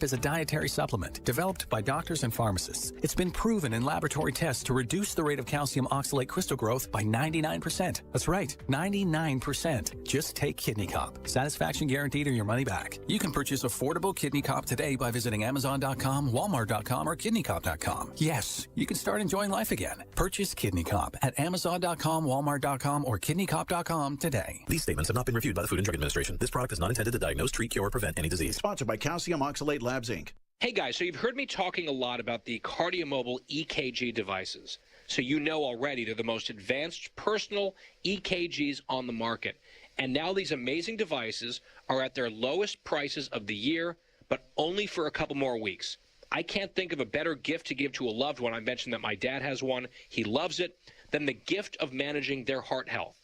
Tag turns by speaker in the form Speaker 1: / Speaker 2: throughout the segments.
Speaker 1: as a dietary supplement developed by doctors and pharmacists. It's been proven in laboratory tests to reduce the rate of calcium oxalate crystal growth by 99%. That's right, 99%. Just take Kidney Cop. Satisfaction guaranteed or your money back. You can purchase affordable Kidney Cop today by visiting Amazon.com, Walmart.com, or KidneyCop.com. Yes, you can start enjoying life again. Purchase Kidney Cop at Amazon.com, Walmart.com, or KidneyCop.com today.
Speaker 2: These statements have not been reviewed by the Food and Drug Administration. This product is not intended to diagnose, treat, cure, or prevent any disease.
Speaker 3: Sponsored by Calcium Oxalate Labs, Inc.
Speaker 4: Hey guys, so you've heard me talking a lot about the KardioMobile EKG devices. So you know already they're the most advanced personal EKGs on the market. And now these amazing devices are at their lowest prices of the year, but only for a couple more weeks. I can't think of a better gift to give to a loved one. I mentioned that my dad has one. He loves it. Than the gift of managing their heart health.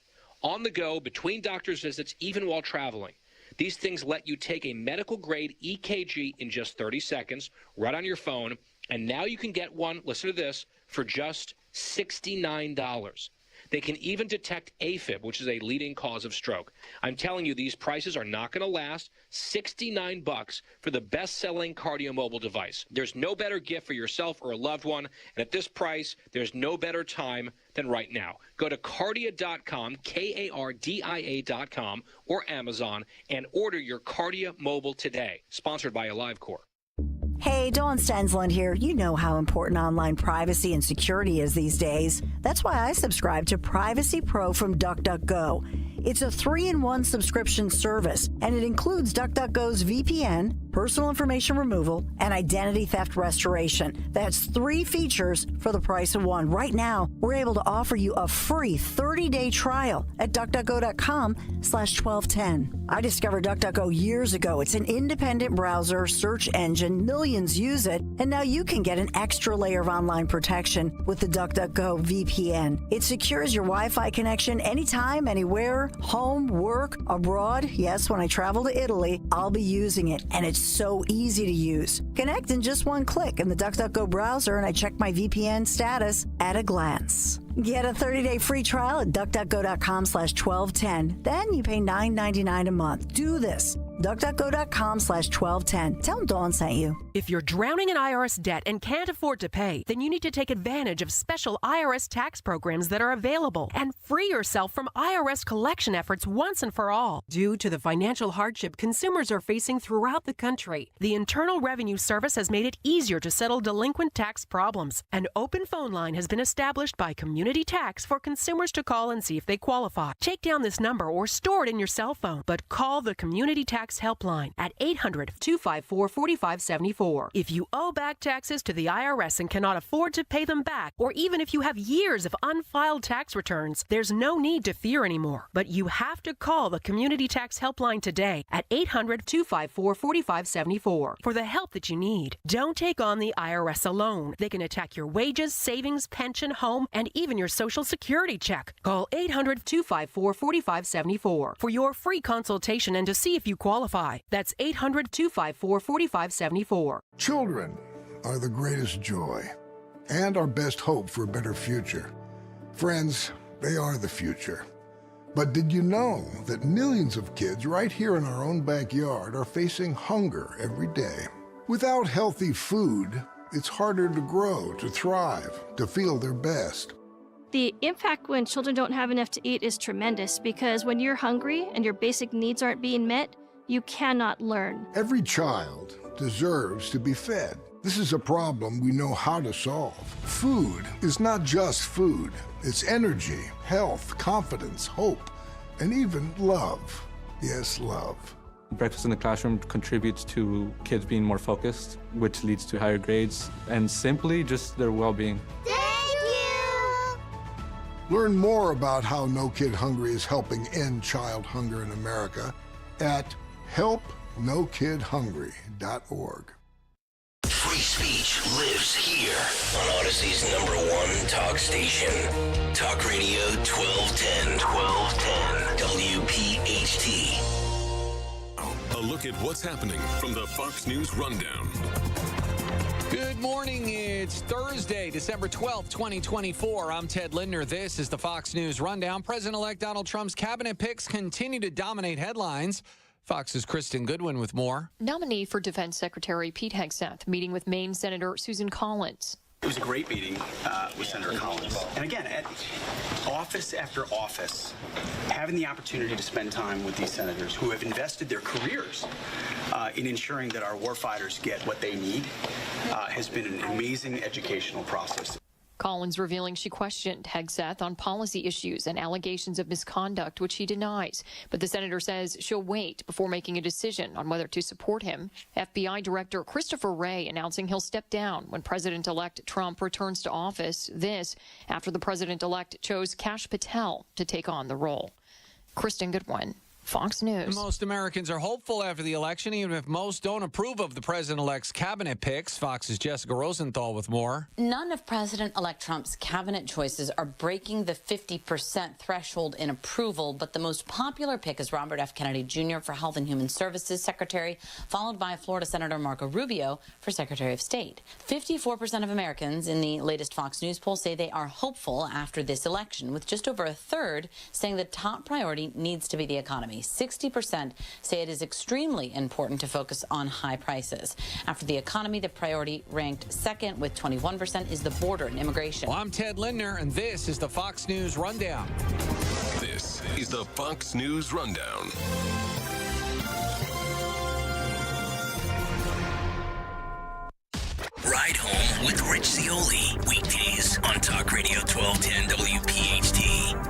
Speaker 4: On the go, between doctor's visits, even while traveling. These things let you take a medical-grade EKG in just 30 seconds, right on your phone, and now you can get one, listen to this, for just $69. They can even detect AFib, which is a leading cause of stroke. I'm telling you, these prices are not going to last. $69 for the best-selling KardioMobile device. There's no better gift for yourself or a loved one, and at this price, there's no better time than right now. Go to Kardia.com, Kardia.com, or Amazon, and order your KardioMobile today. Sponsored by AliveCor.
Speaker 5: Hey, Dawn Stensland here. You know how important online privacy and security is these days. That's why I subscribe to Privacy Pro from DuckDuckGo. It's a 3-in-1 subscription service, and it includes DuckDuckGo's VPN, personal information removal, and identity theft restoration. That's 3 features for the price of 1. Right now, we're able to offer you a free 30-day trial at DuckDuckGo.com/1210. I discovered DuckDuckGo years ago. It's an independent browser, search engine, millions use it, and now you can get an extra layer of online protection with the DuckDuckGo VPN. It secures your Wi-Fi connection anytime, anywhere, home, work, abroad. Yes, when I travel to Italy, I'll be using it, and it's so easy to use. Connect in just one click in the DuckDuckGo browser, and I check my VPN status at a glance. Get a 30-day free trial at DuckDuckGo.com/1210. Then you pay $9.99 a month. Do this. DuckDuckGo.com/1210. Tell them Dawn sent you.
Speaker 6: If you're drowning in IRS debt and can't afford to pay, then you need to take advantage of special IRS tax programs that are available and free yourself from IRS collection efforts once and for all. Due to the financial hardship consumers are facing throughout the country, the Internal Revenue Service has made it easier to settle delinquent tax problems. An open phone line has been established by Community Tax for consumers to call and see if they qualify. Take down this number or store it in your cell phone, but call the Community Tax Helpline at 800-254-4574. If you owe back taxes to the IRS and cannot afford to pay them back, or even if you have years of unfiled tax returns, there's no need to fear anymore. But you have to call the Community Tax Helpline today at 800-254-4574 for the help that you need. Don't take on the IRS alone. They can attack your wages, savings, pension, home, and even your Social Security check. Call 800-254-4574 for your free consultation and to see if you qualify. That's 800-254-4574.
Speaker 7: Children are the greatest joy and our best hope for a better future. Friends, they are the future. But did you know that millions of kids right here in our own backyard are facing hunger every day? Without healthy food, it's harder to grow, to thrive, to feel their best.
Speaker 8: The impact when children don't have enough to eat is tremendous because when you're hungry and your basic needs aren't being met, you cannot learn.
Speaker 7: Every child deserves to be fed. This is a problem we know how to solve. Food is not just food. It's energy, health, confidence, hope, and even love. Yes, love.
Speaker 9: Breakfast in the classroom contributes to kids being more focused, which leads to higher grades, and simply just their well-being.
Speaker 10: Thank you!
Speaker 7: Learn more about how No Kid Hungry is helping end child hunger in America at helpnokidhungry.org.
Speaker 11: Free speech lives here on Odyssey's #1 talk station. Talk Radio 1210. WPHT.
Speaker 12: A look at what's happening from the Fox News Rundown.
Speaker 13: Good morning. It's Thursday, December 12th, 2024. I'm Ted Lindner. This is the Fox News Rundown. President-elect Donald Trump's cabinet picks continue to dominate headlines. Fox's Kristen Goodwin with more.
Speaker 14: Nominee for Defense Secretary Pete Hegseth meeting with Maine Senator Susan Collins.
Speaker 15: It was a great meeting with Senator Collins. And again, at office after office, having the opportunity to spend time with these senators who have invested their careers in ensuring that our warfighters get what they need has been an amazing educational process.
Speaker 14: Collins revealing she questioned Hegseth on policy issues and allegations of misconduct, which he denies. But the senator says she'll wait before making a decision on whether to support him. FBI Director Christopher Wray announcing he'll step down when President-elect Trump returns to office. This after the president-elect chose Kash Patel to take on the role. Kristen Goodwin, Fox News.
Speaker 13: Most Americans are hopeful after the election, even if most don't approve of the president-elect's cabinet picks. Fox's Jessica Rosenthal with more.
Speaker 16: None of President-elect Trump's cabinet choices are breaking the 50% threshold in approval, but the most popular pick is Robert F. Kennedy Jr. for Health and Human Services Secretary, followed by Florida Senator Marco Rubio for Secretary of State. 54% of Americans in the latest Fox News poll say they are hopeful after this election, with just over a third saying the top priority needs to be the economy. 60% say it is extremely important to focus on high prices. After the economy, the priority ranked second with 21% is the border and immigration.
Speaker 13: Well, I'm Ted Lindner, and this is the Fox News Rundown.
Speaker 12: This is the Fox News Rundown.
Speaker 11: Ride Home with Rich Cioli. Weekdays on Talk Radio 1210 WPHT.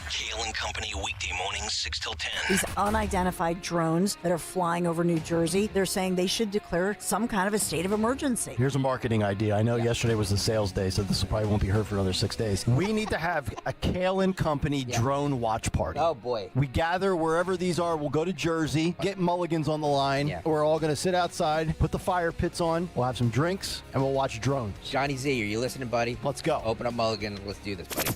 Speaker 11: Kayal and Company, weekday mornings, 6 till 10.
Speaker 5: These unidentified drones that are flying over New Jersey, they're saying they should declare some kind of a state of emergency.
Speaker 17: Here's a marketing idea. I know yesterday was the sales day, so this probably won't be heard for another 6 days. We need to have a Kayal and Company drone watch party.
Speaker 18: Oh, boy.
Speaker 17: We gather wherever these are. We'll go to Jersey, get mulligans on the line. Yeah. We're all going to sit outside, put the fire pits on. We'll have some drinks, and we'll watch drones.
Speaker 18: Johnny Z, are you listening, buddy?
Speaker 17: Let's go.
Speaker 18: Open up mulligan. Let's do this, buddy.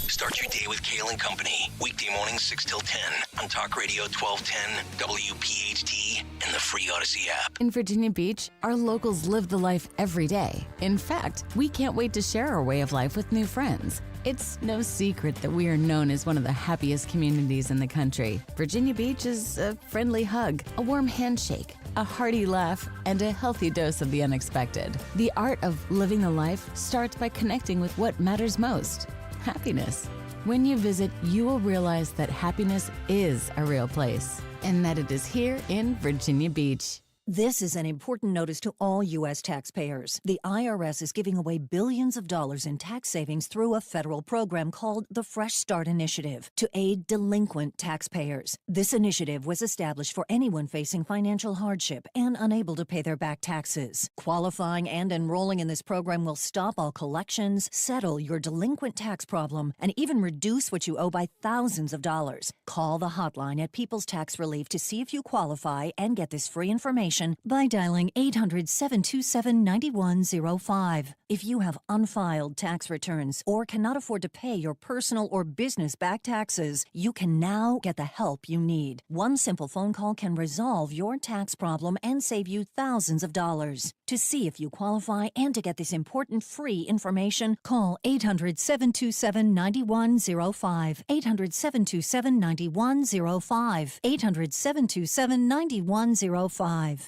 Speaker 11: Start your day with Kayal and Company. Weekday mornings 6 till 10 on Talk Radio 1210, WPHT, and the free Odyssey app.
Speaker 19: In Virginia Beach, our locals live the life every day. In fact, we can't wait to share our way of life with new friends. It's no secret that we are known as one of the happiest communities in the country. Virginia Beach is a friendly hug, a warm handshake, a hearty laugh, and a healthy dose of the unexpected. The art of living the life starts by connecting with what matters most. Happiness. When you visit, you will realize that happiness is a real place and that it is here in Virginia Beach.
Speaker 20: This is an important notice to all U.S. taxpayers. The IRS is giving away billions of dollars in tax savings through a federal program called the Fresh Start Initiative to aid delinquent taxpayers. This initiative was established for anyone facing financial hardship and unable to pay their back taxes. Qualifying and enrolling in this program will stop all collections, settle your delinquent tax problem, and even reduce what you owe by thousands of dollars. Call the hotline at People's Tax Relief to see if you qualify and get this free information by dialing 800-727-9105. If you have unfiled tax returns or cannot afford to pay your personal or business back taxes, you can now get the help you need. One simple phone call can resolve your tax problem and save you thousands of dollars. To see if you qualify and to get this important free information, call 800-727-9105. 800-727-9105. 800-727-9105.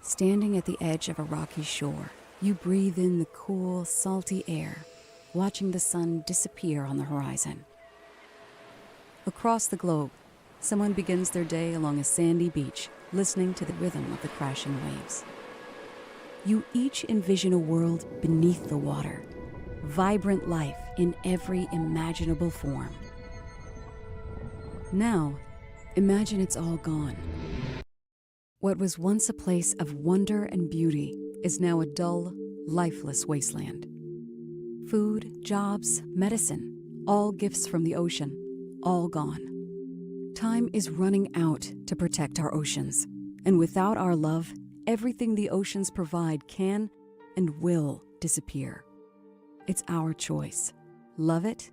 Speaker 21: Standing at the edge of a rocky shore, you breathe in the cool, salty air, watching the sun disappear on the horizon. Across the globe, someone begins their day along a sandy beach, listening to the rhythm of the crashing waves. You each envision a world beneath the water, vibrant life in every imaginable form. Now, imagine it's all gone. What was once a place of wonder and beauty is now a dull, lifeless wasteland. Food, jobs, medicine, all gifts from the ocean, all gone. Time is running out to protect our oceans, and without our love, everything the oceans provide can and will disappear. It's our choice. Love it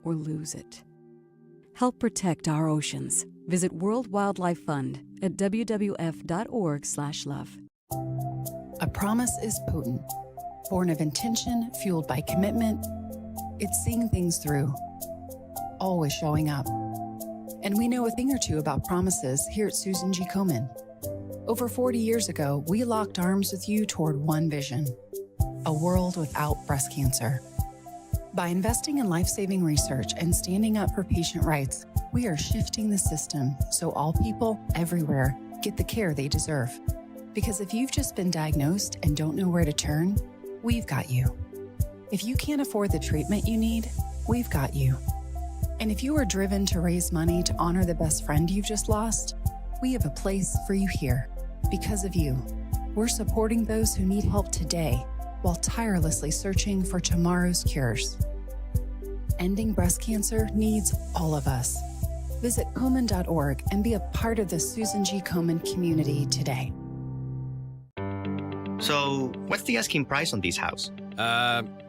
Speaker 21: or lose it. Help protect our oceans. Visit World Wildlife Fund at wwf.org/love.
Speaker 22: A promise is potent, born of intention, fueled by commitment. It's seeing things through. always showing up. And we know a thing or two about promises here at Susan G. Komen. Over 40 years ago, we locked arms with you toward one vision: a world without breast cancer. By investing in life-saving research and standing up for patient rights, we are shifting the system so all people everywhere get the care they deserve. Because if you've just been diagnosed and don't know where to turn, we've got you. If you can't afford the treatment you need, we've got you. And if you are driven to raise money to honor the best friend you've just lost, we have a place for you here. Because of you, we're supporting those who need help today while tirelessly searching for tomorrow's cures. Ending breast cancer needs all of us. Visit Komen.org and be a part of the Susan G. Komen community today.
Speaker 1: So, what's the asking price on this house?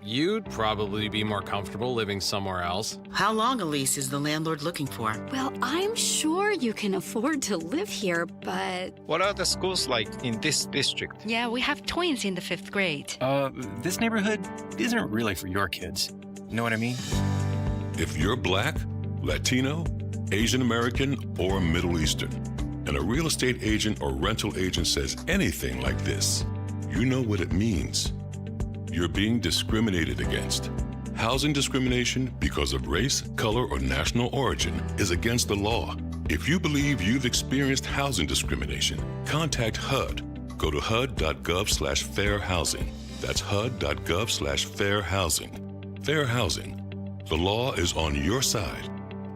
Speaker 2: You'd probably be more comfortable living somewhere else.
Speaker 23: How long a lease is the landlord looking for?
Speaker 24: Well, I'm sure you can afford to live here, but...
Speaker 25: What are the schools like in this district?
Speaker 24: Yeah, we have twins in the 5th grade.
Speaker 25: This neighborhood isn't really for your kids. You know what I mean?
Speaker 12: If you're Black, Latino, Asian American, or Middle Eastern, and a real estate agent or rental agent says anything like this, you know what it means. You're being discriminated against. Housing discrimination because of race, color, or national origin is against the law. If you believe you've experienced housing discrimination, contact HUD. Go to HUD.gov/fair housing. That's HUD.gov/fair housing. Fair housing. The law is on your side.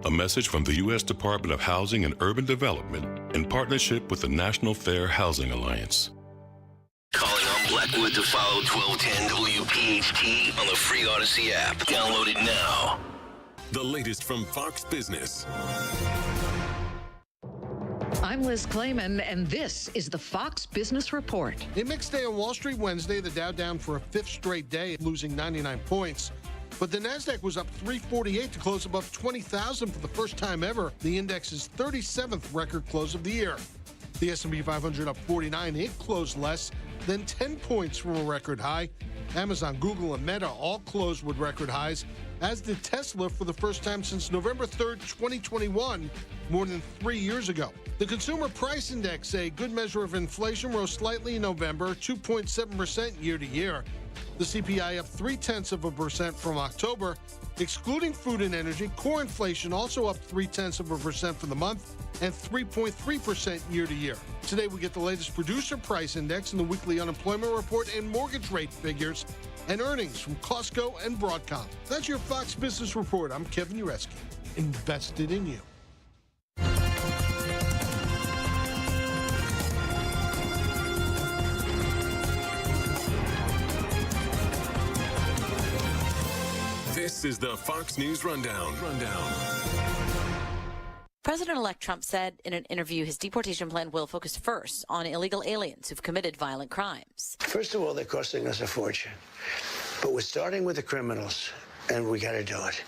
Speaker 12: A message from the U.S. Department of Housing and Urban Development in partnership with the National Fair Housing Alliance.
Speaker 11: Calling on Blackwood to follow 1210 WPHT on the free Odyssey app. Download it now.
Speaker 12: The latest from Fox Business.
Speaker 26: I'm Liz Clayman, and this is the Fox Business Report.
Speaker 27: A mixed day on Wall Street Wednesday. The Dow down for a 5th straight day, losing 99 points. But the Nasdaq was up 348 to close above 20,000 for the first time ever. The index's 37th record close of the year. The S&P 500 up 49. It closed less than 10 points from a record high. Amazon, Google, and Meta all closed with record highs, as did Tesla for the first time since November 3rd, 2021, more than 3 years ago. The Consumer Price Index, a good measure of inflation, rose slightly in November, 2.7% year to year. The CPI up 0.3% from October. Excluding food and energy, core inflation also up 0.3% for the month and 3.3% year to year. Today we get the latest producer price index and the weekly unemployment report and mortgage rate figures and earnings from Costco and Broadcom. That's your Fox Business Report. I'm Kevin Ureski. Invested in you.
Speaker 12: This is the Fox News Rundown.
Speaker 16: President-elect Trump said in an interview his deportation plan will focus first on illegal aliens who've committed violent crimes.
Speaker 28: First of all, they're costing us a fortune. But we're starting with the criminals, and we got to do it.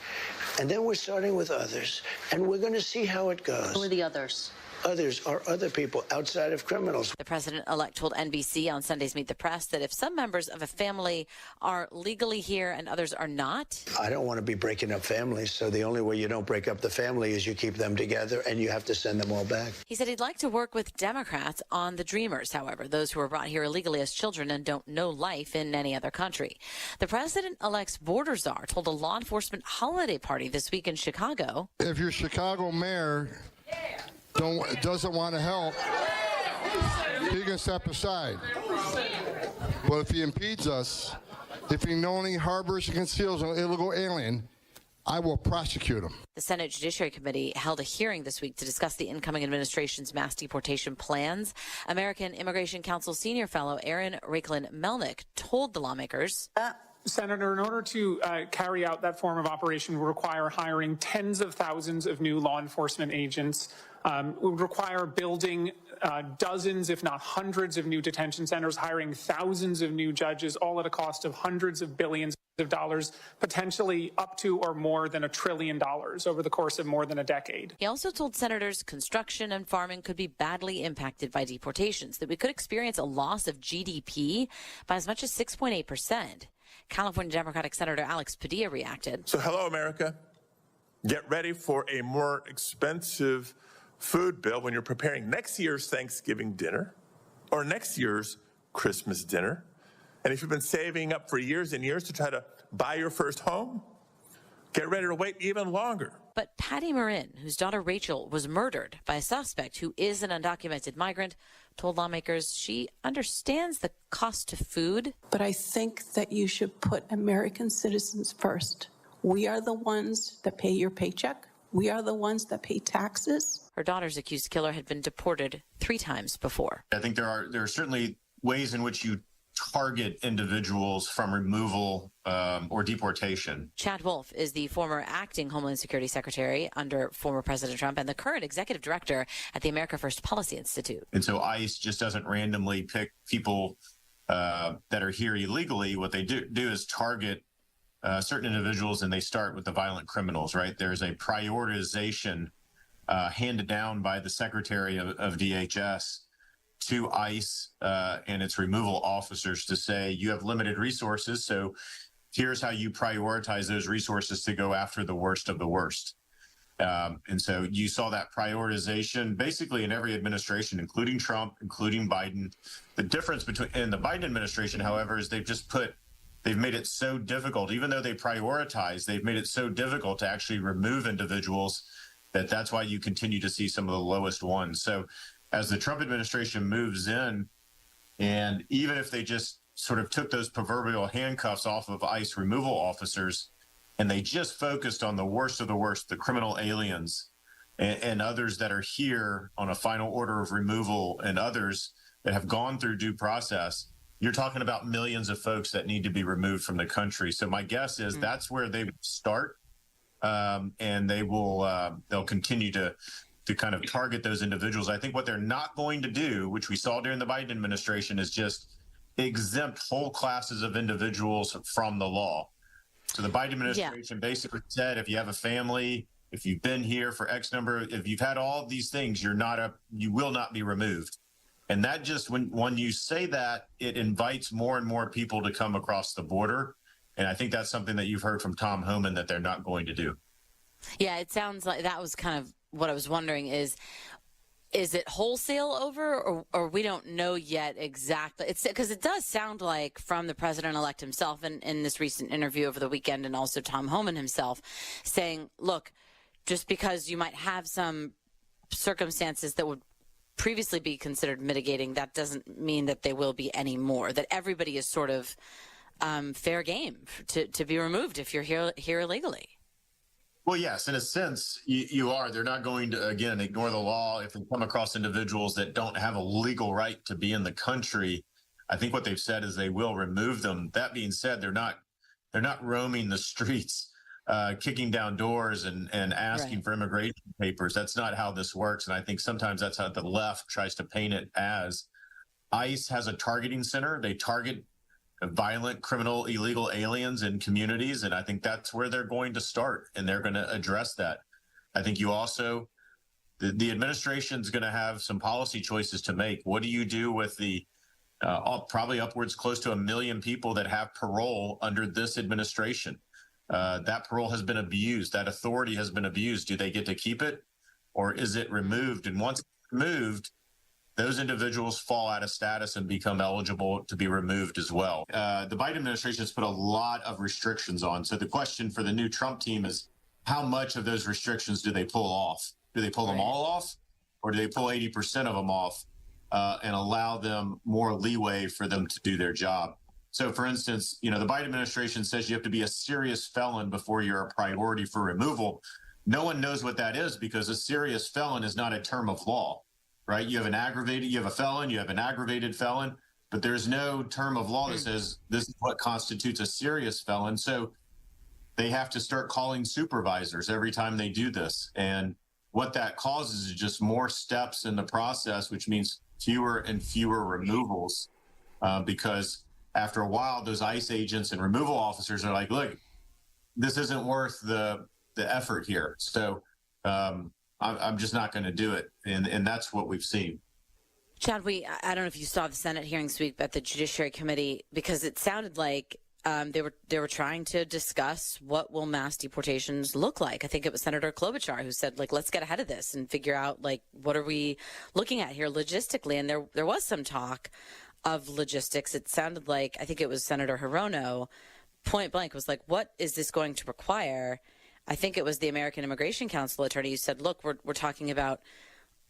Speaker 28: And then we're starting with others, and we're going to see how it goes.
Speaker 16: Who are the others?
Speaker 28: Others are other people outside of criminals.
Speaker 16: The president-elect told NBC on Sunday's Meet the Press that if some members of a family are legally here and others are not...
Speaker 28: I don't want to be breaking up families, so the only way you don't break up the family is you keep them together and you have to send them all back.
Speaker 16: He said he'd like to work with Democrats on the Dreamers, however, those who were brought here illegally as children and don't know life in any other country. The president-elect's border czar told a law enforcement holiday party this week in Chicago...
Speaker 29: If your Chicago mayor... doesn't want to help, he can step aside. But if he impedes us, if he knowingly harbors and conceals an illegal alien, I will prosecute him.
Speaker 16: The Senate Judiciary Committee held a hearing this week to discuss the incoming administration's mass deportation plans. American Immigration Council senior fellow Aaron Raiklin-Melnick told the lawmakers...
Speaker 30: Senator, in order to carry out that form of operation would require hiring tens of thousands of new law enforcement agents. Would require building dozens, if not hundreds, of new detention centers, hiring thousands of new judges, all at a cost of hundreds of billions of dollars, potentially up to or more than $1 trillion over the course of more than a decade.
Speaker 16: He also told senators construction and farming could be badly impacted by deportations, that we could experience a loss of GDP by as much as 6.8%. California Democratic Senator Alex Padilla reacted.
Speaker 31: So hello, America.
Speaker 3: Get ready for a more expensive food bill when you're preparing next year's Thanksgiving dinner or next year's Christmas dinner. And if you've been saving up for years and years to try to buy your first home, get ready to wait even longer.
Speaker 16: But Patty Marin, whose daughter Rachel was murdered by a suspect who is an undocumented migrant, told lawmakers she understands the cost to food.
Speaker 4: But I think that you should put American citizens first. We are the ones that pay your paycheck. We are the ones that pay taxes.
Speaker 16: Her daughter's accused killer had been deported 3 times before.
Speaker 6: I think there are certainly ways in which you target individuals from removal or deportation.
Speaker 16: Chad Wolf is the former acting Homeland Security Secretary under former President Trump and the current executive director at the America First Policy Institute.
Speaker 6: And so ICE just doesn't randomly pick people that are here illegally. What they do is target certain individuals, and they start with the violent criminals, right? There's a prioritization handed down by the Secretary of DHS to ICE and its removal officers to say, you have limited resources, so here's how you prioritize those resources to go after the worst of the worst. And so you saw that prioritization basically in every administration, including Trump, including Biden. The difference in the Biden administration, however, is they've made it so difficult, even though they prioritize, they've made it so difficult to actually remove individuals that's why you continue to see some of the lowest ones. So as the Trump administration moves in, and even if they just sort of took those proverbial handcuffs off of ICE removal officers, and they just focused on the worst of the worst, the criminal aliens and others that are here on a final order of removal and others that have gone through due process, you're talking about millions of folks that need to be removed from the country. So my guess is that's where they would start, and they'll continue to kind of target those individuals. I think what they're not going to do, which we saw during the Biden administration, is just exempt whole classes of individuals from the law. So the Biden administration basically said, if you have a family, if you've been here for X number, if you've had all of these things, you will not be removed. And that just, when you say that, it invites more and more people to come across the border. And I think that's something that you've heard from Tom Homan that they're not going to do.
Speaker 16: Yeah, it sounds like that was kind of what I was wondering is it wholesale over or we don't know yet exactly? It's because it does sound like from the president-elect himself in this recent interview over the weekend, and also Tom Homan himself saying, look, just because you might have some circumstances that would previously be considered mitigating, that doesn't mean that there will be any more, that everybody is sort of fair game to be removed if you're here illegally.
Speaker 6: Well, yes, in a sense, you are. They're not going to, again, ignore the law if they come across individuals that don't have a legal right to be in the country. I think what they've said is they will remove them. That being said, they're not roaming the streets, kicking down doors and asking for immigration papers. That's not how this works. And I think sometimes that's how the left tries to paint it as. ICE has a targeting center. They target violent, criminal, illegal aliens in communities, and I think that's where they're going to start, and they're going to address that. I think you also, the administration's going to have some policy choices to make. What do you do with the probably upwards close to 1 million people that have parole under this administration? That parole has been abused. That authority has been abused. Do they get to keep it, or is it removed? And once it's removed, those individuals fall out of status and become eligible to be removed as well. The Biden administration has put a lot of restrictions on. So the question for the new Trump team is, how much of those restrictions do they pull off? Do they pull them all off, or do they pull 80% of them off and allow them more leeway for them to do their job? So, for instance, the Biden administration says you have to be a serious felon before you're a priority for removal. No one knows what that is, because a serious felon is not a term of law. Right? You have a felon, you have an aggravated felon, but there's no term of law that says this is what constitutes a serious felon. So they have to start calling supervisors every time they do this. And what that causes is just more steps in the process, which means fewer and fewer removals, because after a while, those ICE agents and removal officers are like, look, this isn't worth the effort here. So, I'm just not going to do it. And that's what we've seen.
Speaker 16: Chad, I don't know if you saw the Senate hearings this week at the Judiciary Committee, because it sounded like they were trying to discuss what will mass deportations look like. I think it was Senator Klobuchar who said, like, let's get ahead of this and figure out, like, what are we looking at here logistically? And there was some talk of logistics. It sounded like, I think it was Senator Hirono, point blank, was like, what is this going to require? I think it was the American Immigration Council attorney who said, look, we're talking about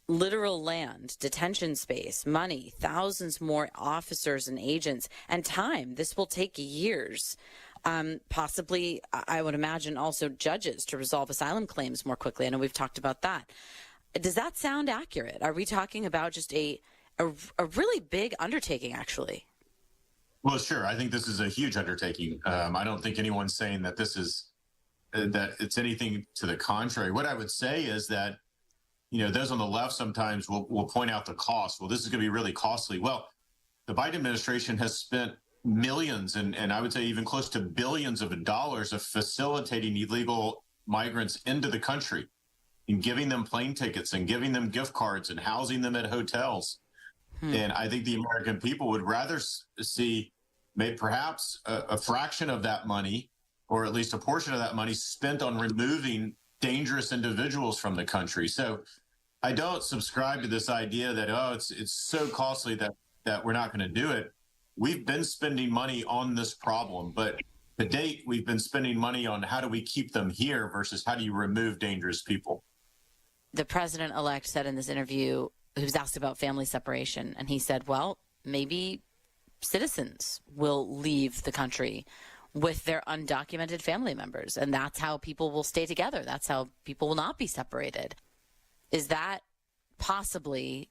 Speaker 16: literal land, detention space, money, thousands more officers and agents, and time. This will take years. Possibly, I would imagine, also judges to resolve asylum claims more quickly. I know we've talked about that. Does that sound accurate? Are we talking about just a really big undertaking, actually?
Speaker 6: Well, sure. I think this is a huge undertaking. I don't think anyone's saying that this is that it's anything to the contrary. What I would say is that, those on the left sometimes will point out the cost. Well, this is going to be really costly. Well, the Biden administration has spent millions and I would say even close to billions of dollars of facilitating illegal migrants into the country and giving them plane tickets and giving them gift cards and housing them at hotels. And I think the American people would rather see perhaps a fraction of that money, or at least a portion of that money, spent on removing dangerous individuals from the country. So I don't subscribe to this idea that, it's so costly that we're not going to do it. We've been spending money on this problem, but to date, we've been spending money on how do we keep them here versus how do you remove dangerous people.
Speaker 16: The president-elect said in this interview, he was asked about family separation, and he said, well, maybe citizens will leave the country with their undocumented family members, and that's how people will stay together. That's how people will not be separated. Is that possibly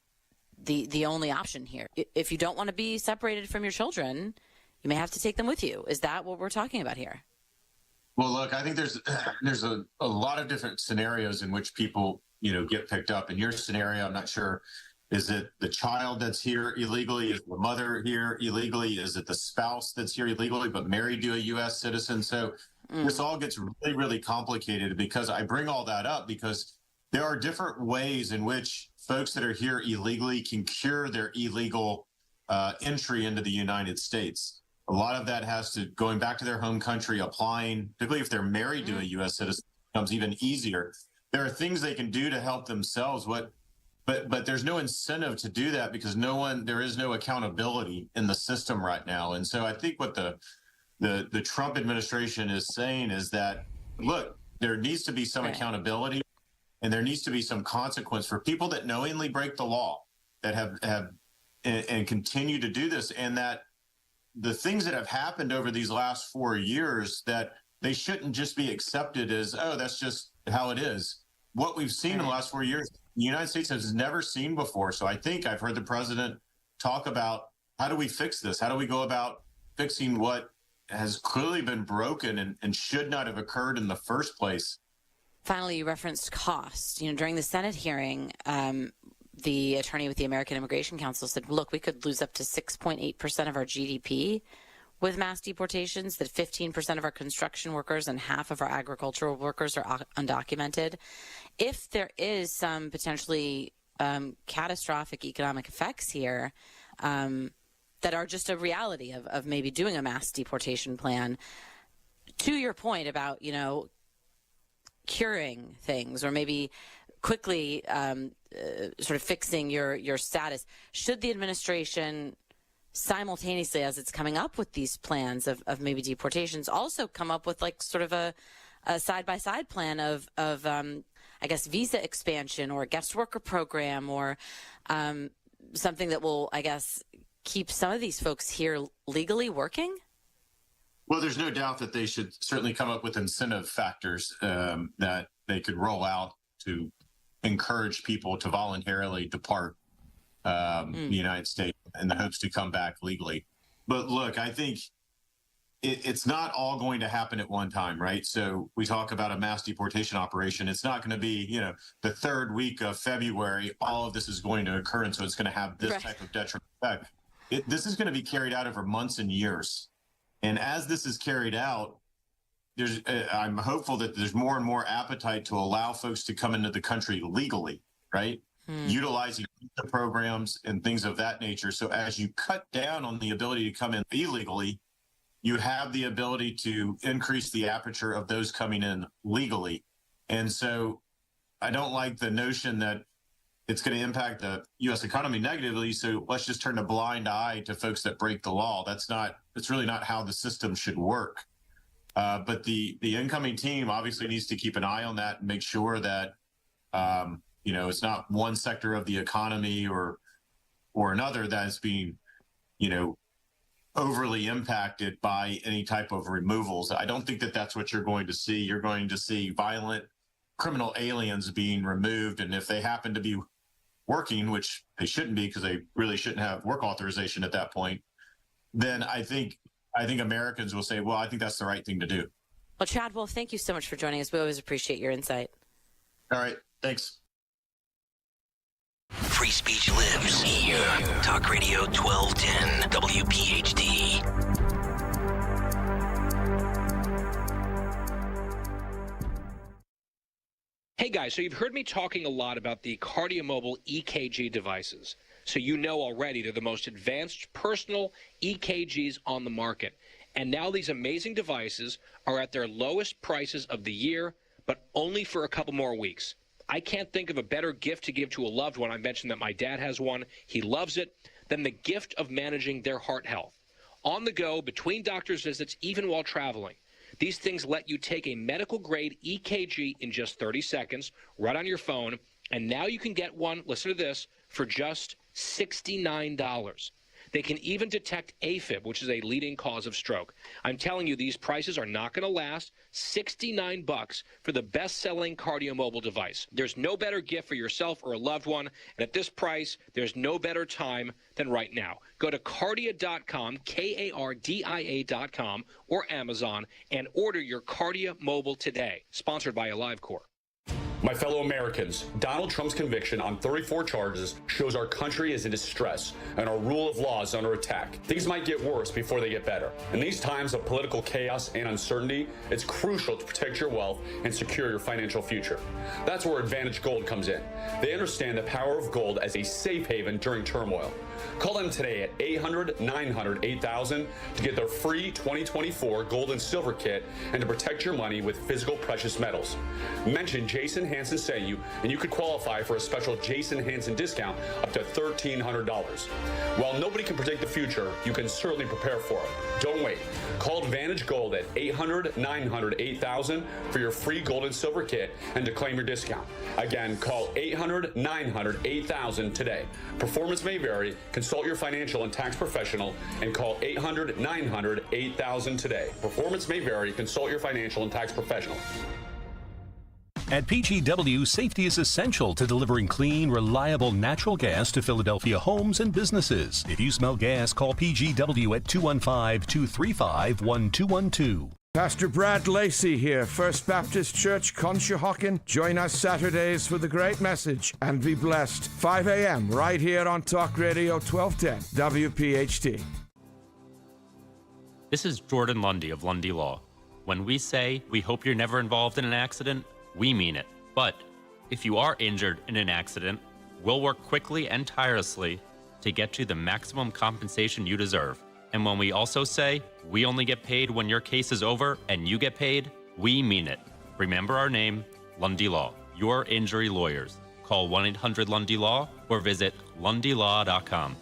Speaker 16: the only option here? If you don't want to be separated from your children, you may have to take them with you. Is that what we're talking about here?
Speaker 6: Well, look, I think there's a lot of different scenarios in which people, get picked up. In your scenario, I'm not sure. Is it the child that's here illegally? Is the mother here illegally? Is it the spouse that's here illegally but married to a U.S. citizen? So this all gets really, really complicated because I bring all that up because there are different ways in which folks that are here illegally can cure their illegal entry into the United States. A lot of that has to going back to their home country, applying, particularly if they're married to a U.S. citizen, becomes even easier. There are things they can do to help themselves. But there's no incentive to do that because there is no accountability in the system right now. And so I think what the Trump administration is saying is that, look, there needs to be some accountability and there needs to be some consequence for people that knowingly break the law, that have and continue to do this, and that the things that have happened over these last 4 years, that they shouldn't just be accepted as, that's just how it is. What we've seen in the last 4 years, the United States has never seen before. So I think I've heard the president talk about how do we fix this? How do we go about fixing what has clearly been broken and should not have occurred in the first place?
Speaker 16: Finally, you referenced cost. During the Senate hearing, the attorney with the American Immigration Council said, look, we could lose up to 6.8% of our GDP with mass deportations, that 15% of our construction workers and half of our agricultural workers are undocumented. If there is some potentially catastrophic economic effects here that are just a reality of maybe doing a mass deportation plan, to your point about, curing things or maybe quickly sort of fixing your status, should the administration simultaneously, as it's coming up with these plans of maybe deportations, also come up with like sort of a side-by-side plan of I guess, visa expansion or a guest worker program or something that will, I guess, keep some of these folks here legally working?
Speaker 6: Well, there's no doubt that they should certainly come up with incentive factors that they could roll out to encourage people to voluntarily depart the United States in the hopes to come back legally. But look, I think it's not all going to happen at one time, right? So we talk about a mass deportation operation. It's not going to be, the third week of February, all of this is going to occur. And so it's going to have this type of detrimental effect. This is going to be carried out over months and years. And as this is carried out, I'm hopeful that there's more and more appetite to allow folks to come into the country legally, right? Utilizing the programs and things of that nature. So as you cut down on the ability to come in illegally, you have the ability to increase the aperture of those coming in legally. And so I don't like the notion that it's going to impact the U.S. economy negatively. So let's just turn a blind eye to folks that break the law. It's really not how the system should work. But the incoming team obviously needs to keep an eye on that and make sure that, it's not one sector of the economy or another that is being, overly impacted by any type of removals. I don't think that that's what you're going to see. You're going to see violent criminal aliens being removed. And if they happen to be working, which they shouldn't be because they really shouldn't have work authorization at that point, then I think Americans will say, well, I think that's the right thing to do.
Speaker 16: Well, Chad, thank you so much for joining us. We always appreciate your insight.
Speaker 6: All right. Thanks.
Speaker 11: Free speech lives here. Talk Radio 1210 WPHT.
Speaker 5: Hey guys, so you've heard me talking a lot about the KardioMobile EKG devices. So you know already they're the most advanced personal EKGs on the market. And now these amazing devices are at their lowest prices of the year, but only for a couple more weeks. I can't think of a better gift to give to a loved one. I mentioned that my dad has one. He loves it. Than the gift of managing their heart health. On the go, between doctor's visits, even while traveling. These things let you take a medical-grade EKG in just 30 seconds, right on your phone, and now you can get one, listen to this, for just $69. They can even detect AFib, which is a leading cause of stroke. I'm telling you, these prices are not going to last. $69 for the best-selling KardioMobile device. There's no better gift for yourself or a loved one, and at this price, there's no better time than right now. Go to Kardia.com, Kardia.com, or Amazon, and order your KardioMobile today. Sponsored by AliveCor.
Speaker 7: My fellow Americans, Donald Trump's conviction on 34 charges shows our country is in distress and our rule of law is under attack. Things might get worse before they get better. In these times of political chaos and uncertainty, it's crucial to protect your wealth and secure your financial future. That's where Advantage Gold comes in. They understand the power of gold as a safe haven during turmoil. Call them today at 800-900-8000 to get their free 2024 gold and silver kit and to protect your money with physical precious metals. Mention Jason Hansen sent you, and you could qualify for a special Jason Hansen discount up to $1,300. While nobody can predict the future, you can certainly prepare for it. Don't wait. Call Advantage Gold at 800-900-8000 for your free gold and silver kit and to claim your discount. Again, call 800-900-8000 today. Performance may vary. Consult your financial and tax professional and call 800-900-8000 today. Performance may vary. Consult your financial and tax professional.
Speaker 8: At PGW, safety is essential to delivering clean, reliable natural gas to Philadelphia homes and businesses. If you smell gas, call PGW at 215-235-1212.
Speaker 9: Pastor Brad Lacey here, First Baptist Church, Conshohocken. Join us Saturdays for the great message and be blessed. 5 a.m. right here on Talk Radio 1210 WPHT.
Speaker 10: This is Jordan Lundy of Lundy Law. When we say we hope you're never involved in an accident, we mean it. But if you are injured in an accident, we'll work quickly and tirelessly to get you the maximum compensation you deserve. And when we also say we only get paid when your case is over and you get paid, we mean it. Remember our name, Lundy Law, your injury lawyers. Call 1-800-LUNDY-LAW or visit lundylaw.com.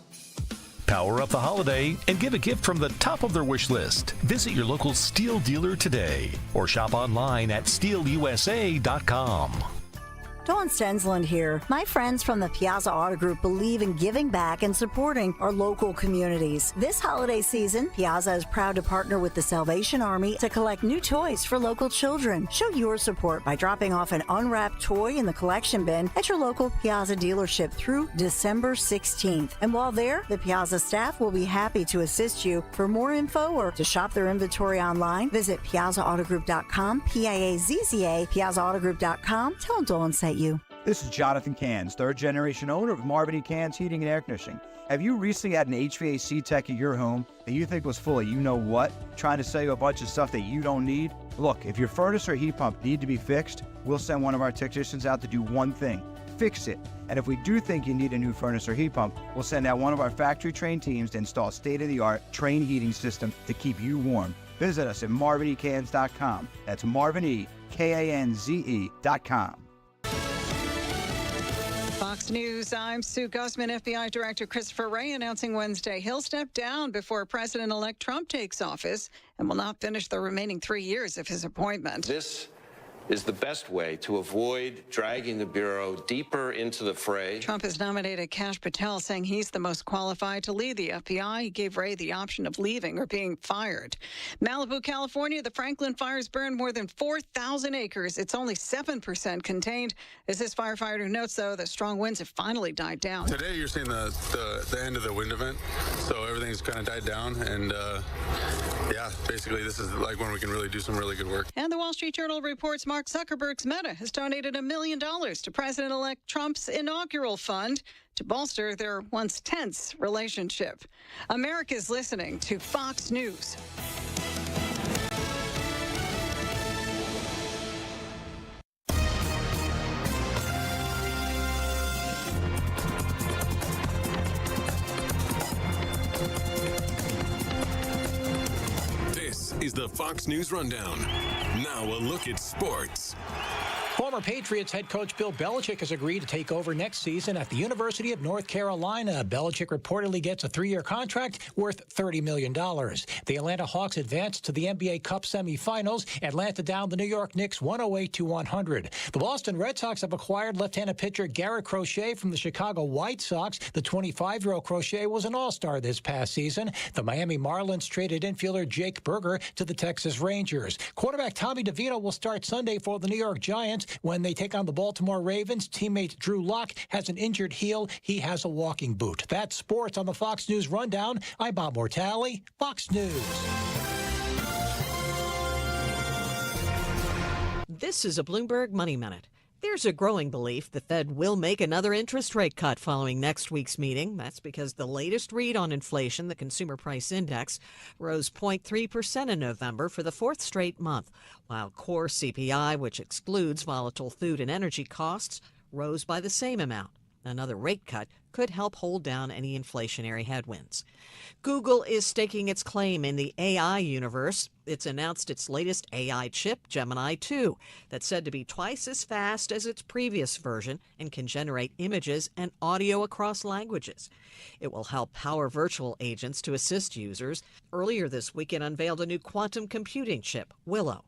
Speaker 8: Power up the holiday and give a gift from the top of their wish list. Visit your local Steel dealer today or shop online at steelusa.com.
Speaker 13: Dawn Stensland here. My friends from the Piazza Auto Group believe in giving back and supporting our local communities. This holiday season, Piazza is proud to partner with the Salvation Army to collect new toys for local children. Show your support by dropping off an unwrapped toy in the collection bin at your local Piazza dealership through December 16th. And while there, the Piazza staff will be happy to assist you. For more info or to shop their inventory online, visit piazzaautogroup.com, Piazza, piazzaautogroup.com. Tell them Dawn sent you.
Speaker 14: This is Jonathan Cans, third-generation owner of Marvin E. Cans Heating and Air Conditioning. Have you recently had an HVAC tech at your home that you think was full of you-know-what, trying to sell you a bunch of stuff that you don't need? Look, if your furnace or heat pump need to be fixed, we'll send one of our technicians out to do one thing: fix it. And if we do think you need a new furnace or heat pump, we'll send out one of our factory-trained teams to install state-of-the-art Trane heating system to keep you warm. Visit us at marvincans.com. That's marvinekanze.com.
Speaker 1: Fox News, I'm Sue Guzman. FBI Director Christopher Wray announcing Wednesday he'll step down before President-elect Trump takes office and will not finish the remaining 3 years of his appointment.
Speaker 2: This is the best way to avoid dragging the Bureau deeper into the fray.
Speaker 1: Trump has nominated Kash Patel, saying he's the most qualified to lead the FBI. He gave Wray the option of leaving or being fired. Malibu, California, the Franklin fires burned more than 4,000 acres. It's only 7% contained. As this firefighter notes, though, the strong winds have finally died down.
Speaker 15: Today, you're seeing the end of the wind event, so everything's kind of died down. And, yeah, basically, this is like when we can really do some really good work.
Speaker 1: And the Wall Street Journal reports Mark Zuckerberg's Meta has donated $1 million to President-elect Trump's inaugural fund to bolster their once tense relationship. America's listening to Fox News.
Speaker 17: This is the Fox News Rundown. Now a look at sports.
Speaker 18: Former Patriots head coach Bill Belichick has agreed to take over next season at the University of North Carolina. Belichick reportedly gets a 3-year contract worth $30 million. The Atlanta Hawks advanced to the NBA Cup semifinals. Atlanta downed the New York Knicks 108-100. The Boston Red Sox have acquired left-handed pitcher Garrett Crochet from the Chicago White Sox. The 25-year-old Crochet was an all-star this past season. The Miami Marlins traded infielder Jake Berger to the Texas Rangers. Quarterback Tommy DeVito will start Sunday for the New York Giants when they take on the Baltimore Ravens. Teammate Drew Lock has an injured heel. He has a walking boot. That's sports on the Fox News Rundown. I'm Bob Mortale, Fox News.
Speaker 19: This is a Bloomberg Money Minute. There's a growing belief the Fed will make another interest rate cut following next week's meeting. That's because the latest read on inflation, the Consumer Price Index, rose 0.3% in November for the fourth straight month, while core CPI, which excludes volatile food and energy costs, rose by the same amount. Another rate cut could help hold down any inflationary headwinds. Google is staking its claim in the AI universe. It's announced its latest AI chip, Gemini 2, that's said to be twice as fast as its previous version and can generate images and audio across languages. It will help power virtual agents to assist users. Earlier this week, it unveiled a new quantum computing chip, Willow.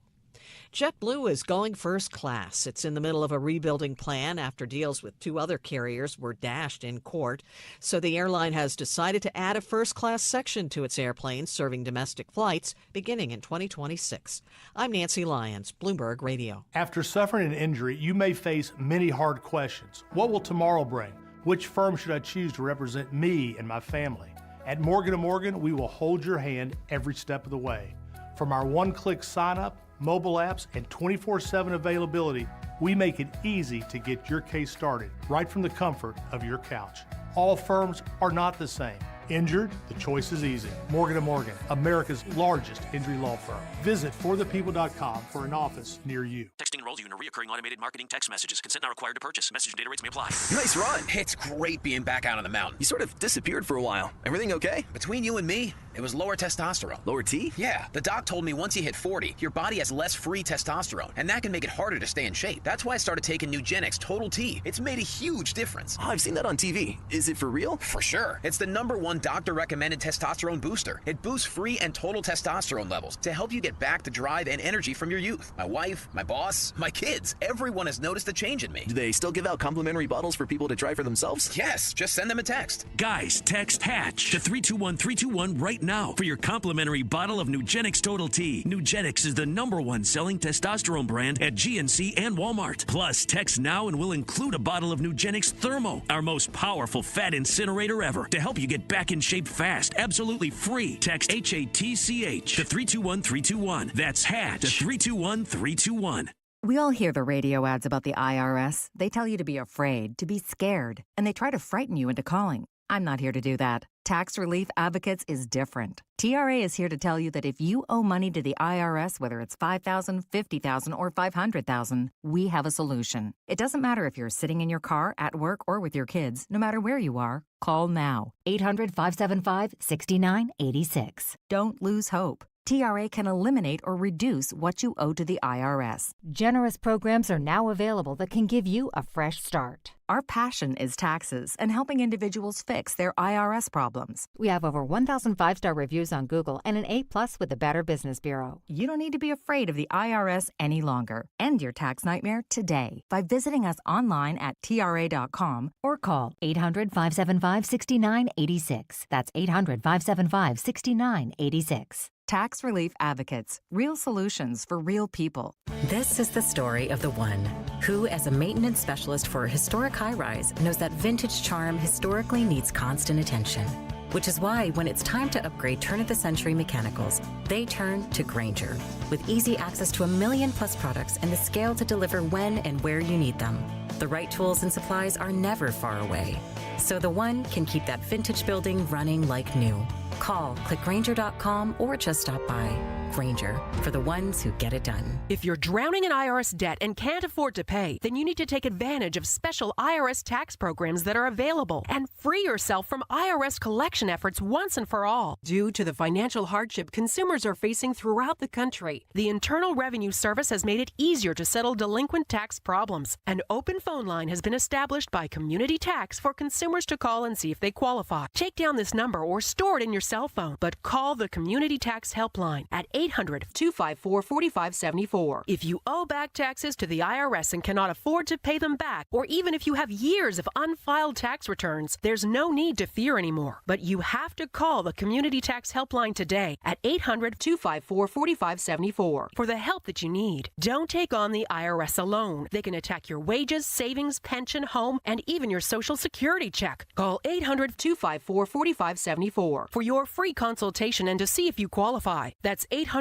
Speaker 19: JetBlue is going first class. It's in the middle of a rebuilding plan after deals with 2 other carriers were dashed in court. So the airline has decided to add a first-class section to its airplanes serving domestic flights beginning in 2026. I'm Nancy Lyons, Bloomberg Radio.
Speaker 20: After suffering an injury, you may face many hard questions. What will tomorrow bring? Which firm should I choose to represent me and my family? At Morgan & Morgan, we will hold your hand every step of the way. From our one-click sign-up, mobile apps, and 24/7 availability, we make it easy to get your case started right from the comfort of your couch. All firms are not the same. Injured? The choice is easy. Morgan & Morgan, America's largest injury law firm. Visit forthepeople.com for an office near you.
Speaker 21: Texting enrolls you in a recurring automated marketing text messages. Consent not required to purchase. Message and data rates may apply.
Speaker 22: Nice run. It's great being back out on the mountain. You sort of disappeared for a while. Everything okay? Between you and me, it was lower testosterone. Lower T? Yeah. The doc told me once you hit 40, your body has less free testosterone, and that can make it harder to stay in shape. That's why I started taking Nugenix Total T. It's made a huge difference. Oh, I've seen that on TV. Is it for real? For sure. It's the #1 doctor-recommended testosterone booster. It boosts free and total testosterone levels to help you get back the drive and energy from your youth. My wife, my boss, my kids, everyone has noticed a change in me. Do they still give out complimentary bottles for people to try for themselves? Yes, just send them a text.
Speaker 23: Guys, text HATCH to 321-321 right now for your complimentary bottle of Nugenix Total T. Nugenix is the #1 selling testosterone brand at GNC and Walmart. Plus, text now and we'll include a bottle of Nugenix Thermo, our most powerful fat incinerator ever, to help you get back in shape fast. Absolutely free. Text HATCH to 321-321. That's HATCH to 321-321.
Speaker 31: We all hear the radio ads about the IRS. They tell you to be afraid, to be scared, and they try to frighten you into calling.
Speaker 3: I'm not here to do that. Tax Relief Advocates is different. TRA is here to tell you that if you owe money to the IRS, whether it's $5,000, $50,000, or $500,000, we have a solution. It doesn't matter if you're sitting in your car, at work, or with your kids. No matter where you are, call now. 800-575-6986. Don't lose hope. TRA can eliminate or reduce what you owe to the IRS. Generous programs are now available that can give you a fresh start. Our passion is taxes and helping individuals fix their IRS problems. We have over 1,000 5-star reviews on Google and an A+ with the Better Business Bureau. You don't need to be afraid of the IRS any longer. End your tax nightmare today by visiting us online at TRA.com or call 800-575-6986. That's 800-575-6986. Tax Relief Advocates. Real solutions for real people.
Speaker 4: This is the story of the one who, as a maintenance specialist for a historic high-rise, knows that vintage charm historically needs constant attention. Which is why when it's time to upgrade turn-of-the-century mechanicals, they turn to Grainger. With easy access to 1 million-plus products and the scale to deliver when and where you need them. The right tools and supplies are never far away. So the one can keep that vintage building running like new. Call, click Grainger.com, or just stop by. Grainger, for the ones who get it done.
Speaker 12: If you're drowning in IRS debt and can't afford to pay, then you need to take advantage of special IRS tax programs that are available and free yourself from IRS collection efforts once and for all. Due to the financial hardship consumers are facing throughout the country, the Internal Revenue Service has made it easier to settle delinquent tax problems. An open phone line has been established by Community Tax for consumers to call and see if they qualify. Take down this number or store it in your cell phone, but call the Community Tax Helpline at 800-254-4574. If you owe back taxes to the IRS and cannot afford to pay them back, or even if you have years of unfiled tax returns, there's no need to fear anymore. But you have to call the Community Tax Helpline today at 800-254-4574 for the help that you need. Don't take on the IRS alone. They can attack your wages, savings, pension, home, and even your Social Security check. Call 800-254-4574 for your free consultation and to see if you qualify. That's 800-254-4574.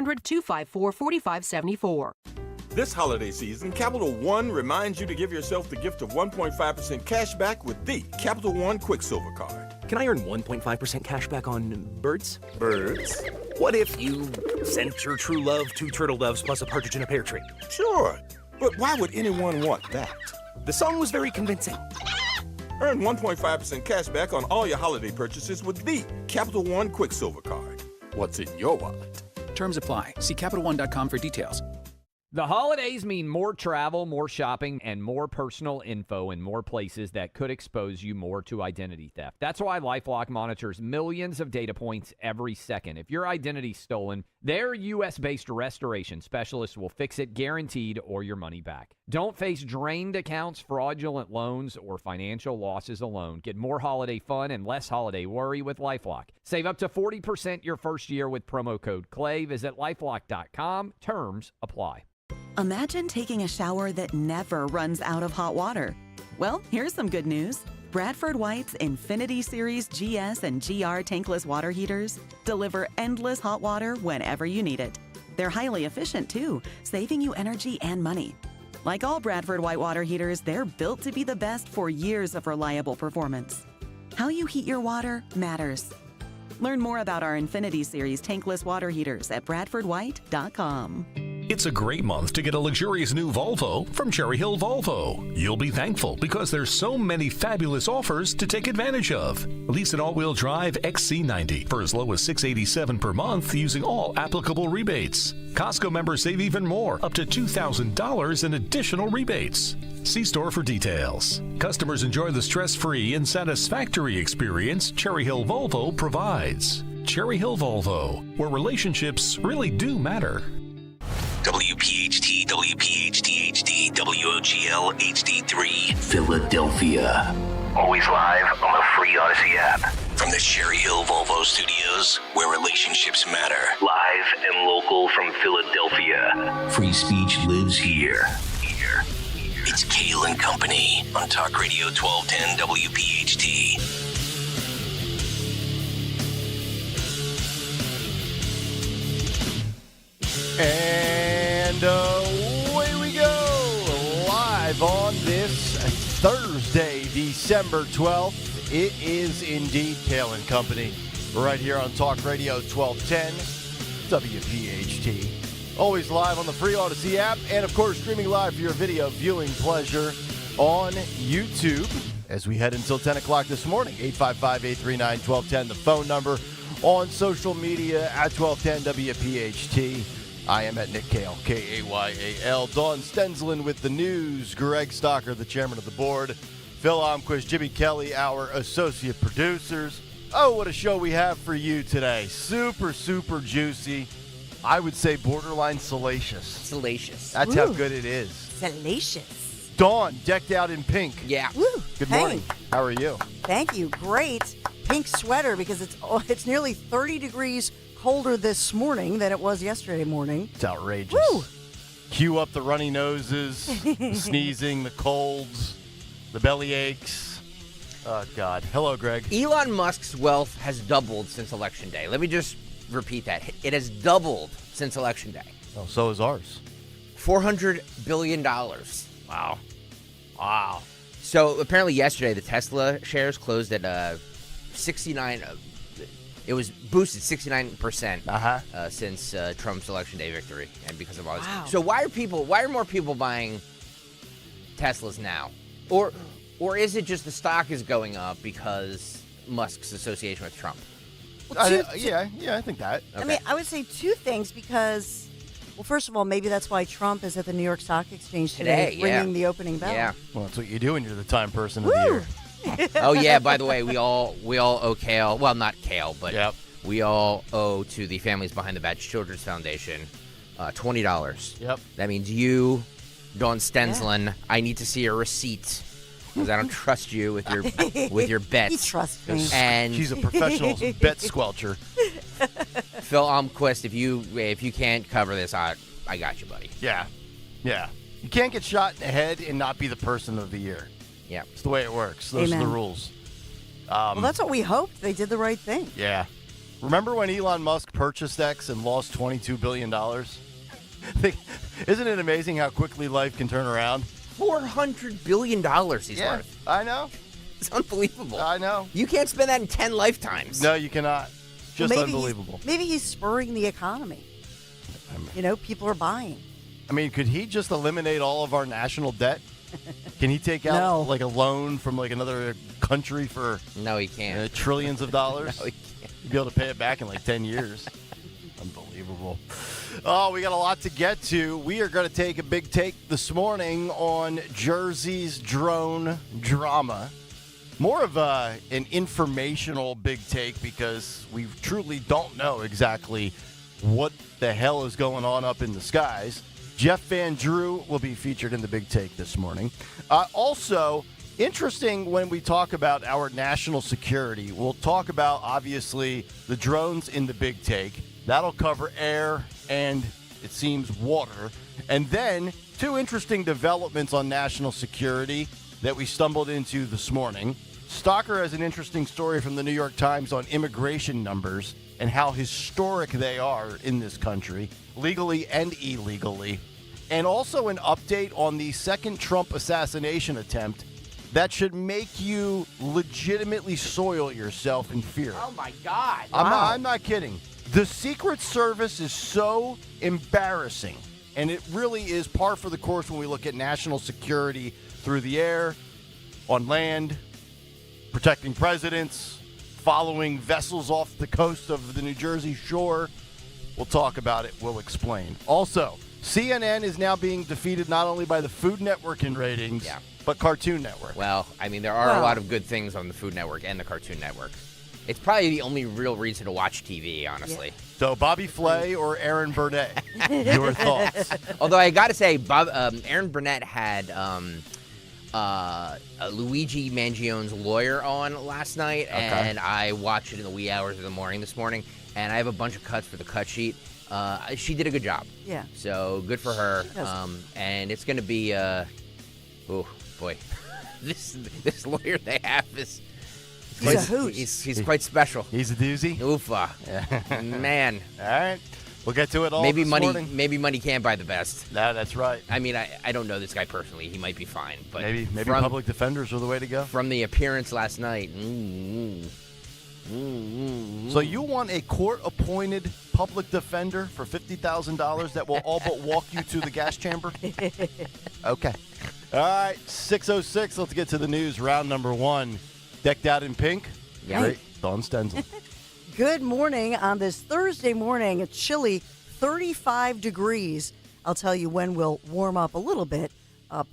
Speaker 24: This holiday season, Capital One reminds you to give yourself the gift of 1.5% cash back with the Capital One Quicksilver Card.
Speaker 21: Can I earn 1.5% cash back on birds?
Speaker 24: Birds?
Speaker 21: What if you sent your true love 2 turtle doves plus a partridge in a pear tree?
Speaker 24: Sure, but why would anyone want that?
Speaker 21: The song was very convincing.
Speaker 24: Earn 1.5% cash back on all your holiday purchases with the Capital One Quicksilver Card. What's in your wallet?
Speaker 25: Terms apply. See CapitalOne.com for details.
Speaker 26: The holidays mean more travel, more shopping, and more personal info in more places that could expose you more to identity theft. That's why LifeLock monitors millions of data points every second. If your identity's stolen, their U.S.-based restoration specialists will fix it guaranteed or your money back. Don't face drained accounts, fraudulent loans, or financial losses alone. Get more holiday fun and less holiday worry with LifeLock. Save up to 40% your first year with promo code CLAY. Visit LifeLock.com. Terms apply.
Speaker 27: Imagine taking a shower that never runs out of hot water. Well, here's some good news. Bradford White's Infinity Series GS and GR tankless water heaters deliver endless hot water whenever you need it. They're highly efficient too, saving you energy and money. Like all Bradford White water heaters, they're built to be the best for years of reliable performance. How you heat your water matters. Learn more about our Infinity Series tankless water heaters at BradfordWhite.com.
Speaker 8: It's a great month to get a luxurious new Volvo from Cherry Hill Volvo. You'll be thankful because there's so many fabulous offers to take advantage of. Lease an all-wheel drive XC90 for as low as $687 per month using all applicable rebates. Costco members save even more, up to $2,000 in additional rebates. See store for details. Customers enjoy the stress-free and satisfactory experience Cherry Hill Volvo provides. Cherry Hill Volvo, where relationships really do matter.
Speaker 11: WPHT, WPHT HD, WOGL HD3, Philadelphia. Always live on the free Odyssey app. From the Cherry Hill Volvo Studios, where relationships matter. Live and local from Philadelphia. Free speech lives here. It's Kayal and Company on Talk Radio 1210 WPHT.
Speaker 28: And away we go, live on this Thursday, December 12th. It is indeed Kayal and Company. Right here on Talk Radio 1210, WPHT. Always live on the free Odyssey app, and of course streaming live for your video viewing pleasure on YouTube as we head until 10 o'clock this morning. 855-839-1210, the phone number. On social media at 1210 WPHT. I am at Nick Kayal, K-A-Y-A-L. Dawn Stensland with the news. Greg Stocker, the chairman of the board. Phil Almquist, Jimmy Kelly, our associate producers. Oh, what a show we have for you today. Super, super juicy. I would say borderline salacious.
Speaker 5: Salacious.
Speaker 28: That's how good it is.
Speaker 6: Salacious.
Speaker 28: Dawn, decked out in pink.
Speaker 5: Yeah.
Speaker 6: Woo.
Speaker 28: Good
Speaker 6: Hey.
Speaker 28: morning. How are you?
Speaker 6: Thank you. Great. Pink sweater because it's nearly 30 degrees colder this morning than it was yesterday morning.
Speaker 28: It's outrageous.
Speaker 6: Woo.
Speaker 28: Cue up the runny noses, the sneezing, the colds, the belly aches. Oh, God. Hello, Greg.
Speaker 5: Elon Musk's wealth has doubled since Election Day. Let me just repeat that. It has doubled since Election Day.
Speaker 28: Oh, so is ours.
Speaker 5: $400 billion. Wow. Wow. So apparently yesterday the Tesla shares closed at 69. It was boosted 69% since Trump's Election Day victory, and because of all this.
Speaker 6: Wow.
Speaker 5: So why are more people buying Teslas now? Or is it just the stock is going up because Musk's association with Trump?
Speaker 28: Yeah, I think that.
Speaker 5: Okay.
Speaker 6: I mean, I would say two things because, well, first of all, maybe that's why Trump is at the New York Stock Exchange today ringing the opening bell.
Speaker 5: Yeah.
Speaker 28: Well, that's what you do when you're the time person of the year.
Speaker 5: Oh yeah. By the way, we all owe Kayal. Well, not Kayal, but we all owe to the Families Behind the Badge Children's Foundation $20.
Speaker 28: Yep.
Speaker 5: That means you, Dawn Stensland. I need to see a receipt because I don't trust you with your bets.
Speaker 6: He trusts me.
Speaker 5: And
Speaker 28: she's a professional bet squelcher.
Speaker 5: Phil Almquist, if you can't cover this, I got you, buddy.
Speaker 28: Yeah. You can't get shot in the head and not be the person of the year.
Speaker 5: Yeah.
Speaker 28: It's the way it works. Those are the rules.
Speaker 6: Well, that's what we hoped. They did the right thing.
Speaker 28: Yeah. Remember when Elon Musk purchased X and lost $22 billion? Isn't it amazing how quickly life can turn around?
Speaker 5: $400 billion he's worth.
Speaker 28: I know.
Speaker 5: It's unbelievable.
Speaker 28: I know.
Speaker 5: You can't spend that in 10 lifetimes.
Speaker 28: No, you cannot. Just
Speaker 6: Maybe
Speaker 28: unbelievable.
Speaker 6: Maybe he's spurring the economy. People are buying.
Speaker 28: I mean, could he just eliminate all of our national debt? Can he take out like a loan from like another country for
Speaker 5: No, he can't.
Speaker 28: Trillions of dollars?
Speaker 5: No, he can't.
Speaker 28: He'd be able to pay it back in like 10 years. Unbelievable. Oh, we got a lot to get to. We are going to take a big take this morning on Jersey's drone drama. More of an informational big take because we truly don't know exactly what the hell is going on up in the skies. Jeff Van Drew will be featured in the big take this morning. Also, interesting when we talk about our national security, we'll talk about, obviously, the drones in the big take. That'll cover air and, it seems, water. And then, two interesting developments on national security that we stumbled into this morning. Stocker has an interesting story from the New York Times on immigration numbers and how historic they are in this country, legally and illegally. And also an update on the second Trump assassination attempt that should make you legitimately soil yourself in fear.
Speaker 5: Oh, my God.
Speaker 28: I'm not kidding. The Secret Service is so embarrassing, and it really is par for the course when we look at national security through the air, on land, protecting presidents, following vessels off the coast of the New Jersey shore. We'll talk about it. We'll explain. Also, CNN is now being defeated not only by the Food Network in ratings, but Cartoon Network.
Speaker 5: Well, I mean, there are a lot of good things on the Food Network and the Cartoon Network. It's probably the only real reason to watch TV, honestly.
Speaker 28: Yeah. So, Bobby Flay or Aaron Burnett? Your thoughts?
Speaker 5: Although I got to say, Aaron Burnett had Luigi Mangione's lawyer on last night, and I watched it in the wee hours of the morning this morning, and I have a bunch of cuts for the cut sheet. She did a good job.
Speaker 6: Yeah.
Speaker 5: So good for her. And it's going to be, oh boy, this lawyer they have is.
Speaker 6: He's a hoot.
Speaker 5: He's quite special.
Speaker 28: He's a doozy?
Speaker 5: Oofa. Man.
Speaker 28: All right. We'll get to it all
Speaker 5: maybe
Speaker 28: this
Speaker 5: money.
Speaker 28: morning.
Speaker 5: Maybe money can't buy the best.
Speaker 28: No, that's right.
Speaker 5: I mean, I don't know this guy personally. He might be fine, but
Speaker 28: Maybe
Speaker 5: from,
Speaker 28: public defenders are the way to go.
Speaker 5: From the appearance last night.
Speaker 28: So you want a court-appointed public defender for $50,000 that will all but walk you to the gas chamber? Okay. All right, 6:06. Let's get to the news. Round number 1. Decked out in pink.
Speaker 5: Yeah.
Speaker 28: Great. Dawn Stenzel.
Speaker 6: Good morning on this Thursday morning. A chilly 35 degrees. I'll tell you when we'll warm up a little bit up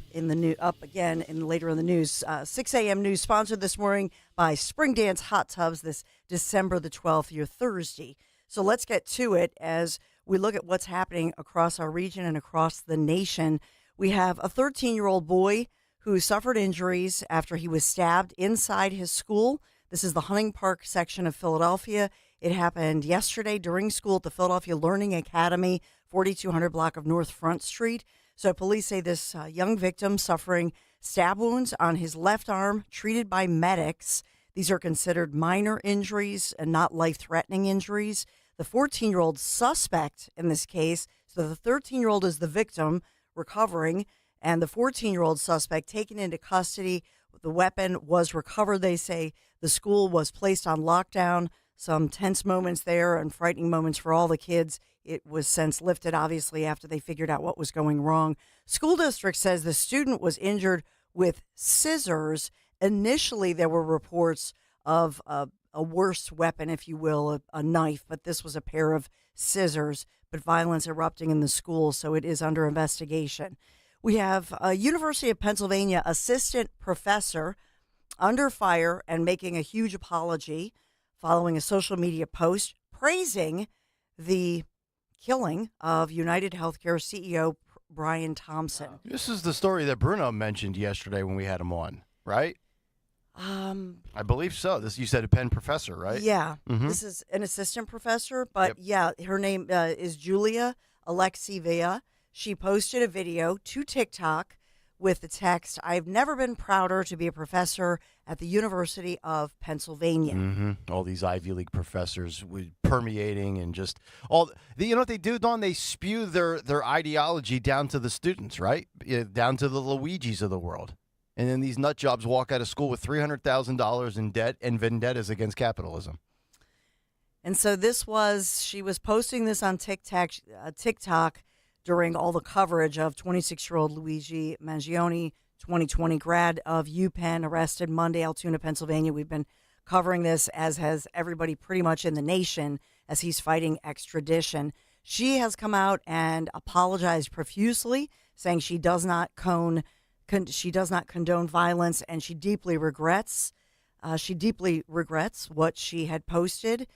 Speaker 6: again later in the news. 6 a.m. news sponsored this morning by Spring Dance Hot Tubs this December the 12th, your Thursday. So let's get to it as we look at what's happening across our region and across the nation. We have a 13-year-old boy who suffered injuries after he was stabbed inside his school. This is the Hunting Park section of Philadelphia. It happened yesterday during school at the Philadelphia Learning Academy, 4200 block of North Front Street. So police say this young victim suffering stab wounds on his left arm, treated by medics. These are considered minor injuries and not life-threatening injuries. The 14-year-old suspect in this case, so the 13-year-old is the victim recovering, and the 14-year-old suspect taken into custody. The weapon was recovered. They say the school was placed on lockdown. Some tense moments there and frightening moments for all the kids. It was since lifted, obviously, after they figured out what was going wrong. School district says the student was injured with scissors. Initially, there were reports of a worse weapon, if you will, a knife, but this was a pair of scissors, but violence erupting in the school, so it is under investigation. We have a University of Pennsylvania assistant professor under fire and making a huge apology following a social media post praising the killing of United Healthcare CEO Brian Thompson.
Speaker 28: This is the story that Bruno mentioned yesterday when we had him on, right? I believe so. You said a Penn professor, right?
Speaker 6: Yeah.
Speaker 28: Mm-hmm.
Speaker 6: This is an assistant professor, but yeah, her name is Julia Alexieva. She posted a video to TikTok with the text, "I've never been prouder to be a professor at the University of Pennsylvania."
Speaker 28: Mm-hmm. All these Ivy League professors permeating and just all. You know what they do, Dawn? They spew their ideology down to the students, right? Down to the Luigis of the world. And then these nut jobs walk out of school with $300,000 in debt and vendettas against capitalism.
Speaker 6: And so she was posting this on TikTok during all the coverage of 26-year-old Luigi Mangione, 2020 grad of UPenn, arrested Monday, Altoona, Pennsylvania. We've been covering this, as has everybody pretty much in the nation, as he's fighting extradition. She has come out and apologized profusely, saying she does not condone violence, and she deeply regrets what she had posted.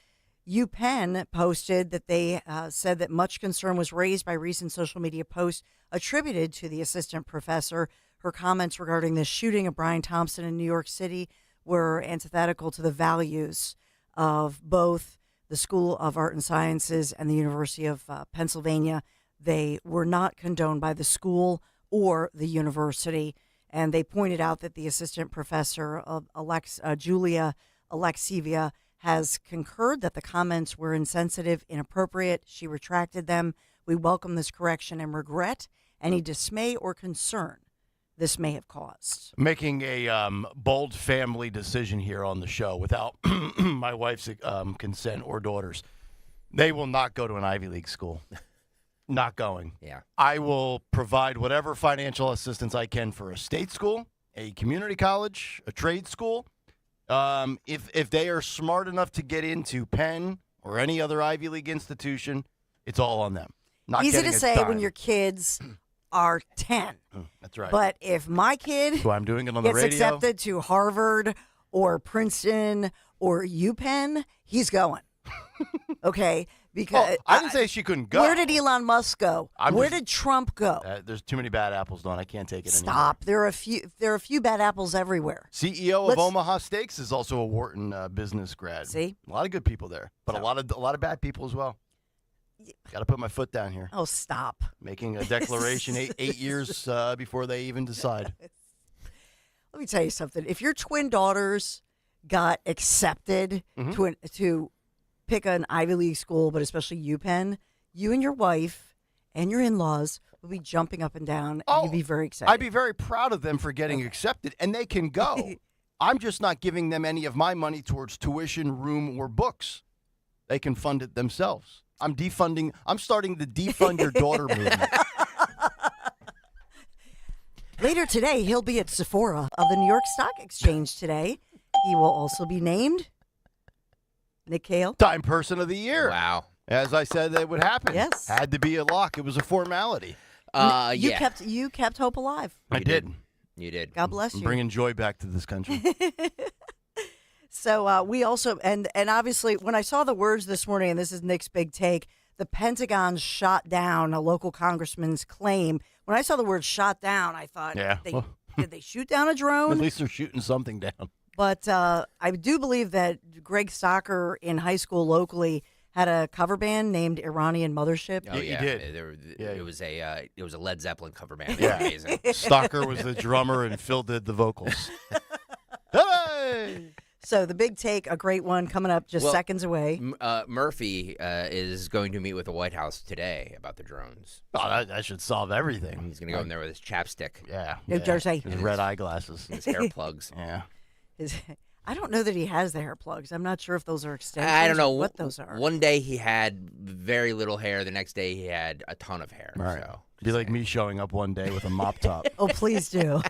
Speaker 6: UPenn posted that they said that much concern was raised by recent social media posts attributed to the assistant professor. Her comments regarding the shooting of Brian Thompson in New York City were antithetical to the values of both the School of Art and Sciences and the University of Pennsylvania. They were not condoned by the school or the university, and they pointed out that the assistant professor of Julia Alexieva has concurred that the comments were insensitive, inappropriate. She retracted them. We welcome this correction and regret any dismay or concern this may have caused.
Speaker 28: Making a bold family decision here on the show without my wife's consent or daughters. They will not go to an Ivy League school. Not going.
Speaker 5: Yeah.
Speaker 28: I will provide whatever financial assistance I can for a state school, a community college, a trade school. If they are smart enough to get into Penn or any other Ivy League institution, it's all on them. Not
Speaker 6: easy to say
Speaker 28: dime.
Speaker 6: when your kids are 10.
Speaker 28: That's right.
Speaker 6: But if my kid
Speaker 28: so I'm doing it on the
Speaker 6: gets
Speaker 28: radio.
Speaker 6: accepted to Harvard or Princeton or UPenn, he's going. Okay? Because
Speaker 28: I didn't say she couldn't go.
Speaker 6: Where did Elon Musk go? Where did Trump go?
Speaker 28: There's too many bad apples, Dawn. I can't take it anymore.
Speaker 6: Stop. There are a few bad apples everywhere.
Speaker 28: CEO of Omaha Steaks is also a Wharton business grad.
Speaker 6: See?
Speaker 28: A lot of good people there, but a lot of bad people as well. Got to put my foot down here.
Speaker 6: Oh, stop.
Speaker 28: Making a declaration 8 years before they even decide.
Speaker 6: Let me tell you something. If your twin daughters got accepted to pick an Ivy League school, but especially UPenn, you and your wife and your in-laws will be jumping up and down, and you'd be very excited.
Speaker 28: I'd be very proud of them for getting accepted, and they can go. I'm just not giving them any of my money towards tuition, room, or books. They can fund it themselves. I'm starting the defund your daughter movement.
Speaker 6: Later today, he'll be at Sephora of the New York Stock Exchange today. He will also be named Nick Kayal
Speaker 28: Time Person of the Year.
Speaker 5: Wow.
Speaker 28: As I said, that would happen.
Speaker 6: Yes.
Speaker 28: Had to be a lock. It was a formality.
Speaker 6: You kept hope alive.
Speaker 28: I did.
Speaker 5: You did.
Speaker 6: God bless
Speaker 28: I'm
Speaker 6: you.
Speaker 28: bringing joy back to this country.
Speaker 6: So we also, and obviously, when I saw the words this morning, and this is Nick's big take, the Pentagon shot down a local congressman's claim. When I saw the word shot down, I thought, did they shoot down a drone?
Speaker 28: At least they're shooting something down.
Speaker 6: But I do believe that Greg Stocker in high school locally had a cover band named Iranian Mothership.
Speaker 5: Oh, yeah.
Speaker 28: He did.
Speaker 5: It was a Led Zeppelin cover band.
Speaker 28: Yeah.
Speaker 5: Amazing.
Speaker 28: Stocker was the drummer, and Phil did the vocals. Hey!
Speaker 6: So the big take, a great one coming up just seconds away.
Speaker 5: Murphy is going to meet with the White House today about the drones.
Speaker 28: Oh, that should solve everything.
Speaker 5: He's going to go in there with his chapstick.
Speaker 28: Yeah.
Speaker 6: New Jersey.
Speaker 28: His red eyeglasses.
Speaker 5: His hair plugs.
Speaker 28: Yeah.
Speaker 6: I don't know that he has the hair plugs. I'm not sure if those are extensions.
Speaker 5: I don't know
Speaker 6: what those are.
Speaker 5: One day he had very little hair. The next day he had a ton of hair.
Speaker 28: Right.
Speaker 5: So,
Speaker 28: be like me showing up one day with a mop top.
Speaker 6: Oh, please do.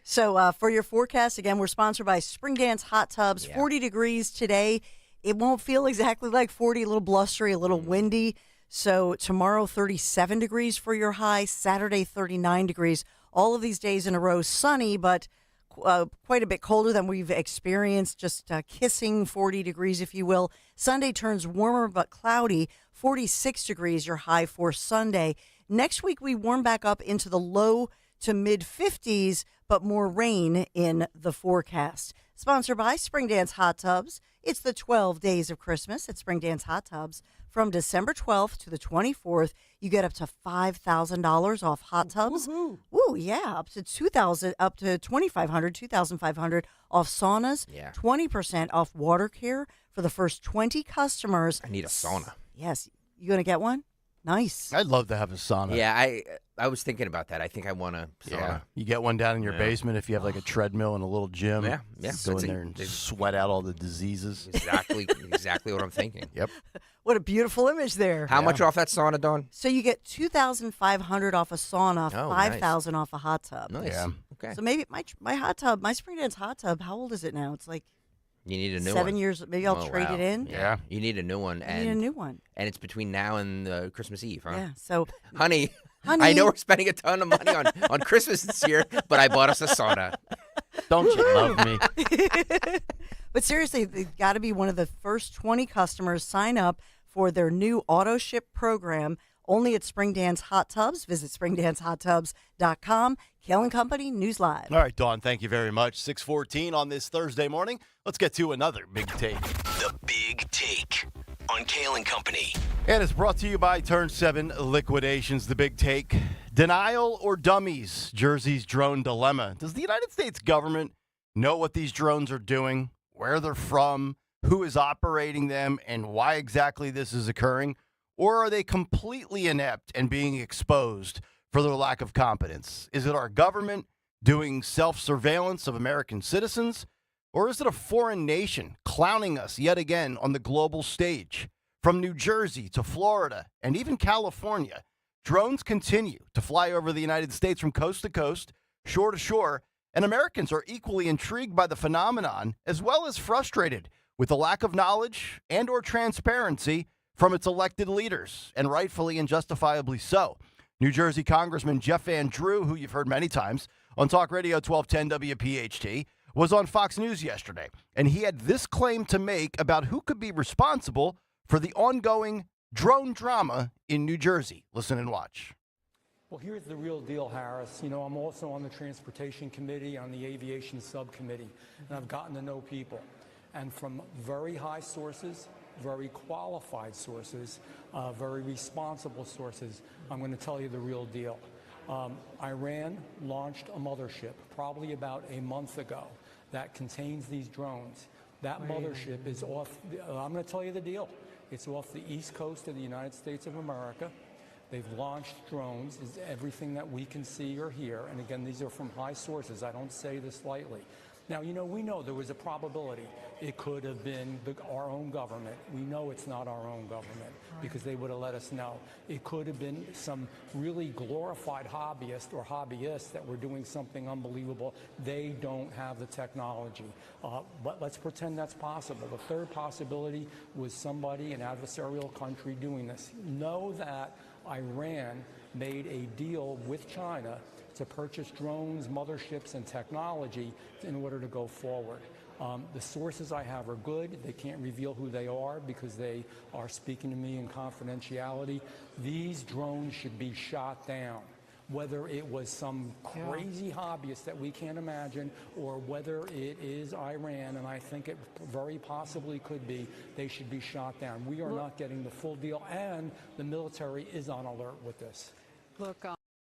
Speaker 6: So for your forecast, again, we're sponsored by Spring Dance Hot Tubs. 40 degrees today. It won't feel exactly like 40, a little blustery, a little windy. So tomorrow, 37 degrees for your high. Saturday, 39 degrees. All of these days in a row, sunny, but quite a bit colder than we've experienced, just kissing 40 degrees, if you will. Sunday turns warmer but cloudy, 46 degrees your high for Sunday. Next week, we warm back up into the low to mid 50s, but more rain in the forecast. Sponsored by Spring Dance Hot Tubs. It's the 12 days of Christmas at Spring Dance Hot Tubs. From December 12th to the 24th, you get up to $5,000 off hot tubs. Ooh, yeah, up to $2,500, $2,500 off saunas.
Speaker 5: Yeah.
Speaker 6: 20% off water care for the first 20 customers.
Speaker 5: I need a sauna.
Speaker 6: Yes. You going to get one? Nice.
Speaker 28: I'd love to have a sauna.
Speaker 5: Yeah, I was thinking about that. I think I want a sauna.
Speaker 28: Yeah. You get one down in your basement if you have like a treadmill and a little gym.
Speaker 5: Yeah.
Speaker 28: Go in there and sweat out all the diseases.
Speaker 5: Exactly what I'm thinking.
Speaker 28: Yep.
Speaker 6: What a beautiful image there.
Speaker 5: How much off that sauna, Dawn?
Speaker 6: So you get $2,500 off a sauna, $5,000 off a hot tub.
Speaker 5: Nice. Yeah. Okay.
Speaker 6: So maybe my hot tub, my Spring Dance hot tub, how old is it now? It's like
Speaker 5: you need a new
Speaker 6: 7
Speaker 5: one.
Speaker 6: years. Maybe I'll trade it in.
Speaker 5: Yeah. You need a new one.
Speaker 6: I need a new one.
Speaker 5: And it's between now and Christmas Eve, huh?
Speaker 6: Yeah. So,
Speaker 5: honey, I know we're spending a ton of money on Christmas this year, but I bought us a sauna.
Speaker 28: Don't you love me?
Speaker 6: But seriously, they've got to be one of the first 20 customers sign up for their new auto ship program. Only at Spring Dance Hot Tubs. Visit springdancehottubs.com. Kayal & Company, News Live.
Speaker 28: All right, Dawn, thank you very much. 6:14 on this Thursday morning. Let's get to another Big Take.
Speaker 11: The Big Take on Kayal & Company.
Speaker 28: And it's brought to you by Turn 7 Liquidations. The Big Take. Denial or dummies? Jersey's drone dilemma. Does the United States government know what these drones are doing, where they're from, who is operating them, and why exactly this is occurring? Or are they completely inept and being exposed for their lack of competence? Is it our government doing self-surveillance of American citizens? Or is it a foreign nation clowning us yet again on the global stage? From New Jersey to Florida and even California, drones continue to fly over the United States from coast to coast, shore to shore, and Americans are equally intrigued by the phenomenon as well as frustrated with the lack of knowledge and or transparency from its elected leaders, and rightfully and justifiably so. New Jersey Congressman Jeff Van Drew, who you've heard many times on Talk Radio 1210 WPHT, was on Fox News yesterday, and he had this claim to make about who could be responsible for the ongoing drone drama in New Jersey. Listen and watch.
Speaker 2: Well, here's the real deal, Harris. You know, I'm also on the Transportation Committee, on the Aviation Subcommittee, and I've gotten to know people. And from very high sources, very qualified sources, very responsible sources, I'm going to tell you the real deal. Iran launched a mothership probably about a month ago that contains these drones. That mothership is off. I'm going to tell you the deal. It's off the east coast of the United States of America. They've launched drones, is everything that we can see or hear. And again, these are from high sources. I don't say this lightly. Now, we know there was a probability it could have been our own government. We know it's not our own government because they would have let us know. It could have been some really glorified hobbyist or hobbyists that were doing something unbelievable. They don't have the technology. But let's pretend that's possible. The third possibility was somebody, an adversarial country, doing this. Know that Iran made a deal with China to purchase drones, motherships, and technology in order to go forward. The sources I have are good. They can't reveal who they are because they are speaking to me in confidentiality. These drones should be shot down. Whether it was some crazy hobbyist that we can't imagine or whether it is Iran, and I think it very possibly could be, they should be shot down. We are not getting the full deal, and the military is on alert with this.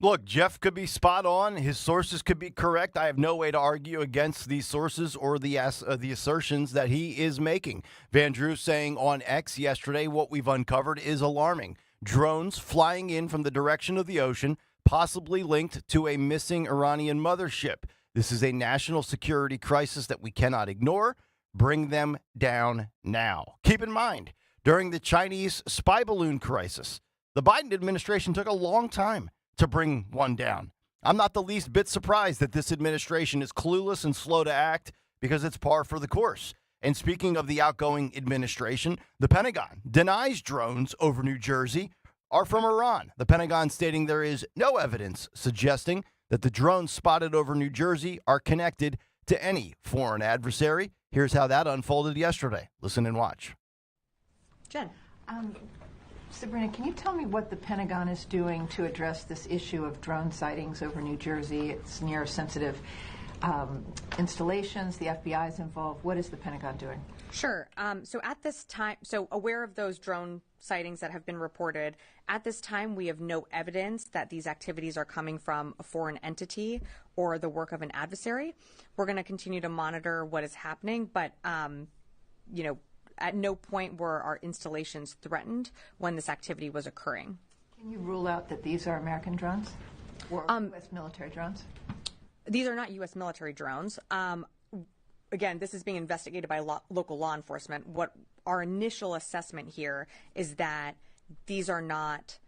Speaker 28: Look, Jeff could be spot on. His sources could be correct. I have no way to argue against these sources or the assertions that he is making. Van Drew saying on X yesterday, what we've uncovered is alarming. Drones flying in from the direction of the ocean, possibly linked to a missing Iranian mothership. This is a national security crisis that we cannot ignore. Bring them down now. Keep in mind, during the Chinese spy balloon crisis, the Biden administration took a long time to bring one down. I'm not the least bit surprised that this administration is clueless and slow to act because it's par for the course. And speaking of the outgoing administration, the Pentagon denies drones over New Jersey are from Iran. The Pentagon stating there is no evidence suggesting that the drones spotted over New Jersey are connected to any foreign adversary. Here's how that unfolded yesterday. Listen and watch.
Speaker 1: Jen. Sabrina, can you tell me what the Pentagon is doing to address this issue of drone sightings over New Jersey? It's near sensitive installations. The FBI is involved. What is the Pentagon doing?
Speaker 7: Sure. So at this time, aware of those drone sightings that have been reported, at this time we have no evidence that these activities are coming from a foreign entity or the work of an adversary. We're going to continue to monitor what is happening, but at no point were our installations threatened when this activity was occurring.
Speaker 1: Can you rule out that these are American drones or U.S. military drones?
Speaker 7: These are not U.S. military drones. Again, this is being investigated by local law enforcement. What our initial assessment here is that these are not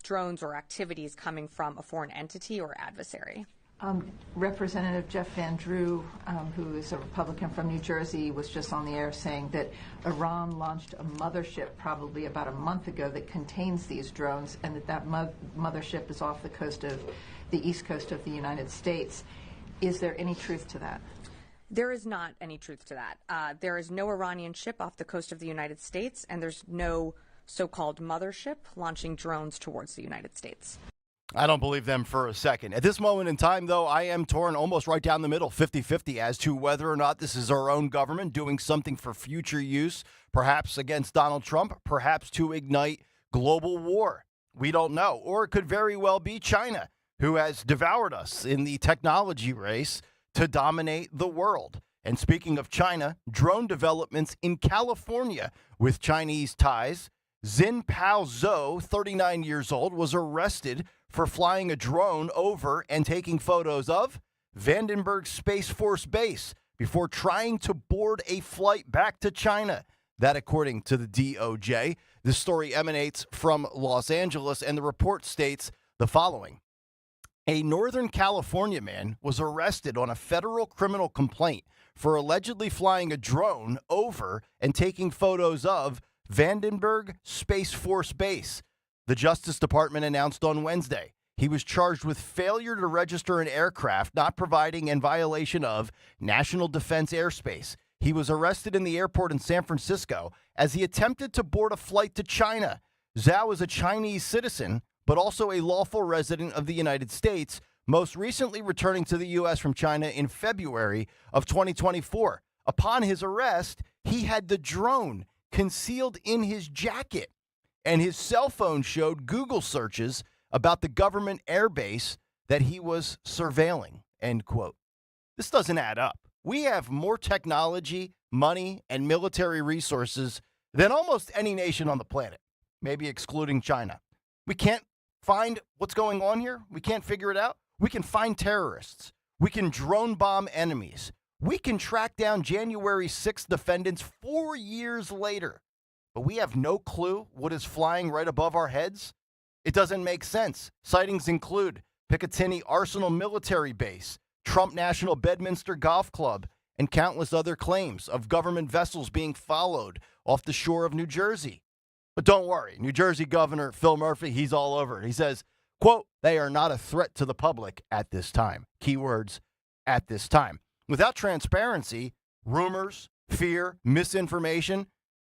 Speaker 7: drones or activities coming from a foreign entity or adversary.
Speaker 1: Representative Jeff Van Drew, who is a Republican from New Jersey, was just on the air saying that Iran launched a mothership probably about a month ago that contains these drones, and that mothership is off the coast of the east coast of the United States. Is there any truth to that?
Speaker 7: There is not any truth to that. There is no Iranian ship off the coast of the United States, and there's no so-called mothership launching drones towards the United States.
Speaker 28: I don't believe them for a second. At this moment in time, though, I am torn almost right down the middle, 50-50, as to whether or not this is our own government doing something for future use, perhaps against Donald Trump, perhaps to ignite global war. We don't know. Or it could very well be China, who has devoured us in the technology race to dominate the world. And speaking of China, drone developments in California with Chinese ties. Xinpao Zhou, 39 years old, was arrested for flying a drone over and taking photos of Vandenberg Space Force Base before trying to board a flight back to China. That, according to the DOJ. This story emanates from Los Angeles, and the report states the following. A Northern California man was arrested on a federal criminal complaint for allegedly flying a drone over and taking photos of Vandenberg Space Force Base. The Justice Department announced on Wednesday he was charged with failure to register an aircraft not providing in violation of national defense airspace. He was arrested in the airport in San Francisco as he attempted to board a flight to China. Zhao is a Chinese citizen, but also a lawful resident of the United States, most recently returning to the U.S. from China in February of 2024. Upon his arrest, he had the drone concealed in his jacket, and his cell phone showed Google searches about the government airbase that he was surveilling, end quote. This doesn't add up. We have more technology, money, and military resources than almost any nation on the planet, maybe excluding China. We can't find what's going on here. We can't figure it out. We can find terrorists. We can drone bomb enemies. We can track down January 6th defendants 4 years later. But we have no clue what is flying right above our heads. It doesn't make sense. Sightings include Picatinny Arsenal Military Base, Trump National Bedminster Golf Club, and countless other claims of government vessels being followed off the shore of New Jersey. But don't worry, New Jersey Governor Phil Murphy, he's all over it. He says, quote, they are not a threat to the public at this time. Keywords, at this time. Without transparency, rumors, fear, misinformation,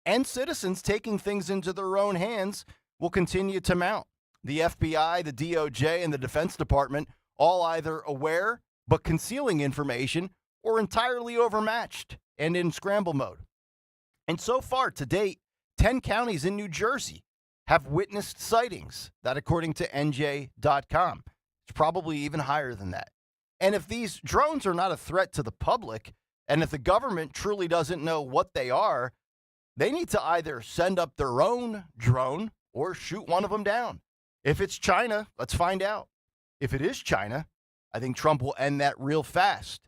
Speaker 28: and citizens taking things into their own hands will continue to mount. The FBI, the DOJ, and the Defense Department all either aware but concealing information or entirely overmatched and in scramble mode. And so far to date, 10 counties in New Jersey have witnessed sightings. That according to NJ.com. It's probably even higher than that. And if these drones are not a threat to the public, and if the government truly doesn't know what they are, they need to either send up their own drone or shoot one of them down. If it's China, let's find out. If it is China, I think Trump will end that real fast.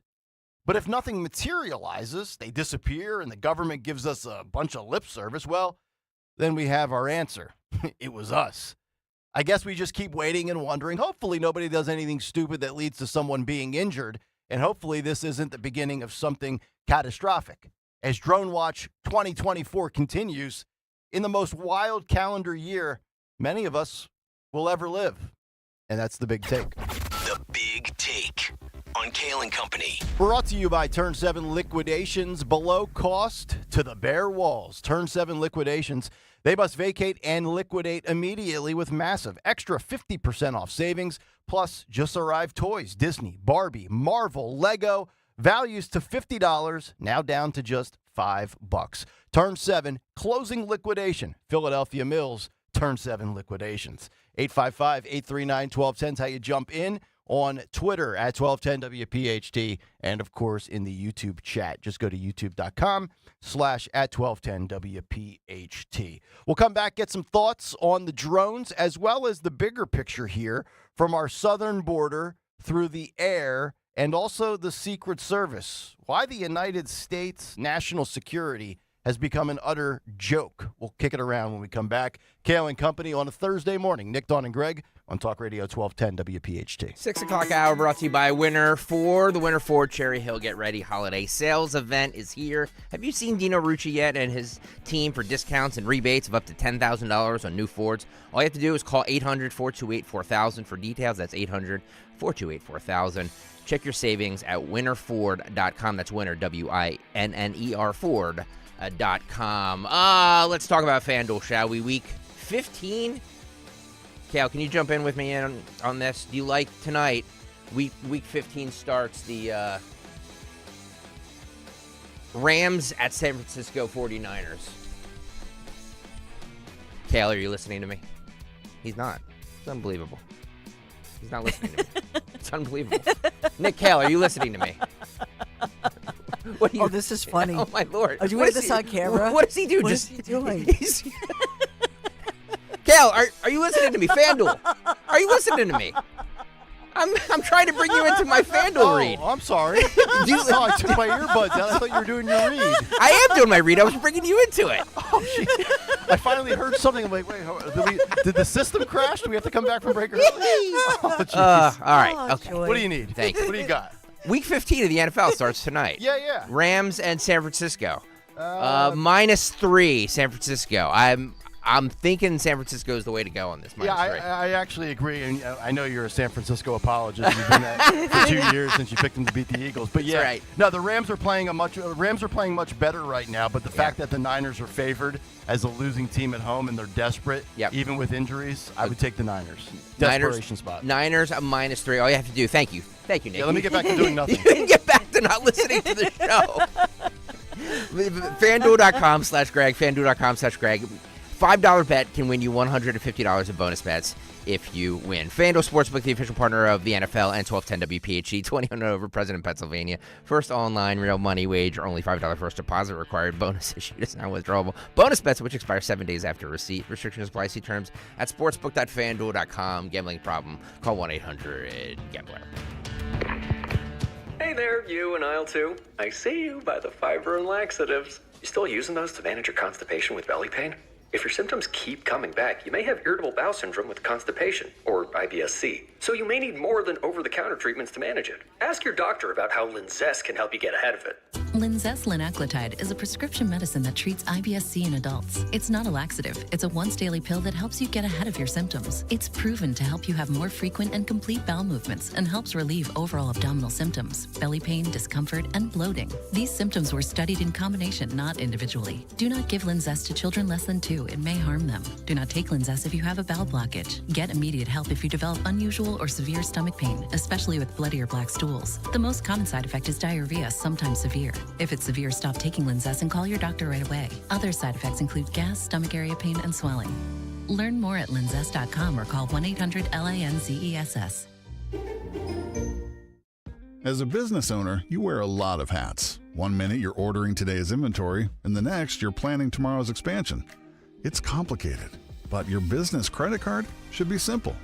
Speaker 28: But if nothing materializes, they disappear and the government gives us a bunch of lip service, well, then we have our answer. It was us. I guess we just keep waiting and wondering. Hopefully nobody does anything stupid that leads to someone being injured. And hopefully this isn't the beginning of something catastrophic. As Drone Watch 2024 continues, in the most wild calendar year many of us will ever live. And that's the big take.
Speaker 11: The Big Take on Kayal and Company.
Speaker 28: Brought to you by Turn 7 Liquidations. Below cost to the bare walls. Turn 7 Liquidations. They must vacate and liquidate immediately with massive extra 50% off savings. Plus, just arrived toys. Disney, Barbie, Marvel, Lego. Values to $50, now down to just $5. Turn 7, closing liquidation. Philadelphia Mills, Turn 7 Liquidations. 855-839-1210 is how you jump in on Twitter at 1210WPHT and, of course, in the YouTube chat. Just go to youtube.com/at1210WPHT. We'll come back, get some thoughts on the drones as well as the bigger picture here from our southern border through the air and also the Secret Service. Why the United States national security has become an utter joke. We'll kick it around when we come back. Kayal and Company on a Thursday morning. Nick, Dawn, and Greg on Talk Radio 1210 WPHT.
Speaker 5: 6 o'clock hour brought to you by Winter Ford. The Winter Ford Cherry Hill Get Ready Holiday Sales Event is here. Have you seen Dino Rucci yet and his team for discounts and rebates of up to $10,000 on new Fords? All you have to do is call 800-428-4000 for details. That's 800-428-4000. Check your savings at winterford.com. That's winter, W-I-N-N-E-R, Ford.com. Let's talk about FanDuel, shall we? Week 15. Kayal, can you jump in with me on this? Do you like tonight? Week 15 starts the Rams at San Francisco 49ers. Kayal, are you listening to me? He's not. It's unbelievable. He's not listening to me. It's unbelievable. Nick, Kayal, are you listening to me?
Speaker 6: Oh, this is funny.
Speaker 5: Oh, my Lord.
Speaker 6: Are you doing this on camera?
Speaker 5: What does he do?
Speaker 6: What is he doing?
Speaker 5: Kayal, are you listening to me? FanDuel, are you listening to me? I'm trying to bring you into my FanDuel read.
Speaker 28: Oh, I'm sorry. I took my earbuds out. I thought you were doing your read.
Speaker 5: I am doing my read. I was bringing you into it.
Speaker 28: Oh, shit. I finally heard something. I'm like, wait, did the system crash? Do we have to come back from break early? Oh,
Speaker 5: all right. Okay.
Speaker 28: What do you need?
Speaker 5: Thank you.
Speaker 28: What do you got?
Speaker 5: Week 15 of the NFL starts tonight.
Speaker 28: Yeah.
Speaker 5: Rams and San Francisco. -3 San Francisco. I'm thinking San Francisco is the way to go on this.
Speaker 28: Yeah, I actually agree, and I know you're a San Francisco apologist. You've been that for 2 years since you picked them to beat the Eagles. But yeah,
Speaker 5: that's right.
Speaker 28: No, the Rams are playing much better right now. But the fact that the Niners are favored as a losing team at home and they're desperate, even with injuries, I would take the Niners. Desperation spot.
Speaker 5: Niners -3. All you have to do. Thank you, Nick.
Speaker 28: Yeah, let me get back to doing nothing.
Speaker 5: You can get back to not listening to the show. FanDuel.com/Greg. FanDuel.com/Greg. $5 bet can win you $150 in bonus bets. if you win. FanDuel Sportsbook, the official partner of the NFL and 1210 WPHT, 21 over, President, Pennsylvania. First online real money wager, only $5 first deposit required. Bonus issued is not withdrawable. Bonus bets, which expire 7 days after receipt. Restrictions apply. See terms at sportsbook.fanduel.com. Gambling problem? Call 1-800-GAMBLER.
Speaker 9: Hey there, you in aisle 2. I see you by the fiber and laxatives. You still using those to manage your constipation with belly pain? If your symptoms keep coming back, you may have irritable bowel syndrome with constipation, or IBS-C. So you may need more than over-the-counter treatments to manage it. Ask your doctor about how Linzess can help you get ahead of it.
Speaker 10: Linzess linaclotide is a prescription medicine that treats IBS-C in adults. It's not a laxative. It's a once-daily pill that helps you get ahead of your symptoms. It's proven to help you have more frequent and complete bowel movements and helps relieve overall abdominal symptoms, belly pain, discomfort, and bloating. These symptoms were studied in combination, not individually. Do not give Linzess to children less than 2. It may harm them. Do not take Linzess if you have a bowel blockage. Get immediate help if you develop unusual or severe stomach pain, especially with bloody or black stools. The most common side effect is diarrhea, sometimes severe. If it's severe, stop taking Linzess and call your doctor right away. Other side effects include gas, stomach area pain, and swelling. Learn more at linzess.com or call 1-800-LINZESS.
Speaker 13: As a business owner, you wear a lot of hats. One minute you're ordering today's inventory, and the next you're planning tomorrow's expansion. It's complicated, but your business credit card should be simple.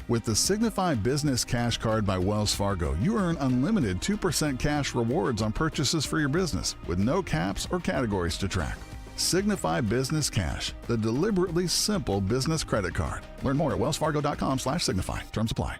Speaker 13: With the Signify Business Cash Card by Wells Fargo, you earn unlimited 2% cash rewards on purchases for your business with no caps or categories to track. Signify Business Cash, the deliberately simple business credit card. Learn more at wellsfargo.com/signify. Terms apply.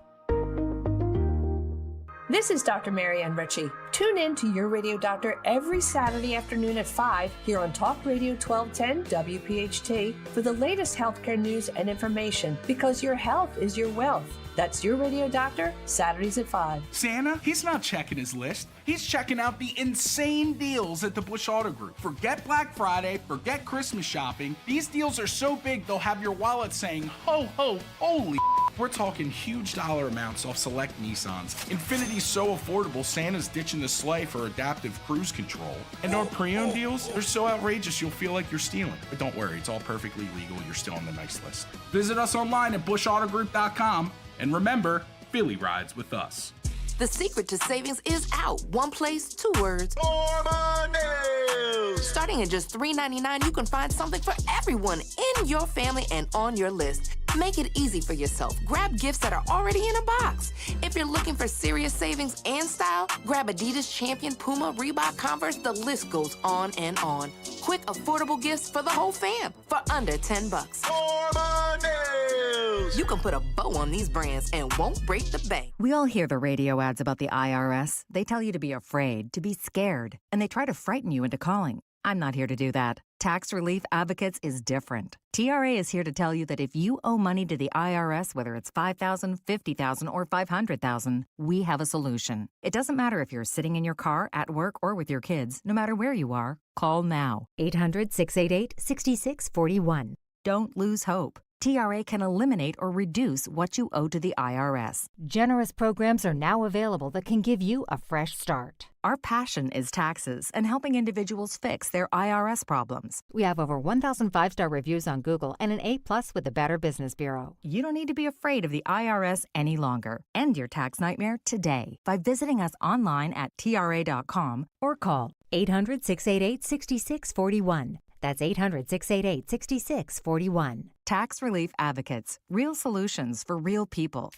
Speaker 14: This is Dr. Marianne Ritchie. Tune in to Your Radio Doctor every Saturday afternoon at 5 here on Talk Radio 1210 WPHT for the latest healthcare news and information, because your health is your wealth. That's Your Radio Doctor, Saturdays at 5.
Speaker 15: Santa, he's not checking his list. He's checking out the insane deals at the Bush Auto Group. Forget Black Friday, forget Christmas shopping. These deals are so big, they'll have your wallet saying, ho, ho, holy. We're talking huge dollar amounts off select Nissans. Infinity's so affordable, Santa's ditching the sleigh for adaptive cruise control. And our pre-owned deals, they're so outrageous you'll feel like you're stealing. But don't worry, it's all perfectly legal. You're still on the nice list. Visit us online at bushautogroup.com. And remember, Philly rides with us.
Speaker 16: The secret to savings is out. One place, 2 words.
Speaker 28: More money!
Speaker 16: Starting at just $3.99, you can find something for everyone in your family and on your list. Make it easy for yourself. Grab gifts that are already in a box. If you're looking for serious savings and style, grab Adidas, Champion, Puma, Reebok, Converse. The list goes on and on. Quick, affordable gifts for the whole fam for under $10.
Speaker 28: More money!
Speaker 16: You can put a bow on these brands and won't break the bank.
Speaker 3: We all hear the radio ads about the IRS. They tell you to be afraid, to be scared, and they try to frighten you into calling. I'm not here to do that. Tax Relief Advocates is different. TRA is here to tell you that if you owe money to the IRS, whether it's $5,000, $50,000, or $500,000, we have a solution. It doesn't matter if you're sitting in your car, at work, or with your kids. No matter where you are, call now. 800-688-6641. Don't lose hope. TRA can eliminate or reduce what you owe to the IRS. Generous programs are now available that can give you a fresh start. Our passion is taxes and helping individuals fix their IRS problems. We have over 1,000 5-star reviews on Google and an A+ with the Better Business Bureau. You don't need to be afraid of the IRS any longer. End your tax nightmare today by visiting us online at TRA.com or call 800-688-6641. That's 800-688-6641. Tax Relief Advocates. Real solutions for real people.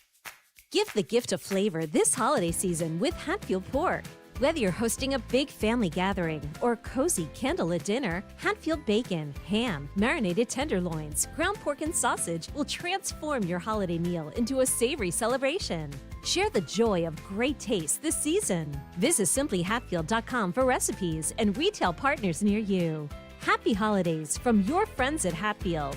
Speaker 17: Give the gift of flavor this holiday season with Hatfield Pork. Whether you're hosting a big family gathering or cozy candlelit dinner, Hatfield bacon, ham, marinated tenderloins, ground pork, and sausage will transform your holiday meal into a savory celebration. Share the joy of great taste this season. Visit simplyhatfield.com for recipes and retail partners near you. Happy holidays from your friends at Hatfield.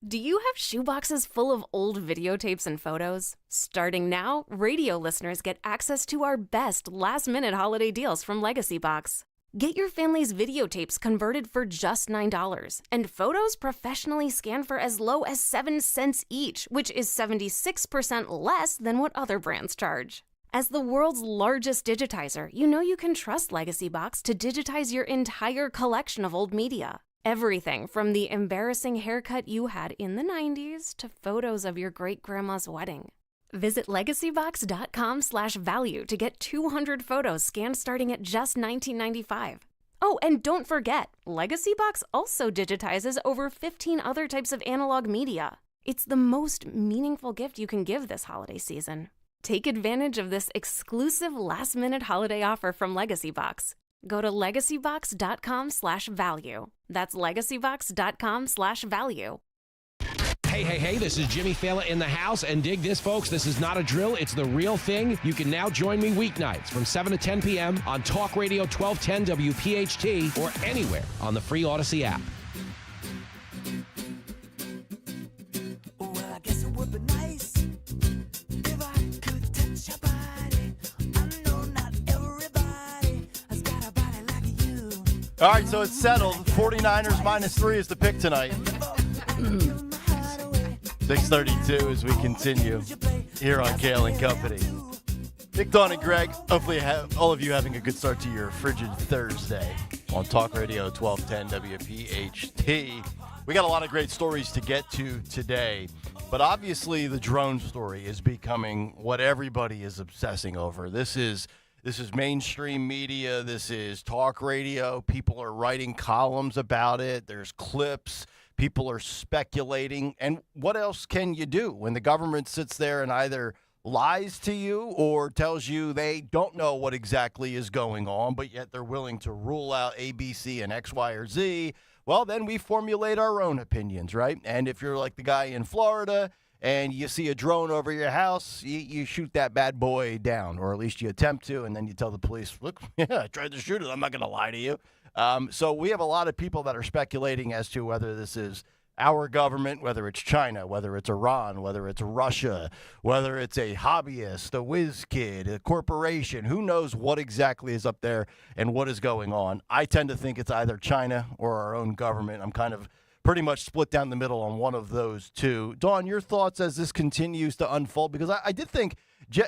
Speaker 18: Do you have shoeboxes full of old videotapes and photos? Starting now, radio listeners get access to our best last-minute holiday deals from Legacy Box. Get your family's videotapes converted for just $9 and photos professionally scanned for as low as 7 cents each, which is 76% less than what other brands charge. As the world's largest digitizer, you know you can trust Legacy Box to digitize your entire collection of old media. Everything from the embarrassing haircut you had in the 90s to photos of your great-grandma's wedding. Visit legacybox.com/value to get 200 photos scanned starting at just $19.95. Oh, and don't forget, Legacy Box also digitizes over 15 other types of analog media. It's the most meaningful gift you can give this holiday season. Take advantage of this exclusive last-minute holiday offer from Legacy Box. Go to legacybox.com/value. That's legacybox.com/value.
Speaker 4: Hey, this is Jimmy Fallon in the house, and dig this, folks. This is not a drill. It's the real thing. You can now join me weeknights from 7 to 10 p.m. on Talk Radio 1210 WPHT or anywhere on the free Odyssey app.
Speaker 12: Well, I guess it would be nice if I could touch your body. I know not everybody has got a body like you.
Speaker 28: All right, so it's settled. 49ers -3 is the pick tonight. 6:32 as we continue here on Kayal and Company. Nick, Dawn, and Greg, hopefully all of you having a good start to your frigid Thursday on Talk Radio 1210 WPHT. We got a lot of great stories to get to today, but obviously the drone story is becoming what everybody is obsessing over. This is mainstream media. This is talk radio. People are writing columns about it. There's clips. People are speculating. And what else can you do when the government sits there and either lies to you or tells you they don't know what exactly is going on, but yet they're willing to rule out A, B, C, and X, Y, or Z? Well, then we formulate our own opinions, right? And if you're like the guy in Florida and you see a drone over your house, you shoot that bad boy down, or at least you attempt to, and then you tell the police, look, yeah, I tried to shoot it. I'm not going to lie to you. So we have a lot of people that are speculating as to whether this is our government, whether it's China, whether it's Iran, whether it's Russia, whether it's a hobbyist, a whiz kid, a corporation. Who knows what exactly is up there and what is going on? I tend to think it's either China or our own government. I'm kind of pretty much split down the middle on one of those two. Dawn, your thoughts as this continues to unfold? Because I did think,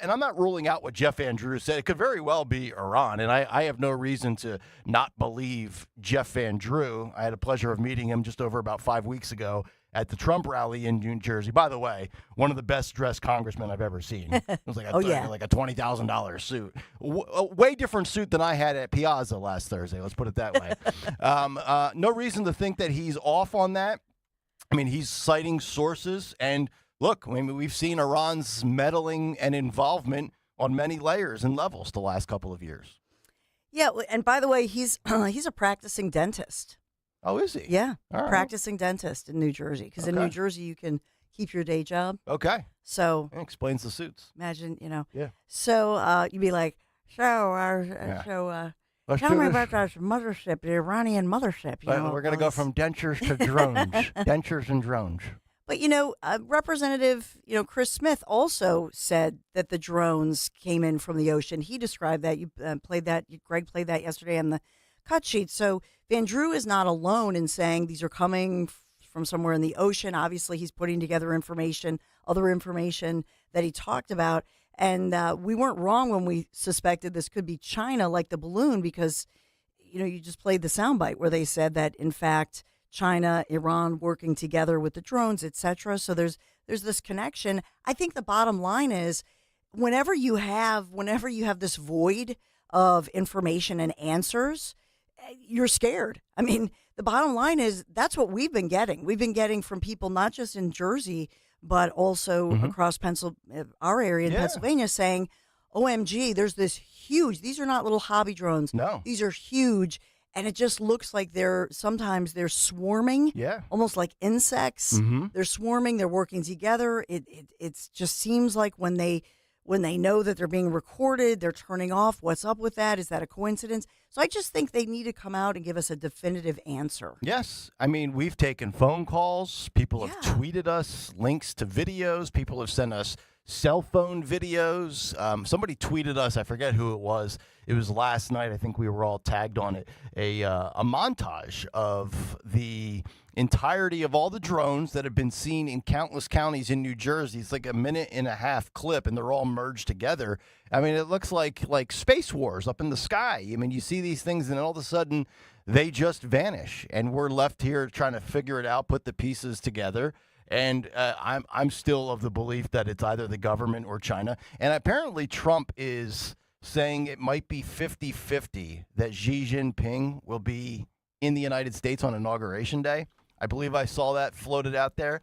Speaker 28: and I'm not ruling out what Jeff Andrews said. It could very well be Iran, and I have no reason to not believe Jeff Andrews. I had a pleasure of meeting him just over about 5 weeks ago at the Trump rally in New Jersey. By the way, one of the best-dressed congressmen I've ever seen. It was like a $20,000 suit. A way different suit than I had at Piazza last Thursday, let's put it that way. No reason to think that he's off on that. I mean, he's citing sources, and look, I mean, we've seen Iran's meddling and involvement on many layers and levels the last couple of years.
Speaker 6: Yeah, and by the way, he's a practicing dentist.
Speaker 28: Oh, is he?
Speaker 6: Yeah,
Speaker 28: All right.
Speaker 6: practicing dentist in New Jersey. Because in New Jersey, you can keep your day job.
Speaker 28: Okay.
Speaker 6: So
Speaker 28: it explains the suits.
Speaker 6: Imagine,
Speaker 28: Yeah.
Speaker 6: So you'd be like, tell me about that mothership, the Iranian mothership.
Speaker 28: We're going to go from dentures to drones. Dentures and drones.
Speaker 6: But, Representative, Chris Smith also said that the drones came in from the ocean. He described that. You played that. Greg played that yesterday on the cut sheet. So Van Drew is not alone in saying these are coming from somewhere in the ocean. Obviously, he's putting together other information that he talked about. And we weren't wrong when we suspected this could be China, like the balloon, because, you just played the soundbite where they said that, in fact, China, Iran working together with the drones, etc. So there's this connection. I think the bottom line is whenever you have this void of information and answers, you're scared. I mean, the bottom line is that's what we've been getting. We've been getting from people not just in Jersey, but also across our area in Pennsylvania saying, OMG, there's this huge, these are not little hobby drones.
Speaker 28: No.
Speaker 6: These are huge. And it just looks like sometimes they're swarming, almost like insects.
Speaker 28: Mm-hmm.
Speaker 6: They're swarming. They're working together. It just seems like when they know that they're being recorded, they're turning off. What's up with that? Is that a coincidence? So I just think they need to come out and give us a definitive answer.
Speaker 28: Yes. I mean, we've taken phone calls. People have tweeted us links to videos. People have sent us cell phone videos. Somebody tweeted us, I forget who it was. It was last night. I think we were all tagged on it. A montage of the entirety of all the drones that have been seen in countless counties in New Jersey. It's like a 1.5-minute clip, and they're all merged together. I mean, it looks like Space Wars up in the sky. I mean, you see these things, and then all of a sudden they just vanish, and we're left here trying to figure it out, put the pieces together. And I'm still of the belief that it's either the government or China. And apparently Trump is saying it might be 50-50 that Xi Jinping will be in the United States on Inauguration Day. I believe I saw that floated out there.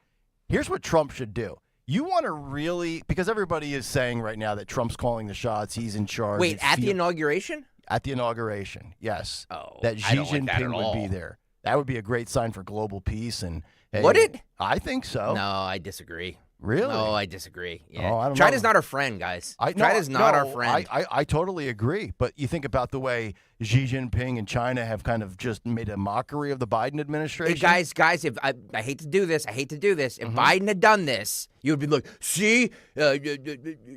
Speaker 28: Here's what Trump should do. You want to really, because everybody is saying right now that Trump's calling the shots, he's in charge.
Speaker 5: Wait, at the inauguration?
Speaker 28: At the inauguration, yes.
Speaker 5: Oh,
Speaker 28: that
Speaker 5: I
Speaker 28: Xi
Speaker 5: don't like that
Speaker 28: Jinping
Speaker 5: at
Speaker 28: would
Speaker 5: all.
Speaker 28: be there. That would be a great sign for global peace. And hey,
Speaker 5: Would it?
Speaker 28: I think so.
Speaker 5: No, I disagree.
Speaker 28: Really?
Speaker 5: No, I disagree. Yeah.
Speaker 28: Oh, I don't
Speaker 5: China's
Speaker 28: know.
Speaker 5: not our friend, guys.
Speaker 28: No,
Speaker 5: China's not our
Speaker 28: no,
Speaker 5: friend.
Speaker 28: I totally agree. But you think about the way Xi Jinping and China have kind of just made a mockery of the Biden administration.
Speaker 5: Hey, guys, if I hate to do this, If
Speaker 28: Mm-hmm.
Speaker 5: Biden had done this, you would be like, see,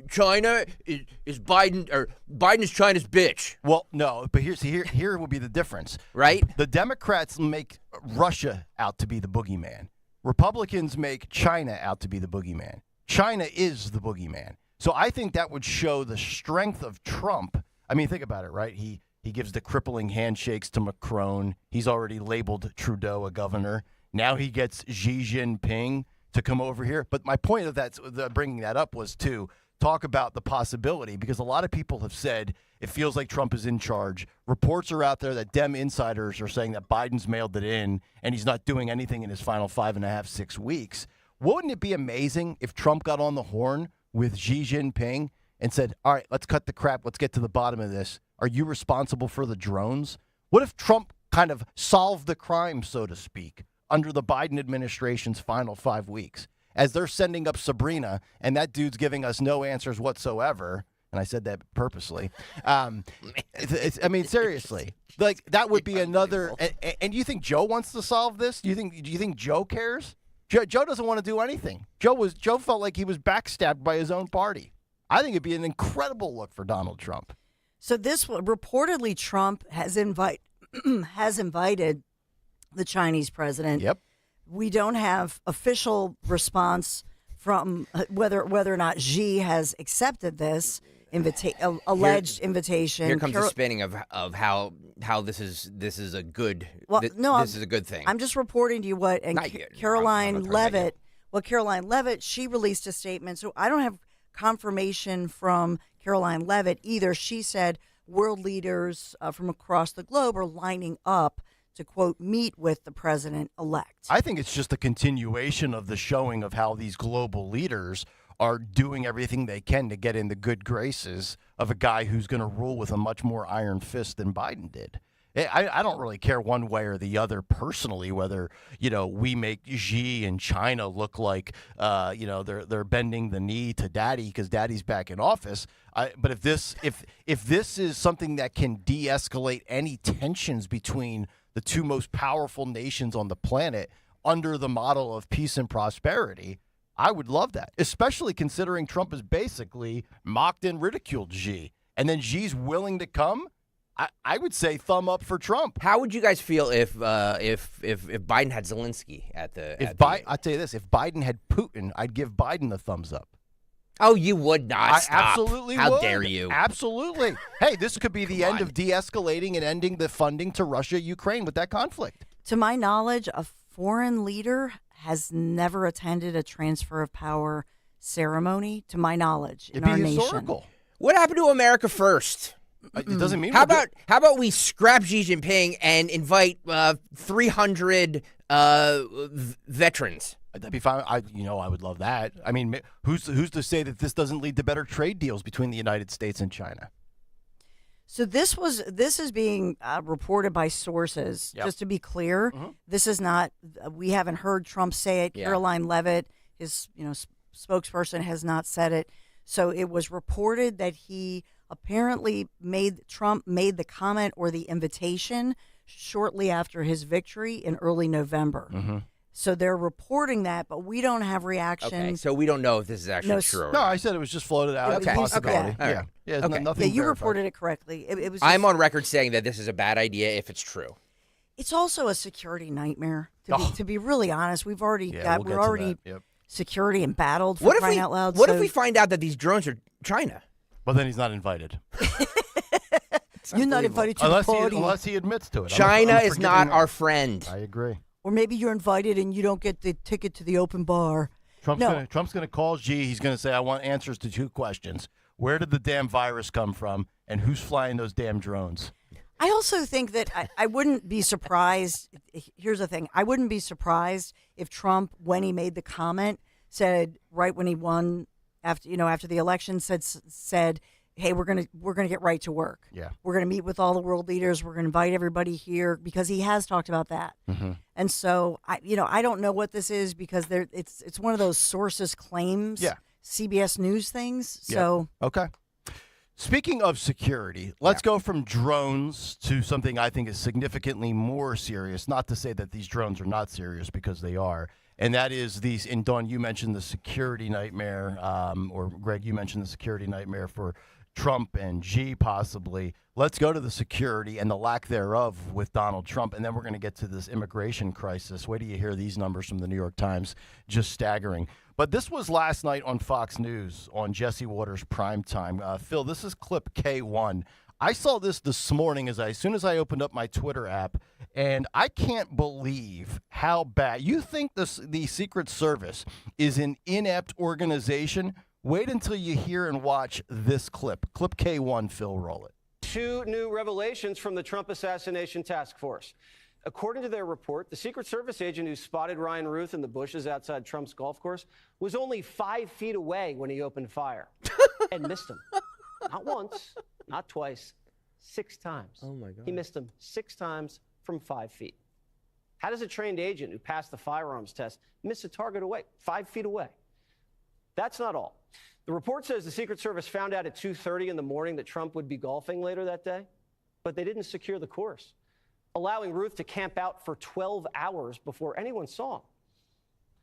Speaker 5: China is Biden, or Biden is China's bitch.
Speaker 28: Well, no, but here will be the difference.
Speaker 5: Right?
Speaker 28: The Democrats make Russia out to be the boogeyman. Republicans make China out to be the boogeyman. China is the boogeyman. So I think that would show the strength of Trump. I mean, think about it, right? He gives the crippling handshakes to Macron. He's already labeled Trudeau a governor. Now he gets Xi Jinping to come over here. But my point of bringing that up was to talk about the possibility, because a lot of people have said it feels like Trump is in charge. Reports are out there that Dem insiders are saying that Biden's mailed it in and he's not doing anything in his final 5.5, 6 weeks. Wouldn't it be amazing if Trump got on the horn with Xi Jinping and said, all right, let's cut the crap. Let's get to the bottom of this. Are you responsible for the drones? What if Trump kind of solved the crime, so to speak, under the Biden administration's final 5 weeks? As they're sending up Sabrina, and that dude's giving us no answers whatsoever, and I said that purposely. I mean, seriously, like that would be another. And you think Joe wants to solve this? Do you think Joe cares? Joe doesn't want to do anything. Joe felt like he was backstabbed by his own party. I think it'd be an incredible look for Donald Trump.
Speaker 6: So this reportedly Trump has invited the Chinese president.
Speaker 28: Yep.
Speaker 6: We don't have official response from whether or not Xi has accepted this alleged invitation.
Speaker 5: Here comes the spinning of how this is a good this is a good thing.
Speaker 6: I'm just reporting to you what Caroline Levitt. Well, Caroline Levitt, she released a statement. So I don't have confirmation from Caroline Levitt either. She said world leaders from across the globe are lining up to, quote, meet with the president-elect.
Speaker 28: I think it's just a continuation of the showing of how these global leaders are doing everything they can to get in the good graces of a guy who's going to rule with a much more iron fist than Biden did. I don't really care one way or the other personally whether, we make Xi and China look like, they're bending the knee to daddy because daddy's back in office. But if this is something that can de-escalate any tensions between the two most powerful nations on the planet under the model of peace and prosperity, I would love that, especially considering Trump has basically mocked and ridiculed Xi. And then Xi's willing to come. I would say thumb up for Trump.
Speaker 5: How would you guys feel if Biden had Zelensky at the?
Speaker 28: I'll tell you this: if Biden had Putin, I'd give Biden the thumbs up.
Speaker 5: Oh, you would not.
Speaker 28: I
Speaker 5: Stop.
Speaker 28: absolutely
Speaker 5: How
Speaker 28: would.
Speaker 5: dare you?
Speaker 28: Absolutely. Hey, this could be the end of de-escalating and ending the funding to Russia, Ukraine with that conflict.
Speaker 6: To my knowledge, a foreign leader has never attended a transfer of power ceremony, to my knowledge, in our
Speaker 28: historical.
Speaker 6: nation.
Speaker 5: What happened to America first?
Speaker 28: It doesn't mean.
Speaker 5: How about we scrap Xi Jinping and invite 300 veterans?
Speaker 28: That'd be fine. I would love that. I mean, who's to say that this doesn't lead to better trade deals between the United States and China?
Speaker 6: So this is being reported by sources.
Speaker 28: Yep.
Speaker 6: Just to be clear, this is not. We haven't heard Trump say it.
Speaker 5: Yeah.
Speaker 6: Caroline Levitt, his spokesperson, has not said it. So it was reported that he apparently Trump made the comment or the invitation shortly after his victory in early November.
Speaker 28: Mm-hmm.
Speaker 6: So they're reporting that, but we don't have reactions.
Speaker 5: Okay, so we don't know if this is actually true. Or
Speaker 28: No,
Speaker 5: not.
Speaker 28: I said it was just floated out as
Speaker 5: Okay.
Speaker 28: a possibility.
Speaker 5: Okay.
Speaker 28: Yeah, yeah.
Speaker 5: Okay.
Speaker 28: Nothing.
Speaker 6: You
Speaker 28: verified.
Speaker 6: reported it correctly. It was.
Speaker 5: I'm on record saying that this is a bad idea if it's true.
Speaker 6: It's also a security nightmare.
Speaker 28: Oh.
Speaker 6: To be really honest, we're already
Speaker 28: we'll get to that. Yep.
Speaker 6: security embattled for crying out loud.
Speaker 5: What if we find out that these drones are China?
Speaker 28: Well, then he's not invited.
Speaker 6: You're not invited to the party.
Speaker 28: Unless he admits to it.
Speaker 5: China
Speaker 28: I'm
Speaker 5: is
Speaker 28: forgiving
Speaker 5: not
Speaker 28: him.
Speaker 5: our friend.
Speaker 28: I agree.
Speaker 6: Or maybe you're invited and you don't get the ticket to the open bar.
Speaker 28: Trump's going to call Xi. He's going to say, I want answers to 2 questions. Where did the damn virus come from, and who's flying those damn drones?
Speaker 6: I also think that I wouldn't be surprised. Here's the thing. I wouldn't be surprised if Trump, when he made the comment, said right when he won after the election, said, hey, we're gonna get right to work.
Speaker 28: Yeah.
Speaker 6: We're gonna meet with all the world leaders. We're gonna invite everybody here, because he has talked about that.
Speaker 28: Mm-hmm.
Speaker 6: And so I don't know what this is, because it's one of those sources claims.
Speaker 28: Yeah.
Speaker 6: CBS News things. So
Speaker 28: Okay. Speaking of security, let's go from drones to something I think is significantly more serious. Not to say that these drones are not serious, because they are. And that is these, and Dawn, you mentioned the security nightmare, or Greg, you mentioned the security nightmare for Trump and Xi possibly. Let's go to the security and the lack thereof with Donald Trump, and then we're going to get to this immigration crisis. Wait till you hear these numbers from the New York Times, just staggering. But this was last night on Fox News on Jesse Waters' Primetime. Phil, this is clip K1. I saw this morning as soon as I opened up my Twitter app, and I can't believe how bad. You think the Secret Service is an inept organization? Wait until you hear and watch this clip. Clip K1, Phil, roll it.
Speaker 19: 2 new revelations from the Trump Assassination Task Force. According to their report, the Secret Service agent who spotted Ryan Ruth in the bushes outside Trump's golf course was only 5 feet away when he opened fire and missed him. Not once, not twice, 6 times.
Speaker 5: Oh, my God.
Speaker 19: He missed him 6 times from 5 feet. How does a trained agent who passed the firearms test miss a target 5 feet away? That's not all. The report says the Secret Service found out at 2:30 in the morning that Trump would be golfing later that day, but they didn't secure the course, allowing Ruth to camp out for 12 hours before anyone saw him.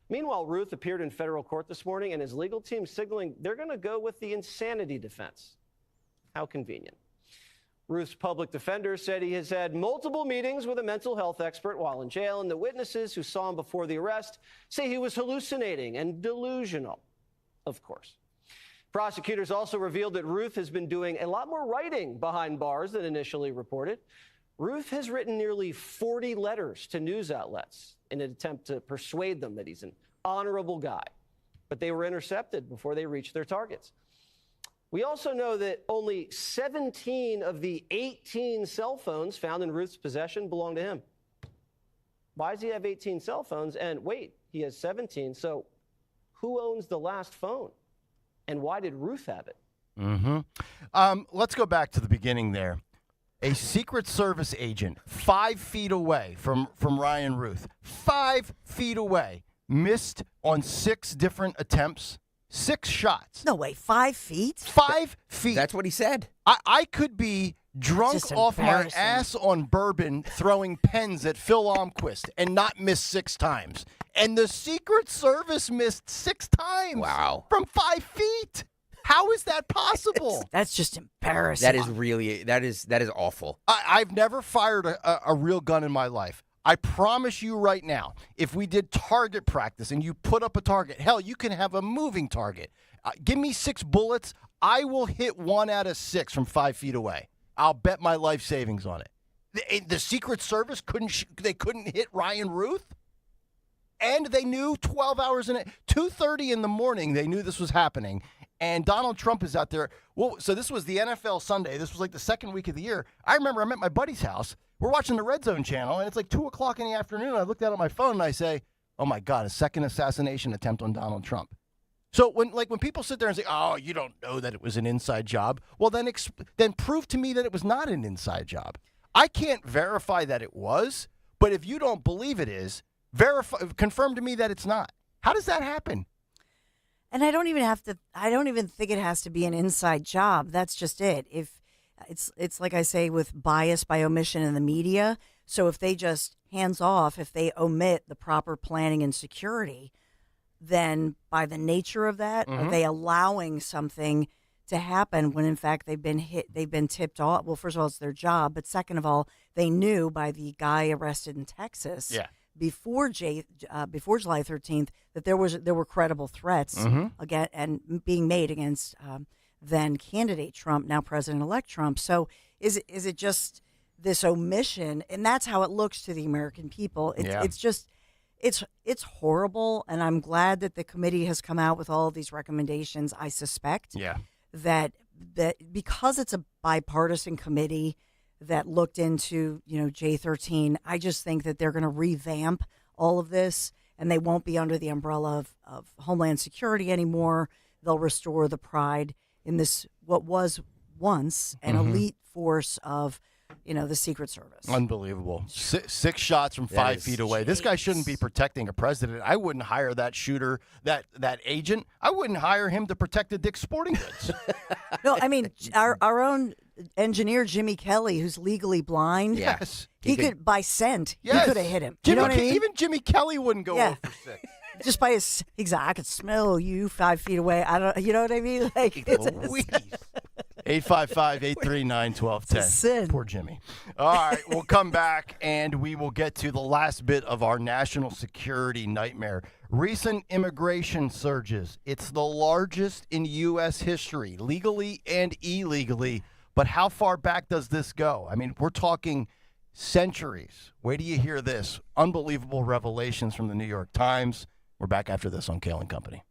Speaker 19: Meanwhile, Ruth appeared in federal court this morning, and his legal team signaling they're going to go with the insanity defense. How convenient. Ruth's public defender said he has had multiple meetings with a mental health expert while in jail, and the witnesses who saw him before the arrest say he was hallucinating and delusional. Of course. Prosecutors also revealed that Ruth has been doing a lot more writing behind bars than initially reported. Ruth has written nearly 40 letters to news outlets in an attempt to persuade them that he's an honorable guy, but they were intercepted before they reached their targets. We also know that only 17 of the 18 cell phones found in Ruth's possession belong to him. Why does he have 18 cell phones? And wait, he has 17, so who owns the last phone? And why did Ruth have it?
Speaker 28: Mm-hmm. Let's go back to the beginning there. A Secret Service agent 5 feet away from Ryan Ruth, 5 feet away, missed on 6 different attempts, 6 shots.
Speaker 6: No way, 5 feet?
Speaker 28: 5 feet.
Speaker 5: That's what he said.
Speaker 28: I could be drunk
Speaker 6: Just
Speaker 28: off my
Speaker 6: embarrassing.
Speaker 28: ass on bourbon throwing pens at Phil Almquist and not miss 6 times. And the Secret Service missed 6 times.
Speaker 5: Wow.
Speaker 28: From 5 feet. How is that possible?
Speaker 6: That's just embarrassing.
Speaker 5: That is really that is awful.
Speaker 28: I've never fired a real gun in my life. I promise you right now, if we did target practice and you put up a target, hell, you can have a moving target. Give me 6 bullets. I will hit 1 out of 6 from 5 feet away. I'll bet my life savings on it. The Secret Service couldn't hit Ryan Ruth? And they knew 12 hours in it. 2:30 in the morning, they knew this was happening. And Donald Trump is out there. Well, so this was the NFL Sunday. This was like the second week of the year. I remember I'm at my buddy's house. We're watching the Red Zone channel, and it's like 2 o'clock in the afternoon. I looked out at my phone, and I say, oh, my God, a second assassination attempt on Donald Trump. So when people sit there and say, oh, you don't know that it was an inside job, well, then prove to me that it was not an inside job. I can't verify that it was, but if you don't believe it is, confirm to me that it's not. How does that happen?
Speaker 6: And I don't even think it has to be an inside job. That's just it. If it's like I say, with bias by omission in the media. So if they just hands off, if they omit the proper planning and security, then by the nature of that, are they allowing something to happen when in fact they've been tipped off? Well, first of all, it's their job, but second of all, they knew by the guy arrested in Texas.
Speaker 28: Yeah.
Speaker 6: Before July 13th, that there were credible threats again and being made against then candidate Trump, now President-elect Trump. So is it just this omission? And that's how it looks to the American people. It's just, it's horrible. And I'm glad that the committee has come out with all of these recommendations. I suspect that because it's a bipartisan committee that looked into, J13, I just think that they're going to revamp all of this, and they won't be under the umbrella of Homeland Security anymore. They'll restore the pride in this, what was once an elite force of, the Secret Service.
Speaker 28: Unbelievable. Six shots from 5 feet away. This guy shouldn't be protecting a president. I wouldn't hire that shooter, that agent. I wouldn't hire him to protect the Dick's Sporting Goods.
Speaker 6: No, I mean, our own engineer, Jimmy Kelly, who's legally blind.
Speaker 28: Yes.
Speaker 6: He could, by scent, he
Speaker 28: Yes.
Speaker 6: could have hit him.
Speaker 28: Jimmy,
Speaker 6: you know what I mean?
Speaker 28: Even Jimmy Kelly wouldn't go 0 for 6.
Speaker 6: Just by his, I could smell you 5 feet away. I don't, you know what I mean? Like,
Speaker 28: Louise. 855-839-1210. Poor Jimmy. All right, we'll come back and we will get to the last bit of our national security nightmare. Recent immigration surges. It's the largest in U.S. history, legally and illegally. But how far back does this go? I mean, we're talking centuries. Wait till you hear this. Unbelievable revelations from the New York Times. We're back after this on Kayal and Company.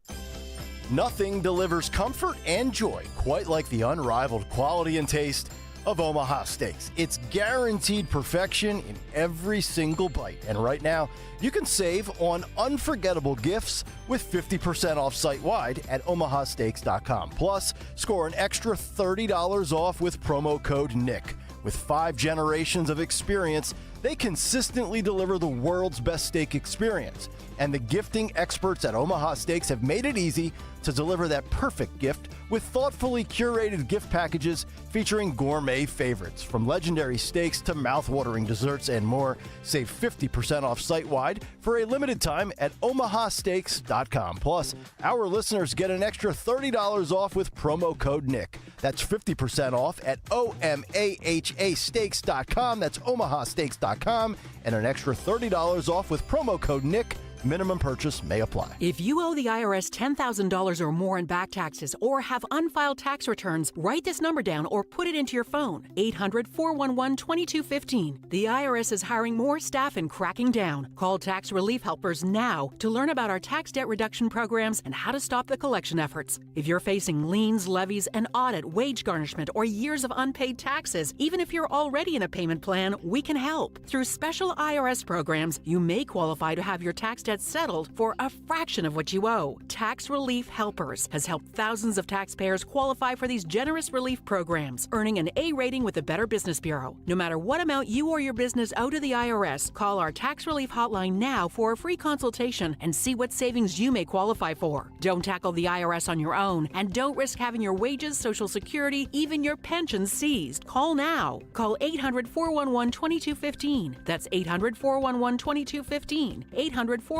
Speaker 28: Nothing delivers comfort and joy quite like the unrivaled quality and taste of Omaha Steaks. It's guaranteed perfection in every single bite. And right now, you can save on unforgettable gifts with 50% off site-wide at omahasteaks.com. Plus, score an extra $30 off with promo code NICK. With 5 generations of experience, they consistently deliver the world's best steak experience. And the gifting experts at Omaha Steaks have made it easy to deliver that perfect gift with thoughtfully curated gift packages featuring gourmet favorites. From legendary steaks to mouth-watering desserts and more, save 50% off site-wide for a limited time at omahasteaks.com. Plus, our listeners get an extra $30 off with promo code NICK. That's 50% off at omahasteaks.com. That's omahasteaks.com. And an extra $30 off with promo code NICK. Minimum purchase may apply.
Speaker 20: If you owe the IRS $10,000 or more in back taxes or have unfiled tax returns, write this number down or put it into your phone. 800-411-2215. The IRS is hiring more staff and cracking down. Call Tax Relief Helpers now to learn about our tax debt reduction programs and how to stop the collection efforts. If you're facing liens, levies, an audit, wage garnishment, or years of unpaid taxes, even if you're already in a payment plan, we can help. Through special IRS programs, you may qualify to have your tax debt settled for a fraction of what you owe. Tax Relief Helpers has helped thousands of taxpayers qualify for these generous relief programs, earning an A rating with the Better Business Bureau. No matter what amount you or your business owe to the IRS, call our Tax Relief Hotline now for a free consultation and see what savings you may qualify for. Don't tackle the IRS on your own, and don't risk having your wages, Social Security, even your pensions seized. Call now. Call 800-411-2215. That's 800-411-2215. 800-411-2215.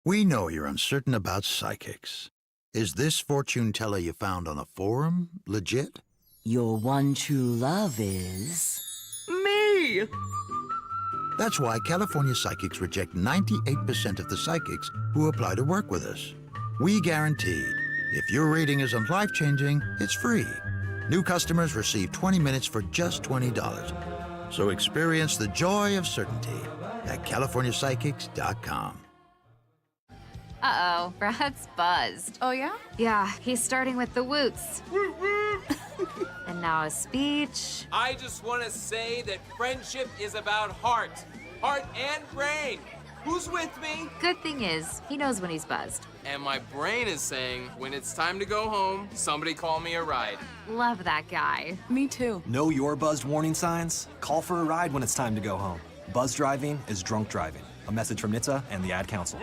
Speaker 21: We know you're uncertain about psychics. Is this fortune teller you found on a forum legit?
Speaker 22: Your one true love is...
Speaker 21: me! That's why California Psychics reject 98% of the psychics who apply to work with us. We guarantee if your reading isn't life-changing, it's free. New customers receive 20 minutes for just $20. So experience the joy of certainty at CaliforniaPsychics.com.
Speaker 23: Uh-oh, Brad's buzzed.
Speaker 24: Oh, yeah?
Speaker 23: Yeah, he's starting with the woots. And now a speech.
Speaker 25: I just want to say that friendship is about heart and brain. Who's with me?
Speaker 23: Good thing is, he knows when he's buzzed.
Speaker 25: And my brain is saying, when it's time to go home, somebody call me a ride.
Speaker 23: Love that guy.
Speaker 24: Me too.
Speaker 26: Know your buzzed warning signs? Call for a ride when it's time to go home. Buzz driving is drunk driving. A message from NHTSA and the Ad Council.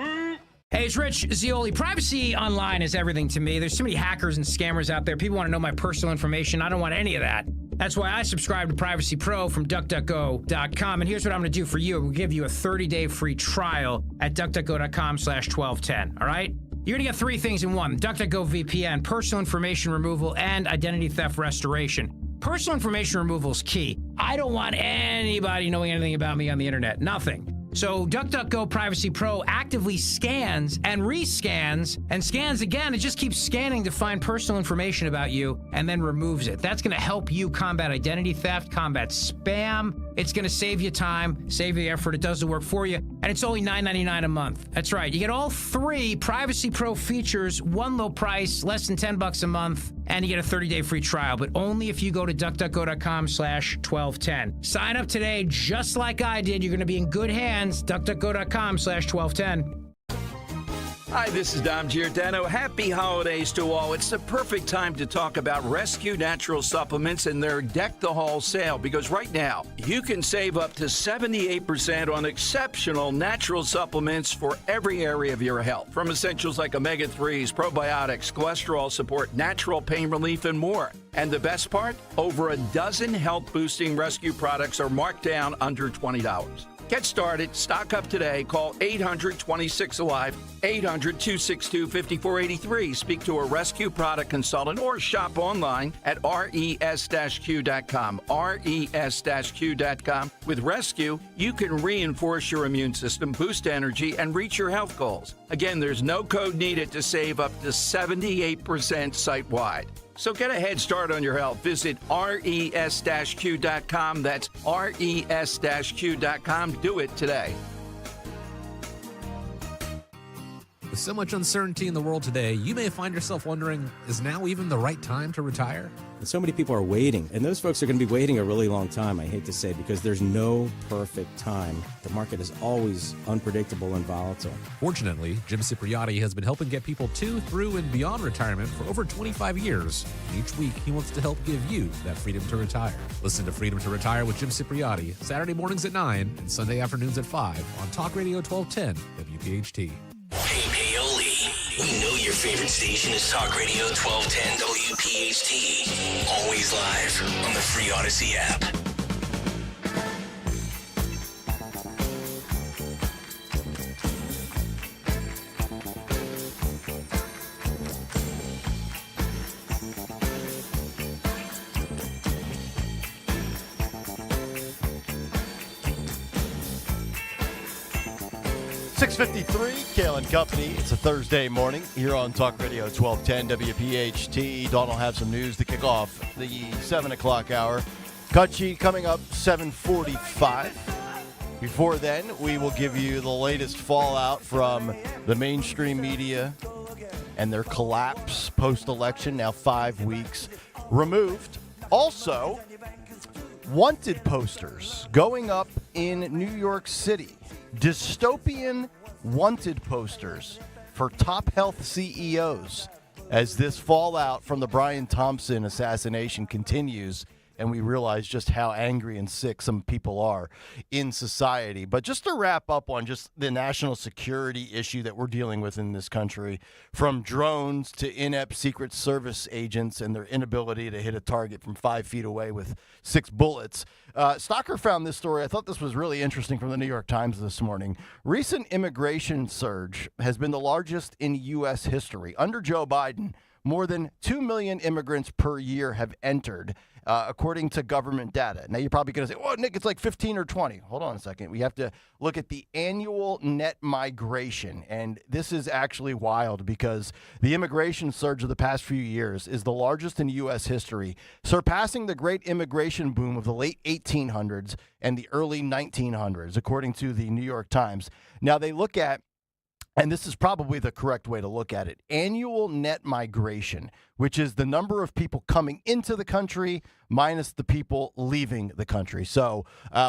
Speaker 27: Hey, it's Rich Zioli. Privacy online is everything to me. There's so many hackers and scammers out there. People want to know my personal information. I don't want any of that. That's why I subscribe to Privacy Pro from DuckDuckGo.com. And here's what I'm going to do for you. We'll give you a 30-day free trial at DuckDuckGo.com/1210. All right? You're going to get 3 things in one. DuckDuckGo VPN, personal information removal, and identity theft restoration. Personal information removal is key. I don't want anybody knowing anything about me on the internet. Nothing. So DuckDuckGo Privacy Pro actively scans and rescans and scans again. It just keeps scanning to find personal information about you and then removes it. That's going to help you combat identity theft, combat spam. It's going to save you time, save you effort. It does the work for you. And it's only $9.99 a month. That's right. You get all 3 Privacy Pro features, one low price, less than $10 a month, and you get a 30-day free trial, but only if you go to DuckDuckGo.com/1210. Sign up today just like I did. You're going to be in good hands. DuckDuckGo.com/1210.
Speaker 1: Hi, this is Dom Giordano. Happy holidays to all. It's the perfect time to talk about Rescue Natural Supplements and their Deck the Hall sale, because right now you can save up to 78% on exceptional natural supplements for every area of your health. From essentials like omega-3s, probiotics, cholesterol support, natural pain relief, and more. And the best part? Over a dozen health-boosting rescue products are marked down under $20. Get started. Stock up today. Call 800-26-ALIVE, 800-262-5483. Speak to a rescue product consultant or shop online at res-q.com. res-q.com. With Rescue, you can reinforce your immune system, boost energy, and reach your health goals. Again, there's no code needed to save up to 78% site-wide. So get a head start on your health. Visit res-q.com. That's res-q.com. Do it today.
Speaker 2: With so much uncertainty in the world today, you may find yourself wondering, is now even the right time to retire?
Speaker 7: And so many people are waiting, and those folks are going to be waiting a really long time, I hate to say, because there's no perfect time. The market is always unpredictable and volatile.
Speaker 2: Fortunately, Jim Cipriotti has been helping get people to, through, and beyond retirement for over 25 years. And each week, he wants to help give you that freedom to retire. Listen to Freedom to Retire with Jim Cipriotti, Saturday mornings at 9 and Sunday afternoons at 5 on Talk Radio 1210 WPHT.
Speaker 8: Hey, Paoli. We know your favorite station is Talk Radio 1210 WPHT. Always live on the free Odyssey app.
Speaker 28: Kayal and Company. It's a Thursday morning here on Talk Radio 1210 WPHT. Dawn will have some news to kick off the 7 o'clock hour. Kutchi coming up 7:45. Before then, we will give you the latest fallout from the mainstream media and their collapse post-election, now 5 weeks removed. Also, wanted posters going up in New York City. Dystopian wanted posters for top health CEOs as this fallout from the Brian Thompson assassination continues, and we realize just how angry and sick some people are in society. But just to wrap up on just the national security issue that we're dealing with in this country, from drones to inept Secret Service agents and their inability to hit a target from 5 feet away with 6 bullets. Stalker found this story. I thought this was really interesting from the New York Times this morning. Recent immigration surge has been the largest in U.S. history. Under Joe Biden, more than 2 million immigrants per year have entered, according to government data. Now, you're probably going to say, oh, Nick, it's like 15 or 20. Hold on a second. We have to look at the annual net migration. And this is actually wild because the immigration surge of the past few years is the largest in U.S. history, surpassing the great immigration boom of the late 1800s and the early 1900s, according to the New York Times. Now, they look at, and this is probably the correct way to look at it, annual net migration, which is the number of people coming into the country minus the people leaving the country. So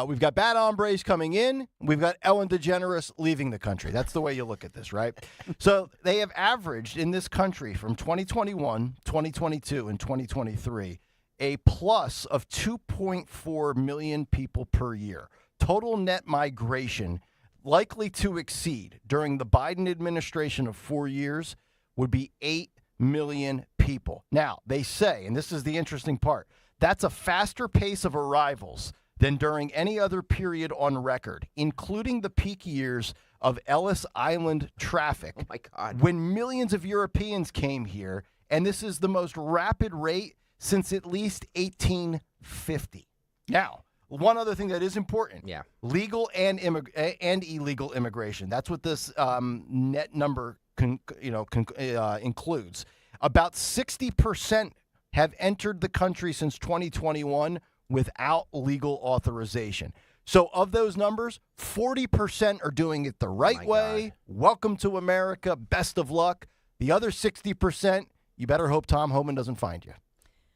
Speaker 28: we've got bad hombres coming in. We've got Ellen DeGeneres leaving the country. That's the way you look at this, right? So they have averaged in this country from 2021, 2022, and 2023 a plus of 2.4 million people per year. Total net migration likely to exceed during the Biden administration of 4 years would be 8 million people. Now, they say, and this is the interesting part, that's a faster pace of arrivals than during any other period on record, including the peak years of Ellis Island traffic.
Speaker 5: Oh, my God.
Speaker 28: When millions of Europeans came here, and this is the most rapid rate since at least 1850. Now, one other thing that is important.
Speaker 5: Yeah.
Speaker 28: Legal and illegal immigration. That's what this net number includes. About 60% have entered the country since 2021 without legal authorization. So of those numbers, 40% are doing it the right way. Welcome to America. Best of luck. The other 60%, you better hope Tom Homan doesn't find you.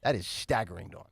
Speaker 28: That is staggering, Dawn.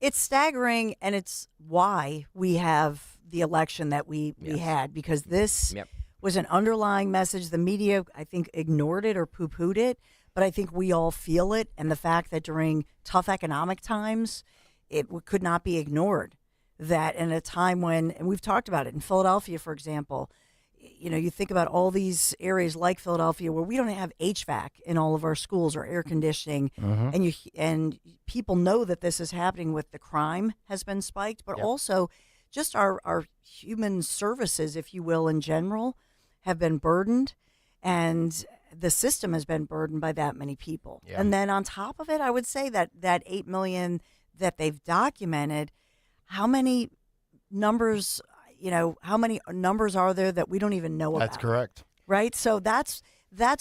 Speaker 6: It's staggering, and it's why we have the election that we had, because this was an underlying message. The media, I think, ignored it or poo-pooed it, but I think we all feel it, and the fact that during tough economic times, it could not be ignored. That in a time when, and we've talked about it, in Philadelphia, for example, you think about all these areas like Philadelphia where we don't have HVAC in all of our schools or air conditioning, and people know that this is happening with the crime has been spiked, but also just our human services, if you will, in general, have been burdened, and the system has been burdened by that many people. Yeah. And then on top of it, I would say that 8 million that they've documented, how many numbers are there that we don't even know about?
Speaker 28: That's correct.
Speaker 6: Right? So that's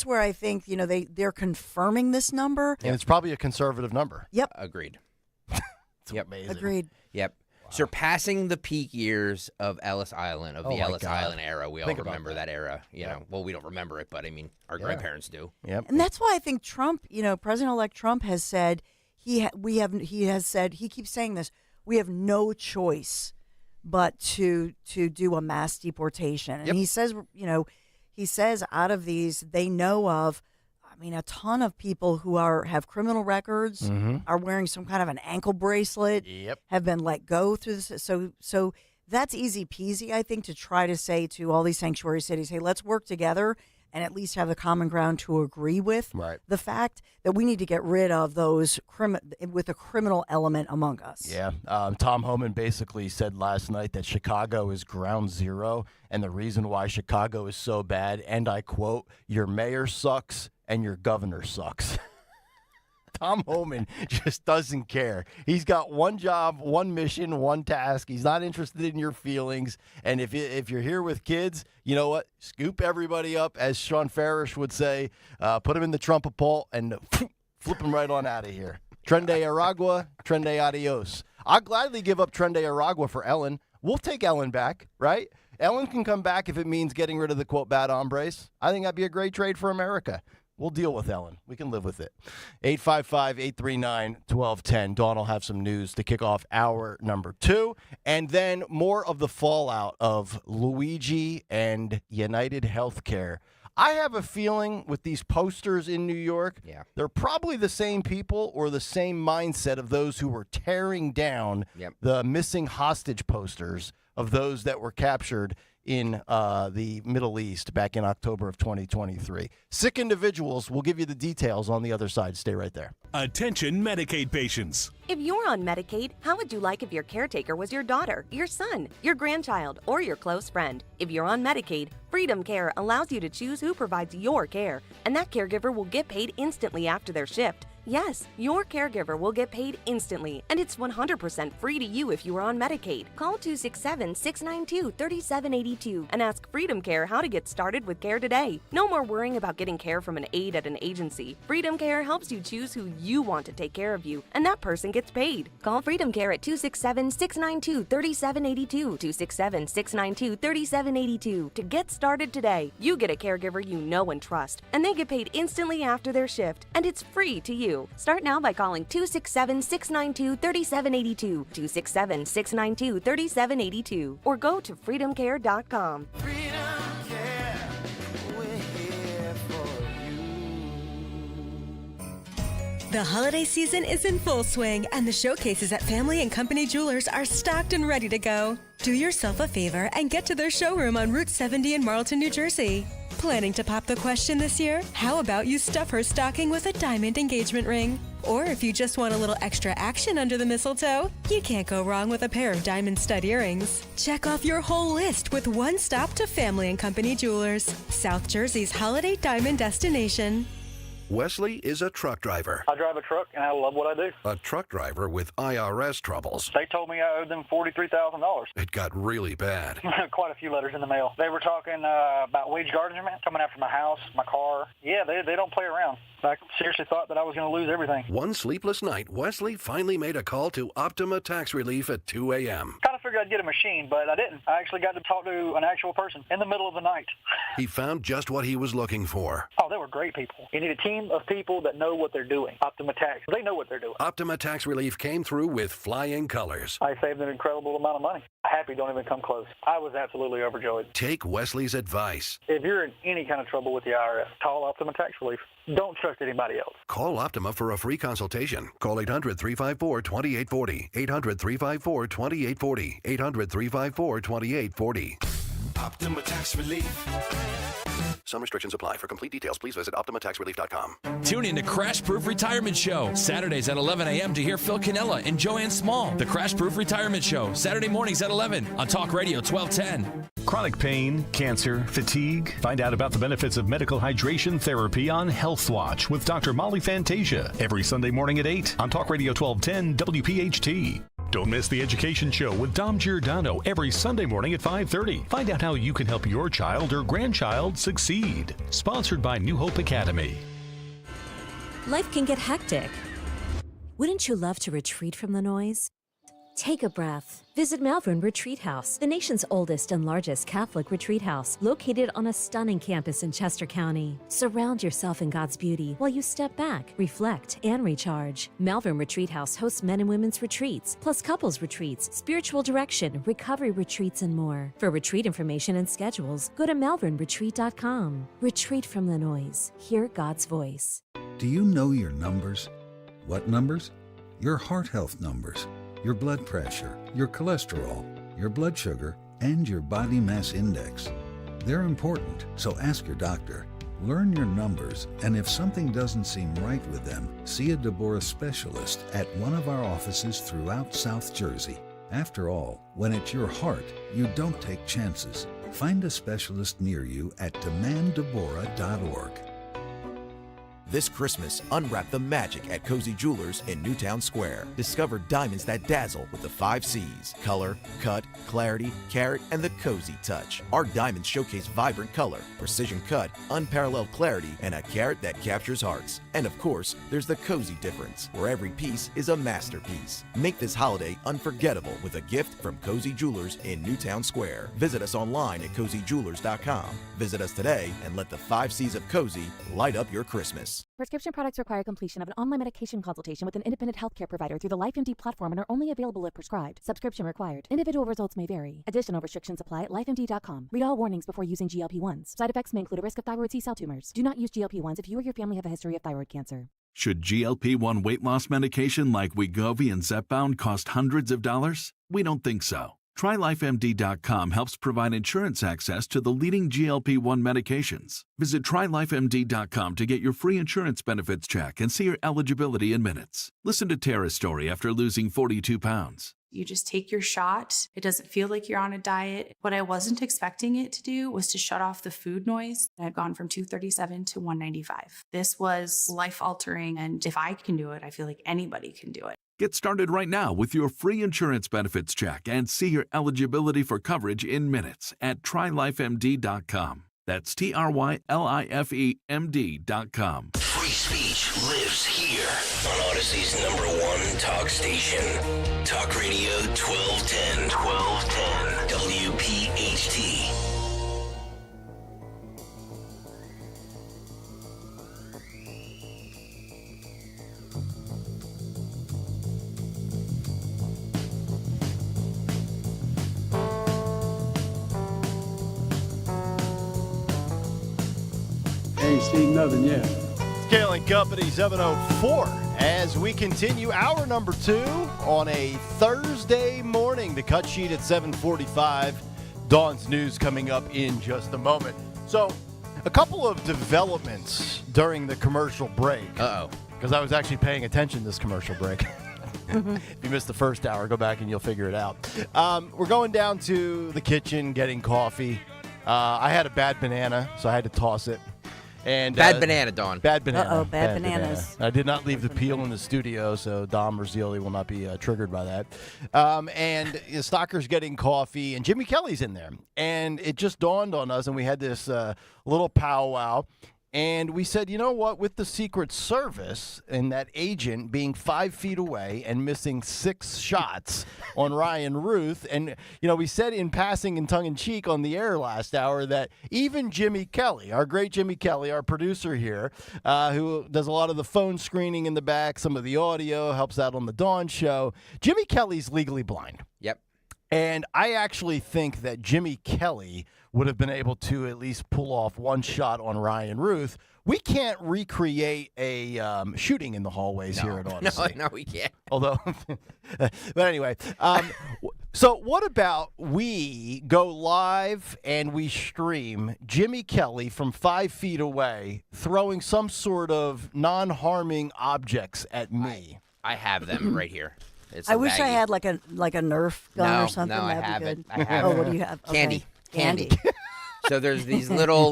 Speaker 6: where I think, they're confirming this number.
Speaker 28: And it's probably a conservative number.
Speaker 6: Yep.
Speaker 5: Agreed.
Speaker 28: It's amazing.
Speaker 6: Agreed.
Speaker 5: Yep. Wow. Surpassing the peak years of Ellis Island, of the Ellis Island era. We all remember that era. You know, well, we don't remember it, but I mean, our grandparents do.
Speaker 28: Yep.
Speaker 6: And that's why I think Trump, President-elect Trump has said, he keeps saying this, we have no choice but to do a mass deportation. And he says, out of these, they know of, a ton of people who have criminal records, are wearing some kind of an ankle bracelet, have been let go through this. So that's easy peasy, I think, to try to say to all these sanctuary cities, hey, let's work together and at least have the common ground to agree with the fact that we need to get rid of those with a criminal element among us.
Speaker 28: Yeah. Tom Homan basically said last night that Chicago is ground zero, and the reason why Chicago is so bad, and I quote, your mayor sucks and your governor sucks. Tom Homan just doesn't care. He's got one job, one mission, one task. He's not interested in your feelings. And if you're here with kids, you know what? Scoop everybody up, as Sean Farish would say. Put them in the Trump pole and flip them right on out of here. Trende Aragua, Trende adios. I'll gladly give up Trende Aragua for Ellen. We'll take Ellen back, right? Ellen can come back if it means getting rid of the, quote, bad hombres. I think that'd be a great trade for America. We'll deal with Ellen. We can live with it. 855-839-1210. Dawn will have some news to kick off hour number 2. And then more of the fallout of Luigi and United Healthcare. I have a feeling with these posters in New York, they're probably the same people or the same mindset of those who were tearing down the missing hostage posters of those that were captured in the Middle East back in October of 2023. Sick individuals. We'll give you the details on the other side. Stay right there.
Speaker 9: Attention Medicaid patients.
Speaker 10: If you're on Medicaid, how would you like if your caretaker was your daughter, your son, your grandchild, or your close friend? If you're on Medicaid, Freedom Care allows you to choose who provides your care, and that caregiver will get paid instantly after their shift. Yes, your caregiver will get paid instantly, and it's 100% free to you if you are on Medicaid. Call 267-692-3782 and ask Freedom Care how to get started with care today. No more worrying about getting care from an aide at an agency. Freedom Care helps you choose who you want to take care of you, and that person gets paid. Call Freedom Care at 267-692-3782, 267-692-3782 to get started today. You get a caregiver you know and trust, and they get paid instantly after their shift, and it's free to you. Start now by calling 267-692-3782, 267-692-3782, or go to freedomcare.com.
Speaker 11: The holiday season is in full swing, and the showcases at Family and Company Jewelers are stocked and ready to go. Do yourself a favor and get to their showroom on Route 70 in Marlton, New Jersey. Planning to pop the question this year? How about you stuff her stocking with a diamond engagement ring? Or if you just want a little extra action under the mistletoe, you can't go wrong with a pair of diamond stud earrings. Check off your whole list with one stop to Family and Company Jewelers, South Jersey's holiday diamond destination.
Speaker 3: Wesley is a truck driver.
Speaker 13: I drive a truck, and I love what I do.
Speaker 3: A truck driver with IRS troubles.
Speaker 13: They told me I owed them $43,000.
Speaker 3: It got really bad.
Speaker 13: Quite a few letters in the mail. They were talking about wage garnishment, coming after my house, my car. Yeah, they don't play around. I seriously thought that I was going to lose everything.
Speaker 3: One sleepless night, Wesley finally made a call to Optima Tax Relief at 2 a.m.
Speaker 13: Kind of figured I'd get a machine, but I didn't. I actually got to talk to an actual person in the middle of the night.
Speaker 3: He found just what he was looking for.
Speaker 13: Oh, they were great people. You need a team of people that know what they're doing. Optima Tax, they know what they're doing.
Speaker 3: Optima Tax Relief came through with flying colors.
Speaker 13: I saved an incredible amount of money. Happy don't even come close. I was absolutely overjoyed.
Speaker 3: Take Wesley's advice.
Speaker 13: If you're in any kind of trouble with the IRS, call Optima Tax Relief. Don't trust anybody else.
Speaker 3: Call Optima for a free consultation. Call 800-354-2840. 800-354-2840. 800-354-2840.
Speaker 8: Optima Tax Relief.
Speaker 3: Some restrictions apply. For complete details, please visit OptimaTaxRelief.com.
Speaker 14: Tune in to Crash Proof Retirement Show, Saturdays at 11 a.m. to hear Phil Cannella and Joanne Small. The Crash Proof Retirement Show, Saturday mornings at 11 on Talk Radio 1210.
Speaker 9: Chronic pain, cancer, fatigue. Find out about the benefits of medical hydration therapy on Health Watch with Dr. Molly Fantasia every Sunday morning at 8 on Talk Radio 1210 WPHT. Don't miss the Education Show with Dom Giordano every Sunday morning at 5:30. Find out how you can help your child or grandchild succeed. Sponsored by New Hope Academy.
Speaker 15: Life can get hectic. Wouldn't you love to retreat from the noise? Take a breath. Visit Malvern Retreat House, the nation's oldest and largest Catholic retreat house, located on a stunning campus in Chester County. Surround yourself in God's beauty while you step back, reflect, and recharge. Malvern Retreat House hosts men and women's retreats, plus couples retreats, spiritual direction, recovery retreats, and more. For retreat information and schedules, go to malvernretreat.com. Retreat from the noise. Hear God's voice.
Speaker 16: Do you know your numbers? What numbers? Your heart health numbers. Your blood pressure, your cholesterol, your blood sugar, and your body mass index. They're important, so ask your doctor. Learn your numbers, and if something doesn't seem right with them, see a Deborah specialist at one of our offices throughout South Jersey. After all, when it's your heart, you don't take chances. Find a specialist near you at demanddeborah.org.
Speaker 17: This Christmas, unwrap the magic at Cozy Jewelers in Newtown Square. Discover diamonds that dazzle with the 5 C's: color, cut, clarity, carat, and the cozy touch. Our diamonds showcase vibrant color, precision cut, unparalleled clarity, and a carat that captures hearts. And of course, there's the cozy difference, where every piece is a masterpiece. Make this holiday unforgettable with a gift from Cozy Jewelers in Newtown Square. Visit us online at cozyjewelers.com. Visit us today and let the 5 C's of cozy light up your Christmas.
Speaker 18: Prescription products require completion of an online medication consultation with an independent healthcare provider through the LifeMD platform and are only available if prescribed. Subscription required. Individual results may vary. Additional restrictions apply at lifemd.com. Read all warnings before using GLP-1s. Side effects may include a risk of thyroid C-cell tumors. Do not use GLP-1s if you or your family have a history of thyroid cancer.
Speaker 24: Should GLP-1 weight loss medication like Wegovy and Zepbound cost hundreds of dollars? We don't think so. TryLifeMD.com helps provide insurance access to the leading GLP-1 medications. Visit TryLifeMD.com to get your free insurance benefits check and see your eligibility in minutes. Listen to Tara's story after losing 42 pounds.
Speaker 29: You just take your shot. It doesn't feel like you're on a diet. What I wasn't expecting it to do was to shut off the food noise. I've gone from 237 to 195. This was life-altering, and if I can do it, I feel like anybody can do it.
Speaker 24: Get started right now with your free insurance benefits check and see your eligibility for coverage in minutes at TryLifeMD.com. That's TryLifeMD.com.
Speaker 8: Free speech lives here on Odyssey's #1 talk station. Talk Radio 1210. 1210 WPHT.
Speaker 30: Ain't seen nothing yet.
Speaker 28: Kayal and Company 704 as we continue hour number 2 on a Thursday morning. The cut sheet at 7:45. Dawn's news coming up in just a moment. So, a couple of developments during the commercial break. Because I was actually paying attention this commercial break. If you missed the first hour, go back and you'll figure it out. We're going down to the kitchen, getting coffee. I had a bad banana, so I had to toss it. And
Speaker 5: Bad banana, Dawn.
Speaker 28: Bad banana.
Speaker 6: Uh-oh, bad bananas.
Speaker 28: Banana. I did not leave the peel in the studio, so Dom Roszioli will not be triggered by that. And Stocker's getting coffee, and Jimmy Kelly's in there. And it just dawned on us, and we had this little powwow. And we said, you know what, with the Secret Service and that agent being 5 feet away and missing 6 shots on Ryan Ruth, and, we said in passing and tongue-in-cheek on the air last hour that even Jimmy Kelly, our great Jimmy Kelly, our producer here, who does a lot of the phone screening in the back, some of the audio, helps out on the Dawn Show, Jimmy Kelly's legally blind.
Speaker 5: Yep.
Speaker 28: And I actually think that Jimmy Kelly would have been able to at least pull off one shot on Ryan Ruth. We can't recreate a shooting in the hallways here at Odyssey.
Speaker 5: No, we can't.
Speaker 28: Although, but anyway, so what about we go live and we stream Jimmy Kelly from 5 feet away throwing some sort of non-harming objects at me?
Speaker 5: I have them right here.
Speaker 6: I wish I had like a Nerf gun or something.
Speaker 5: No,
Speaker 6: That'd
Speaker 5: I have
Speaker 6: be
Speaker 5: it.
Speaker 6: good.
Speaker 5: I have
Speaker 6: Oh,
Speaker 5: it.
Speaker 6: what do you have? Okay.
Speaker 5: Candy. So there's these little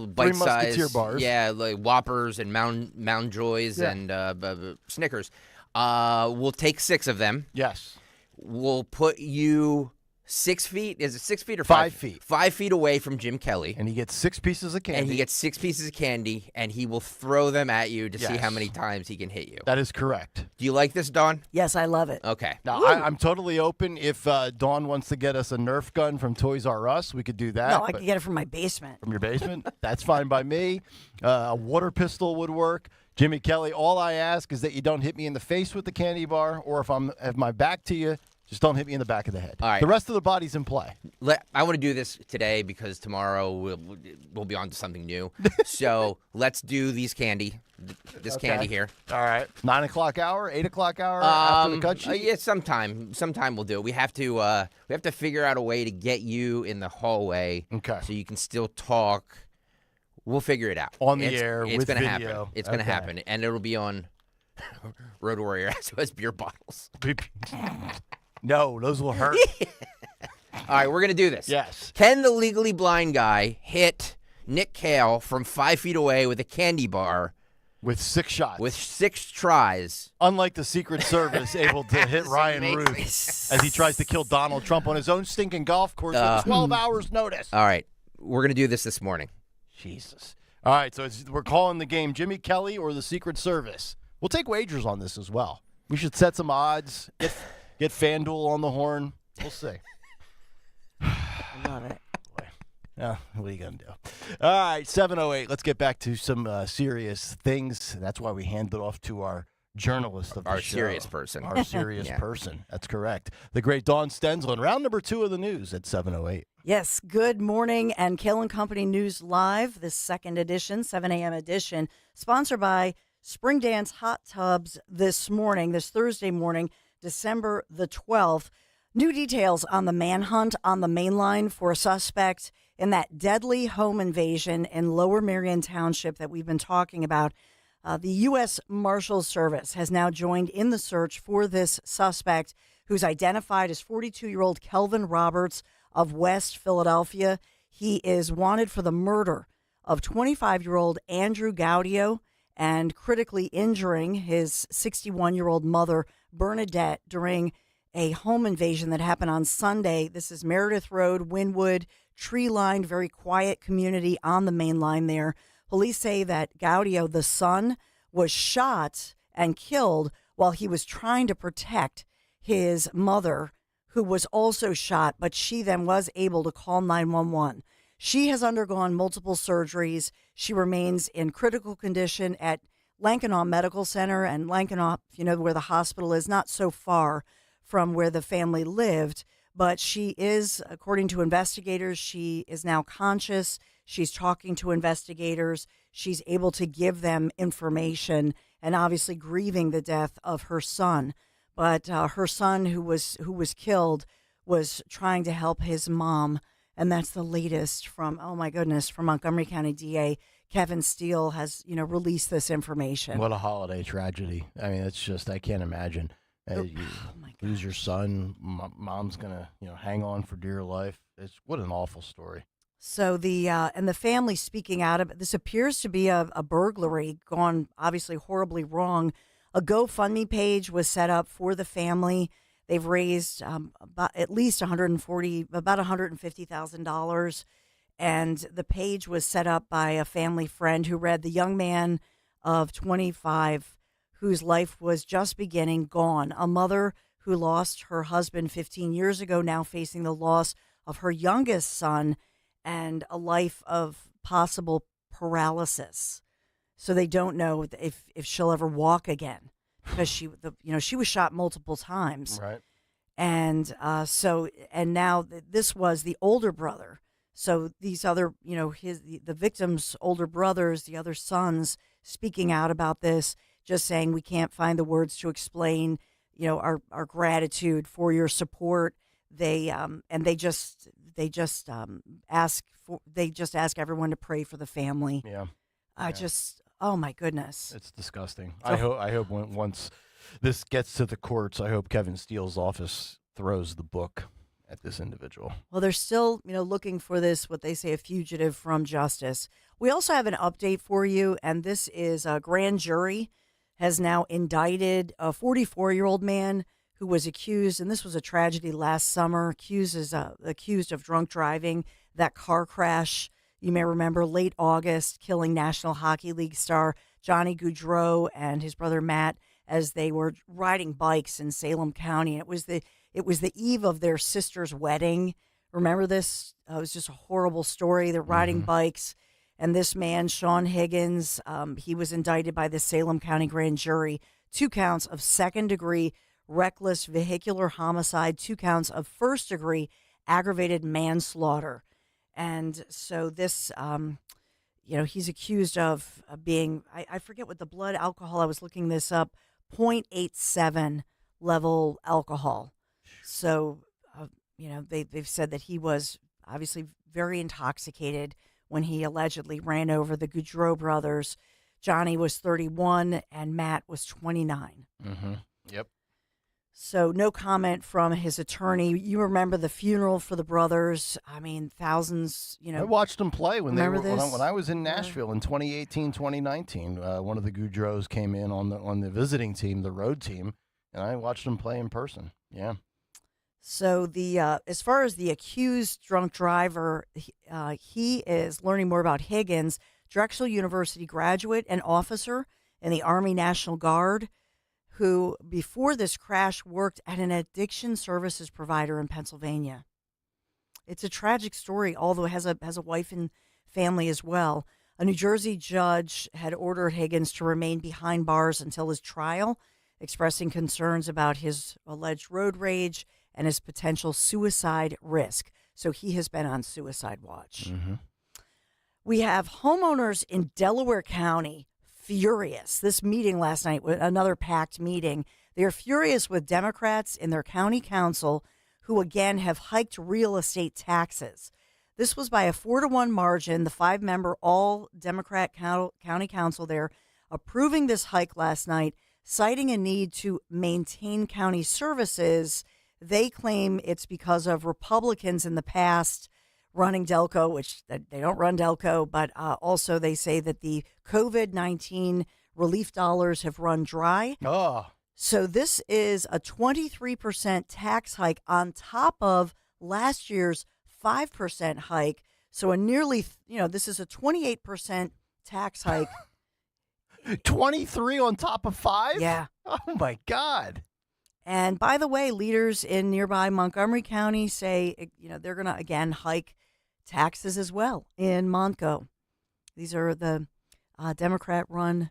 Speaker 5: bite-sized
Speaker 28: Musketeer bars.
Speaker 5: Yeah, like Whoppers and Mound Joys and Snickers. We'll take 6 of them.
Speaker 28: Yes.
Speaker 5: We'll put you 6 feet. Is it 6 feet or 5
Speaker 28: feet?
Speaker 5: 5 feet away from Jim Kelly.
Speaker 28: And he gets 6 pieces of candy.
Speaker 5: And he gets 6 pieces of candy, and he will throw them at you to see how many times he can hit you.
Speaker 28: That is correct.
Speaker 5: Do you like this, Dawn?
Speaker 6: Yes, I love it.
Speaker 5: Okay.
Speaker 28: Now, I'm totally open. If Dawn wants to get us a Nerf gun from Toys R Us, we could do that.
Speaker 6: No, I could get it from my basement.
Speaker 28: From your basement? That's fine by me. A water pistol would work. Jimmy Kelly, all I ask is that you don't hit me in the face with the candy bar, or if I have my back to you, just don't hit me in the back of the head.
Speaker 5: All right.
Speaker 28: The rest of the body's in play.
Speaker 5: I want to do this today because tomorrow we'll be on to something new. So let's do this candy here.
Speaker 28: All right. 9 o'clock hour, 8 o'clock hour after the cut sheet?
Speaker 5: Yeah, sometime we'll do it. We have to figure out a way to get you in the hallway, so you can still talk. We'll figure it out
Speaker 28: on the air
Speaker 5: it's
Speaker 28: with
Speaker 5: gonna
Speaker 28: video.
Speaker 5: Happen. It's going to happen, and it'll be on Road Warrior as well as beer bottles.
Speaker 28: No, those will hurt.
Speaker 5: All right, we're going to do this.
Speaker 28: Yes.
Speaker 5: Can the legally blind guy hit Nick Kayal from 5 feet away with a candy bar?
Speaker 28: With 6 shots.
Speaker 5: With 6 tries.
Speaker 28: Unlike the Secret Service, able to hit Ryan Ruth as he tries to kill Donald Trump on his own stinking golf course with 12 hours notice.
Speaker 5: All right, we're going to do this morning.
Speaker 28: Jesus. All right, so we're calling the game Jimmy Kelly or the Secret Service. We'll take wagers on this as well. We should set some odds, get FanDuel on the horn. We'll see.
Speaker 6: I love it.
Speaker 28: Yeah, what are you going to do? All right, 7:08. Let's get back to some serious things. That's why we hand it off to our journalist of the show.
Speaker 5: Serious person.
Speaker 28: Our serious person. That's correct. The great Dawn Stensland. Round number 2 of the news at 7:08.
Speaker 6: Yes, good morning. And Kayal & Company News Live, this second edition, 7 a.m. edition, sponsored by Spring Dance Hot Tubs this Thursday morning, December the 12th. New details on the manhunt on the main line for a suspect in that deadly home invasion in Lower Merion Township that we've been talking about. The U.S. Marshals Service has now joined in the search for this suspect, who's identified as 42-year-old Kelvin Roberts of West Philadelphia. He is wanted for the murder of 25-year-old Andrew Gaudio and critically injuring his 61-year-old mother, Bernadette, during a home invasion that happened on Sunday. This is Meredith Road, Wynwood, tree-lined, very quiet community on the main line there. Police say that Gaudio, the son, was shot and killed while he was trying to protect his mother, who was also shot, but she then was able to call 911. She has undergone multiple surgeries. She remains in critical condition at Lankenau Medical Center, and Lankenau, where the hospital is, not so far from where the family lived, but she is, according to investigators, she is now conscious. She's talking to investigators. She's able to give them information, and obviously grieving the death of her son. But her son, who was killed, was trying to help his mom, and that's the latest from Montgomery County DA Kevin Steele has released this information.
Speaker 28: What a holiday tragedy! I mean, it's just I can't imagine. You lose your son, mom's gonna hang on for dear life. What an awful story.
Speaker 6: So and the family speaking out about this appears to be a burglary gone obviously horribly wrong. A GoFundMe page was set up for the family. They've raised about at least about $150,000, and the page was set up by a family friend who read the young man of 25 whose life was just beginning gone. A mother who lost her husband 15 years ago, now facing the loss of her youngest son and a life of possible paralysis. So they don't know if she'll ever walk again because she was shot multiple times.
Speaker 28: Right.
Speaker 6: And now this was the older brother. So these other, the victim's older brothers, the other sons speaking out about this, just saying we can't find the words to explain, our gratitude for your support. They just ask everyone to pray for the family.
Speaker 28: Yeah.
Speaker 6: Oh my goodness.
Speaker 28: It's disgusting. I hope once this gets to the courts, I hope Kevin Steele's office throws the book at this individual.
Speaker 6: Well, they're still, looking for this, what they say, a fugitive from justice. We also have an update for you, and this is a grand jury has now indicted a 44-year-old man who was accused, and this was a tragedy last summer, accused of drunk driving. That car crash, you may remember, late August, killing National Hockey League star Johnny Gaudreau and his brother Matt as they were riding bikes in Salem County. And it was the eve of their sister's wedding. Remember this? It was just a horrible story. They're riding bikes, and this man, Sean Higgins, he was indicted by the Salem County grand jury, 2 counts of second-degree reckless vehicular homicide, 2 counts of first-degree aggravated manslaughter. And so this, he's accused of being, I forget what the blood alcohol, I was looking this up, 0.87 level alcohol. So, they've said that he was obviously very intoxicated when he allegedly ran over the Gaudreau brothers. Johnny was 31 and Matt was 29.
Speaker 28: Mm-hmm. Yep.
Speaker 6: So no comment from his attorney. You remember the funeral for the brothers? I mean, thousands,
Speaker 28: I watched them play when
Speaker 6: this?
Speaker 28: I was in Nashville in 2018, 2019. One of the Gaudreaus came in on the visiting team, the road team, and I watched them play in person. Yeah.
Speaker 6: So as far as the accused drunk driver, he is learning more about Higgins, Drexel University graduate and officer in the Army National Guard, who before this crash worked at an addiction services provider in Pennsylvania. It's a tragic story, although it has a wife and family as well. A New Jersey judge had ordered Higgins to remain behind bars until his trial, expressing concerns about his alleged road rage and his potential suicide risk. So he has been on suicide watch.
Speaker 28: Mm-hmm.
Speaker 6: We have homeowners in Delaware County furious. This meeting last night, another packed meeting. They are furious with Democrats in their county council who again have hiked real estate taxes. This was by a 4-1 margin. The 5-member all Democrat county council there approving this hike last night, citing a need to maintain county services. They claim it's because of Republicans in the past running Delco, which they don't run Delco, but also they say that the COVID-19 relief dollars have run dry.
Speaker 28: Oh.
Speaker 6: So this is a 23% tax hike on top of last year's 5% hike. So a nearly, this is a 28% tax hike.
Speaker 28: 23 on top of 5?
Speaker 6: Yeah.
Speaker 28: Oh, my God.
Speaker 6: And by the way, leaders in nearby Montgomery County say, they're going to, again, hike taxes as well in Montco. These are the Democrat-run,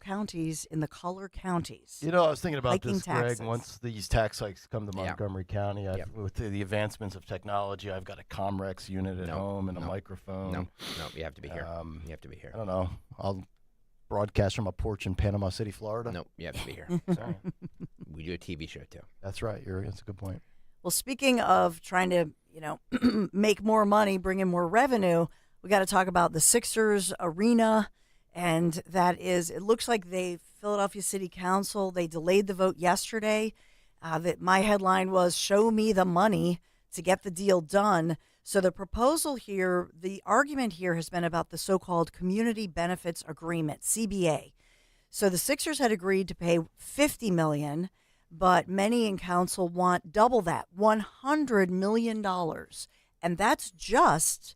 Speaker 6: counties in the color counties.
Speaker 28: I was thinking about
Speaker 6: hiking
Speaker 28: this,
Speaker 6: taxes.
Speaker 28: Greg. Once these tax hikes come to Montgomery County, with the advancements of technology, I've got a Comrex unit at home and a microphone.
Speaker 5: No, you have to be here. You have to be here.
Speaker 28: I don't know. I'll broadcast from a porch in Panama City, Florida.
Speaker 5: No, you have to be here.
Speaker 28: Sorry.
Speaker 5: We do a TV show, too.
Speaker 28: That's right. That's a good point.
Speaker 6: Well, speaking of trying to, make more money, bring in more revenue, we got to talk about the Sixers arena. And that is, it looks like Philadelphia City Council, they delayed the vote yesterday. That my headline was, "Show me the money." to get the deal done. So the proposal here, the argument here has been about the so-called Community Benefits Agreement, CBA. So the Sixers had agreed to pay $50 million, but many in council want double that, $100 million. And that's just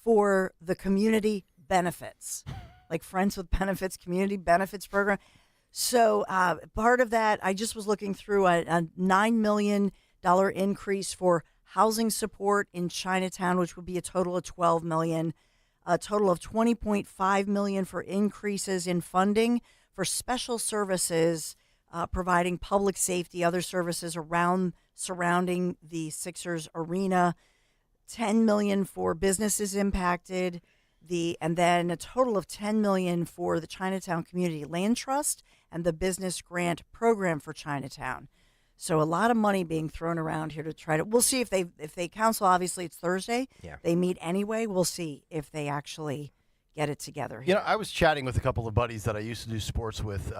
Speaker 6: for the community benefits, like Friends with Benefits, Community Benefits Program. So part of that, I just was looking through a $9 million increase for housing support in Chinatown, which would be a total of $12 million, a total of $20.5 million for increases in funding for special services, providing public safety, other services surrounding the Sixers arena, $10 million for businesses impacted, and then a total of $10 million for the Chinatown Community Land Trust and the Business Grant Program for Chinatown. So a lot of money being thrown around here to try to. We'll see if they council. Obviously, it's Thursday.
Speaker 5: Yeah.
Speaker 6: They meet anyway. We'll see if they actually get it together here.
Speaker 28: You know, I was chatting with a couple of buddies that I used to do sports with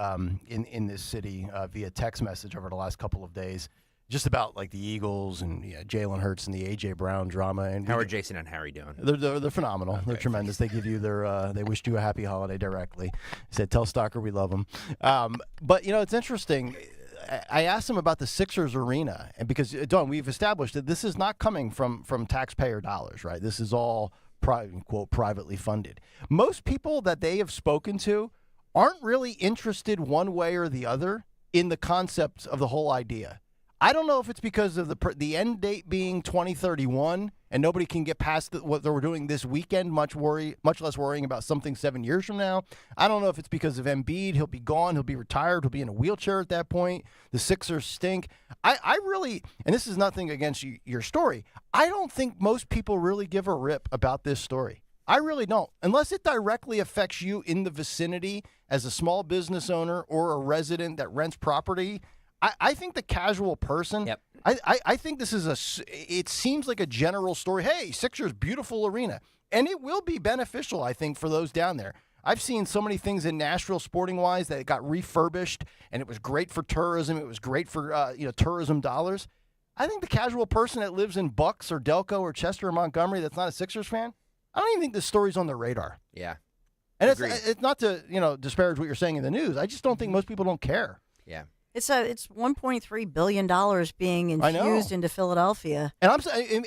Speaker 28: in this city via text message over the last couple of days, just about like the Eagles and Jalen Hurts and the A.J. Brown drama. And
Speaker 5: how are Jason and Harry doing?
Speaker 28: They're phenomenal. Okay. They're tremendous. They give you they wished you a happy holiday directly. Said, tell Stalker we love him. But, it's interesting. I asked him about the Sixers arena, and because, Dawn, we've established that this is not coming from taxpayer dollars, right? This is all quote, privately funded. Most people that they have spoken to aren't really interested one way or the other in the concept of the whole idea. I don't know if it's because of the end date being 2031 and nobody can get past what they were doing this weekend, much less worrying about something 7 years from now. I don't know if it's because of Embiid. He'll be gone. He'll be retired. He'll be in a wheelchair at that point. The Sixers stink. I really, and this is nothing against your story, I don't think most people really give a rip about this story. I really don't. Unless it directly affects you in the vicinity as a small business owner or a resident that rents property, I think the casual person,
Speaker 5: yep.
Speaker 28: I think this is it seems like a general story. Hey, Sixers, beautiful arena. And it will be beneficial, I think, for those down there. I've seen so many things in Nashville sporting-wise that it got refurbished, and it was great for tourism. It was great for, tourism dollars. I think the casual person that lives in Bucks or Delco or Chester or Montgomery that's not a Sixers fan, I don't even think this story's on their radar.
Speaker 5: Yeah.
Speaker 28: And it's not to, disparage what you're saying in the news. I just don't think most people don't care.
Speaker 5: Yeah.
Speaker 6: It's $1.3 billion being infused into Philadelphia.
Speaker 28: And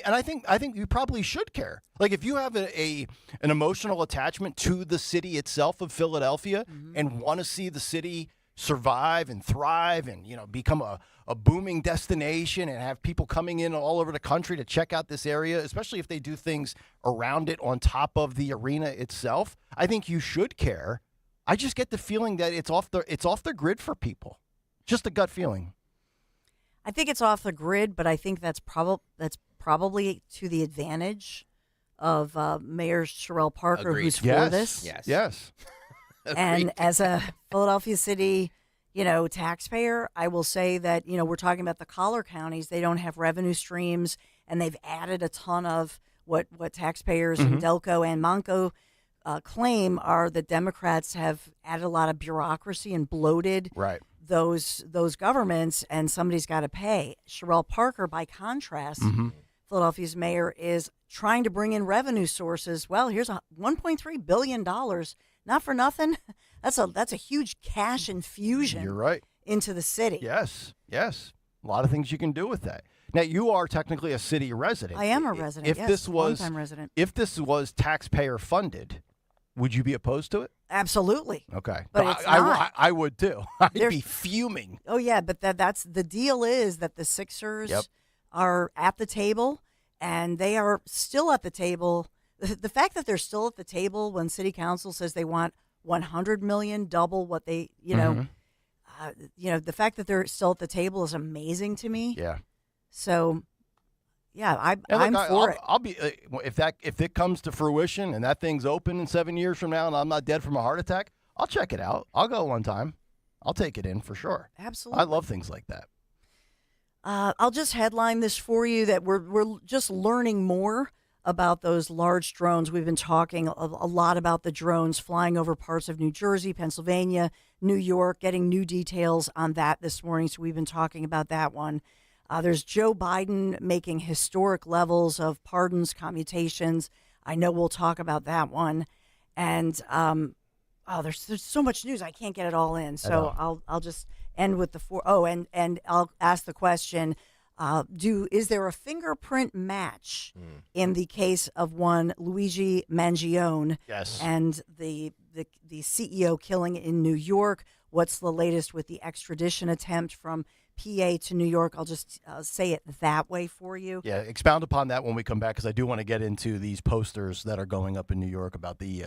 Speaker 28: I think you probably should care. Like if you have an emotional attachment to the city itself of Philadelphia and want to see the city survive and thrive and become a booming destination and have people coming in all over the country to check out this area, especially if they do things around it on top of the arena itself, I think you should care. I just get the feeling that it's off the grid for people. Just a gut feeling.
Speaker 6: I think it's off the grid, but I think that's probably to the advantage of Mayor Sherrell Parker,
Speaker 5: Agreed.
Speaker 6: who's for this.
Speaker 28: Yes.
Speaker 6: And as a Philadelphia City, taxpayer, I will say that, we're talking about the collar counties. They don't have revenue streams, and they've added a ton of what taxpayers in Delco and Monco claim are that Democrats have added a lot of bureaucracy and bloated those governments, and somebody's got to pay. Sherrell Parker, by contrast, Philadelphia's mayor, is trying to bring in revenue sources. Well, here's $1.3 billion. Not for nothing. That's a huge cash infusion.
Speaker 28: You're right.
Speaker 6: Into the city.
Speaker 28: Yes. A lot of things you can do with that. Now, you are technically a city resident.
Speaker 6: I am a resident, long-time resident.
Speaker 28: If this was taxpayer funded, would you be opposed to it?
Speaker 6: Absolutely.
Speaker 28: Okay.
Speaker 6: But it's not.
Speaker 28: I would too. I'd be fuming.
Speaker 6: Oh, yeah, but that's the deal is that the Sixers are at the table, and they are still at the table. The fact that they're still at the table when City Council says they want $100 million, double what they, the fact that they're still at the table is amazing to me.
Speaker 28: Yeah.
Speaker 6: So, I'm for it.
Speaker 28: I'll be if it comes to fruition and that thing's open in 7 years from now and I'm not dead from a heart attack, I'll check it out. I'll go one time. I'll take it in for sure.
Speaker 6: Absolutely.
Speaker 28: I love things like that.
Speaker 6: I'll just headline this for you that we're just learning more about those large drones. We've been talking a lot about the drones flying over parts of New Jersey, Pennsylvania, New York, getting new details on that this morning. So we've been talking about that one. There's Joe Biden making historic levels of pardons, commutations. I know we'll talk about that one. And there's so much news. I can't get it all in. So I'll just end with the four. Oh, and I'll ask the question. Is there a fingerprint match in the case of one Luigi Mangione?
Speaker 28: Yes.
Speaker 6: And the CEO killing in New York? What's the latest with the extradition attempt from PA to New York? I'll just say it that way for you.
Speaker 28: Yeah, expound upon that when we come back, because I do want to get into these posters that are going up in New York about the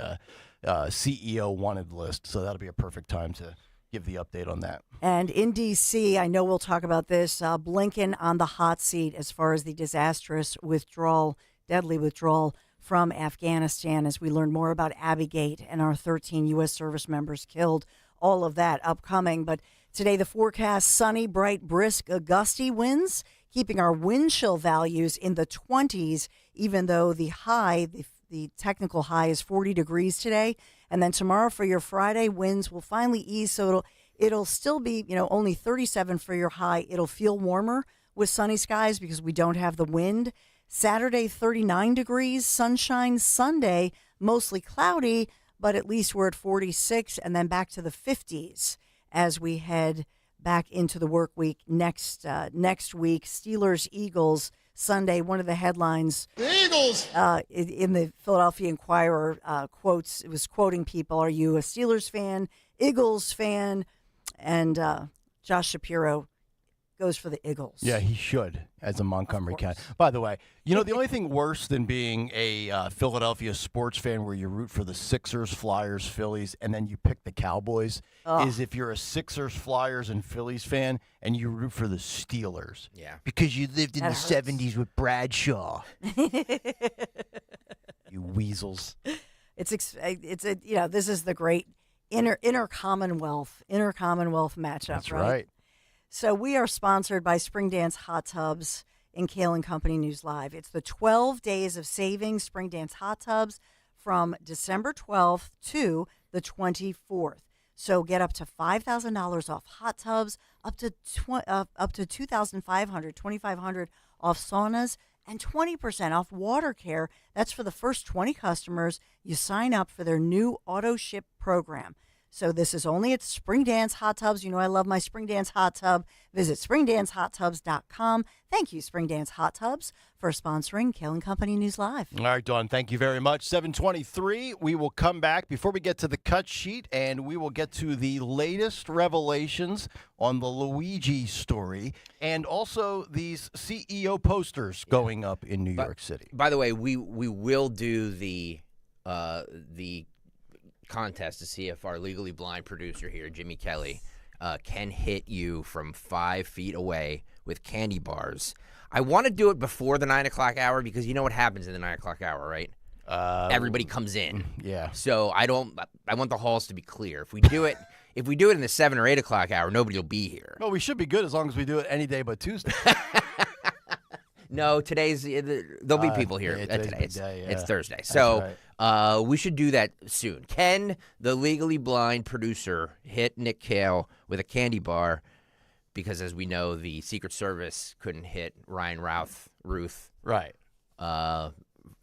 Speaker 28: CEO wanted list. So that'll be a perfect time to give the update on that.
Speaker 6: And in D.C., I know we'll talk about this, Blinken on the hot seat as far as the disastrous withdrawal, deadly withdrawal from Afghanistan, as we learn more about Abbey-gate and our 13 U.S. service members killed. All of that upcoming. But today, the forecast, sunny, bright, brisk, gusty winds, keeping our wind chill values in the 20s, even though the high, the technical high is 40 degrees today. And then tomorrow for your Friday, winds will finally ease, so it'll still be, only 37 for your high. It'll feel warmer with sunny skies because we don't have the wind. Saturday, 39 degrees, sunshine. Sunday, mostly cloudy, but at least we're at 46, and then back to the 50s as we head back into the work week next week. Steelers, Eagles, Sunday. One of the headlines, the Eagles, in the Philadelphia Inquirer, it was quoting people. Are you a Steelers fan, Eagles fan? And Josh Shapiro goes for the Eagles.
Speaker 28: Yeah, he should, as a Montgomery County. By the way, the only thing worse than being a Philadelphia sports fan where you root for the Sixers, Flyers, Phillies, and then you pick the Cowboys is if you're a Sixers, Flyers, and Phillies fan and you root for the Steelers.
Speaker 5: Yeah.
Speaker 28: Because you lived in
Speaker 6: That
Speaker 28: the
Speaker 6: hurts.
Speaker 28: 70s with Bradshaw. You weasels.
Speaker 6: This is the great inner Commonwealth matchup.
Speaker 28: That's right.
Speaker 6: So we are sponsored by Spring Dance Hot Tubs in Kayal and Company News Live. It's the 12 days of savings Spring Dance Hot Tubs from December 12th to the 24th. So get up to $5,000 off hot tubs, up to $2,500, $2,500 off saunas, and 20% off water care. That's for the first 20 customers you sign up for their new auto ship program. So this is only at Spring Dance Hot Tubs. I love my Spring Dance Hot Tub. Visit springdancehot.tubs.com. Thank you, Spring Dance Hot Tubs, for sponsoring Kayal and Company News Live.
Speaker 28: All right, Dawn, thank you very much. 7:23, we will come back before we get to the cut sheet, and we will get to the latest revelations on the Luigi story and also these CEO posters going up in New York City.
Speaker 5: By the way, we will do the contest to see if our legally blind producer here, Jimmy Kelly, can hit you from 5 feet away with candy bars. I want to do it before the 9 o'clock hour because you know what happens in the 9 o'clock hour, right? Everybody comes in.
Speaker 28: Yeah.
Speaker 5: So I want the halls to be clear. If we do it in the 7 or 8 o'clock hour, nobody will be here.
Speaker 28: Well, we should be good as long as we do it any day but Tuesday.
Speaker 5: No, there'll be people here today. It's Thursday.
Speaker 28: That's
Speaker 5: So
Speaker 28: right.
Speaker 5: we should do that soon. Can the legally blind producer hit Nick Kayal with a candy bar? Because as we know, the Secret Service couldn't hit Ryan Ruth.
Speaker 28: Right.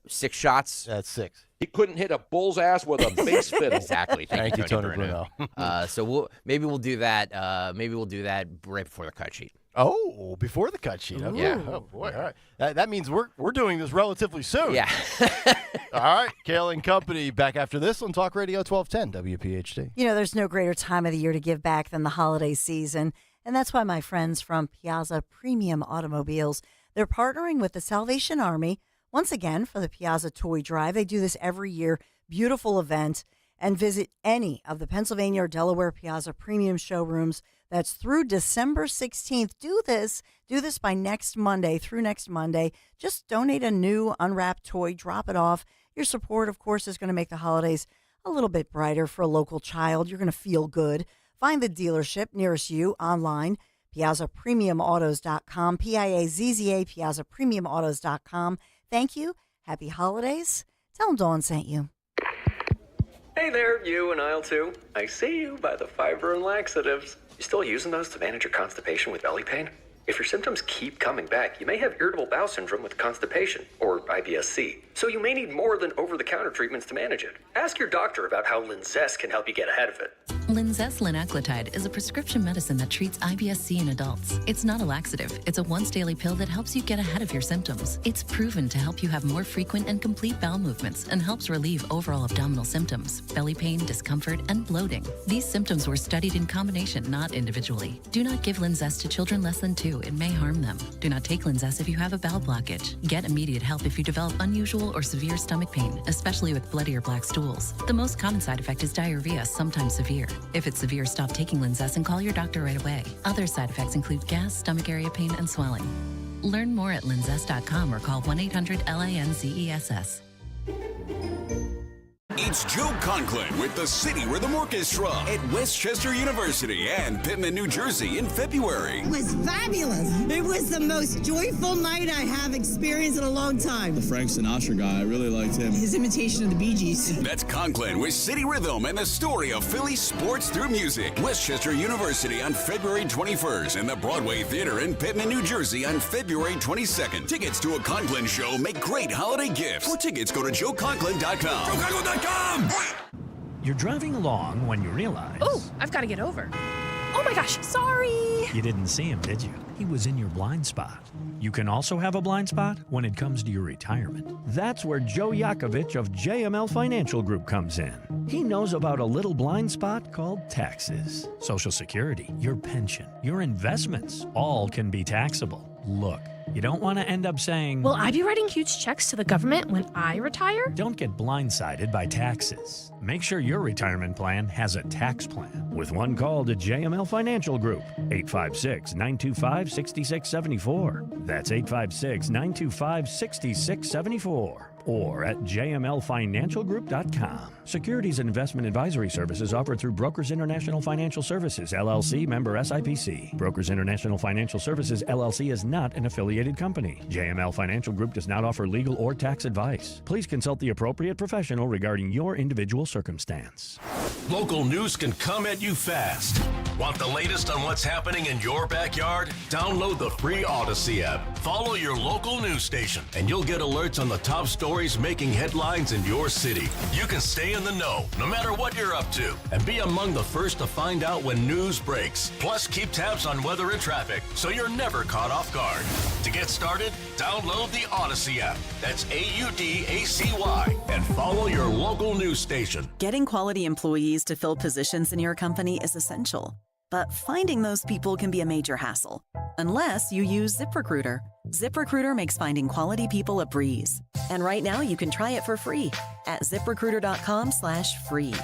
Speaker 5: 6 shots.
Speaker 28: That's 6.
Speaker 4: He couldn't hit a bull's ass with a base fiddle.
Speaker 5: Exactly.
Speaker 28: Thank you, Tony
Speaker 5: Bruno. So maybe we'll do that. Maybe we'll do that right before the cut sheet.
Speaker 28: Oh, before the cut sheet. Okay.
Speaker 5: Yeah.
Speaker 28: Oh, boy. All right. That means we're doing this relatively soon.
Speaker 5: Yeah.
Speaker 28: All right. Kayal and Company back after this on Talk Radio 1210 WPHT.
Speaker 6: There's no greater time of the year to give back than the holiday season. And that's why my friends from Piazza Premium Automobiles, they're partnering with the Salvation Army once again for the Piazza Toy Drive. They do this every year. Beautiful event. And visit any of the Pennsylvania or Delaware Piazza Premium showrooms. That's through December 16th. Do this by next Monday, through next Monday. Just donate a new unwrapped toy, drop it off. Your support, of course, is going to make the holidays a little bit brighter for a local child. You're going to feel good. Find the dealership nearest you online, PiazzaPremiumAutos.com, Piazza, PiazzaPremiumAutos.com. Thank you. Happy holidays. Tell them Dawn sent you.
Speaker 12: Hey there, you in aisle 2. I see you by the fiber and laxatives. You still using those to manage your constipation with belly pain? If your symptoms keep coming back, you may have irritable bowel syndrome with constipation, or IBS-C. So you may need more than over-the-counter treatments to manage it. Ask your doctor about how Linzess can help you get ahead of it.
Speaker 1: Linzess linaclotide is a prescription medicine that treats IBS-C in adults. It's not a laxative. It's a once-daily pill that helps you get ahead of your symptoms. It's proven to help you have more frequent and complete bowel movements and helps relieve overall abdominal symptoms, belly pain, discomfort, and bloating. These symptoms were studied in combination, not individually. Do not give Linzess to children less than 2. It may harm them. Do not take Linzess if you have a bowel blockage. Get immediate help if you develop unusual or severe stomach pain, especially with bloody or black stools. The most common side effect is diarrhea, sometimes severe. If it's severe, stop taking Linzess and call your doctor right away. Other side effects include gas, stomach area pain, and swelling. Learn more at linzess.com or call 1-800-LINZESS.
Speaker 7: It's Joe Conklin with the City Rhythm Orchestra at Westchester University and Pittman, New Jersey in February.
Speaker 19: It was fabulous. It was the most joyful night I have experienced in a long time.
Speaker 20: The Frank Sinatra guy, I really liked him.
Speaker 19: His imitation of the Bee Gees.
Speaker 7: That's Conklin with City Rhythm and the story of Philly sports through music. Westchester University on February 21st and the Broadway Theater in Pittman, New Jersey on February 22nd. Tickets to a Conklin show make great holiday gifts. For tickets, go to joeconklin.com. joeconklin.com!
Speaker 21: You're driving along when you realize...
Speaker 22: Oh, I've got to get over. Oh my gosh, sorry.
Speaker 21: You didn't see him, did you? He was in your blind spot. You can also have a blind spot when it comes to your retirement. That's where Joe Yakovich of JML Financial Group comes in. He knows about a little blind spot called taxes. Social Security, your pension, your investments, all can be taxable. Look, you don't want to end up saying...
Speaker 22: Will I be writing huge checks to the government when I retire?
Speaker 21: Don't get blindsided by taxes. Make sure your retirement plan has a tax plan. With one call to JML Financial Group, 856-925-6674. That's 856-925-6674. Or at jmlfinancialgroup.com. Securities and investment advisory services offered through Brokers International Financial Services, LLC, member SIPC. Brokers International Financial Services, LLC is not an affiliated company. JML Financial Group does not offer legal or tax advice. Please consult the appropriate professional regarding your individual circumstance.
Speaker 8: Local news can come at you fast. Want the latest on what's happening in your backyard? Download the free Odyssey app. Follow your local news station, and you'll get alerts on the top stories making headlines in your city. You can stay in the know, no matter what you're up to, and be among the first to find out when news breaks. Plus, keep tabs on weather and traffic, so you're never caught off guard. To get started, download the Odyssey app. That's AUDACY, and follow your local news station.
Speaker 23: Getting quality employees to fill positions in your company is essential. But finding those people can be a major hassle, unless you use ZipRecruiter. ZipRecruiter makes finding quality people a breeze. And right now you can try it for free at ZipRecruiter.com/free.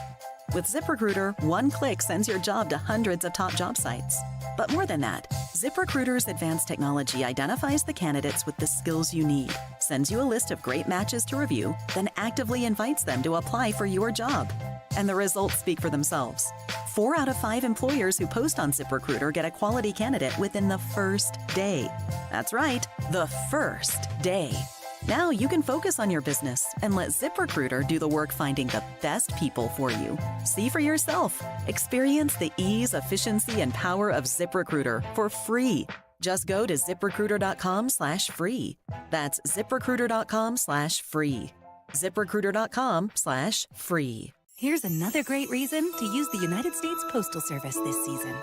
Speaker 23: With ZipRecruiter, one click sends your job to hundreds of top job sites. But more than that, ZipRecruiter's advanced technology identifies the candidates with the skills you need, sends you a list of great matches to review, then actively invites them to apply for your job. And the results speak for themselves. 4 out of 5 employers who post on ZipRecruiter get a quality candidate within the first day. That's right, the first day. Now you can focus on your business and let ZipRecruiter do the work finding the best people for you. See for yourself. Experience the ease, efficiency, and power of ZipRecruiter for free. Just go to ZipRecruiter.com/free. That's ZipRecruiter.com/free. ZipRecruiter.com/free.
Speaker 25: Here's another great reason to use the United States Postal Service this season.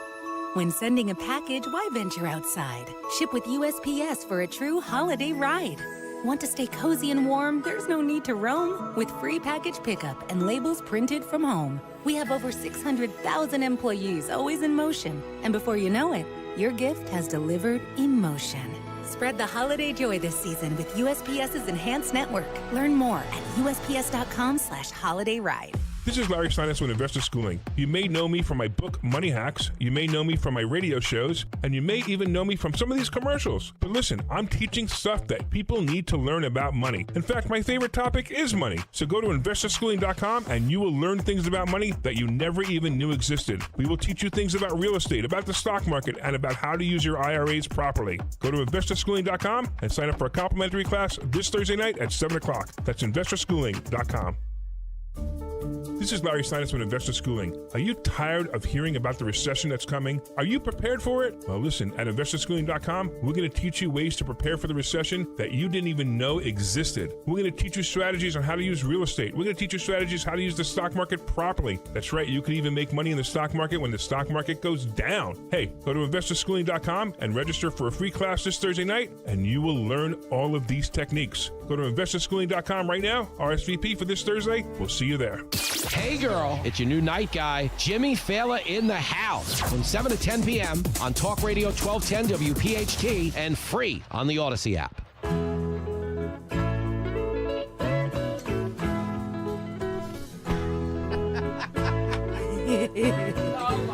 Speaker 25: When sending a package, why venture outside? Ship with USPS for a true holiday ride. Want to stay cozy and warm? There's no need to roam. With free package pickup and labels printed from home. We have over 600,000 employees always in motion. And before you know it, your gift has delivered emotion. Spread the holiday joy this season with USPS's enhanced network. Learn more at USPS.com/holidayride.
Speaker 26: This is Larry Steinitz with Investor Schooling. You may know me from my book, Money Hacks. You may know me from my radio shows. And you may even know me from some of these commercials. But listen, I'm teaching stuff that people need to learn about money. In fact, my favorite topic is money. So go to investorschooling.com and you will learn things about money that you never even knew existed. We will teach you things about real estate, about the stock market, and about how to use your IRAs properly. Go to investorschooling.com and sign up for a complimentary class this Thursday night at 7 o'clock. That's investorschooling.com. This is Larry Sinus from Investor Schooling. Are you tired of hearing about the recession that's coming? Are you prepared for it? Well, listen, at investorschooling.com, we're going to teach you ways to prepare for the recession that you didn't even know existed. We're going to teach you strategies on how to use real estate. We're going to teach you strategies how to use the stock market properly. That's right, you can even make money in the stock market when the stock market goes down. Hey, go to investorschooling.com and register for a free class this Thursday night, and you will learn all of these techniques. Go to investorschooling.com right now, RSVP for this Thursday. We'll see you there.
Speaker 2: Hey girl, it's your new night guy, Jimmy Fallon in the house from 7 to 10 p.m. on Talk Radio 1210 WPHT and free on the Odyssey app.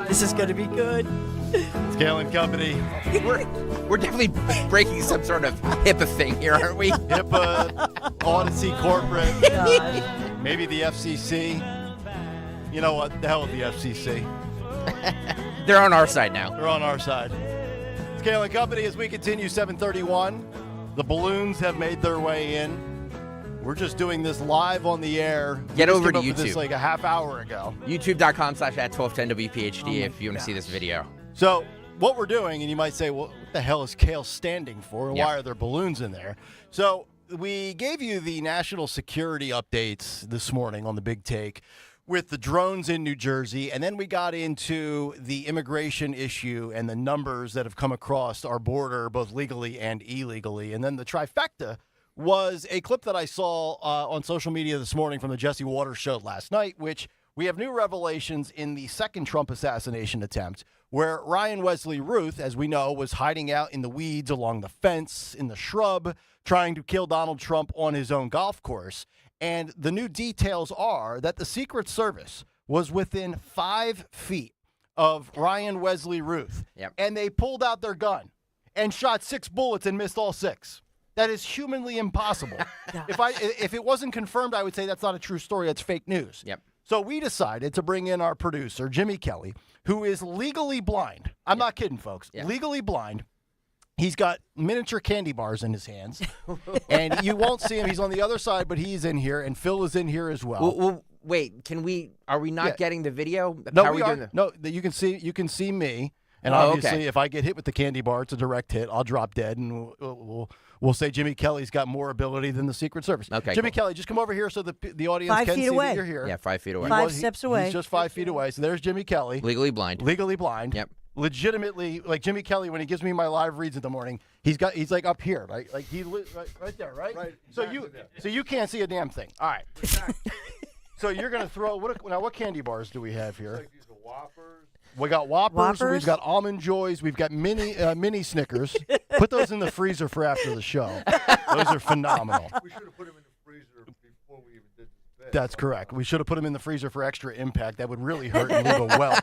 Speaker 6: This is going to be good.
Speaker 28: It's Kayal and Company.
Speaker 5: We're definitely breaking some sort of HIPAA thing here, aren't we?
Speaker 28: HIPAA, Odyssey Corporate, maybe the FCC. You know what? The hell with the FCC.
Speaker 5: They're on our side now.
Speaker 28: They're on our side. It's Kayal and Company as we continue 7:31. The balloons have made their way in. We're just doing this live on the air.
Speaker 5: Get over to
Speaker 28: YouTube.
Speaker 5: YouTube.
Speaker 28: This like a half hour ago.
Speaker 5: YouTube.com/@1210WPHT if you want to see this video.
Speaker 28: So what we're doing, and you might say, well, what the hell is Kayal standing for? And why are there balloons in there? So we gave you the national security updates this morning on the Big Take with the drones in New Jersey, and then we got into the immigration issue and the numbers that have come across our border, both legally and illegally. And then the trifecta was a clip that I saw on social media this morning from the Jesse Waters show last night, which we have new revelations in the second Trump assassination attempt, where Ryan Wesley Ruth, as we know, was hiding out in the weeds along the fence, in the shrub, trying to kill Donald Trump on his own golf course. And the new details are that the Secret Service was within 5 feet of Ryan Wesley Ruth, and they pulled out their gun and shot 6 bullets and missed all 6. That is humanly impossible. If it wasn't confirmed, I would say that's not a true story. That's fake news. So we decided to bring in our producer, Jimmy Kelly, who is legally blind. I'm not kidding, folks. Legally blind. He's got miniature candy bars in his hands, and you won't see him. He's on the other side, but he's in here, and Phil is in here as well.
Speaker 5: Well, wait, are we not getting the video?
Speaker 28: No,
Speaker 5: How
Speaker 28: we
Speaker 5: are
Speaker 28: are.
Speaker 5: doing
Speaker 28: No, you can see me, and obviously, if I get hit with the candy bar, it's a direct hit. I'll drop dead, and we'll say Jimmy Kelly's got more ability than the Secret Service.
Speaker 5: Okay,
Speaker 28: Jimmy Kelly, just come over here so the audience
Speaker 6: 5
Speaker 28: can
Speaker 6: feet
Speaker 28: see
Speaker 6: away.
Speaker 28: that you're here.
Speaker 5: Yeah, 5 feet away.
Speaker 6: 5 steps away.
Speaker 28: He's just 5 feet away. So there's Jimmy Kelly.
Speaker 5: Legally blind.
Speaker 28: Legally blind.
Speaker 5: Yep.
Speaker 28: Legitimately, like Jimmy Kelly, when he gives me my live reads in the morning, he's like up here, right? Like right there, right? Right. So you can't see a damn thing. All right. So you're gonna throw what candy bars do we have here?
Speaker 3: Like these are Whoppers.
Speaker 28: We got Whoppers.
Speaker 6: Whoppers?
Speaker 28: We've got Almond Joys. We've got mini Snickers. Put those in the freezer for after the show. Those are phenomenal.
Speaker 3: We should have put them in the freezer before we even did this bed.
Speaker 28: That's correct. We should have put them in the freezer for extra impact. That would really hurt and leave a welt.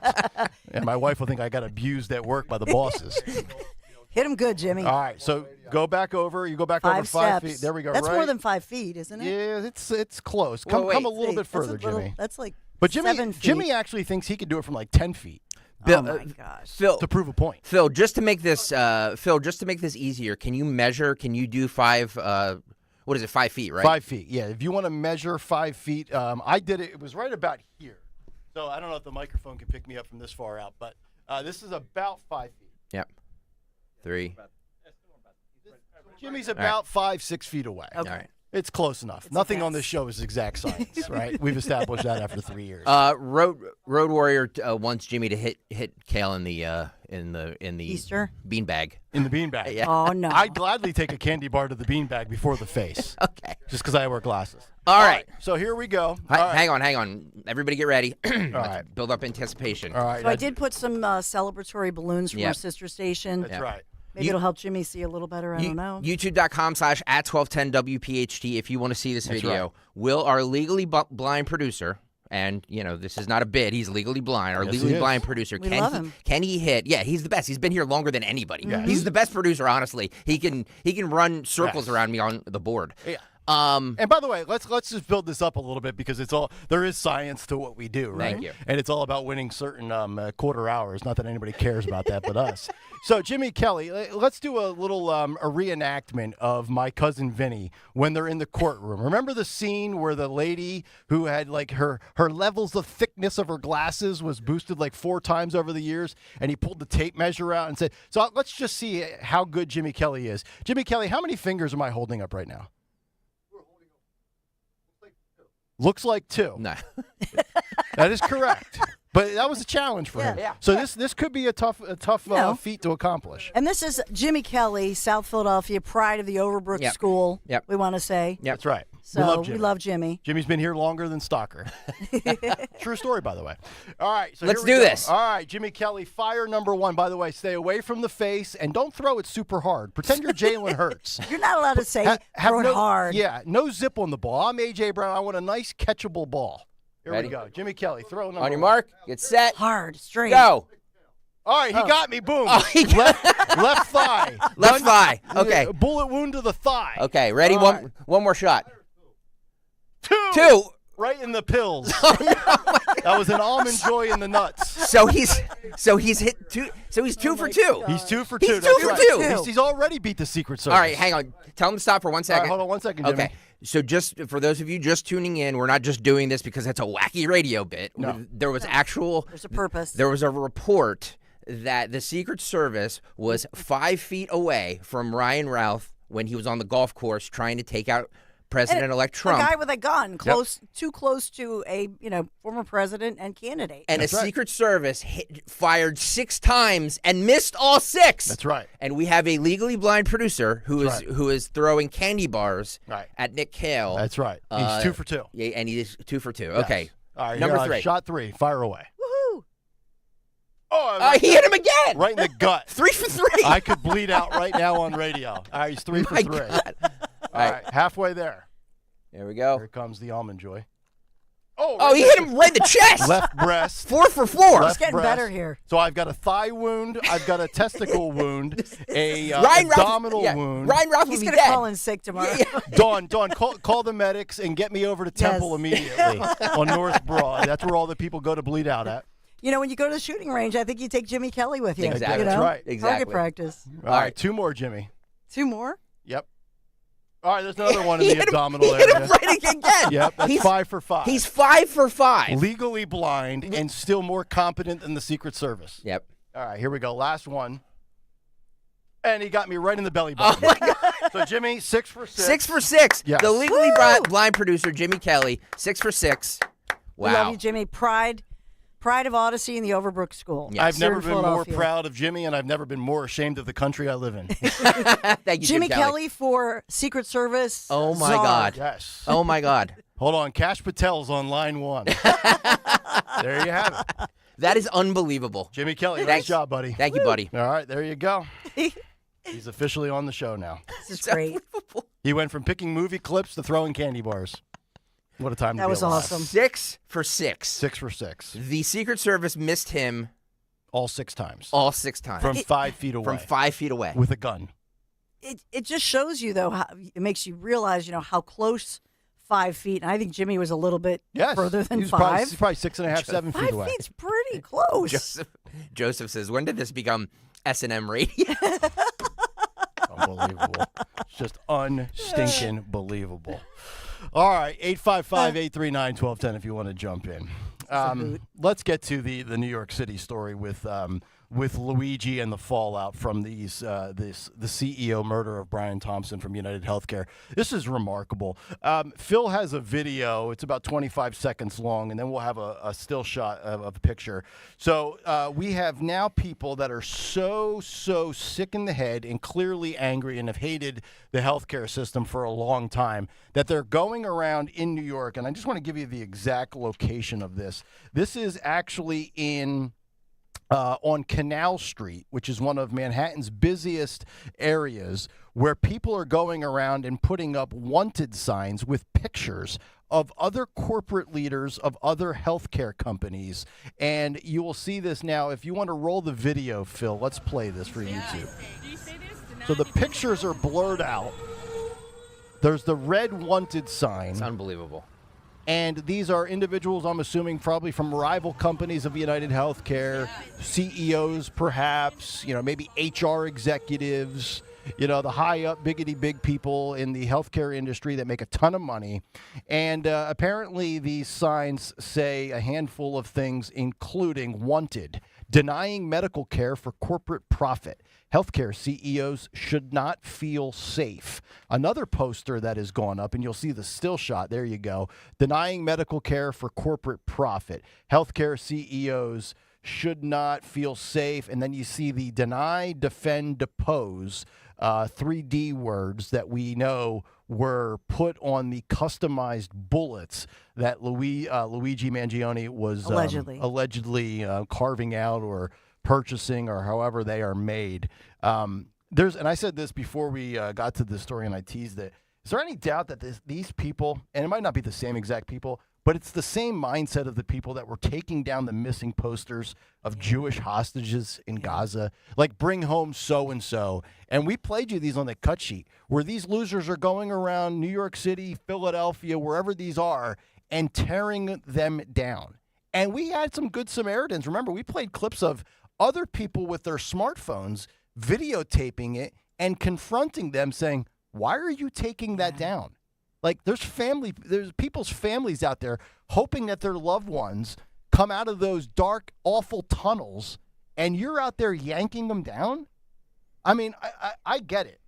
Speaker 28: And my wife will think I got abused at work by the bosses.
Speaker 6: Hit him good, Jimmy.
Speaker 28: All right, so go back over. You go back
Speaker 6: 5
Speaker 28: over 5
Speaker 6: steps.
Speaker 28: feet. There we go.
Speaker 6: That's
Speaker 28: right.
Speaker 6: more than 5 feet, isn't it?
Speaker 28: Yeah, it's close. Come a little bit further, Jimmy.
Speaker 6: That's like
Speaker 28: But
Speaker 6: 7 feet.
Speaker 28: Jimmy actually thinks he could do it from like 10 feet.
Speaker 6: Oh my gosh.
Speaker 5: Phil,
Speaker 28: to prove a point.
Speaker 5: Phil, just to make this easier, can you measure? Can you do 5? What is it? 5 feet, right?
Speaker 28: 5 feet. Yeah. If you want to measure 5 feet, I did it. It was right about here. So I don't know if the microphone can pick me up from this far out, but this is about 5 feet.
Speaker 5: Yep. 3.
Speaker 28: Jimmy's about 5-6 feet away.
Speaker 5: Okay. All right.
Speaker 28: It's close enough. Nothing on this show is exact science, right? We've established that after 3 years.
Speaker 5: Road Warrior wants Jimmy to hit Kayal in the
Speaker 6: Easter
Speaker 5: beanbag.
Speaker 28: In the beanbag.
Speaker 5: Yeah.
Speaker 6: Oh no!
Speaker 28: I'd gladly take a candy bar to the beanbag before the face.
Speaker 5: Okay.
Speaker 28: Just because I wear glasses.
Speaker 5: All right.
Speaker 28: So here we go.
Speaker 5: Hang on. Everybody get ready. All
Speaker 28: right.
Speaker 5: Build up anticipation.
Speaker 28: All right.
Speaker 6: So I did put some celebratory balloons from our
Speaker 5: Yep.
Speaker 6: sister station.
Speaker 28: That's right.
Speaker 6: Maybe it'll help Jimmy see a little better. I don't know.
Speaker 5: YouTube.com/@1210WPHT if you want to see this video.
Speaker 28: right.
Speaker 5: Will, our legally blind producer, and this is not a bid, he's legally blind. Our
Speaker 28: Yes,
Speaker 5: legally
Speaker 28: he is.
Speaker 5: blind producer,
Speaker 6: We love him.
Speaker 5: can he hit? Yeah, he's the best. He's been here longer than anybody.
Speaker 28: Yes.
Speaker 5: He's the best producer, honestly. He can run circles
Speaker 28: Yes.
Speaker 5: around me on the board.
Speaker 28: Yeah. And by the way, let's just build this up a little bit because there is science to what we do, right?
Speaker 5: Thank you.
Speaker 28: And it's all about winning certain quarter hours. Not that anybody cares about that, but us. So Jimmy Kelly, let's do a little a reenactment of My Cousin Vinny when they're in the courtroom. Remember the scene where the lady who had like her levels of thickness of her glasses was boosted like 4 times over the years, and he pulled the tape measure out and said, "So let's just see how good Jimmy Kelly is." Jimmy Kelly, how many fingers am I holding up right now? Looks like 2.
Speaker 5: No.
Speaker 28: That is correct. But that was a challenge for him.
Speaker 5: Yeah.
Speaker 28: So this could be a tough feat to accomplish.
Speaker 6: And this is Jimmy Kelly, South Philadelphia, pride of the Overbrook
Speaker 5: Yep.
Speaker 6: School.
Speaker 5: Yep.
Speaker 6: We want to say.
Speaker 5: Yep.
Speaker 28: That's right.
Speaker 6: So
Speaker 28: we love Jimmy. Jimmy's been here longer than Stalker. True story, by the way. All right. So
Speaker 5: Let's
Speaker 28: here we
Speaker 5: do
Speaker 28: go.
Speaker 5: this.
Speaker 28: All right, Jimmy Kelly, fire number 1. By the way, stay away from the face and don't throw it super hard. Pretend you're Jalen Hurts.
Speaker 6: You're not allowed to say throw it hard.
Speaker 28: Yeah, no zip on the ball. I'm A.J. Brown. I want a nice catchable ball. Here
Speaker 5: Ready?
Speaker 28: we go. Jimmy Kelly, throw number
Speaker 5: On your
Speaker 28: 1.
Speaker 5: mark, get set.
Speaker 6: Hard, straight.
Speaker 5: Go.
Speaker 28: All right, he got me. Boom.
Speaker 5: Oh,
Speaker 28: left thigh.
Speaker 5: Left thigh. Okay.
Speaker 28: Bullet wound to the thigh.
Speaker 5: Okay, ready?
Speaker 28: All right.
Speaker 5: One more shot.
Speaker 28: 2. Right in the pills. That was an almond joy in the nuts.
Speaker 5: So he's hit 2. So he's 2 for 2.
Speaker 28: He's 2 for 2.
Speaker 5: He's
Speaker 28: That's
Speaker 5: 2 for
Speaker 28: right.
Speaker 5: 2.
Speaker 28: He's already beat the Secret Service.
Speaker 5: All right, hang on. Tell him to stop for 1 second.
Speaker 28: All right, hold on 1 second, Jimmy.
Speaker 5: Okay. So just for those of you just tuning in, we're not just doing this because it's a wacky radio bit.
Speaker 28: No.
Speaker 5: There's a purpose. There was a report that the Secret Service was 5 feet away from Ryan Ralph when he was on the golf course trying to take out President-elect Trump.
Speaker 6: A guy with a gun, too close to a former president and candidate.
Speaker 5: And Secret Service fired 6 times and missed all 6.
Speaker 28: That's right.
Speaker 5: And we have a legally blind producer who is throwing candy bars
Speaker 28: Right.
Speaker 5: at Nick Kayal.
Speaker 28: That's right. He's 2 for 2.
Speaker 5: Yeah, and he is 2 for 2.
Speaker 28: Yes.
Speaker 5: Okay.
Speaker 28: All right,
Speaker 5: Number
Speaker 28: here,
Speaker 5: 3.
Speaker 28: Shot 3. Fire away.
Speaker 6: Woohoo!
Speaker 28: Oh,
Speaker 5: he hit him again.
Speaker 28: Right in the gut.
Speaker 5: 3 for 3.
Speaker 28: I could bleed out right now on radio. All right, he's 3 for 3.
Speaker 5: God.
Speaker 28: All right, halfway there.
Speaker 5: There we go.
Speaker 28: Here comes the almond joy.
Speaker 5: Oh, he hit him right in the chest.
Speaker 28: Left breast.
Speaker 5: 4 for 4.
Speaker 6: It's getting better here.
Speaker 28: So I've got a thigh wound. I've got a testicle wound. A
Speaker 5: Ryan Ralph-
Speaker 28: abdominal
Speaker 5: yeah,
Speaker 28: wound.
Speaker 5: Ryan Ralph will
Speaker 6: He's
Speaker 5: be
Speaker 6: going to
Speaker 5: dead.
Speaker 6: call in sick tomorrow.
Speaker 28: Dawn, call the medics and get me over to Temple immediately on North Broad. That's where all the people go to bleed out at.
Speaker 6: You know, when you go to the shooting range, I think you take Jimmy Kelly with you.
Speaker 5: Exactly.
Speaker 6: You know?
Speaker 28: That's right.
Speaker 5: Exactly.
Speaker 6: Target practice.
Speaker 28: All right, 2 more, Jimmy.
Speaker 6: 2 more?
Speaker 28: Yep. All right, there's another one in the abdominal
Speaker 5: He
Speaker 28: area.
Speaker 5: hit him right again.
Speaker 28: Yep, that's 5 for 5.
Speaker 5: He's 5 for 5.
Speaker 28: Legally blind and still more competent than the Secret Service.
Speaker 5: Yep.
Speaker 28: All right, here we go. Last one. And he got me right in the belly button.
Speaker 5: Oh, my God.
Speaker 28: So, Jimmy, 6 for 6.
Speaker 5: 6 for 6.
Speaker 28: Yes.
Speaker 5: The legally blind producer, Jimmy Kelly, 6 for 6. Wow.
Speaker 6: We love you, Jimmy. Pride of Odyssey and the Overbrook School.
Speaker 5: Yes.
Speaker 28: I've
Speaker 6: Here
Speaker 28: never
Speaker 6: in
Speaker 28: been more
Speaker 6: Philadelphia.
Speaker 28: proud of Jimmy, and I've never been more ashamed of the country I live in.
Speaker 5: Thank you,
Speaker 6: Jimmy
Speaker 5: Jim
Speaker 6: Kelly for Secret Service.
Speaker 5: Oh, my
Speaker 6: czar.
Speaker 5: God.
Speaker 28: Yes.
Speaker 5: Oh, my God.
Speaker 28: Hold on. Cash Patel's on line 1. There you have it.
Speaker 5: That is unbelievable.
Speaker 28: Jimmy Kelly, nice
Speaker 5: Thanks.
Speaker 28: job, buddy.
Speaker 5: Thank you, buddy.
Speaker 28: All right, there you go. He's officially on the show now.
Speaker 6: This is great.
Speaker 28: He went from picking movie clips to throwing candy bars. What a time to
Speaker 6: That
Speaker 28: be
Speaker 6: was
Speaker 28: alive.
Speaker 6: awesome.
Speaker 5: 6 for 6.
Speaker 28: 6 for 6.
Speaker 5: The Secret Service missed him
Speaker 28: All 6 times.
Speaker 5: all 6 times.
Speaker 28: From 5 feet away.
Speaker 5: From 5 feet away.
Speaker 28: With a gun.
Speaker 6: It just shows you, though, how it makes you realize, how close 5 feet. And I think Jimmy was a little bit further than
Speaker 28: He's
Speaker 6: 5.
Speaker 28: He's probably 6.5, 7 feet
Speaker 6: 5
Speaker 28: away.
Speaker 6: feet's pretty close.
Speaker 5: Joseph says, when did this become S&M radio?
Speaker 28: Unbelievable. It's just unstinking believable. All right, 855-839-1210 if you want to jump in. Let's get to the New York City story with Luigi and the fallout from the CEO murder of Brian Thompson from United Healthcare. This is remarkable. Phil has a video. It's about 25 seconds long, and then we'll have a still shot of a picture. So we have now people that are so sick in the head and clearly angry and have hated the healthcare system for a long time that they're going around in New York, and I just want to give you the exact location of this. This is actually on Canal Street, which is one of Manhattan's busiest areas, where people are going around and putting up wanted signs with pictures of other corporate leaders of other healthcare companies. And you will see this now. If you want to roll the video, Phil, let's play this for YouTube. So the pictures are blurred out. There's the red wanted sign.
Speaker 5: It's unbelievable.
Speaker 28: And these are individuals, I'm assuming, probably from rival companies of United Healthcare, CEOs perhaps, maybe HR executives, the high up, biggity big people in the healthcare industry that make a ton of money. And apparently these signs say a handful of things, including wanted, denying medical care for corporate profit. Healthcare CEOs should not feel safe. Another poster that has gone up, and you'll see the still shot. There you go. Denying medical care for corporate profit. Healthcare CEOs should not feel safe. And then you see the deny, defend, depose, 3D words that we know were put on the customized bullets that Luigi Mangione was allegedly carving out or purchasing, or however they are made. And I said this before we got to this story, and I teased it. Is there any doubt that these people, and it might not be the same exact people, but it's the same mindset of the people that were taking down the missing posters of Jewish hostages in Gaza, like bring home so-and-so. And we played you these on the cut sheet, where these losers are going around New York City, Philadelphia, wherever these are, and tearing them down. And we had some good Samaritans. Remember, we played clips of other people with their smartphones videotaping it and confronting them saying, why are you taking that down? Like, there's people's families out there hoping that their loved ones come out of those dark, awful tunnels, and you're out there yanking them down? I mean, I get it.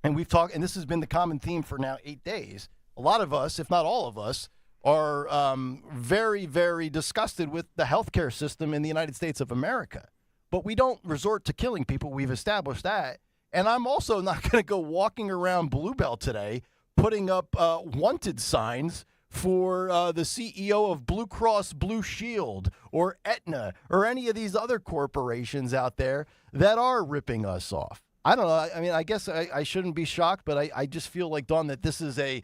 Speaker 28: And we've talked, and this has been the common theme for now 8 days. A lot of us, if not all of us, are very, very disgusted with the healthcare system in the United States of America. But we don't resort to killing people. We've established that. And I'm also not going to go walking around Bluebell today putting up wanted signs for the CEO of Blue Cross Blue Shield or Aetna or any of these other corporations out there that are ripping us off. I don't know. I mean, I guess I shouldn't be shocked, but I just feel like, Dawn, that this is a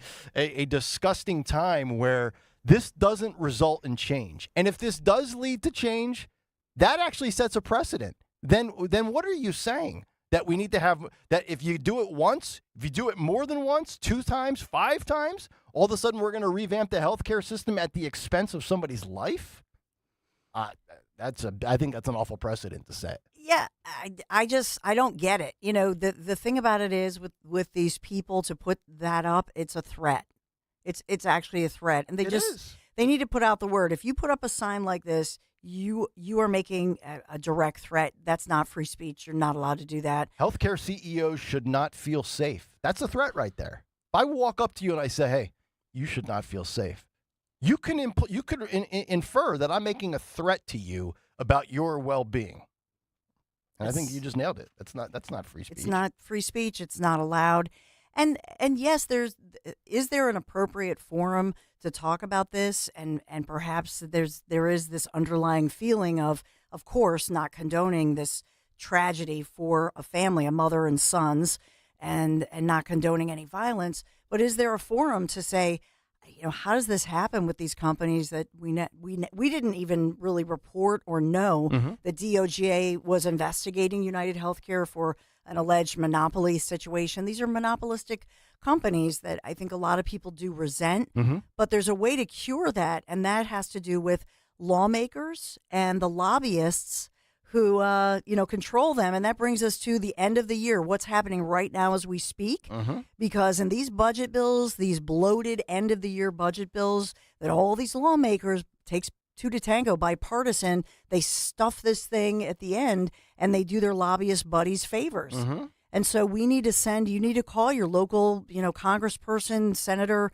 Speaker 28: disgusting time where this doesn't result in change. And if this does lead to change, that actually sets a precedent. Then what are you saying? That we need to have, that if you do it once, if you do it more than once, 2 times, 5 times, all of a sudden we're going to revamp the healthcare system at the expense of somebody's life? I think that's an awful precedent to set.
Speaker 6: Yeah, I don't get it. The thing about it is with these people, to put that up, it's a threat. It's actually a threat. And they need to put out the word. If you put up a sign like this, you are making a direct threat. That's not free speech. You're not allowed to do that.
Speaker 28: Healthcare CEOs should not feel safe. That's a threat right there. If I walk up to you and I say, hey, you should not feel safe, you could infer that I'm making a threat to you about your well-being. And I think you just nailed it. That's not free speech.
Speaker 6: It's not free speech. It's not allowed. And yes, is there an appropriate forum to talk about this? And perhaps there is this underlying feeling of course, not condoning this tragedy for a family, a mother and sons, and not condoning any violence. But is there a forum to say, how does this happen with these companies that we didn't even really report or know that DOJ was investigating United Healthcare for an alleged monopoly situation? These are monopolistic companies that I think a lot of people do resent, but there's a way to cure that, and that has to do with lawmakers and the lobbyists who control them. And that brings us to the end of the year, what's happening right now as we speak, because in these budget bills, these bloated end of the year budget bills that all these lawmakers takes 2 to tango, bipartisan, they stuff this thing at the end and they do their lobbyist buddies favors. And so you need to call your local, congressperson, senator,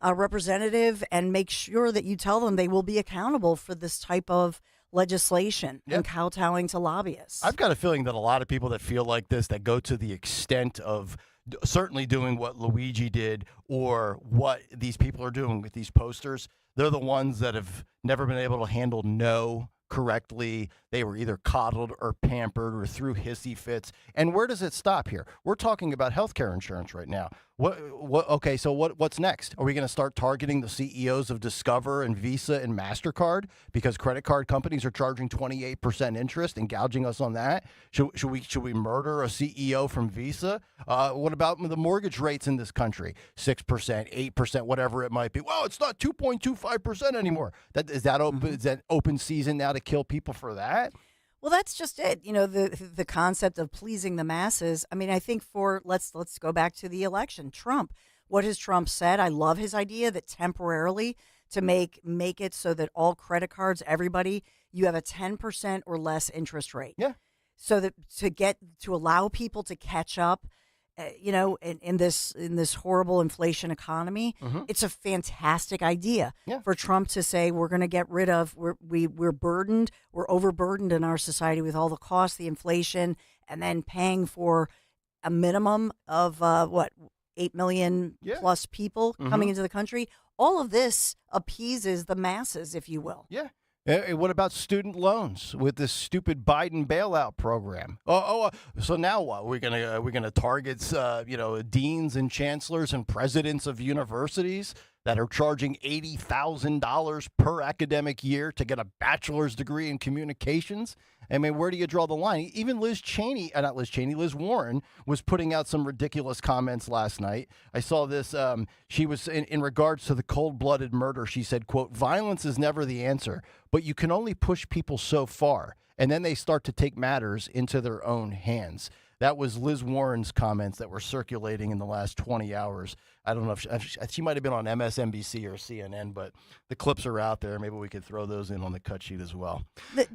Speaker 6: representative, and make sure that you tell them they will be accountable for this type of legislation and kowtowing to lobbyists.
Speaker 28: I've got a feeling that a lot of people that feel like this, that go to the extent of certainly doing what Luigi did or what these people are doing with these posters, they're the ones that have never been able to handle no correctly. They were either coddled or pampered or threw hissy fits. And where does it stop here? We're talking about healthcare insurance right now. Okay, so what's next? Are we going to start targeting the CEOs of Discover and Visa and MasterCard because credit card companies are charging 28% interest and gouging us on that? Should we murder a CEO from Visa? What about the mortgage rates in this country? 6%, 8%, whatever it might be. Well, it's not 2.25% anymore. Is that open season now to kill people for that?
Speaker 6: Well, that's just it. You know, the concept of pleasing the masses. I mean, I think let's go back to the election. Trump. What has Trump said? I love his idea that temporarily to make it so that all credit cards, everybody, you have a 10% or less interest rate.
Speaker 28: Yeah.
Speaker 6: So that to allow people to catch up, in this horrible inflation economy, it's a fantastic idea for Trump to say we're going to get rid of. We're burdened. We're overburdened in our society with all the costs, the inflation, and then paying for a minimum of 8 million plus people coming into the country. All of this appeases the masses, if you will.
Speaker 28: Yeah. What about student loans with this stupid Biden bailout program? So now what? We're gonna target deans and chancellors and presidents of universities that are charging $80,000 per academic year to get a bachelor's degree in communications. I mean, where do you draw the line? Even Liz Warren was putting out some ridiculous comments last night. I saw this. She was in regards to the cold-blooded murder. She said, quote, "Violence is never the answer, but you can only push people so far, and then they start to take matters into their own hands." That was Liz Warren's comments that were circulating in the last 20 hours. I don't know if she might have been on MSNBC or CNN, but the clips are out there. Maybe we could throw those in on the cut sheet as well.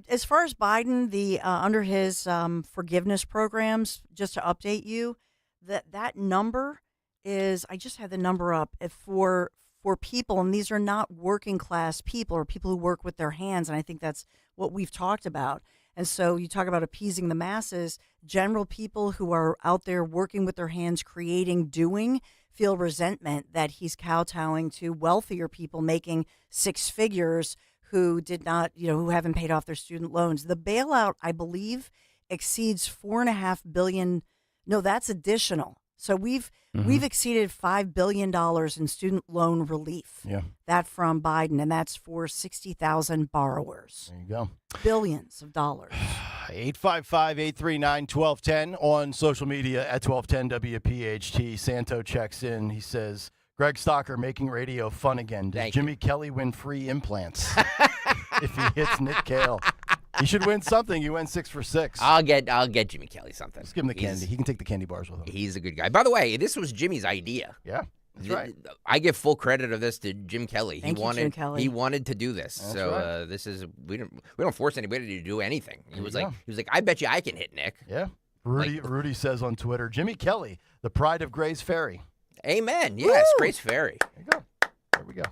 Speaker 6: As far as Biden, under his forgiveness programs, just to update you, that number is, I just had the number up, for people, and these are not working class people or people who work with their hands, and I think that's what we've talked about. And so you talk about appeasing the masses, general people who are out there working with their hands, creating, doing, feel resentment that he's kowtowing to wealthier people making six figures who did not, who haven't paid off their student loans. The bailout, I believe, exceeds $4.5 billion. No, that's additional. So we've exceeded $5 billion in student loan relief.
Speaker 28: Yeah.
Speaker 6: That from Biden, and that's for 60,000 borrowers.
Speaker 28: There you go.
Speaker 6: Billions of dollars.
Speaker 28: 855-839-1210 on social media at 1210 WPHT. Santo checks in. He says, Greg Stocker making radio fun again. Does Jimmy Kelly win free implants if he hits Nick Kayal? He should win something. You went 6 for 6.
Speaker 5: I'll get Jimmy Kelly something.
Speaker 28: Let's give him the candy. He can take the candy bars with him.
Speaker 5: He's a good guy. By the way, this was Jimmy's idea.
Speaker 28: Yeah, that's right.
Speaker 5: I give full credit of this to Jim Kelly.
Speaker 6: Thank you, Jim Kelly.
Speaker 5: He wanted to do this.
Speaker 28: That's
Speaker 5: so
Speaker 28: right.
Speaker 5: This is we don't force anybody to do anything. He was like, I bet you I can hit Nick.
Speaker 28: Yeah. Rudy says on Twitter, Jimmy Kelly, the pride of Gray's Ferry.
Speaker 5: Amen. Yes, Gray's Ferry.
Speaker 28: There you go. There we go.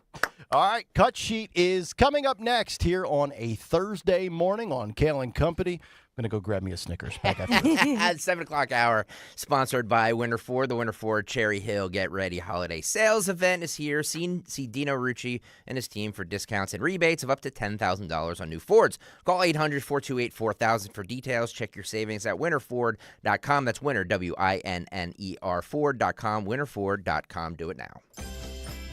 Speaker 28: All right, Cut Sheet is coming up next here on a Thursday morning on Kayal and Company. I'm going to go grab me a Snickers. Back after this.
Speaker 5: At 7 o'clock hour, sponsored by Winter Ford. The Winter Ford Cherry Hill Get Ready Holiday Sales Event is here. See Dino Rucci and his team for discounts and rebates of up to $10,000 on new Fords. Call 800-428-4000 for details. Check your savings at winterford.com. That's winter, WINNER, Ford.com, winterford.com. Do it now.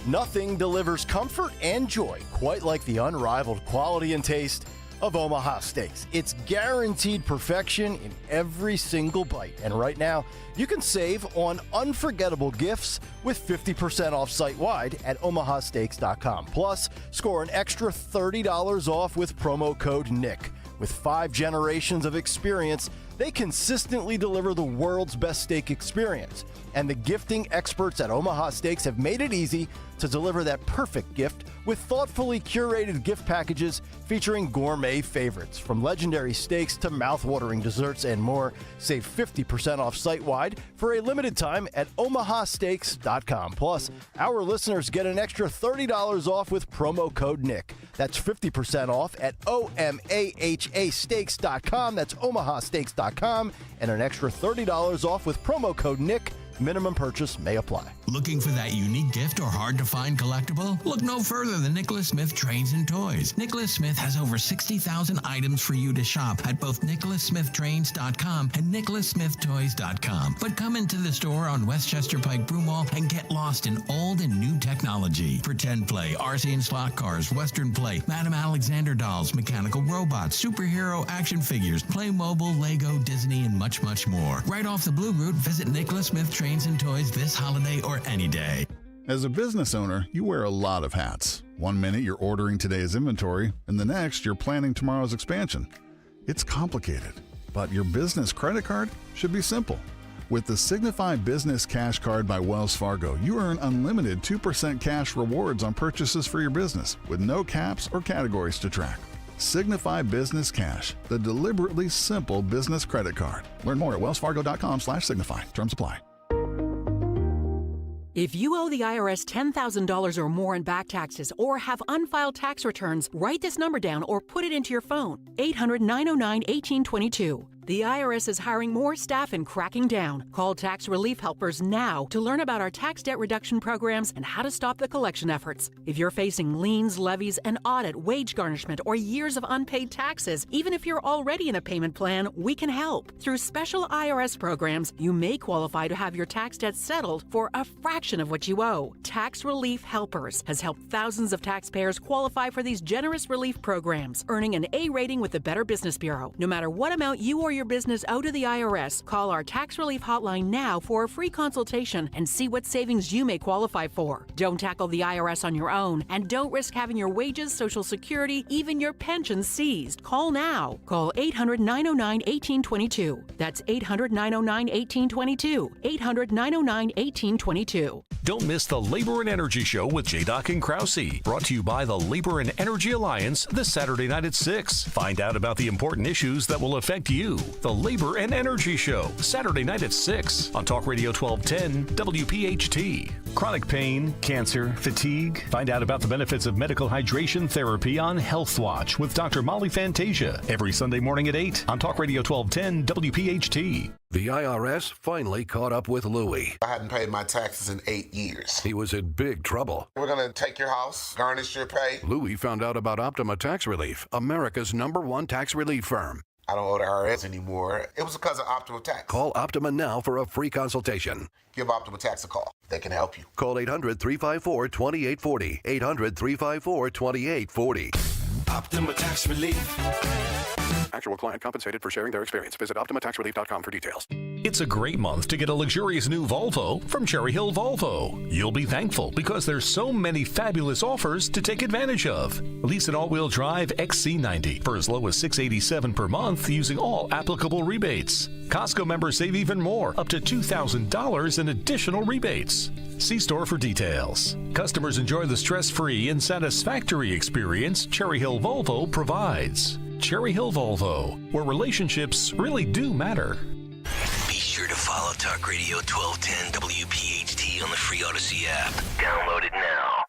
Speaker 28: Nothing delivers comfort and joy quite like the unrivaled quality and taste of Omaha Steaks. It's guaranteed perfection in every single bite. And right now, you can save on unforgettable gifts with 50% off site-wide at omahasteaks.com. Plus, score an extra $30 off with promo code NICK. With 5 generations of experience, they consistently deliver the world's best steak experience. And the gifting experts at Omaha Steaks have made it easy to deliver that perfect gift with thoughtfully curated gift packages featuring gourmet favorites. From legendary steaks to mouth-watering desserts and more, save 50% off site-wide for a limited time at omahasteaks.com. Plus, our listeners get an extra $30 off with promo code NICK. That's 50% off at omahasteaks.com. That's omahasteaks.com. And an extra $30 off with promo code NICK Minimum purchase may apply.
Speaker 9: Looking for that unique gift or hard-to-find collectible? Look no further than Nicholas Smith Trains and Toys. Nicholas Smith has over 60,000 items for you to shop at both nicholassmithtrains.com and nicholassmithtoys.com. But come into the store on Westchester Pike Broomall and get lost in old and new technology. Pretend play, RC and slot cars, Western play, Madame Alexander dolls, mechanical robots, superhero action figures, Playmobil, Lego, Disney, and much, much more. Right off the Blue Route, visit Nicholas Smith Trains and Toys this holiday or any day.
Speaker 24: As a business owner, you wear a lot of hats. One minute you're ordering today's inventory, and the next you're planning tomorrow's expansion. It's complicated, but your business credit card should be simple. With the Signify Business Cash Card by Wells Fargo, you earn unlimited 2% cash rewards on purchases for your business, with no caps or categories to track. Signify Business Cash, the deliberately simple business credit card. Learn more at wellsfargo.com/signify. Terms apply.
Speaker 10: If you owe the IRS $10,000 or more in back taxes or have unfiled tax returns, write this number down or put it into your phone. 800-909-1822. The IRS is hiring more staff and cracking down. Call Tax Relief Helpers now to learn about our tax debt reduction programs and how to stop the collection efforts. If you're facing liens, levies, an audit, wage garnishment, or years of unpaid taxes, even if you're already in a payment plan, we can help. Through special IRS programs, you may qualify to have your tax debt settled for a fraction of what you owe. Tax Relief Helpers has helped thousands of taxpayers qualify for these generous relief programs, earning an A rating with the Better Business Bureau. No matter what amount you or your business owe to the IRS, call our tax relief hotline now for a free consultation and see what savings you may qualify for. Don't tackle the IRS on your own, and don't risk having your wages, Social Security, even your pension seized. Call now. Call 800-909-1822. That's 800-909-1822. 800-909-1822.
Speaker 8: Don't miss the Labor and Energy Show with J-Doc and Krause. Brought to you by the Labor and Energy Alliance this Saturday night at 6. Find out about the important issues that will affect you. The Labor and Energy Show, Saturday night at 6 on Talk Radio 1210 WPHT. Chronic pain, cancer, fatigue. Find out about the benefits of medical hydration therapy on Health Watch with Dr. Molly Fantasia every Sunday morning at 8 on Talk Radio 1210 WPHT.
Speaker 11: The IRS finally caught up with Louie.
Speaker 13: I hadn't paid my taxes in 8 years.
Speaker 11: He was in big trouble.
Speaker 13: We're going to take your house, garnish your pay.
Speaker 11: Louie found out about Optima Tax Relief, America's #1 tax relief firm.
Speaker 13: I don't owe the IRS anymore. It was because of Optima Tax.
Speaker 11: Call Optima now for a free consultation.
Speaker 13: Give Optima Tax a call. They can help you.
Speaker 11: Call 800-354-2840. 800-354-2840.
Speaker 8: Optima Tax Relief.
Speaker 11: Actual client compensated for sharing their experience. Visit OptimaTaxRelief.com for details.
Speaker 8: It's a great month to get a luxurious new Volvo from Cherry Hill Volvo. You'll be thankful because there's so many fabulous offers to take advantage of. Lease an all-wheel drive XC90 for as low as $687 per month using all applicable rebates. Costco members save even more, up to $2,000 in additional rebates. See store for details. Customers enjoy the stress-free and satisfactory experience Cherry Hill Volvo provides. Cherry Hill Volvo, where relationships really do matter.
Speaker 14: Be sure to follow Talk Radio 1210 WPHT on the free Odyssey app. Download it now.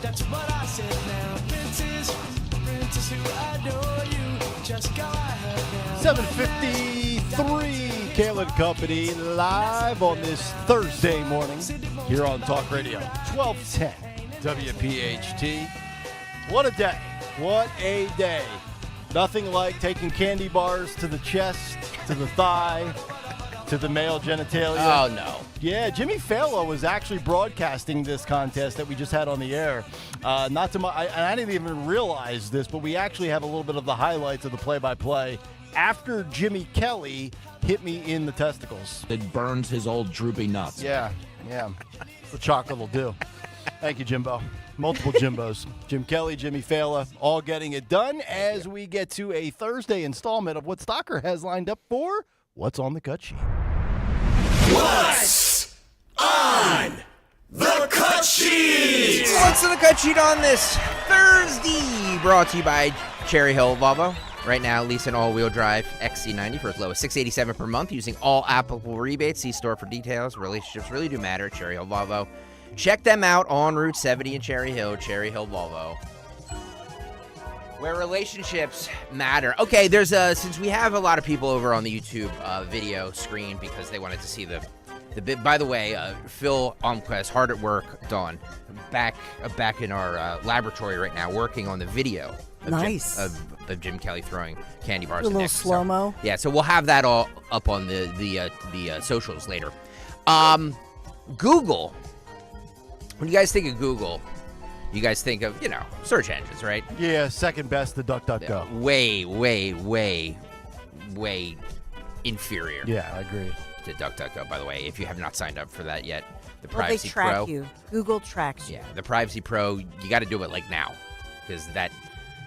Speaker 15: That's what I said now. Princess, who adore you. Just go ahead now.
Speaker 28: 7:53, Kayal and Company live on this Thursday morning here on Talk Radio 1210 WPHT. What a day. What a day. Nothing like taking candy bars to the chest, to the thigh, to the male genitalia.
Speaker 5: Oh, no.
Speaker 28: Yeah, Jimmy Fallon was actually broadcasting this contest that we just had on the air. I didn't even realize this, but we actually have a little bit of the highlights of the play-by-play after Jimmy Kelly hit me in the testicles.
Speaker 16: It burns his old droopy nuts.
Speaker 28: Yeah. The chocolate will do. Thank you, Jimbo. Multiple Jimbos. Jim Kelly, Jimmy Fallon, all getting it done as we get to a Thursday installment of what Stocker has lined up for What's on the Cut Sheet.
Speaker 14: What's on the cut
Speaker 5: cut sheet? What's in the cut sheet on this Thursday? Brought to you by Cherry Hill Volvo. Right now, lease an all-wheel drive XC90 for as low as $687 per month using all applicable rebates. See store for details. Relationships really do matter at Cherry Hill Volvo. Check them out on Route 70 in Cherry Hill Volvo, where relationships matter. Okay, there's since we have a lot of people over on the YouTube video screen because they wanted to see the bit. By the way, Phil Almquist, hard at work, Dawn, back in our laboratory right now, working on the video.
Speaker 6: Nice.
Speaker 5: Of Jim Kelly throwing candy bars.
Speaker 6: A little slow-mo.
Speaker 5: Yeah, so we'll have that all up on the socials later. Google. When you guys think of Google, you guys think of, search engines, right?
Speaker 28: Yeah, second best to DuckDuckGo.
Speaker 5: Way inferior.
Speaker 28: Yeah, I agree.
Speaker 5: To DuckDuckGo, by the way, if you have not signed up for that yet. The
Speaker 6: Well,
Speaker 5: Privacy
Speaker 6: they track
Speaker 5: Pro.
Speaker 6: you. Google tracks you.
Speaker 5: Yeah, the Privacy Pro, you got to do it like now, because that.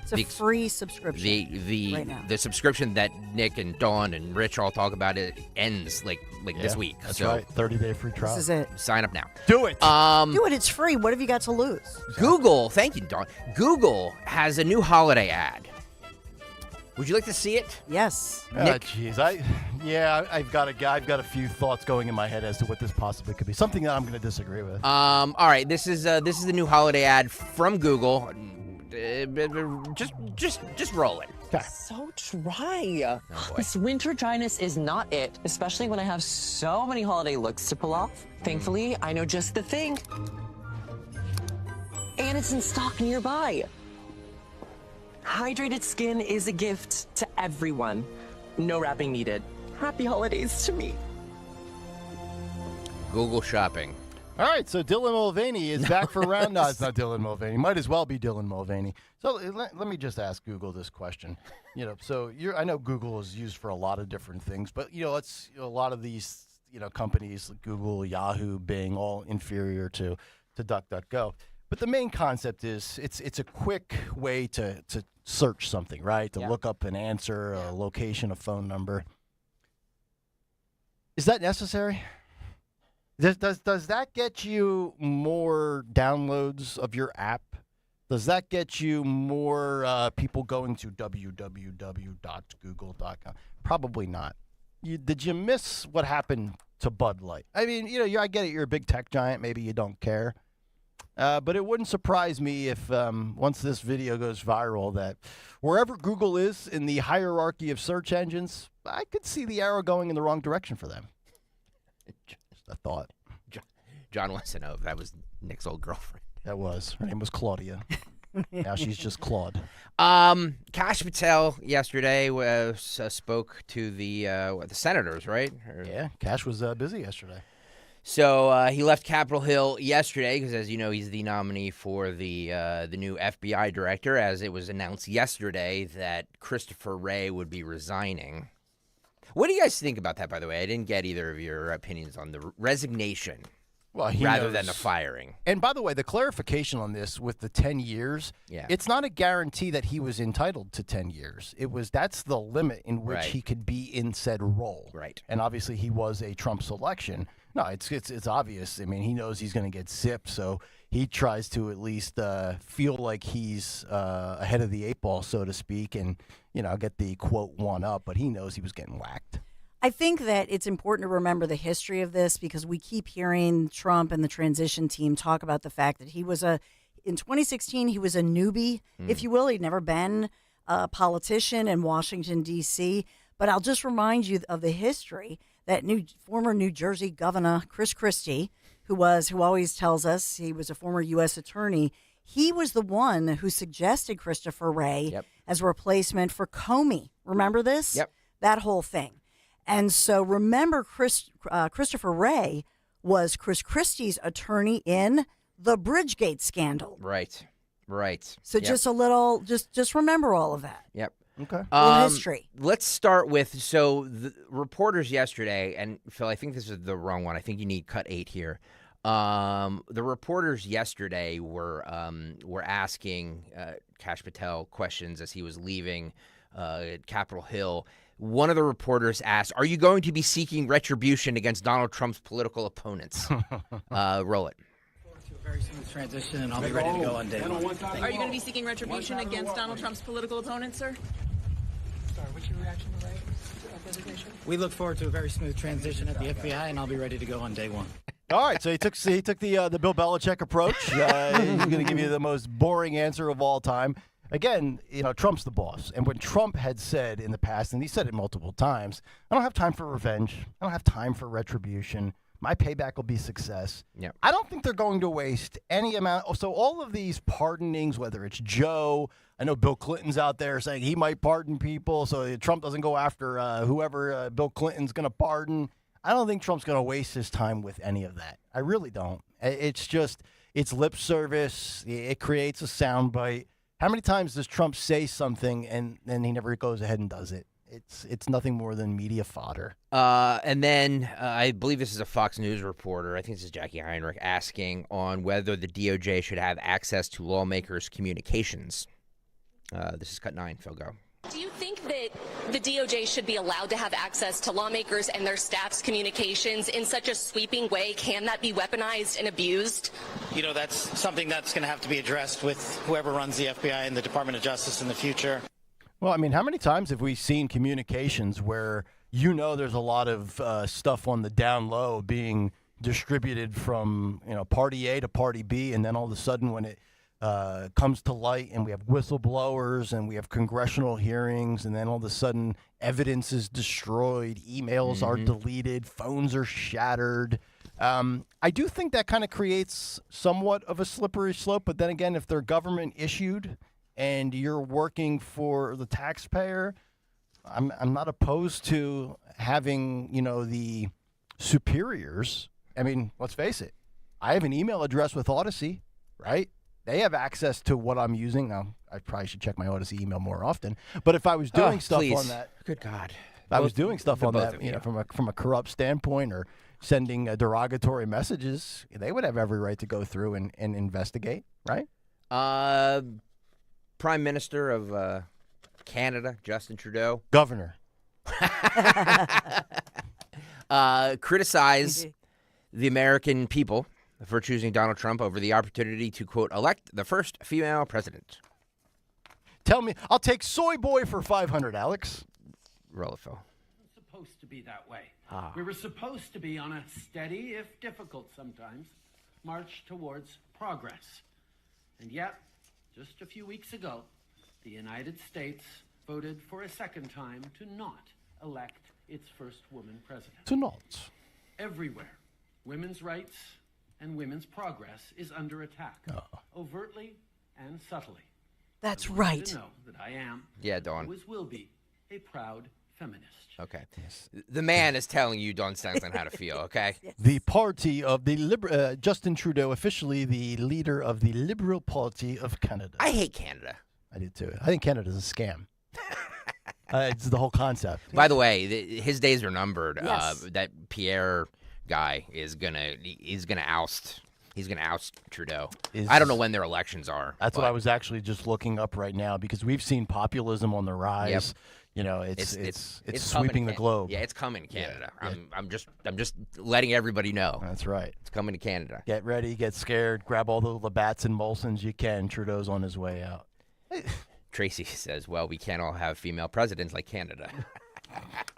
Speaker 6: It's a free subscription. Right now.
Speaker 5: The subscription that Nick and Dawn and Rich all talk about, it ends like this week.
Speaker 28: That's
Speaker 5: so
Speaker 28: right. 30-day free trial.
Speaker 6: This is it.
Speaker 5: Sign up now.
Speaker 28: Do it.
Speaker 6: Do it. It's free. What have you got to lose?
Speaker 5: Google, thank you, Dawn. Google has a new holiday ad. Would you like to see it?
Speaker 6: Yes.
Speaker 28: Jeez, I've got a few thoughts going in my head as to what this possibly could be. Something that I'm going to disagree with.
Speaker 5: All right, this is the new holiday ad from Google. Just roll it. Okay.
Speaker 1: So dry.
Speaker 5: Oh, boy.
Speaker 1: This winter dryness is not it, especially when I have so many holiday looks to pull off. Thankfully, I know just the thing. And it's in stock nearby. Hydrated skin is a gift to everyone. No wrapping needed. Happy holidays to me.
Speaker 5: Google shopping.
Speaker 28: All right, so Dylan Mulvaney is back for round. No, it's not Dylan Mulvaney. Might as well be Dylan Mulvaney. So let me just ask Google this question. I know Google is used for a lot of different things, but a lot of these companies, like Google, Yahoo, Bing, all inferior to DuckDuckGo. But the main concept is it's a quick way to search something, right? To look up an answer, a location, a phone number. Is that necessary? Does that get you more downloads of your app? Does that get you more people going to www.google.com? Probably not. Did you miss what happened to Bud Light? I mean, I get it. You're a big tech giant. Maybe you don't care. But it wouldn't surprise me if once this video goes viral that wherever Google is in the hierarchy of search engines, I could see the arrow going in the wrong direction for them. Just a thought.
Speaker 5: John wants to know if that was Nick's old girlfriend.
Speaker 28: That was. Her name was Claudia. Now she's just Claude.
Speaker 5: Kash Patel yesterday spoke to the senators, right?
Speaker 28: Yeah, Kash was busy yesterday.
Speaker 5: So he left Capitol Hill yesterday because, as you know, he's the nominee for the new FBI director, as it was announced yesterday that Christopher Wray would be resigning. What do you guys think about that, by the way? I didn't get either of your opinions on the resignation rather than the firing.
Speaker 28: And by the way, the clarification on this with the 10 years, it's not a guarantee that he was entitled to 10 years. That's the limit in which he could be in said role.
Speaker 5: Right.
Speaker 28: And obviously he was a Trump selection. No, it's obvious. I mean, he knows he's going to get zipped, so he tries to at least feel like he's ahead of the eight ball, so to speak, and get the quote one up. But he knows he was getting whacked.
Speaker 6: I think that it's important to remember the history of this because we keep hearing Trump and the transition team talk about the fact that in 2016 he was a newbie, if you will. He'd never been a politician in Washington, D.C. But I'll just remind you of the history. That former New Jersey governor, Chris Christie, who always tells us he was a former U.S. attorney, he was the one who suggested Christopher Wray as a replacement for Comey. Remember this?
Speaker 5: Yep.
Speaker 6: That whole thing. And so remember, Christopher Wray was Chris Christie's attorney in the Bridgegate scandal.
Speaker 5: Right.
Speaker 6: So just a little, just remember all of that.
Speaker 5: Yep.
Speaker 28: Okay.
Speaker 6: History.
Speaker 5: Let's start with, the reporters yesterday, and Phil, I think this is the wrong one. I think you need cut 8 here. The reporters yesterday were asking Kash Patel questions as he was leaving Capitol Hill. One of the reporters asked, "Are you going to be seeking retribution against Donald Trump's political opponents?" Roll it.
Speaker 4: Very smooth transition, and I'll be ready to go on day one.
Speaker 7: Are you going to be seeking retribution against Donald Trump's political opponent, sir?
Speaker 4: Sorry, what's your reaction to resignation? We look forward to a very smooth transition at the FBI, and I'll be ready to go on day one.
Speaker 28: All right, so he took the Bill Belichick approach. He's going to give you the most boring answer of all time. Again, Trump's the boss. And when Trump had said in the past, and he said it multiple times, I don't have time for revenge. I don't have time for retribution. My payback will be success.
Speaker 5: Yep.
Speaker 28: I don't think they're going to waste any amount. So all of these pardonings, whether it's Joe, I know Bill Clinton's out there saying he might pardon people so Trump doesn't go after whoever Bill Clinton's going to pardon. I don't think Trump's going to waste his time with any of that. I really don't. It's lip service. It creates a soundbite. How many times does Trump say something and then he never goes ahead and does it? It's nothing more than media fodder.
Speaker 5: And then I believe this is a Fox News reporter, I think this is Jackie Heinrich, asking on whether the DOJ should have access to lawmakers' communications. This is Cut 9. Phil, go.
Speaker 12: Do you think that the DOJ should be allowed to have access to lawmakers and their staff's communications in such a sweeping way? Can that be weaponized and abused?
Speaker 4: That's something that's going to have to be addressed with whoever runs the FBI and the Department of Justice in the future.
Speaker 28: Well, I mean, how many times have we seen communications where there's a lot of stuff on the down low being distributed from party A to party B, and then all of a sudden when it comes to light and we have whistleblowers and we have congressional hearings, and then all of a sudden evidence is destroyed, emails are deleted, phones are shattered. I do think that kind of creates somewhat of a slippery slope, but then again, if they're government issued and you're working for the taxpayer, I'm not opposed to having, the superiors. I mean, let's face it. I have an email address with Odyssey, right? They have access to what I'm using. Now, I probably should check my Odyssey email more often. But if I was doing stuff on that,
Speaker 5: good God,
Speaker 28: if I was doing stuff on that, from a corrupt standpoint or sending derogatory messages, they would have every right to go through and investigate, right?
Speaker 5: Prime Minister of Canada, Justin Trudeau.
Speaker 28: Governor.
Speaker 5: Criticize the American people for choosing Donald Trump over the opportunity to, quote, elect the first female president.
Speaker 28: Tell me, I'll take soy boy for 500, Alex.
Speaker 5: Roll it, Phil.
Speaker 17: It's supposed to be that way. We were supposed to be on a steady, if difficult sometimes, march towards progress. And yet, just a few weeks ago, the United States voted for a second time to not elect its first woman president.
Speaker 28: To not.
Speaker 17: Everywhere, women's rights and women's progress is under attack, overtly and subtly.
Speaker 6: That's
Speaker 17: I want you
Speaker 6: right.
Speaker 17: to know that I am,
Speaker 5: Dawn.
Speaker 17: always will be, a proud feminist.
Speaker 5: Okay. Yes. The man is telling you, Don Stanton, how to feel, okay?
Speaker 6: Yes.
Speaker 28: The party of the Justin Trudeau, officially the leader of the Liberal Party of Canada.
Speaker 5: I hate Canada.
Speaker 28: I do too. I think Canada's a scam. It's the whole concept.
Speaker 5: By the way, his days are numbered.
Speaker 6: Yes.
Speaker 5: That Pierre guy is gonna oust. He's gonna oust Trudeau. I don't know when their elections are.
Speaker 28: That's what I was actually just looking up right now, because we've seen populism on the rise.
Speaker 5: Yep.
Speaker 28: It's
Speaker 5: coming,
Speaker 28: sweeping the globe.
Speaker 5: Yeah, it's coming to Canada. Yeah. I'm just letting everybody know.
Speaker 28: That's right.
Speaker 5: It's coming to Canada.
Speaker 28: Get ready, get scared, grab all the Labatts and Molsons you can. Trudeau's on his way out.
Speaker 5: Tracy says, well, we can't all have female presidents like Canada.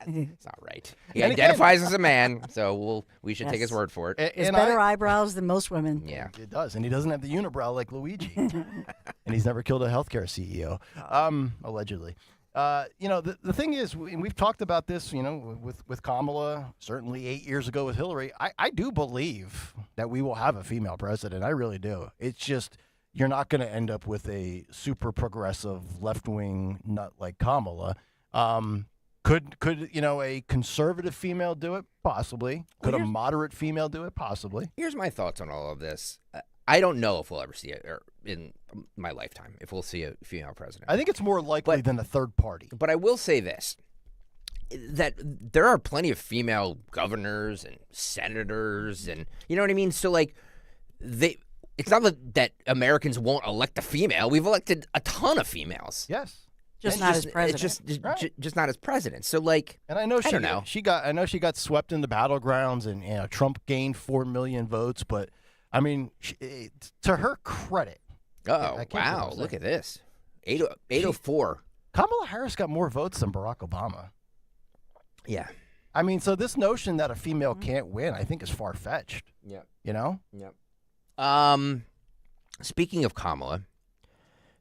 Speaker 5: It's not right. He identifies as a man, so we should take his word for it.
Speaker 6: He has better eyebrows than most women.
Speaker 5: Yeah.
Speaker 28: It does, and he doesn't have the unibrow like Luigi. And he's never killed a healthcare CEO, allegedly. The thing is, we've talked about this, with Kamala, certainly 8 years ago with Hillary. I do believe that we will have a female president. I really do. It's just you're not going to end up with a super progressive left-wing nut like Kamala. Could a conservative female do it? Possibly. Could a moderate female do it? Possibly.
Speaker 5: Here's my thoughts on all of this. I don't know if we'll ever see it in my lifetime, if we'll see a female president.
Speaker 28: I think it's more likely than a third party.
Speaker 5: But I will say this, that there are plenty of female governors and senators and, you know what I mean? So, it's not that Americans won't elect a female. We've elected a ton of females.
Speaker 28: Yes.
Speaker 6: Just not as president.
Speaker 5: It's just not as president. So,
Speaker 28: and I know
Speaker 5: I don't know.
Speaker 28: she got swept in the battlegrounds, and Trump gained 4 million votes, but I mean, to her credit.
Speaker 5: Oh, wow. Look at this. 804.
Speaker 28: Kamala Harris got more votes than Barack Obama.
Speaker 5: Yeah.
Speaker 28: I mean, so this notion that a female can't win, I think, is far-fetched.
Speaker 5: Yeah.
Speaker 28: You know?
Speaker 5: Yep. Speaking of Kamala,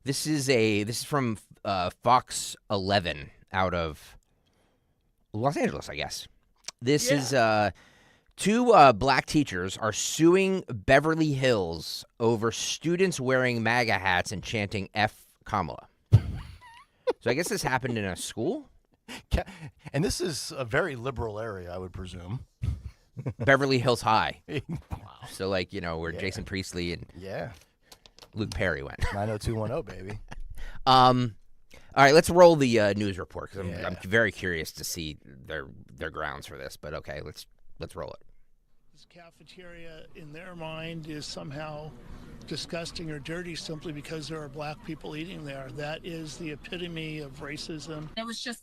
Speaker 5: this is from Fox 11 out of Los Angeles, I guess. This is two black teachers are suing Beverly Hills over students wearing MAGA hats and chanting F Kamala. So I guess this happened in a school?
Speaker 28: And this is a very liberal area, I would presume.
Speaker 5: Beverly Hills High.
Speaker 28: Wow.
Speaker 5: So, like, you know, where Jason Priestley and Luke Perry went.
Speaker 28: 90210, baby.
Speaker 5: All right, let's roll the news report because I'm very curious to see their grounds for this. But okay, let's roll it.
Speaker 18: This cafeteria, in their mind, is somehow disgusting or dirty simply because there are black people eating there. That is the epitome of racism.
Speaker 19: It was just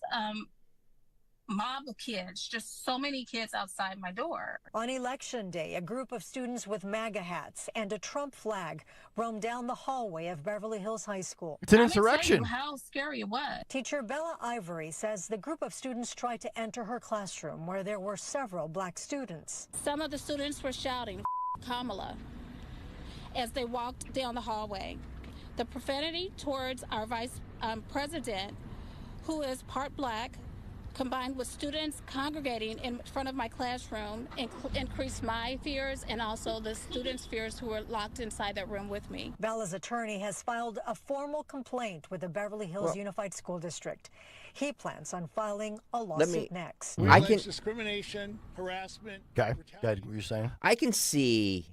Speaker 19: mob of kids, just so many kids outside my door.
Speaker 20: On Election Day, a group of students with MAGA hats and a Trump flag roamed down the hallway of Beverly Hills High School.
Speaker 28: It's an insurrection.
Speaker 19: How scary it was.
Speaker 20: Teacher Bella Ivory says the group of students tried to enter her classroom where there were several black students.
Speaker 19: Some of the students were shouting Kamala as they walked down the hallway. The profanity towards our vice president, who is part black, combined with students congregating in front of my classroom, increased my fears and also the students' fears who were locked inside that room with me.
Speaker 20: Bella's attorney has filed a formal complaint with the Beverly Hills Unified School District. He plans on filing a lawsuit next.
Speaker 18: We allege discrimination, harassment.
Speaker 28: Guy, what were you saying?
Speaker 5: I can see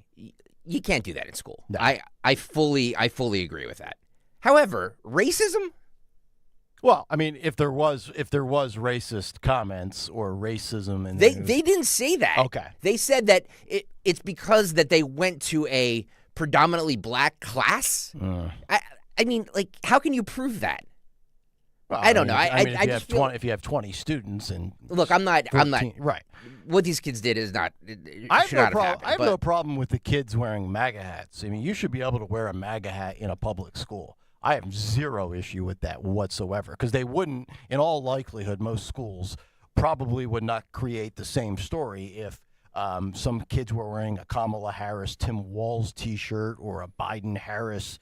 Speaker 5: you can't do that in school.
Speaker 28: No.
Speaker 5: I fully agree with that. However, racism.
Speaker 28: Well, I mean, if there was racist comments or racism, and
Speaker 5: they didn't say that.
Speaker 28: Okay,
Speaker 5: they said that it's because that they went to a predominantly black class. I mean, like, how can you prove that?
Speaker 28: Well,
Speaker 5: I don't know.
Speaker 28: If you have 20 students and
Speaker 5: look, I'm not
Speaker 28: right.
Speaker 5: What these kids did is not.
Speaker 28: I have no problem with the kids wearing MAGA hats. I mean, you should be able to wear a MAGA hat in a public school. I have zero issue with that whatsoever because they wouldn't, in all likelihood, most schools probably would not create the same story if some kids were wearing a Kamala Harris, Tim Walz T-shirt or a Biden-Harris,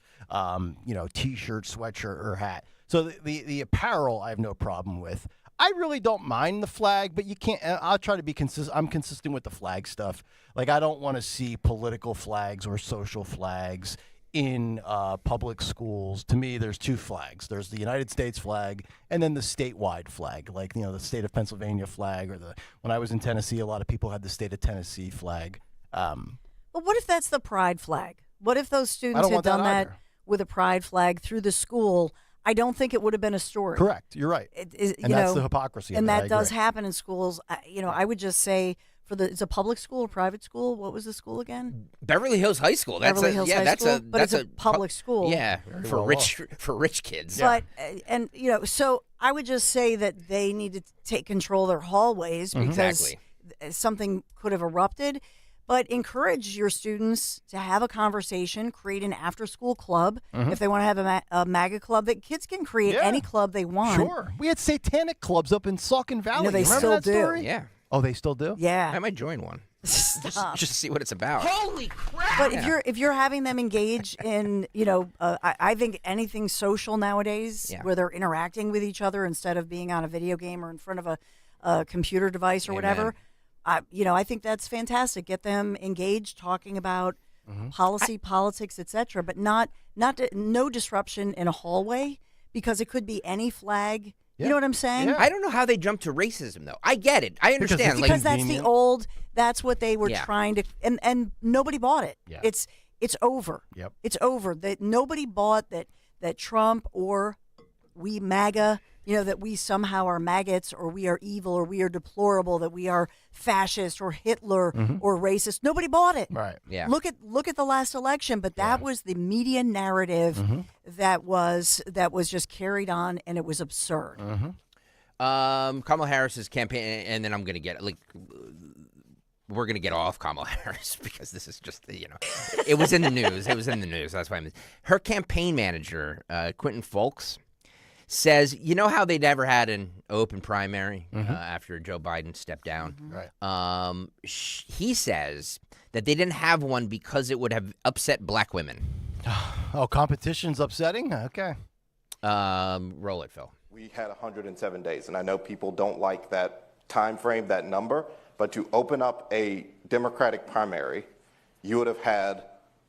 Speaker 28: T-shirt, sweatshirt, or hat. So the apparel I have no problem with. I really don't mind the flag, but you can't. I'll try to be consistent. I'm consistent with the flag stuff. Like, I don't want to see political flags or social flags in public schools. To me, there's two flags. There's the United States flag and then the statewide flag, like, the state of Pennsylvania flag, or when I was in Tennessee, a lot of people had the state of Tennessee flag.
Speaker 6: But what if that's the pride flag? What if those students had done that with a pride flag through the school? I don't think it would have been a story.
Speaker 28: Correct. You're right. And that's the hypocrisy.
Speaker 6: And
Speaker 28: of it.
Speaker 6: that does happen in schools. I would just say, it's a public school or private school. What was the school again?
Speaker 5: Beverly Hills High School. But
Speaker 6: it's a public school.
Speaker 5: Yeah, for rich kids.
Speaker 6: But so I would just say that they need to take control of their hallways because something could have erupted. But encourage your students to have a conversation, create an after-school club. If they want to have a MAGA club, that kids can create any club they want.
Speaker 28: Sure. We had satanic clubs up in Saucon Valley.
Speaker 6: They
Speaker 28: Remember
Speaker 6: still
Speaker 28: that
Speaker 6: do.
Speaker 28: Story?
Speaker 5: Yeah.
Speaker 28: Oh, they still do?
Speaker 6: Yeah.
Speaker 5: I might join one. just to see what it's about.
Speaker 19: Holy crap!
Speaker 6: But if you're having them engage in, I think anything social nowadays where they're interacting with each other instead of being on a video game or in front of a computer device or whatever. I think that's fantastic. Get them engaged, talking about policy, politics, etc. But no disruption in a hallway because it could be any flag. Yeah. You know what I'm saying?
Speaker 5: Yeah. I don't know how they jump to racism, though. I get it. I understand.
Speaker 6: Because that's what they were trying to, and nobody bought it. Yeah. It's over.
Speaker 28: Yep.
Speaker 6: It's over. That nobody bought that Trump or we MAGA, that we somehow are maggots or we are evil or we are deplorable, that we are fascist or Hitler or racist. Nobody bought it.
Speaker 28: Right.
Speaker 5: Yeah.
Speaker 6: Look at the last election, but that was the media narrative that was just carried on, and it was absurd.
Speaker 5: Kamala Harris's campaign, and then I'm going to get it. Like, we're going to get off Kamala Harris because this is just, it was in the news. It was in the news. That's why her campaign manager, Quentin Folks, says, you know how they never had an open primary after Joe Biden stepped down?
Speaker 28: Right.
Speaker 5: He says that they didn't have one because it would have upset black women.
Speaker 28: Oh, competition's upsetting? Okay.
Speaker 5: Roll it, Phil.
Speaker 2: We had 107 days, and I know people don't like that time frame, that number, but to open up a Democratic primary, you would have had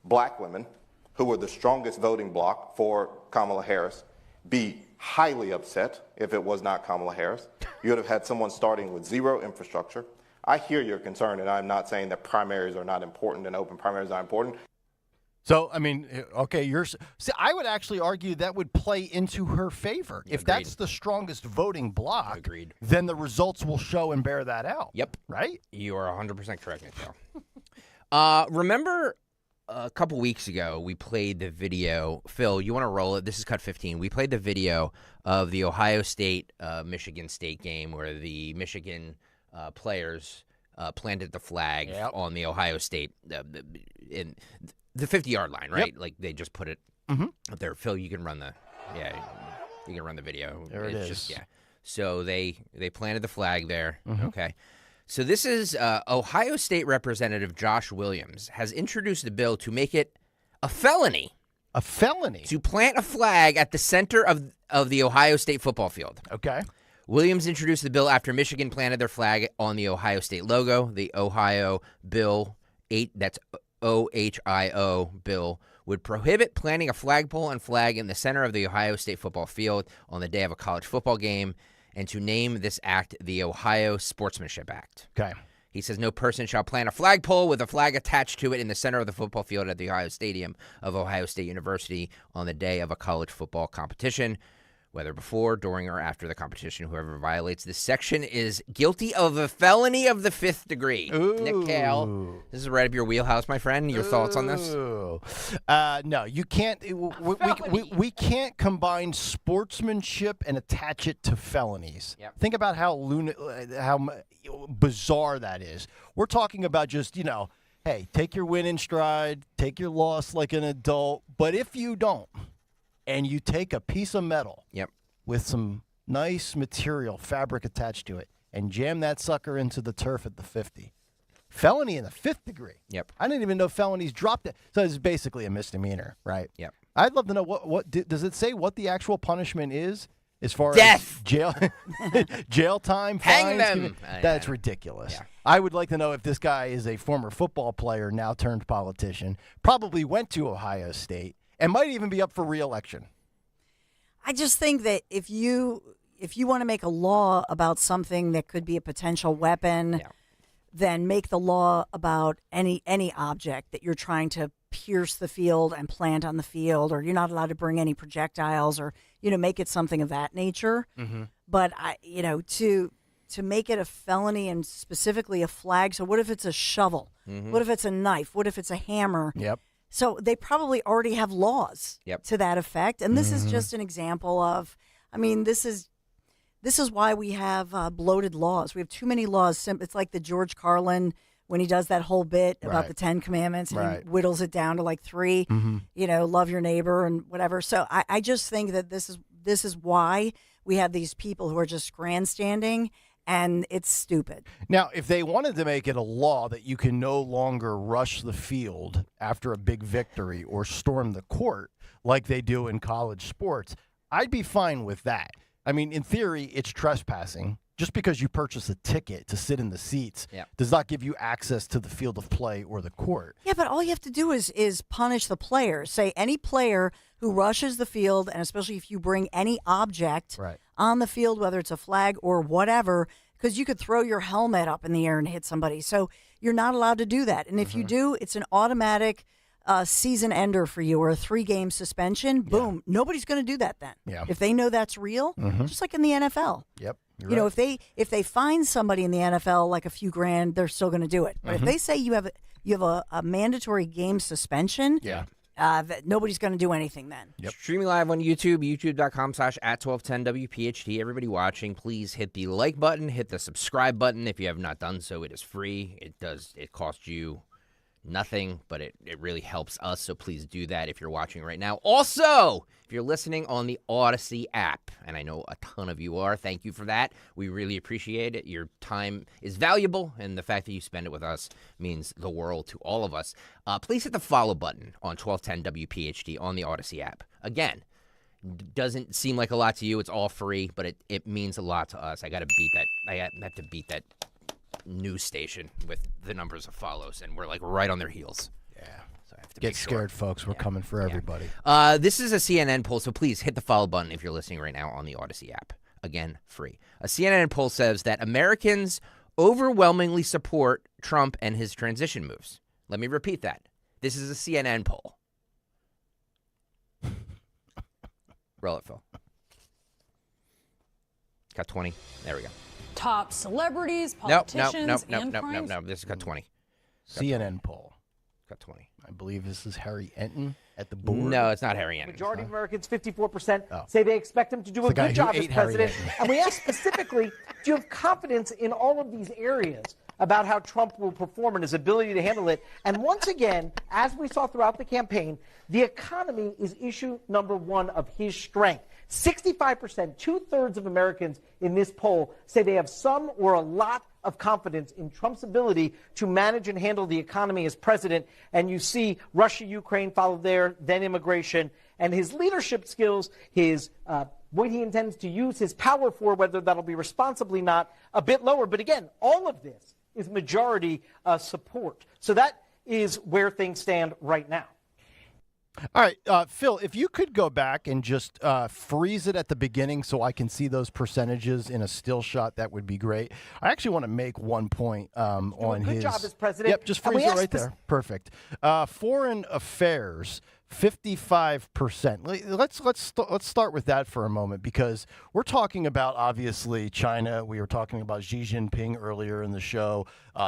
Speaker 2: black women, who were the strongest voting bloc for Kamala Harris, be highly upset if it was not Kamala Harris. You would have had someone starting with zero infrastructure. I hear your concern, and I'm not saying that primaries are not important and open primaries are important.
Speaker 28: So, I mean, okay, I would actually argue that would play into her favor. If that's the strongest voting bloc, then the results will show and bear that out.
Speaker 5: Yep.
Speaker 28: Right?
Speaker 5: You are 100% correct, Phil. Remember a couple weeks ago, we played the video. Phil, you want to roll it? This is cut 15. We played the video of the Ohio State-Michigan State game where the Michigan players planted the flag on the Ohio State in the 50-yard line, right? Like they just put it up there. Phil, you can run the video.
Speaker 28: There it is.
Speaker 5: So they planted the flag there. Okay. So this is Ohio State Representative Josh Williams has introduced a bill to make it a felony.
Speaker 28: A felony?
Speaker 5: To plant a flag at the center of the Ohio State football field.
Speaker 28: Okay.
Speaker 5: Williams introduced the bill after Michigan planted their flag on the Ohio State logo. The Ohio Bill 8, that's OHIO bill, would prohibit planting a flagpole and flag in the center of the Ohio State football field on the day of a college football game, and to name this act the Ohio Sportsmanship Act.
Speaker 28: Okay.
Speaker 5: He says no person shall plant a flagpole with a flag attached to it in the center of the football field at the Ohio Stadium of Ohio State University on the day of a college football competition, whether before, during, or after the competition. Whoever violates this section is guilty of a felony of the 5th degree.
Speaker 28: Ooh.
Speaker 5: Nick Kayal, this is right up your wheelhouse, my friend. Your thoughts on this?
Speaker 28: No, you can't. We can't combine sportsmanship and attach it to felonies.
Speaker 5: Yep.
Speaker 28: Think about how bizarre that is. We're talking about just, hey, take your win in stride, take your loss like an adult. But if you don't, and you take a piece of metal with some nice material, fabric attached to it, and jam that sucker into the turf at the 50. Felony in the 5th degree.
Speaker 5: Yep.
Speaker 28: I didn't even know felonies dropped it. So it's basically a misdemeanor, right?
Speaker 5: Yep.
Speaker 28: I'd love to know what does it say what the actual punishment is as far
Speaker 5: death,
Speaker 28: as jail time,
Speaker 5: hang
Speaker 28: fines?
Speaker 5: them.
Speaker 28: That's ridiculous.
Speaker 5: Yeah.
Speaker 28: I would like to know if this guy is a former football player, now turned politician, probably went to Ohio State, and might even be up for re-election.
Speaker 6: I just think that if you want to make a law about something that could be a potential weapon, then make the law about any object that you're trying to pierce the field and plant on the field, or you're not allowed to bring any projectiles, or make it something of that nature. But to make it a felony and specifically a flag. So what if it's a shovel? What if it's a knife? What if it's a hammer?
Speaker 28: Yep.
Speaker 6: So they probably already have laws to that effect. And this is just an example of, this is why we have bloated laws. We have too many laws. It's like the George Carlin, when he does that whole bit about the 10 Commandments, and he whittles it down to like 3, love your neighbor and whatever. So I just think that this is why we have these people who are just grandstanding. And it's stupid.
Speaker 28: Now, if they wanted to make it a law that you can no longer rush the field after a big victory or storm the court like they do in college sports, I'd be fine with that. In theory, it's trespassing. Just because you purchase a ticket to sit in the seats does not give you access to the field of play or the court.
Speaker 6: Yeah, but all you have to do is punish the players. Say any player who rushes the field, and especially if you bring any object on the field, whether it's a flag or whatever, because you could throw your helmet up in the air and hit somebody. So you're not allowed to do that. And if you do, it's an automatic season ender for you, or a 3-game suspension. Boom. Nobody's going to do that then.
Speaker 28: Yeah.
Speaker 6: If they know that's real, just like in the NFL.
Speaker 28: Yep.
Speaker 6: If they find somebody in the NFL like a few grand, they're still going to do it. But if they say you have a mandatory game suspension, that nobody's going to do anything then.
Speaker 5: Streaming live on YouTube, youtube.com/@1210WPHT. Everybody watching, please hit the like button, hit the subscribe button. If you have not done so, it is free. It costs you nothing, but it really helps us, so please do that if you're watching right now. Also, if you're listening on the Odyssey app, and I know a ton of you are, thank you for that. We really appreciate it. Your time is valuable, and the fact that you spend it with us means the world to all of us. Please hit the follow button on 1210 WPHT on the Odyssey app. Again, doesn't seem like a lot to you. It's all free, but it means a lot to us. I got to beat that. I have to beat that news station with the numbers of follows, and we're like right on their heels.
Speaker 28: Yeah.
Speaker 5: So I have to
Speaker 28: Get scared, folks. We're coming for everybody.
Speaker 5: This is a CNN poll, so please hit the follow button if you're listening right now on the Odyssey app. Again, free. A CNN poll says that Americans overwhelmingly support Trump and his transition moves. Let me repeat that. This is a CNN poll. Roll it, Phil. Got 20. There we go.
Speaker 3: Top celebrities, politicians, and crimes.
Speaker 5: No. This has got 20.
Speaker 28: CNN poll.
Speaker 5: Got 20.
Speaker 28: I believe this is Harry Enton at the board.
Speaker 5: No, it's not Harry Enton.
Speaker 9: Majority of Americans, 54%, say they expect him to do a good job as president. And we asked specifically, do you have confidence in all of these areas about how Trump will perform and his ability to handle it? And once again, as we saw throughout the campaign, the economy is issue number one of his strength. 65%, 2/3 of Americans in this poll say they have some or a lot of confidence in Trump's ability to manage and handle the economy as president. And you see Russia, Ukraine followed there, then immigration, and his leadership skills, his what he intends to use his power for, whether that'll be responsibly not, a bit lower. But again, all of this is majority support. So that is where things stand right now.
Speaker 28: All right, Phil, if you could go back and just freeze it at the beginning so I can see those percentages in a still shot, that would be great. I actually want to make one point on his...
Speaker 9: Good job as president.
Speaker 28: Yep, just freeze it right there. Perfect. Foreign affairs, 55%. Let's start with that for a moment, because we're talking about, obviously, China. We were talking about Xi Jinping earlier in the show.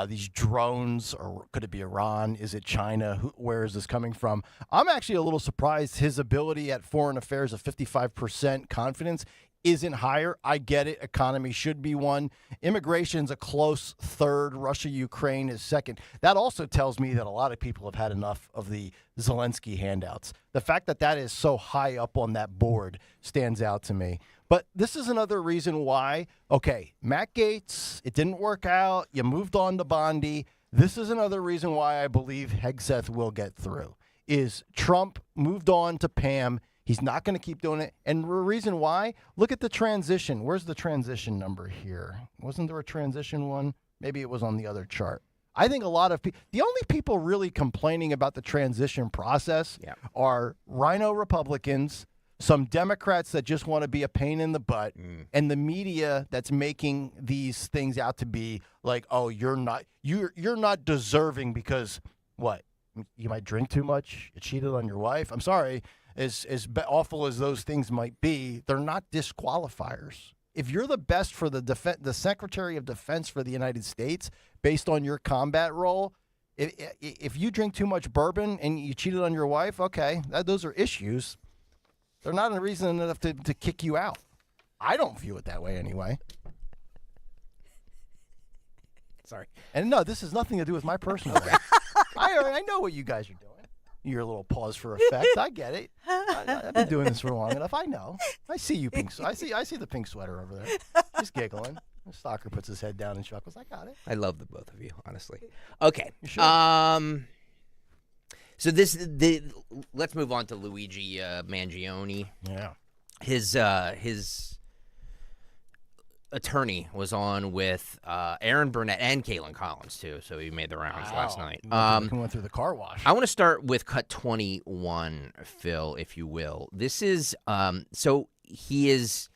Speaker 28: These drones, or could it be Iran? Is it China? Where is this coming from? I'm actually a little surprised his ability at foreign affairs of 55% confidence isn't higher. I get it. Economy should be one. Immigration's a close third. Russia, Ukraine is second. That also tells me that a lot of people have had enough of the Zelensky handouts. The fact that that is so high up on that board stands out to me. But this is another reason why, okay, Matt Gaetz, it didn't work out. You moved on to Bondi. This is another reason why I believe Hegseth will get through, is Trump moved on to Pam. He's not going to keep doing it. And the reason why, look at the transition. Where's the transition number here? Wasn't there a transition one? Maybe it was on the other chart. I think a lot of people, the only people really complaining about the transition process are rhino Republicans, some Democrats that just want to be a pain in the butt, and the media that's making these things out to be like, oh, you're not deserving because what? You might drink too much. You cheated on your wife. I'm sorry. As awful as those things might be, they're not disqualifiers. If you're the best for the Secretary of Defense for the United States, based on your combat role, if you drink too much bourbon and you cheated on your wife, okay, those are issues. They're not a reason enough to kick you out. I don't view it that way anyway. Sorry. And no, this has nothing to do with my personal life. I know what you guys are doing. Your little pause for effect. I get it. I've been doing this for long enough. I know. I see you, pink. I see the pink sweater over there. He's giggling. The stalker puts his head down and chuckles. I got it.
Speaker 5: I love the both of you, honestly. Okay.
Speaker 28: Sure?
Speaker 5: So let's move on to Luigi Mangione.
Speaker 28: Yeah.
Speaker 5: His attorney was on with Aaron Burnett and Caitlin Collins, too, so he made the rounds last night.
Speaker 28: He went through the car wash.
Speaker 5: I want to start with cut 21, Phil, if you will. This is so he's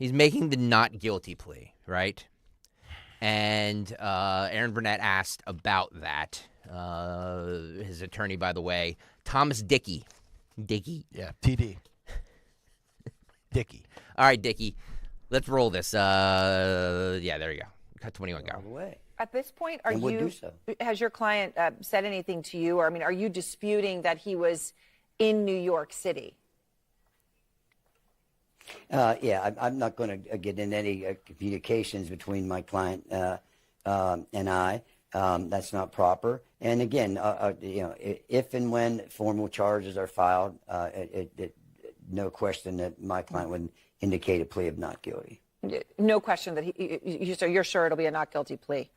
Speaker 5: making the not guilty plea, right? And Aaron Burnett asked about that. His attorney, by the way, Thomas Dickey. Dickey?
Speaker 28: Yeah, TD. Dickey.
Speaker 5: All right, Dickey. Let's roll this. Yeah, there you go. Cut 21, go.
Speaker 21: All the way. At this point, has your client said anything to you? Or, I mean, are you disputing that he was
Speaker 10: in New York City?
Speaker 21: I'm not going to get in any communications between my client and I. That's not proper. And again, if and when formal charges are filed, no question that my client would indicate a plea of not guilty.
Speaker 10: No question that so you're sure it'll be a not guilty plea.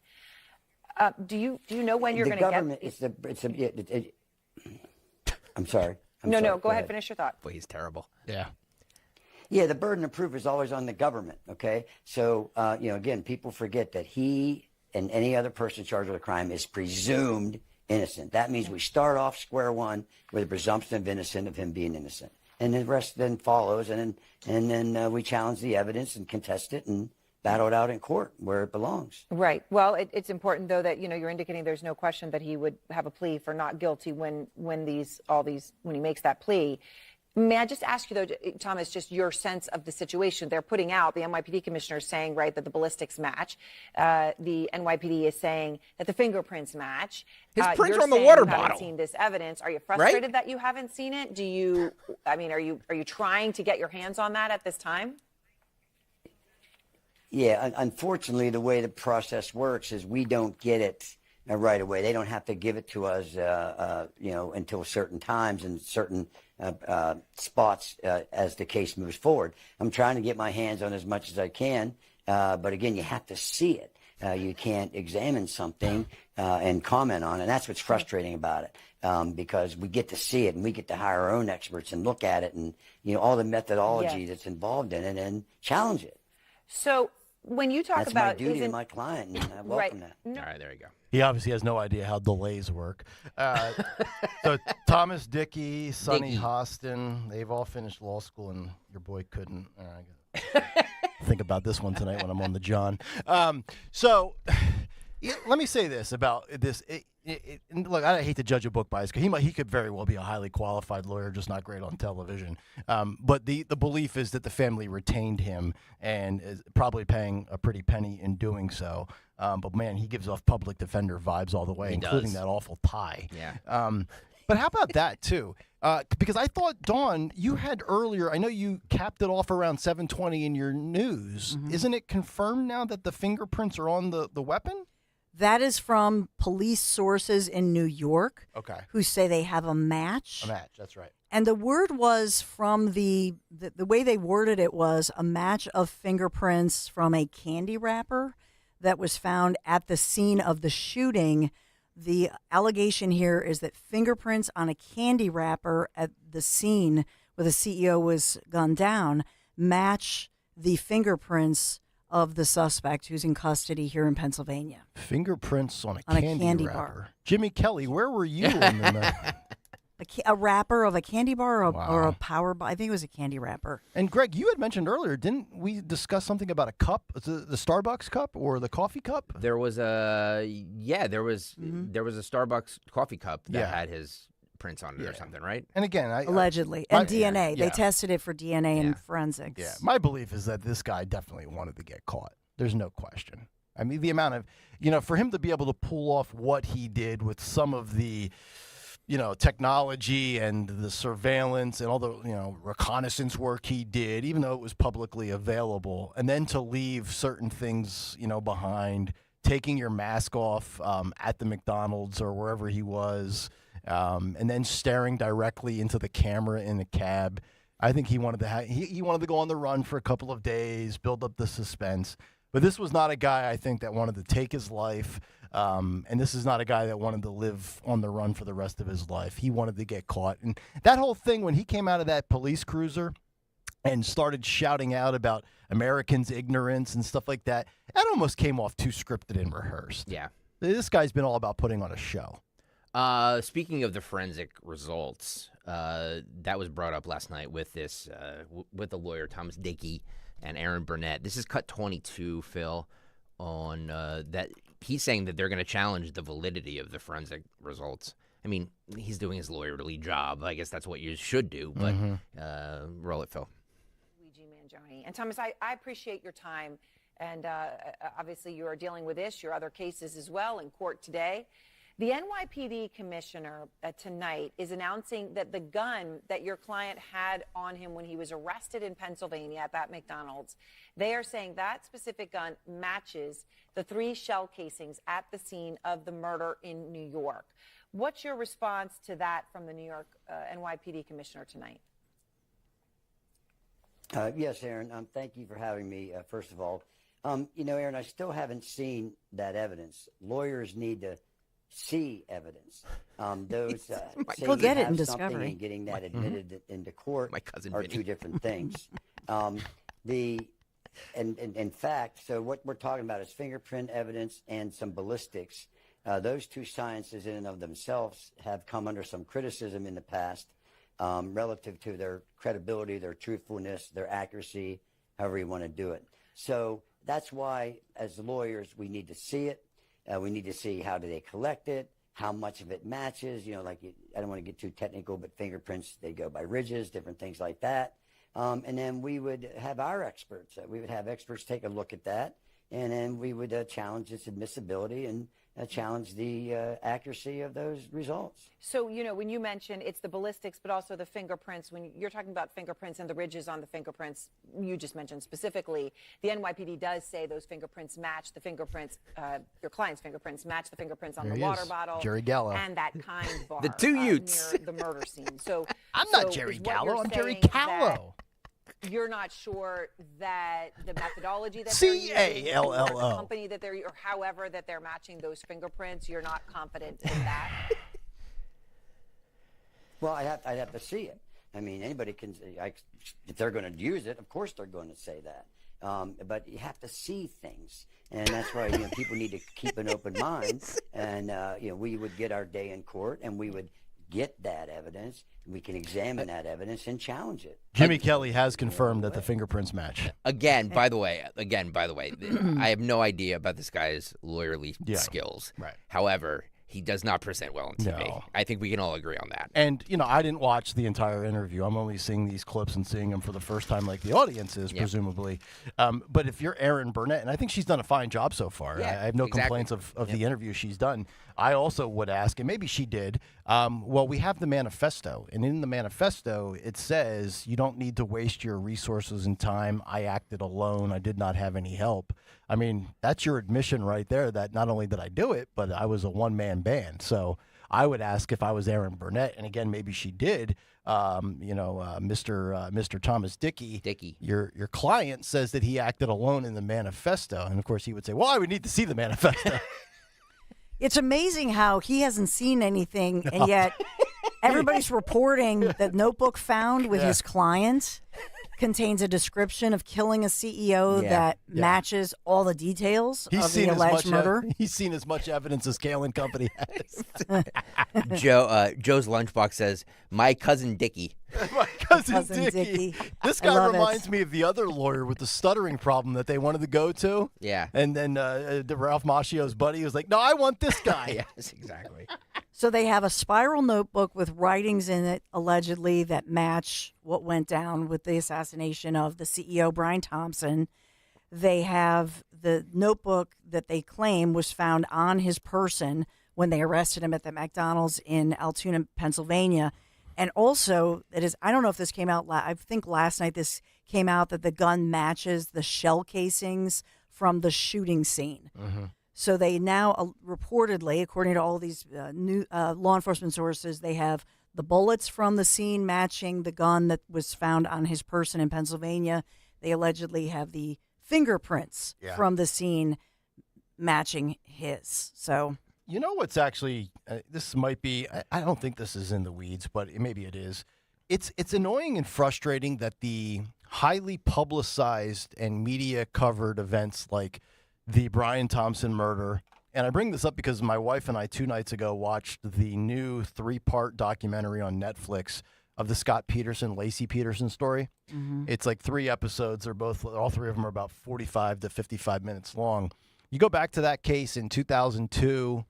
Speaker 10: Do you know when you're going to get?
Speaker 21: I'm sorry.
Speaker 10: No, go ahead. Finish your thought.
Speaker 5: Boy, he's terrible.
Speaker 28: Yeah.
Speaker 21: Yeah, the burden of proof is always on the government, okay? So, again, people forget that he and any other person charged with a crime is presumed innocent. That means we start off square one with a presumption of innocence of him being innocent. And the rest then follows, and then we challenge the evidence and contest it and battle it out in court where it belongs.
Speaker 10: Right. Well, it's important, though, that, you're indicating there's no question that he would have a plea for not guilty when he makes that plea. May I just ask you, though, Thomas, just your sense of the situation? They're putting out, the NYPD commissioner is saying, right, that the ballistics match. The NYPD is saying that the fingerprints match.
Speaker 5: His prints
Speaker 10: are
Speaker 5: on the water
Speaker 10: you
Speaker 5: bottle.
Speaker 10: haven't seen this evidence. Are you frustrated
Speaker 5: Right?
Speaker 10: that you haven't seen it? Are you trying to get your hands on that at this time?
Speaker 21: Yeah, unfortunately, the way the process works is we don't get it right away. They don't have to give it to us, until certain times and certain spots as the case moves forward. I'm trying to get my hands on as much as I can, but again, you have to see it. You can't examine something and comment on it. And that's what's frustrating about it, because we get to see it and we get to hire our own experts and look at it and all the methodology that's involved in it and challenge it.
Speaker 10: So when you talk
Speaker 21: that's
Speaker 10: about
Speaker 21: my duty to my client, and I welcome that.
Speaker 5: All right, there you go.
Speaker 28: He obviously has no idea how delays work. So Thomas Dickey, Sonny Hostin, they've all finished law school, and your boy couldn't. I gotta think about this one tonight when I'm on the John. Let me say this about this. Look, I hate to judge a book by his. He could very well be a highly qualified lawyer, just not great on television. But the belief is that the family retained him and is probably paying a pretty penny in doing so. But man, he gives off public defender vibes all the way, including that awful tie.
Speaker 5: Yeah.
Speaker 28: But how about that too? Because I thought, Dawn, you had earlier. I know you capped it off around 7:20 in your news. Mm-hmm. Isn't it confirmed now that the fingerprints are on the weapon?
Speaker 6: That is from police sources in New York.
Speaker 28: Okay.
Speaker 6: Who say they have a match.
Speaker 28: A match, that's right.
Speaker 6: And the word was from the way they worded it was a match of fingerprints from a candy wrapper that was found at the scene of the shooting. The allegation here is that fingerprints on a candy wrapper at the scene where the CEO was gunned down match the fingerprints of the suspect who's in custody here in Pennsylvania.
Speaker 28: Fingerprints on a candy wrapper.
Speaker 6: Bar.
Speaker 28: Jimmy Kelly, where were you on the night?
Speaker 6: A wrapper of a candy bar or a power bar. I think it was a candy wrapper.
Speaker 28: And Greg, you had mentioned earlier, didn't we discuss something about a cup? The Starbucks cup or the coffee cup?
Speaker 5: There was a there was a Starbucks coffee cup that had his prints on it or something, right?
Speaker 28: And again,
Speaker 6: allegedly, and DNA. They tested it for DNA and forensics.
Speaker 28: Yeah, my belief is that this guy definitely wanted to get caught. There's no question. I mean, the amount of, for him to be able to pull off what he did with some of the, technology and the surveillance and all the, reconnaissance work he did, even though it was publicly available, and then to leave certain things, behind, taking your mask off at the McDonald's or wherever he was, and then staring directly into the camera in the cab. I think he wanted to he wanted to go on the run for a couple of days, build up the suspense. But this was not a guy, I think, that wanted to take his life. And this is not a guy that wanted to live on the run for the rest of his life. He wanted to get caught. And that whole thing, when he came out of that police cruiser and started shouting out about Americans' ignorance and stuff like that, that almost came off too scripted and rehearsed.
Speaker 5: Yeah.
Speaker 28: This guy's been all about putting on a show.
Speaker 5: Speaking of the forensic results, that was brought up last night with this with the lawyer Thomas Dickey and Aaron Burnett. This is cut 22, Phil, on that. He's saying that they're going to challenge the validity of the forensic results. I mean, he's doing his lawyerly job. I guess that's what you should do, but roll it, Phil.
Speaker 10: Luigi Mangione. And Thomas, I appreciate your time. And obviously you are dealing with this, your other cases as well in court today. The NYPD commissioner tonight is announcing that the gun that your client had on him when he was arrested in Pennsylvania at that McDonald's, they are saying that specific gun matches the 3 shell casings at the scene of the murder in New York. What's your response to that from the New York NYPD commissioner tonight?
Speaker 21: Yes, Aaron. Thank you for having me, first of all. Aaron, I still haven't seen that evidence. Lawyers need to see evidence. Those saying
Speaker 6: Go get
Speaker 21: you
Speaker 6: it in
Speaker 21: have something
Speaker 6: Discovery.
Speaker 21: and getting that admitted into court
Speaker 5: My cousin
Speaker 21: are
Speaker 5: Vinny.
Speaker 21: 2 different things. In fact, so what we're talking about is fingerprint evidence and some ballistics. Those 2 sciences in and of themselves have come under some criticism in the past relative to their credibility, their truthfulness, their accuracy, however you want to do it. So that's why, as lawyers, we need to see it. We need to see how do they collect it, how much of it matches. I don't want to get too technical, but fingerprints, they go by ridges, different things like that. And then we would have our experts. We would have experts take a look at that, and then we would challenge its admissibility and challenge the accuracy of those results.
Speaker 10: So, when you mention it's the ballistics, but also the fingerprints, when you're talking about fingerprints and the ridges on the fingerprints, you just mentioned specifically, the NYPD does say those fingerprints match the fingerprints, your client's fingerprints match the fingerprints on
Speaker 28: There
Speaker 10: the
Speaker 28: he
Speaker 10: water
Speaker 28: is,
Speaker 10: bottle
Speaker 28: Jerry Gallo.
Speaker 10: and that kind bar
Speaker 5: The 2 Utes.
Speaker 10: near the murder scene. So
Speaker 28: I'm not
Speaker 10: so
Speaker 28: Jerry
Speaker 10: is what
Speaker 28: Gallo.
Speaker 10: you're
Speaker 28: I'm Jerry
Speaker 10: saying
Speaker 28: Callow.
Speaker 10: that You're not sure that the methodology that
Speaker 28: Callo.
Speaker 10: or the company that they're, or however that they're matching those fingerprints, you're not confident in that.
Speaker 21: Well, I'd have to see it. I mean, anybody can. If they're going to use it, of course they're going to say that. But you have to see things, and that's why people need to keep an open mind. And we would get our day in court, and we would get that evidence. We can examine that evidence and challenge it.
Speaker 28: Jimmy Kelly has confirmed that the fingerprints match.
Speaker 5: Again, by the way, I have no idea about this guy's lawyerly skills.
Speaker 28: Right.
Speaker 5: However, he does not present well on TV.
Speaker 28: No.
Speaker 5: I think we can all agree on that.
Speaker 28: And, I didn't watch the entire interview. I'm only seeing these clips and seeing them for the first time like the audience is, presumably. But if you're Erin Burnett, and I think she's done a fine job so far.
Speaker 5: Yeah,
Speaker 28: I have no complaints of the interview she's done. I also would ask, and maybe she did, well, we have the manifesto. And in the manifesto, it says you don't need to waste your resources and time. I acted alone. I did not have any help. I mean, that's your admission right there that not only did I do it, but I was a one-man band. So I would ask if I was Erin Burnett, and again, maybe she did, Mr. Thomas Dickey, your client says that he acted alone in the manifesto. And, of course, he would say, well, I would need to see the manifesto.
Speaker 6: It's amazing how he hasn't seen anything, and yet everybody's reporting that notebook found with his client contains a description of killing a CEO that matches all the details of the alleged murder.
Speaker 28: He's seen as much evidence as Kayal and Company has.
Speaker 5: Joe's lunchbox says, "My cousin Dickie."
Speaker 28: My cousin Dickie. This guy reminds me of the other lawyer with the stuttering problem that they wanted to go to.
Speaker 5: Yeah.
Speaker 28: And then Ralph Macchio's buddy was like, no, I want this guy.
Speaker 5: Yes, exactly.
Speaker 6: So they have a spiral notebook with writings in it, allegedly, that match what went down with the assassination of the CEO, Brian Thompson. They have the notebook that they claim was found on his person when they arrested him at the McDonald's in Altoona, Pennsylvania. And also, I don't know if this came out, I think last night this came out that the gun matches the shell casings from the shooting scene.
Speaker 28: Mm-hmm.
Speaker 6: So they now reportedly, according to all these new law enforcement sources, they have the bullets from the scene matching the gun that was found on his person in Pennsylvania. They allegedly have the fingerprints from the scene matching his. So,
Speaker 28: you know what's actually, this might be, I don't think this is in the weeds, but maybe it is. It's annoying and frustrating that the highly publicized and media covered events like the Brian Thompson murder, and I bring this up because my wife and I 2 nights ago watched the new 3-part documentary on Netflix of the Scott Peterson, Lacey Peterson story.
Speaker 6: Mm-hmm.
Speaker 28: It's like 3 episodes. All 3 of them are about 45 to 55 minutes long. You go back to that case in 2002.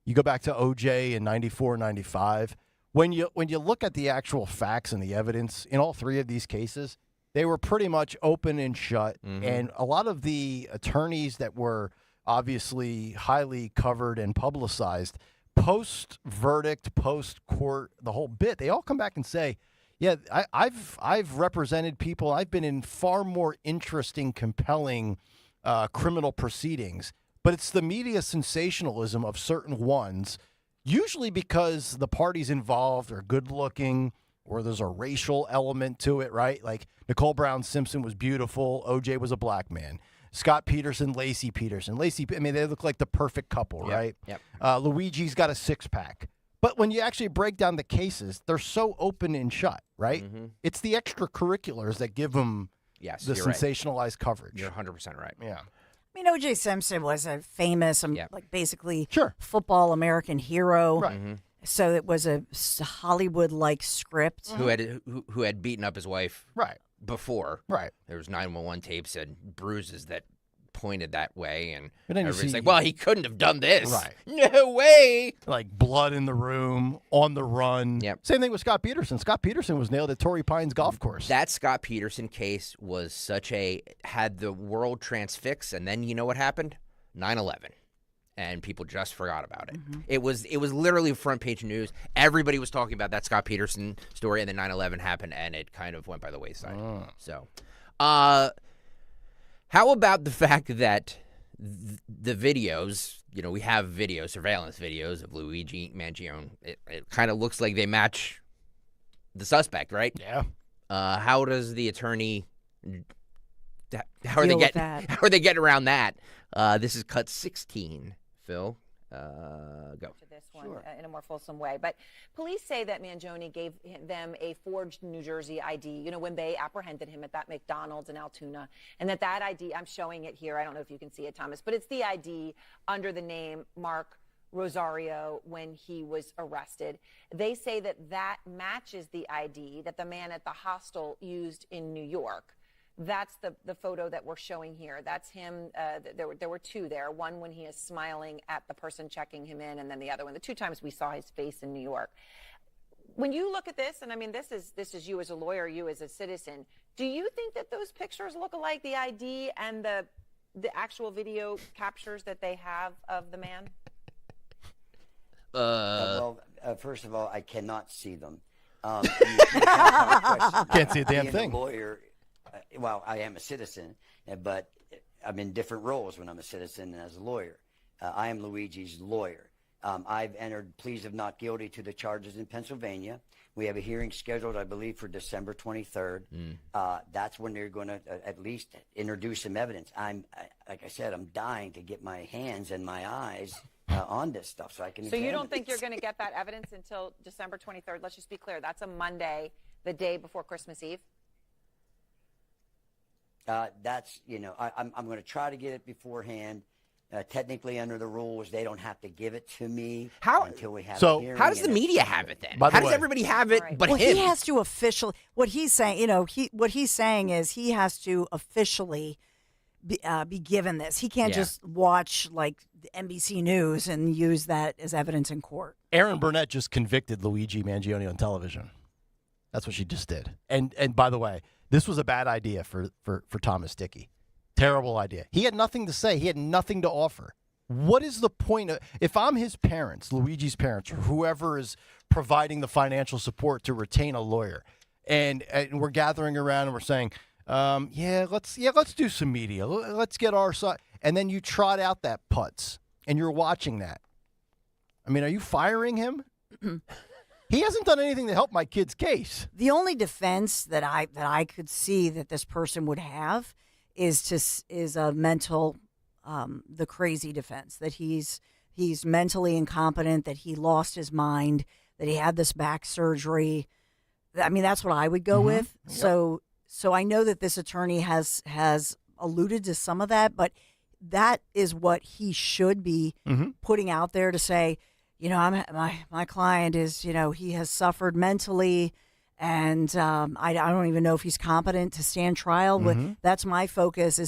Speaker 28: You go back to OJ in 94, 95. When you look at the actual facts and the evidence in all 3 of these cases, they were pretty much open and shut. Mm-hmm. And a lot of the attorneys that were obviously highly covered and publicized post-verdict, post-court, the whole bit, they all come back and say, yeah, I've represented people. I've been in far more interesting, compelling criminal proceedings. But it's the media sensationalism of certain ones, usually because the parties involved are good-looking or there's a racial element to it, right? Like Nicole Brown Simpson was beautiful. OJ was a black man. Scott Peterson, Lacey Peterson. I mean, they look like the perfect couple, right?
Speaker 5: Yep.
Speaker 28: Luigi's got a six-pack. But when you actually break down the cases, they're so open and shut, right?
Speaker 5: Mm-hmm.
Speaker 28: It's the extracurriculars that give them the sensationalized coverage.
Speaker 5: You're 100% right.
Speaker 28: Yeah.
Speaker 6: I mean, O.J. Simpson was a famous, like basically football American hero.
Speaker 28: Right.
Speaker 5: Mm-hmm.
Speaker 6: So it was a Hollywood-like script.
Speaker 5: Who had beaten up his wife before.
Speaker 28: Right.
Speaker 5: There was 911 tapes and bruises that pointed that way, and
Speaker 28: But then you
Speaker 5: everybody's
Speaker 28: see-
Speaker 5: like, well, he couldn't have done this.
Speaker 28: Right.
Speaker 5: No way.
Speaker 28: Like blood in the room, on the run.
Speaker 5: Yep.
Speaker 28: Same thing with Scott Peterson. Scott Peterson was nailed at Torrey Pines Golf Course.
Speaker 5: That Scott Peterson case was had the world transfixed, and then you know what happened? 9/11. And people just forgot about it.
Speaker 6: Mm-hmm.
Speaker 5: It was literally front page news. Everybody was talking about that Scott Peterson story, and then 9/11 happened, and it kind of went by the wayside. So, how about the fact that the videos, we have surveillance videos of Luigi Mangione. It kind of looks like they match the suspect, right?
Speaker 28: Yeah.
Speaker 5: How does the attorney? How are they getting around that? This is cut 16. Phil, go.
Speaker 10: To this one in a more fulsome way. But police say that Mangione gave them a forged New Jersey ID, when they apprehended him at that McDonald's in Altoona. And that ID, I'm showing it here. I don't know if you can see it, Thomas, but it's the ID under the name Mark Rosario when he was arrested. They say that matches the ID that the man at the hostel used in New York. That's the photo that we're showing here. That's him. There were two there. One when he is smiling at the person checking him in, and then the other one, the two times we saw his face in New York. When you look at this, and I mean, this is you as a lawyer, you as a citizen, do you think that those pictures look alike, the ID and the actual video captures that they have of the man?
Speaker 21: First of all, I cannot see them.
Speaker 28: Can't see a damn thing.
Speaker 21: A lawyer. Well, I am a citizen, but I'm in different roles when I'm a citizen and as a lawyer. I am Luigi's lawyer. I've entered pleas of not guilty to the charges in Pennsylvania. We have a hearing scheduled, I believe, for December 23rd. That's when they're going to at least introduce some evidence. Like I said, I'm dying to get my hands and my eyes on this stuff so I can.
Speaker 10: So you don't think you're going to get that evidence until December 23rd? Let's just be clear. That's a Monday, the day before Christmas Eve.
Speaker 21: That's, I'm going to try to get it beforehand. Technically, under the rules, they don't have to give it to me until we have a hearing.
Speaker 5: How does the media have it then?
Speaker 28: How
Speaker 5: does everybody have it but
Speaker 6: him?
Speaker 5: He
Speaker 6: has to officially, what he's saying, what he's saying is he has to officially be given this. He can't just watch like NBC News and use that as evidence in court.
Speaker 28: Aaron Burnett just convicted Luigi Mangione on television. That's what she just did. And by the way, this was a bad idea for Thomas Dickey. Terrible idea. He had nothing to say. He had nothing to offer. What is the point of, if I'm his parents, Luigi's parents, or whoever is providing the financial support to retain a lawyer, and we're gathering around and we're saying, let's do some media. Let's get our side. And then you trot out that putz, and you're watching that. I mean, are you firing him? He hasn't done anything to help my kid's case.
Speaker 6: The only defense that I could see that this person would have is a mental, the crazy defense that he's mentally incompetent, that he lost his mind, that he had this back surgery. I mean, that's what I would go with. Yep. So I know that this attorney has alluded to some of that, but that is what he should be putting out there to say, my client is, he has suffered mentally, and I don't even know if he's competent to stand trial. But that's my focus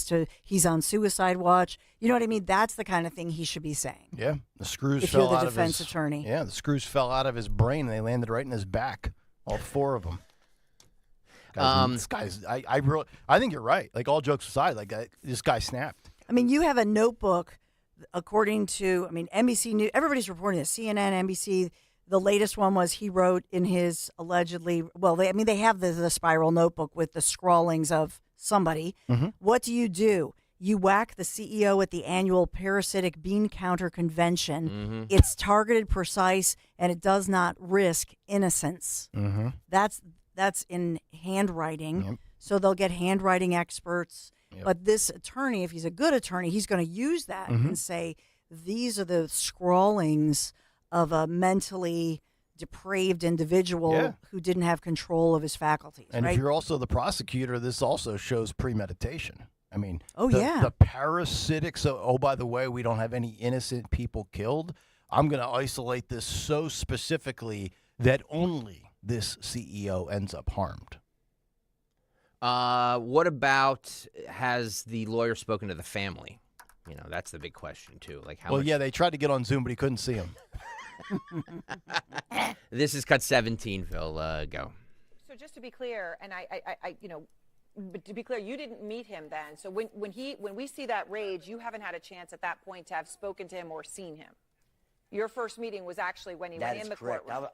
Speaker 6: he's on suicide watch. You know what I mean? That's the kind of thing he should be saying.
Speaker 28: Yeah, the screws
Speaker 6: if
Speaker 28: fell
Speaker 6: you're the
Speaker 28: out
Speaker 6: defense
Speaker 28: of his
Speaker 6: attorney.
Speaker 28: Yeah, the screws fell out of his brain and they landed right in his back. All four of them. This guy's. I think you're right. Like all jokes aside, this guy snapped.
Speaker 6: I mean, you have a notebook according to, NBC News, everybody's reporting this, CNN, NBC. The latest one was he wrote in his allegedly, they have the spiral notebook with the scrawlings of somebody.
Speaker 28: Mm-hmm.
Speaker 6: What do? You whack the CEO at the annual parasitic bean counter convention.
Speaker 28: Mm-hmm.
Speaker 6: It's targeted, precise, and it does not risk innocence.
Speaker 28: Mm-hmm.
Speaker 6: That's in handwriting.
Speaker 28: Yep.
Speaker 6: So they'll get handwriting experts.
Speaker 28: Yep.
Speaker 6: But this attorney, if he's a good attorney, he's going to use that
Speaker 28: Mm-hmm.
Speaker 6: and say, these are the scrawlings of a mentally depraved individual who didn't have control of his faculties.
Speaker 28: And
Speaker 6: right?
Speaker 28: if you're also the prosecutor, this also shows premeditation.
Speaker 6: Yeah.
Speaker 28: The parasitic, so, by the way, we don't have any innocent people killed. I'm going to isolate this so specifically that only this CEO ends up harmed.
Speaker 5: What about, has the lawyer spoken to the family? That's the big question, too. Like, how much...
Speaker 28: they tried to get on Zoom, but he couldn't see him.
Speaker 5: This is cut 17, Phil. Go.
Speaker 10: So just to be clear, and but to be clear, you didn't meet him then. So when we see that rage, you haven't had a chance at that point to have spoken to him or seen him. Your first meeting was actually when he went in the courtroom.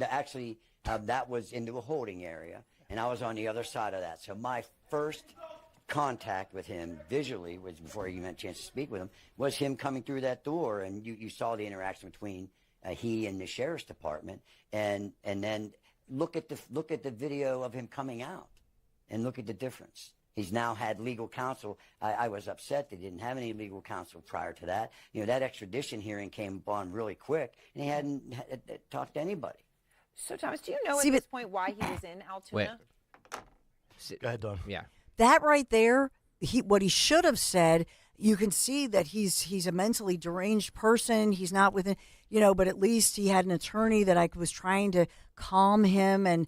Speaker 21: Actually, that was into a holding area, and I was on the other side of that. So my first contact with him visually was, before you had a chance to speak with him, was him coming through that door, and you saw the interaction between he and the sheriff's department, and then look at the video of him coming out, and look at the difference. He's now had legal counsel. I was upset they didn't have any legal counsel prior to that. That extradition hearing came upon really quick, and he hadn't talked to anybody.
Speaker 10: So, Thomas, do you know at this point why he was in Altoona?
Speaker 28: Go ahead, Dawn.
Speaker 5: Yeah.
Speaker 6: That right there, what he should have said, you can see that he's a mentally deranged person. He's not within, but at least he had an attorney that was trying to calm him, and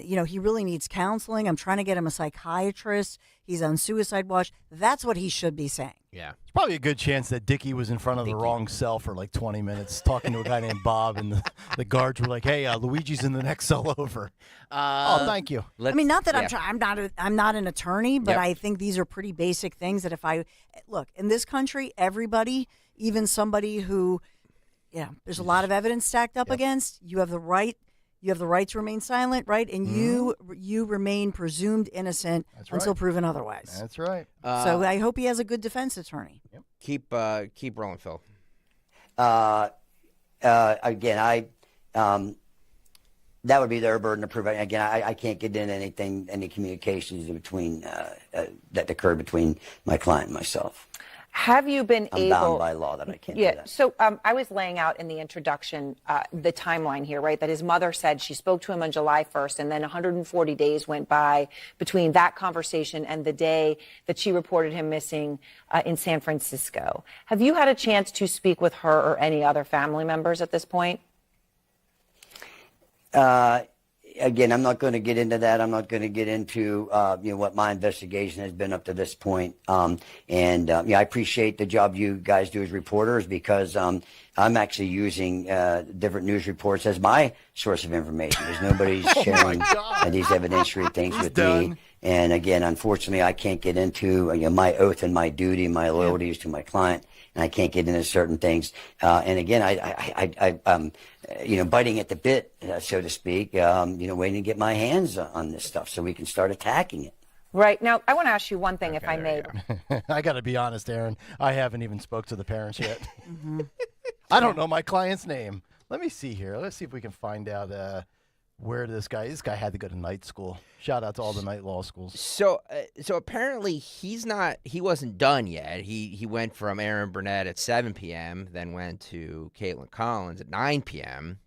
Speaker 6: he really needs counseling. I'm trying to get him a psychiatrist. He's on suicide watch. That's what he should be saying.
Speaker 5: Yeah.
Speaker 28: It's probably a good chance that Dickie was in front of the wrong cell for like 20 minutes talking to a guy named Bob, and the guards were like, "Hey, Luigi's in the next cell over." Thank you.
Speaker 6: Not that I'm not an attorney, but I think these are pretty basic things that if I look in this country, everybody, even somebody who, there's a lot of evidence stacked up against, you have the right. You have the right to remain silent, right? And you remain presumed innocent until proven otherwise.
Speaker 28: That's right.
Speaker 6: So I hope he has a good defense attorney.
Speaker 28: Yep.
Speaker 5: Keep rolling, Phil.
Speaker 21: Again, that would be their burden to prove. Again, I can't get into any communications between that occurred between my client and myself.
Speaker 10: Have you been
Speaker 21: I'm bound by law that I can't do that.
Speaker 10: So I was laying out in the introduction the timeline here, right, that his mother said she spoke to him on July 1st, and then 140 days went by between that conversation and the day that she reported him missing in San Francisco. Have you had a chance to speak with her or any other family members at this point?
Speaker 21: Again, I'm not going to get into that. I'm not going to get into what my investigation has been up to this point. I appreciate the job you guys do as reporters, because I'm actually using different news reports as my source of information, because nobody's sharing these evidentiary things with me. And again, unfortunately, I can't get into my oath and my duty, my loyalties to my client, and I can't get into certain things. And again, I'm biting at the bit, so to speak, waiting to get my hands on this stuff so we can start attacking it.
Speaker 10: Right. Now, I want to ask you one thing, if I may.
Speaker 28: I got to be honest, Aaron. I haven't even spoke to the parents yet. I don't know my client's name. Let me see here. Let's see if we can find out where this guy had to go to night school. Shout out to all the night law schools.
Speaker 5: So apparently he wasn't done yet. He went from Aaron Burnett at 7 p.m., then went to Caitlin Collins at 9 p.m.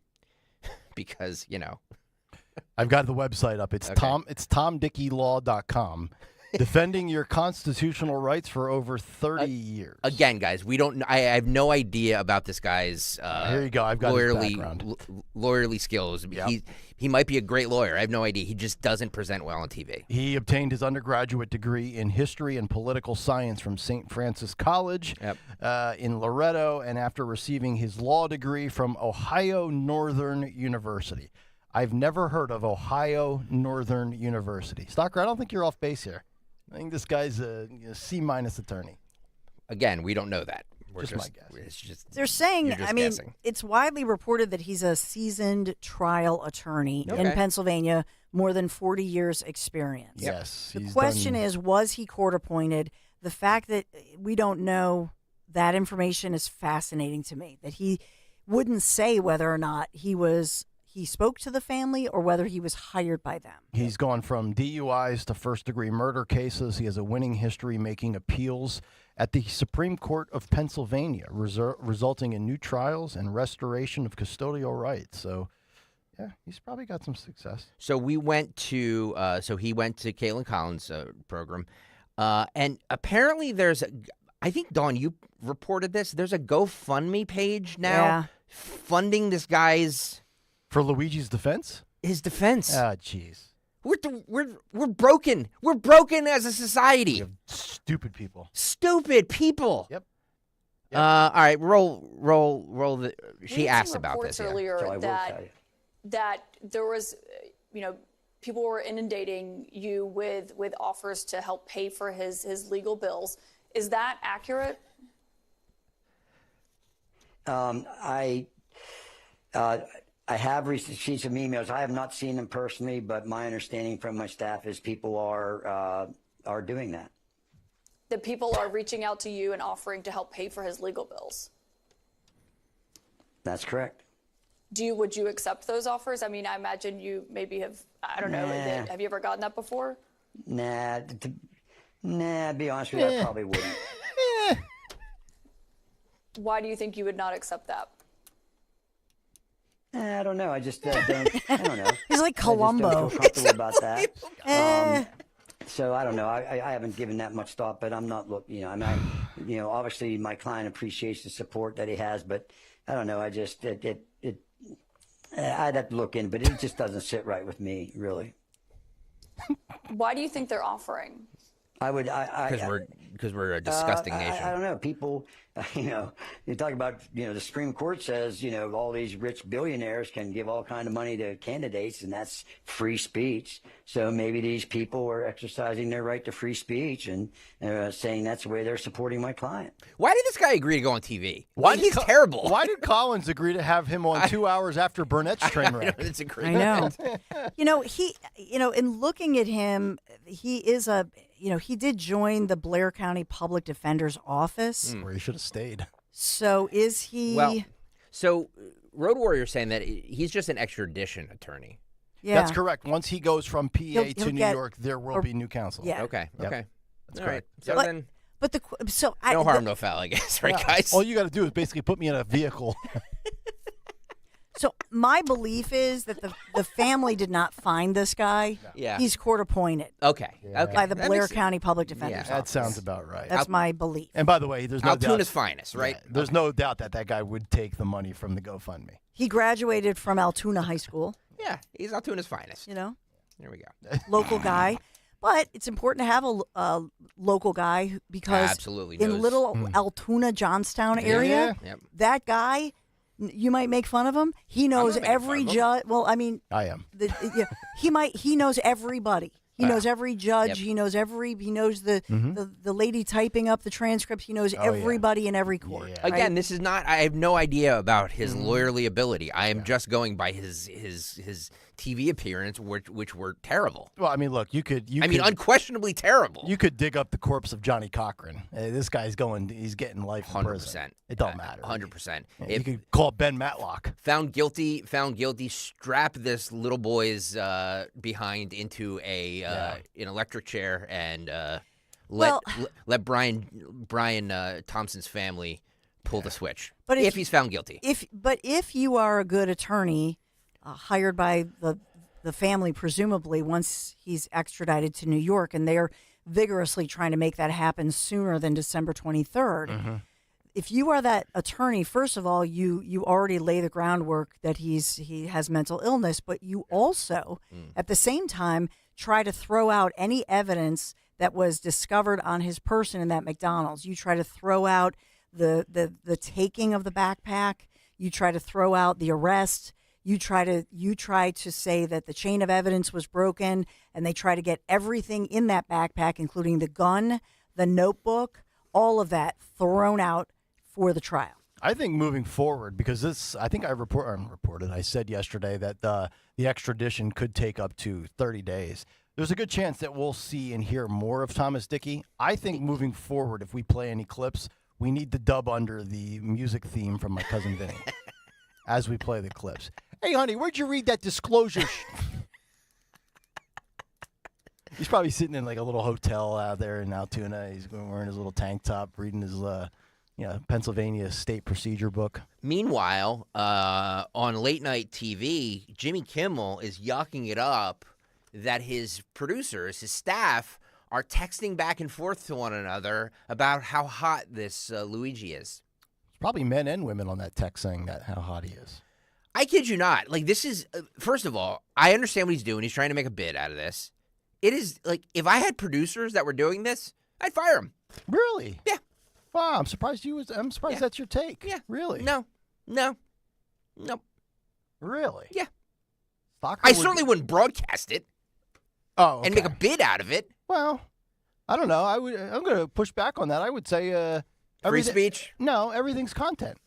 Speaker 5: because,
Speaker 28: I've got the website up. It's TomDickeyLaw.com. Defending your constitutional rights for over 30 years.
Speaker 5: Again, guys, I have no idea about this guy's
Speaker 28: here you go. I've got his background.
Speaker 5: Lawyerly skills.
Speaker 28: Yep.
Speaker 5: He might be a great lawyer. I have no idea. He just doesn't present well on TV.
Speaker 28: He obtained his undergraduate degree in history and political science from St. Francis College in Loretto, and after receiving his law degree from Ohio Northern University. I've never heard of Ohio Northern University. Stocker, I don't think you're off base here. I think this guy's a C- attorney.
Speaker 5: again, we don't know that. We're
Speaker 28: just my guess.
Speaker 5: It's just,
Speaker 6: They're saying,
Speaker 5: you're just
Speaker 6: I mean,
Speaker 5: guessing.
Speaker 6: it's widely reported that he's a seasoned trial attorney in Pennsylvania, more than 40 years experience.
Speaker 28: Yes.
Speaker 6: The question is, was he court appointed? The fact that we don't know that information is fascinating to me, that he wouldn't say whether or not he spoke to the family or whether he was hired by them.
Speaker 28: He's gone from DUIs to first-degree murder cases. He has a winning history making appeals at the Supreme Court of Pennsylvania, resulting in new trials and restoration of custodial rights. So, yeah, he's probably got some success.
Speaker 5: So we went to, he went to Kayal Collins' program, and apparently I think, Dawn, you reported this. There's a GoFundMe page now funding this guy's...
Speaker 28: For Luigi's defense?
Speaker 5: His defense.
Speaker 28: Ah, jeez.
Speaker 5: We're broken. We're broken as a society.
Speaker 28: Stupid people.
Speaker 5: Stupid people.
Speaker 28: Yep.
Speaker 5: All right, roll the. She asked about this
Speaker 3: earlier that there was, people were inundating you with offers to help pay for his legal bills. Is that accurate?
Speaker 21: I have received some emails. I have not seen them personally, but my understanding from my staff is people are doing that.
Speaker 3: That people are reaching out to you and offering to help pay for his legal bills.
Speaker 21: That's correct.
Speaker 3: Would you accept those offers? I mean, I imagine you maybe have. I don't know. Have you ever gotten that before?
Speaker 21: Nah. To be honest with you, I probably wouldn't.
Speaker 3: Why do you think you would not accept that?
Speaker 21: I don't know. I just don't. I don't know.
Speaker 6: He's like Columbo.
Speaker 21: I just don't feel comfortable about that. So I don't know. I haven't given that much thought, but I'm not looking. Obviously my client appreciates the support that he has, but I don't know. I just I'd have to look in, but it just doesn't sit right with me, really.
Speaker 3: Why do you think they're offering?
Speaker 5: Because we're a disgusting nation.
Speaker 21: I don't know. People, you talk about, the Supreme Court says, all these rich billionaires can give all kind of money to candidates, and that's free speech. So maybe these people are exercising their right to free speech and saying that's the way they're supporting my client.
Speaker 5: Why did this guy agree to go on TV? He's terrible.
Speaker 28: Why did Collins agree to have him on 2 hours after Burnett's train wreck?
Speaker 5: It's a great.
Speaker 6: I know. In looking at him, he is he did join the Blair County Public Defender's Office.
Speaker 28: Where he should have stayed.
Speaker 6: So is he...
Speaker 5: Well, so Road Warrior's saying that he's just an extradition attorney.
Speaker 6: Yeah.
Speaker 28: That's correct. Once he goes from PA to New York, there will be new counsel.
Speaker 6: Yeah.
Speaker 5: Okay.
Speaker 28: Yep.
Speaker 5: Okay.
Speaker 28: That's
Speaker 5: all
Speaker 28: correct.
Speaker 5: Right. So
Speaker 28: Yep.
Speaker 5: no harm, no foul, I guess. Right, guys?
Speaker 28: All you got to do is basically put me in a vehicle.
Speaker 6: So my belief is that the family did not find this guy.
Speaker 5: Yeah.
Speaker 6: He's court appointed.
Speaker 5: Okay.
Speaker 6: By the Blair County Public Defender's Office.
Speaker 28: That sounds about right.
Speaker 6: That's my belief.
Speaker 28: And by the way, there's no doubt.
Speaker 5: Altuna's finest, right?
Speaker 28: Yeah, there's no doubt that guy would take the money from the GoFundMe.
Speaker 6: He graduated from Altoona High School.
Speaker 5: Yeah, he's Altuna's finest.
Speaker 6: There
Speaker 5: we go.
Speaker 6: Local guy. But it's important to have a local guy because
Speaker 5: absolutely
Speaker 6: in little Altoona, Johnstown area, that guy, you might make fun of him. He knows every judge. Well, I mean,
Speaker 28: I am.
Speaker 6: He knows everybody. He knows every judge. He knows He knows the lady typing up the transcripts. He knows everybody in every court.
Speaker 5: Yeah. Again, this is not. I have no idea about his lawyerly ability. I am just going by his TV appearance, which were terrible.
Speaker 28: Well, I mean, look, you could
Speaker 5: unquestionably terrible.
Speaker 28: You could dig up the corpse of Johnny Cochran. This guy's he's getting life in
Speaker 5: 100%.
Speaker 28: prison. It don't matter.
Speaker 5: 100%.
Speaker 28: You could call Ben Matlock.
Speaker 5: Found guilty. Strap this little boy's behind into an electric chair and let Brian Thompson's family pull the switch. But if he's found guilty,
Speaker 6: if you are a good attorney, hired by the family, presumably once he's extradited to New York, and they're vigorously trying to make that happen sooner than December 23rd.
Speaker 28: Mm-hmm.
Speaker 6: If you are that attorney, first of all, you already lay the groundwork that he has mental illness, but you also, at the same time, try to throw out any evidence that was discovered on his person in that McDonald's. You try to throw out the taking of the backpack. You try to throw out the arrest. You try to say that the chain of evidence was broken, and they try to get everything in that backpack, including the gun, the notebook, all of that thrown out for the trial.
Speaker 28: I think moving forward, because I think I reported, I said yesterday that the extradition could take up to 30 days. There's a good chance that we'll see and hear more of Thomas Dickey. I think moving forward, if we play any clips, we need to dub under the music theme from My Cousin Vinny as we play the clips. Hey, honey, where'd you read that disclosure? He's probably sitting in like a little hotel out there in Altoona. He's wearing his little tank top, reading his Pennsylvania state procedure book.
Speaker 5: Meanwhile, on late night TV, Jimmy Kimmel is yucking it up that his producers, his staff, are texting back and forth to one another about how hot this Luigi is.
Speaker 28: There's probably men and women on that text saying that how hot he is.
Speaker 5: I kid you not. Like, this is, first of all, I understand what he's doing. He's trying to make a bid out of this. It is, like, if I had producers that were doing this, I'd fire them.
Speaker 28: Really?
Speaker 5: Yeah.
Speaker 28: Wow, I'm surprised that's your take.
Speaker 5: Yeah.
Speaker 28: Really?
Speaker 5: No.
Speaker 28: Really?
Speaker 5: Yeah. I certainly wouldn't broadcast it.
Speaker 28: Oh, okay.
Speaker 5: And make a bid out of it.
Speaker 28: Well, I don't know. I'm going to push back on that. I would say
Speaker 5: free speech.
Speaker 28: No, everything's content.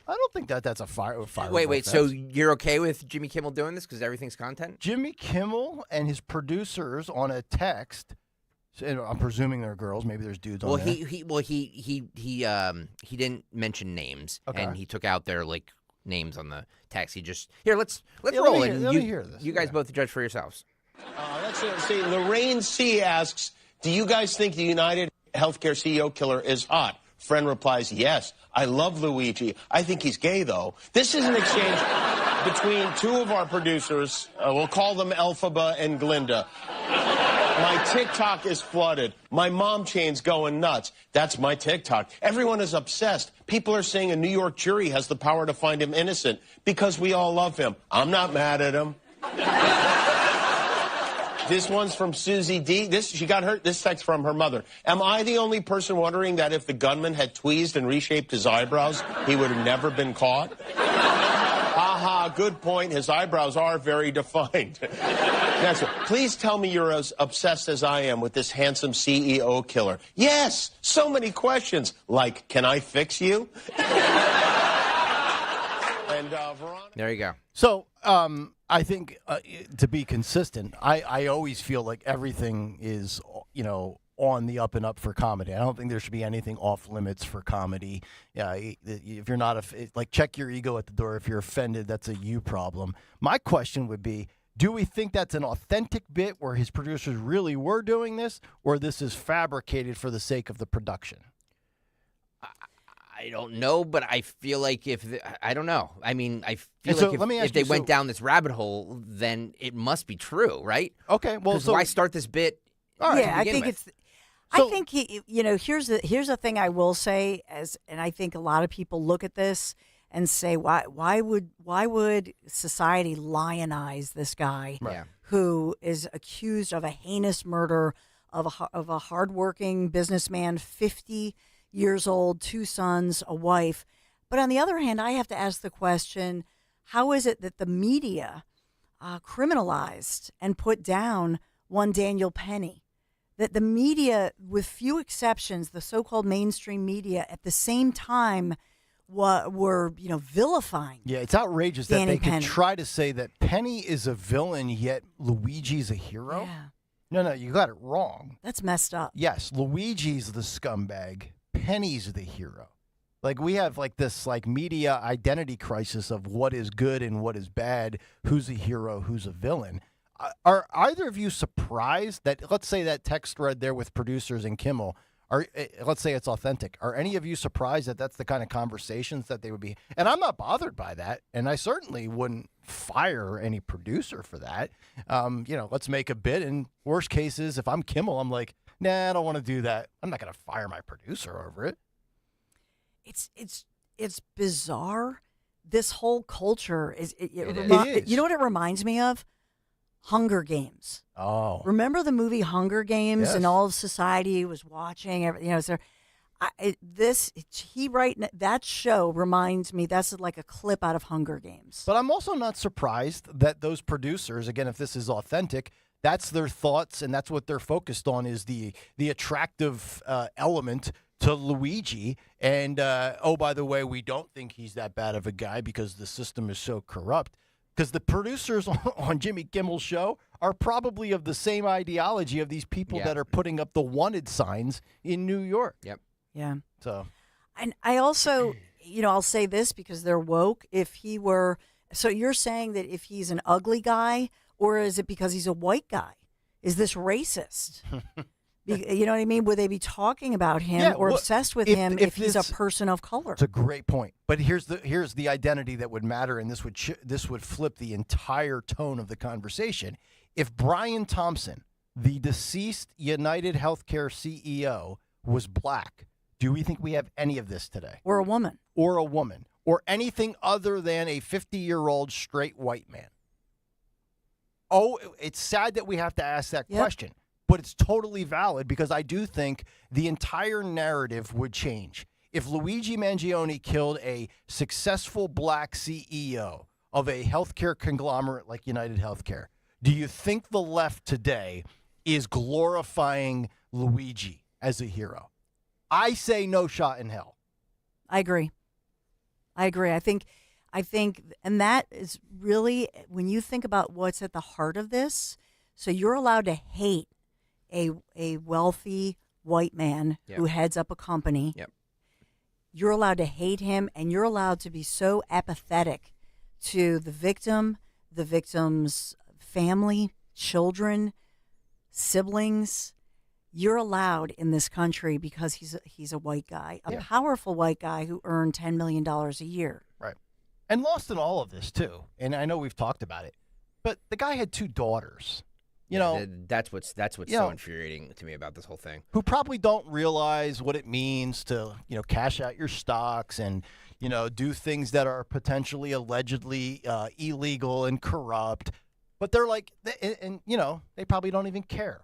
Speaker 28: I don't think that's a fire.
Speaker 5: Wait. So you're okay with Jimmy Kimmel doing this because everything's content?
Speaker 28: Jimmy Kimmel and his producers on a text. I'm presuming they're girls. Maybe there's dudes on there. He
Speaker 5: didn't mention names,
Speaker 28: okay.
Speaker 5: And he took out their names on the text. He just let's roll
Speaker 28: it.
Speaker 5: Let me hear this. You guys both judge for yourselves.
Speaker 11: Let's see. Lorraine C. asks, do you guys think the United Healthcare CEO killer is hot? Friend replies, yes. I love Luigi. I think he's gay, though. This is an exchange between two of our producers. We'll call them Elphaba and Glinda. My TikTok is flooded. My mom chain's going nuts. That's my TikTok. Everyone is obsessed. People are saying a New York jury has the power to find him innocent because we all love him. I'm not mad at him. This one's from Susie D. She got hurt. This text from her mother. Am I the only person wondering that if the gunman had tweezed and reshaped his eyebrows, he would have never been caught? Aha, good point. His eyebrows are very defined. Next one. Please tell me you're as obsessed as I am with this handsome CEO killer. Yes, so many questions. Like, can I fix you? And Veronica.
Speaker 5: There you go.
Speaker 28: So, I think to be consistent, I always feel like everything is, on the up and up for comedy. I don't think there should be anything off limits for comedy. Yeah, if you're not check your ego at the door. If you're offended, that's a you problem. My question would be, do we think that's an authentic bit where his producers really were doing this, or this is fabricated for the sake of the production?
Speaker 5: I don't know, but I feel like I don't know. I mean, I feel like if they went down this rabbit hole, then it must be true, right?
Speaker 28: Okay, well, so
Speaker 5: why start this bit?
Speaker 6: Yeah, I think it's. I think here's the thing I will say, and I think a lot of people look at this and say, why would society lionize this guy who is accused of a heinous murder of a hardworking businessman, 50 years old, 2 sons, a wife. But on the other hand, I have to ask the question, how is it that the media criminalized and put down one Daniel Penny? That the media, with few exceptions, the so-called mainstream media, at the same time were vilifying.
Speaker 28: Yeah, it's outrageous
Speaker 6: Danny
Speaker 28: that they
Speaker 6: Penny.
Speaker 28: could try to say that Penny is a villain, yet Luigi's a hero.
Speaker 6: Yeah.
Speaker 28: No, you got it wrong.
Speaker 6: That's messed up.
Speaker 28: Yes, Luigi's the scumbag. Penny's the hero. Like, we have this media identity crisis of what is good and what is bad, who's a hero, who's a villain. Are either of you surprised that, let's say that text thread there with producers and Kimmel, let's say it's authentic. Are any of you surprised that that's the kind of conversations that they would be? And I'm not bothered by that, and I certainly wouldn't fire any producer for that. Let's make a bid, and worst cases, if I'm Kimmel, I'm like, nah, I don't want to do that. I'm not going to fire my producer over it.
Speaker 6: It's bizarre. This whole culture is.
Speaker 28: It is.
Speaker 6: You know what it reminds me of? Hunger Games.
Speaker 28: Oh,
Speaker 6: remember the movie Hunger Games?
Speaker 28: Yes.
Speaker 6: And all of society was watching. That show reminds me. That's like a clip out of Hunger Games.
Speaker 28: But I'm also not surprised that those producers, again, if this is authentic, that's their thoughts and that's what they're focused on is the attractive element to Luigi. And, oh, by the way, we don't think he's that bad of a guy because the system is so corrupt. Because the producers on Jimmy Kimmel's show are probably of the same ideology of these people that are putting up the wanted signs in New York.
Speaker 5: Yep.
Speaker 6: Yeah.
Speaker 28: So,
Speaker 6: and I also, I'll say this because they're woke. If he were, so you're saying that if he's an ugly guy, or is it because he's a white guy? Is this racist? You know what I mean? Would they be talking about him or obsessed with him if he's a person of color?
Speaker 28: It's a great point. But here's the identity that would matter, and this would flip the entire tone of the conversation. If Brian Thompson, the deceased United Healthcare CEO, was black, do we think we have any of this today?
Speaker 6: Or a woman.
Speaker 28: Or a woman. Or anything other than a 50-year-old straight white man? Oh, it's sad that we have to ask that question. But it's totally valid because I do think the entire narrative would change. If Luigi Mangione killed a successful black CEO of a healthcare conglomerate like United Healthcare, do you think the left today is glorifying Luigi as a hero? I say no shot in hell.
Speaker 6: I agree. I think, and that is really, when you think about what's at the heart of this, so you're allowed to hate a wealthy white man who heads up a company.
Speaker 5: Yep.
Speaker 6: You're allowed to hate him, and you're allowed to be so apathetic to the victim, the victim's family, children, siblings. You're allowed in this country because he's a white guy, a powerful white guy who earned $10 million a year.
Speaker 28: Right. And lost in all of this, too, and I know we've talked about it, but the guy had 2 daughters.
Speaker 5: That's what's so infuriating to me about this whole thing.
Speaker 28: Who probably don't realize what it means to, cash out your stocks and, do things that are potentially allegedly illegal and corrupt. But they're like, they probably don't even care.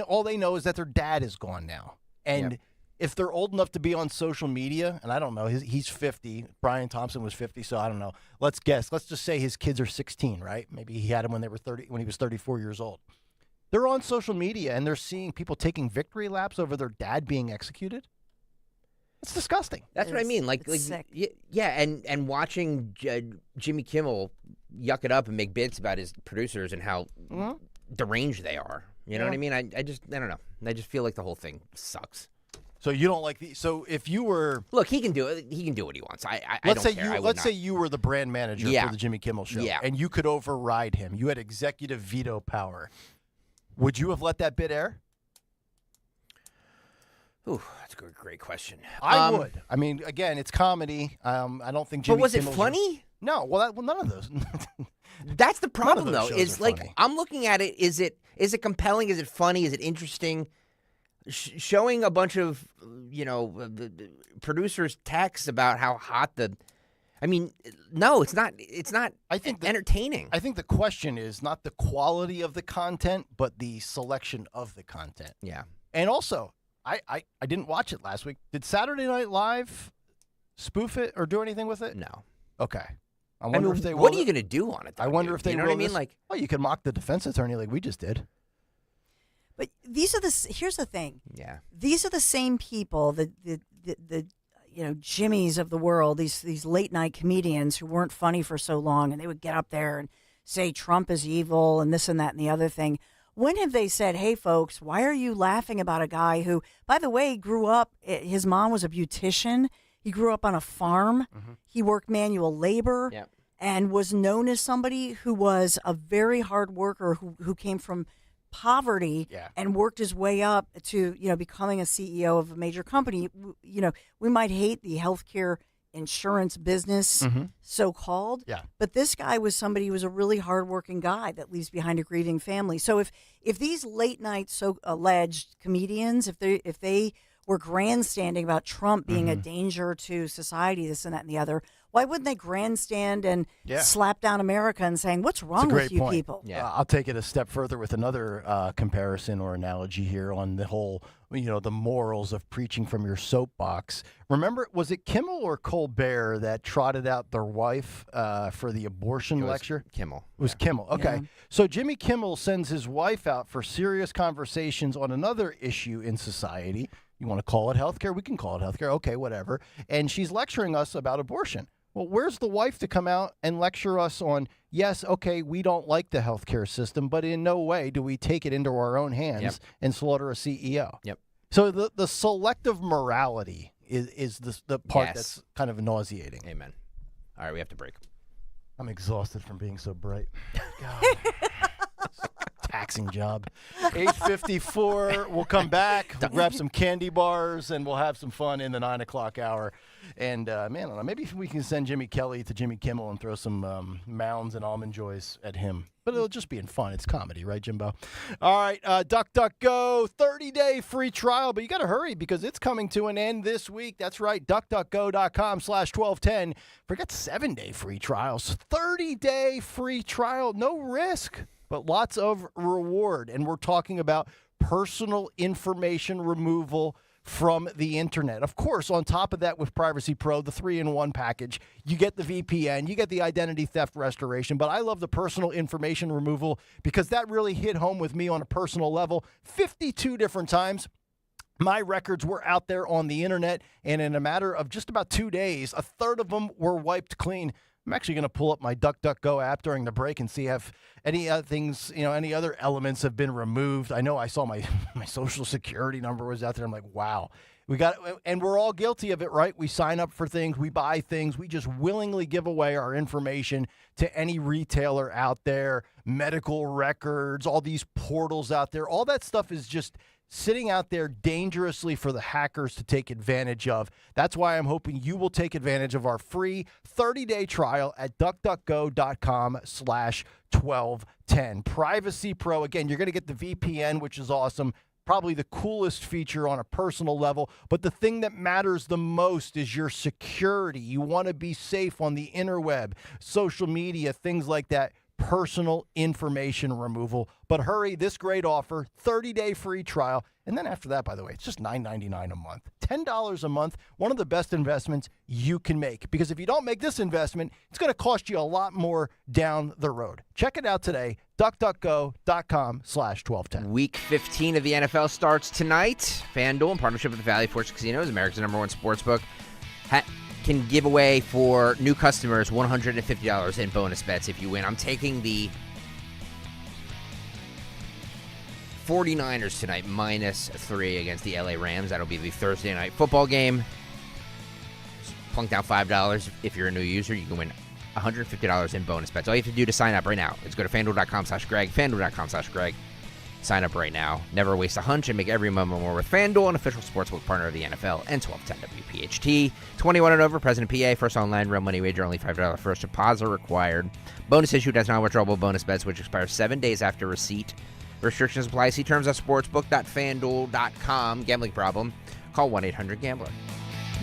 Speaker 28: All they know is that their dad is gone now. And if they're old enough to be on social media, and I don't know, he's 50. Brian Thompson was 50, so I don't know. Let's guess. Let's just say his kids are 16, right? Maybe he had them when they were 30, when he was 34 years old. They're on social media and they're seeing people taking victory laps over their dad being executed. It's disgusting.
Speaker 5: That's what I mean. Like
Speaker 6: sick.
Speaker 5: and watching Jimmy Kimmel yuck it up and make bits about his producers and how deranged they are. You know what I mean? I don't know. I just feel like the whole thing sucks.
Speaker 28: So you don't like so if you were
Speaker 5: he can do it. He can do what he wants. I
Speaker 28: let's
Speaker 5: don't
Speaker 28: say
Speaker 5: care.
Speaker 28: let's say you were the brand manager for the Jimmy Kimmel show, and you could override him. You had executive veto power. Would you have let that bit air?
Speaker 5: Ooh, that's a great question.
Speaker 28: I would. I mean, again, it's comedy. I don't think Jimmy.
Speaker 5: But was
Speaker 28: Kimmel's
Speaker 5: it funny?
Speaker 28: No. Well, none of those.
Speaker 5: That's the problem, though. Is like
Speaker 28: funny.
Speaker 5: I'm looking at it. Is it compelling? Is it funny? Is it interesting? Showing a bunch of the producers' texts about how hot the. I mean, no, it's not. It's not. I think entertaining.
Speaker 28: I think the question is not the quality of the content, but the selection of the content.
Speaker 5: Yeah.
Speaker 28: And also, I didn't watch it last week. Did Saturday Night Live spoof it or do anything with it?
Speaker 5: No.
Speaker 28: Okay. I wonder if they.
Speaker 5: What are you going to do on it? Though,
Speaker 28: I wonder if they.
Speaker 5: You know what I mean?
Speaker 28: Like, you can mock the defense attorney like we just did.
Speaker 6: But here's the thing.
Speaker 5: Yeah.
Speaker 6: These are the same people, the Jimmys of the world, these late night comedians who weren't funny for so long, and they would get up there and say Trump is evil and this and that and the other thing. When have they said, hey, folks, why are you laughing about a guy who, by the way, grew up, his mom was a beautician. He grew up on a farm. Mm-hmm. He worked manual labor and was known as somebody who was a very hard worker who came from poverty and worked his way up to, becoming a CEO of a major company. We might hate the healthcare insurance business, so-called, but this guy was somebody who was a really hardworking guy that leaves behind a grieving family. So if these late night alleged comedians, if they were grandstanding about Trump being a danger to society, this and that and the other, why wouldn't they grandstand and slap down America and saying, what's wrong with you people?
Speaker 28: Yeah. I'll take it a step further with another comparison or analogy here on the whole, the morals of preaching from your soapbox. Remember, was it Kimmel or Colbert that trotted out their wife for the abortion lecture?
Speaker 5: Kimmel.
Speaker 28: It was Kimmel. Okay. Yeah. So Jimmy Kimmel sends his wife out for serious conversations on another issue in society. You want to call it healthcare? We can call it healthcare. Okay, whatever. And she's lecturing us about abortion. Well, where's the wife to come out and lecture us on, yes, okay, we don't like the healthcare system, but in no way do we take it into our own hands and slaughter a CEO.
Speaker 5: Yep.
Speaker 28: So the selective morality is the part that's kind of nauseating.
Speaker 5: Amen. All right, we have to break.
Speaker 28: I'm exhausted from being so bright. God. Taxing job. 8:54. We'll come back. We'll grab some candy bars, and we'll have some fun in the 9 o'clock hour. And, man, I don't know, maybe we can send Jimmy Kelly to Jimmy Kimmel and throw some Mounds and Almond Joys at him. But it'll just be in fun. It's comedy, right, Jimbo? All right, DuckDuckGo, 30-day free trial. But you got to hurry because it's coming to an end this week. That's right, DuckDuckGo.com/1210. Forget 7-day free trials. 30-day free trial, no risk, but lots of reward. And we're talking about personal information removal from the internet. Of course, on top of that with Privacy Pro, the 3-in-1 package, you get the VPN, you get the identity theft restoration, but I love the personal information removal because that really hit home with me on a personal level. 52 different times my records were out there on the internet, and in a matter of just about 2 days, a third of them were wiped clean. I'm actually going to pull up my DuckDuckGo app during the break and see if any things, any other elements have been removed. I know I saw my social security number was out there. I'm like, wow. And we're all guilty of it, right? We sign up for things, we buy things, we just willingly give away our information to any retailer out there, medical records, all these portals out there. All that stuff is just sitting out there dangerously for the hackers to take advantage of. That's why I'm hoping you will take advantage of our free 30-day trial at DuckDuckGo.com/1210. Privacy Pro, again, you're going to get the VPN, which is awesome. Probably the coolest feature on a personal level. But the thing that matters the most is your security. You want to be safe on the interweb, social media, things like that. Personal information removal. But hurry, this great offer, 30-day free trial. And then after that, by the way, it's just $9.99 a month. $10 a month, one of the best investments you can make. Because if you don't make this investment, it's going to cost you a lot more down the road. Check it out today, DuckDuckGo.com/1210.
Speaker 5: Week 15 of the NFL starts tonight. FanDuel, in partnership with the Valley Forge Casinos, America's #1 sportsbook, can give away for new customers $150 in bonus bets if you win. I'm taking the 49ers tonight, -3 against the LA Rams. That'll be the Thursday night football game. Just plunk down $5. If you're a new user, you can win $150 in bonus bets. All you have to do to sign up right now is go to FanDuel.com/Greg, FanDuel.com/Greg. Sign up right now. Never waste a hunch and make every moment more with FanDuel, an official sportsbook partner of the NFL and 1210 WPHT. 21 and over, present in PA. First online real money wager, only $5 first deposit required. Bonus issued as non-withdrawable bonus bets, which expire 7 days after receipt. Restrictions apply. See terms at sportsbook.fanduel.com. Gambling problem? Call 1-800-GAMBLER.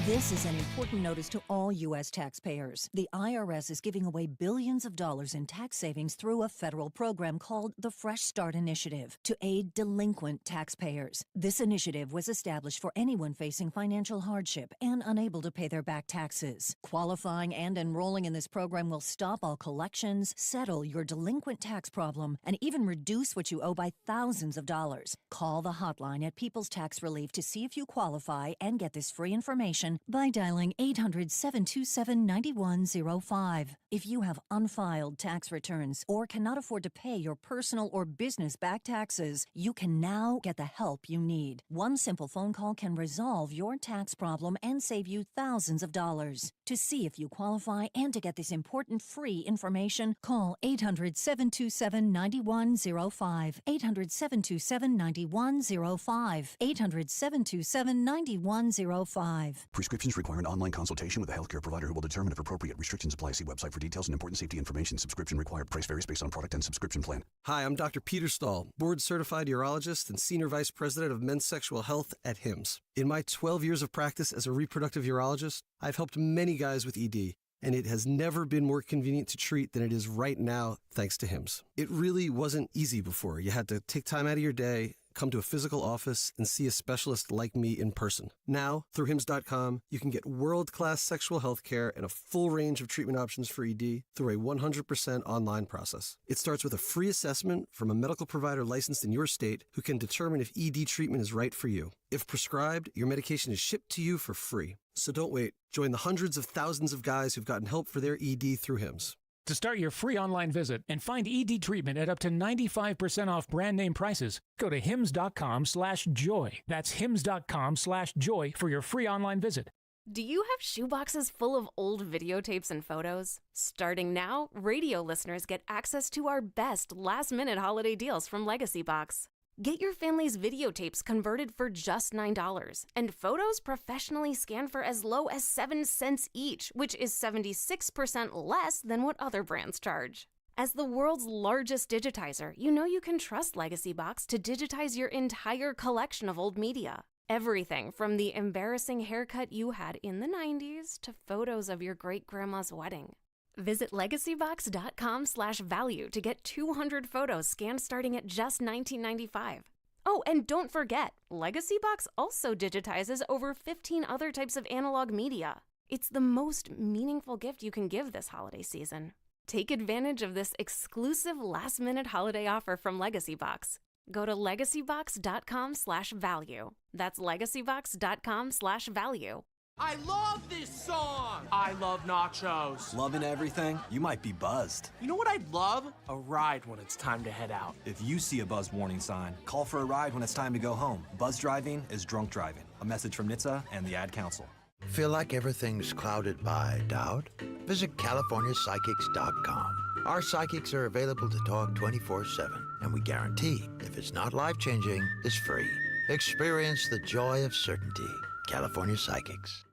Speaker 8: This is an important notice to all U.S. taxpayers. The IRS is giving away billions of dollars in tax savings through a federal program called the Fresh Start Initiative to aid delinquent taxpayers. This initiative was established for anyone facing financial hardship and unable to pay their back taxes. Qualifying and enrolling in this program will stop all collections, settle your delinquent tax problem, and even reduce what you owe by thousands of dollars. Call the hotline at People's Tax Relief to see if you qualify and get this free information by dialing 800-727-9105. If you have unfiled tax returns or cannot afford to pay your personal or business back taxes, you can now get the help you need. One simple phone call can resolve your tax problem and save you thousands of dollars. To see if you qualify and to get this important free information, call 800-727-9105. 800-727-9105. 800-727-9105.
Speaker 13: Prescriptions require an online consultation with a healthcare provider who will determine if appropriate. Restrictions apply. See website for details and important safety information. Subscription required. Price varies based on product and subscription plan.
Speaker 22: Hi, I'm Dr. Peter Stahl, board-certified urologist and senior vice president of men's sexual health at HIMSS. In my 12 years of practice as a reproductive urologist, I've helped many guys with ED, and it has never been more convenient to treat than it is right now, thanks to HIMSS. It really wasn't easy before. You had to take time out of your day, come to a physical office and see a specialist like me in person. Now, through HIMS.com, you can get world-class sexual health care and a full range of treatment options for ED through a 100% online process. It starts with a free assessment from a medical provider licensed in your state who can determine if ED treatment is right for you. If prescribed, your medication is shipped to you for free. So don't wait. Join the hundreds of thousands of guys who've gotten help for their ED through HIMS.
Speaker 14: To start your free online visit and find ED treatment at up to 95% off brand name prices, go to hims.com/joy. That's hims.com/joy for your free online visit.
Speaker 15: Do you have shoeboxes full of old videotapes and photos? Starting now, radio listeners get access to our best last-minute holiday deals from Legacy Box. Get your family's videotapes converted for just $9 and photos professionally scanned for as low as 7 cents each, which is 76% less than what other brands charge. As the world's largest digitizer, you know you can trust Legacy Box to digitize your entire collection of old media. Everything from the embarrassing haircut you had in the 90s to photos of your great-grandma's wedding. Visit legacybox.com/value to get 200 photos scanned starting at just $19.95. Oh, and don't forget, Legacy Box also digitizes over 15 other types of analog media. It's the most meaningful gift you can give this holiday season. Take advantage of this exclusive last-minute holiday offer from Legacy Box. Go to legacybox.com/value. That's legacybox.com/value.
Speaker 16: I love this song! I love nachos.
Speaker 23: Loving everything? You might be buzzed.
Speaker 16: You know what I'd love? A ride when it's time to head out.
Speaker 23: If you see a buzzed warning sign, call for a ride when it's time to go home. Buzz driving is drunk driving. A message from NHTSA and the Ad Council.
Speaker 24: Feel like everything's clouded by doubt? Visit CaliforniaPsychics.com. Our psychics are available to talk 24/7, and we guarantee if it's not life-changing, it's free. Experience the joy of certainty. California Psychics.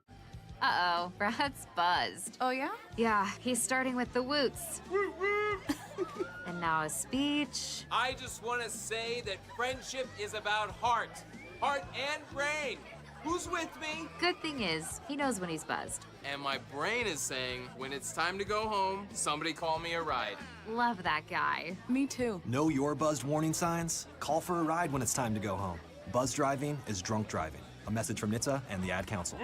Speaker 25: Uh-oh, Brad's buzzed.
Speaker 26: Oh, yeah?
Speaker 25: Yeah, he's starting with the woots. And now a speech.
Speaker 16: I just want to say that friendship is about heart and brain. Who's with me?
Speaker 25: Good thing is, he knows when he's buzzed.
Speaker 16: And my brain is saying, when it's time to go home, somebody call me a ride.
Speaker 25: Love that guy.
Speaker 26: Me too.
Speaker 23: Know your buzzed warning signs? Call for a ride when it's time to go home. Buzz driving is drunk driving. A message from NHTSA and the Ad Council.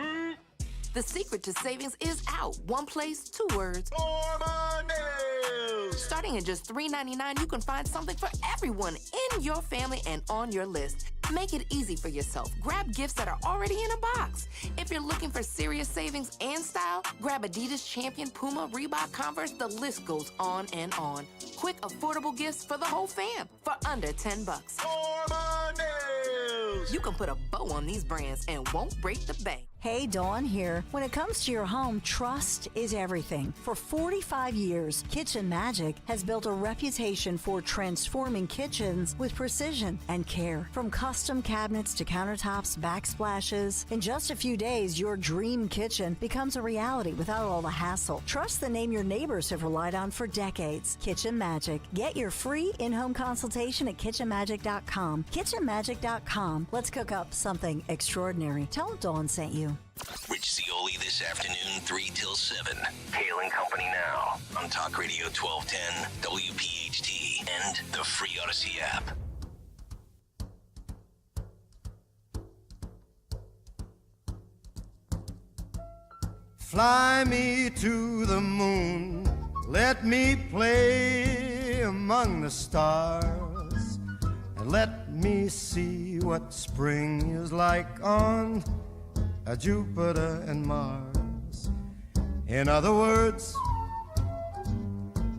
Speaker 27: The secret to savings is out. One place, 2 words.
Speaker 28: More money!
Speaker 27: Starting at just $3.99, you can find something for everyone in your family and on your list. Make it easy for yourself. Grab gifts that are already in a box. If you're looking for serious savings and style, grab Adidas, Champion, Puma, Reebok, Converse. The list goes on and on. Quick, affordable gifts for the whole fam for under $10.
Speaker 28: More money!
Speaker 27: You can put a bow on these brands and won't break the bank.
Speaker 6: Hey, Dawn here. When it comes to your home, trust is everything. For 45 years, Kitchen Magic has built a reputation for transforming kitchens with precision and care. From custom cabinets to countertops, backsplashes, in just a few days, your dream kitchen becomes a reality without all the hassle. Trust the name your neighbors have relied on for decades. Kitchen Magic. Get your free in-home consultation at kitchenmagic.com. Kitchenmagic.com. Let's cook up something extraordinary. Tell Dawn sent you.
Speaker 29: Rich Zioli this afternoon, 3 till 7. Kayal and Company now on Talk Radio 1210, WPHT, and the free Odyssey app.
Speaker 30: Fly me to the moon, let me play among the stars, and let me see what spring is like on Jupiter and Mars. In other words,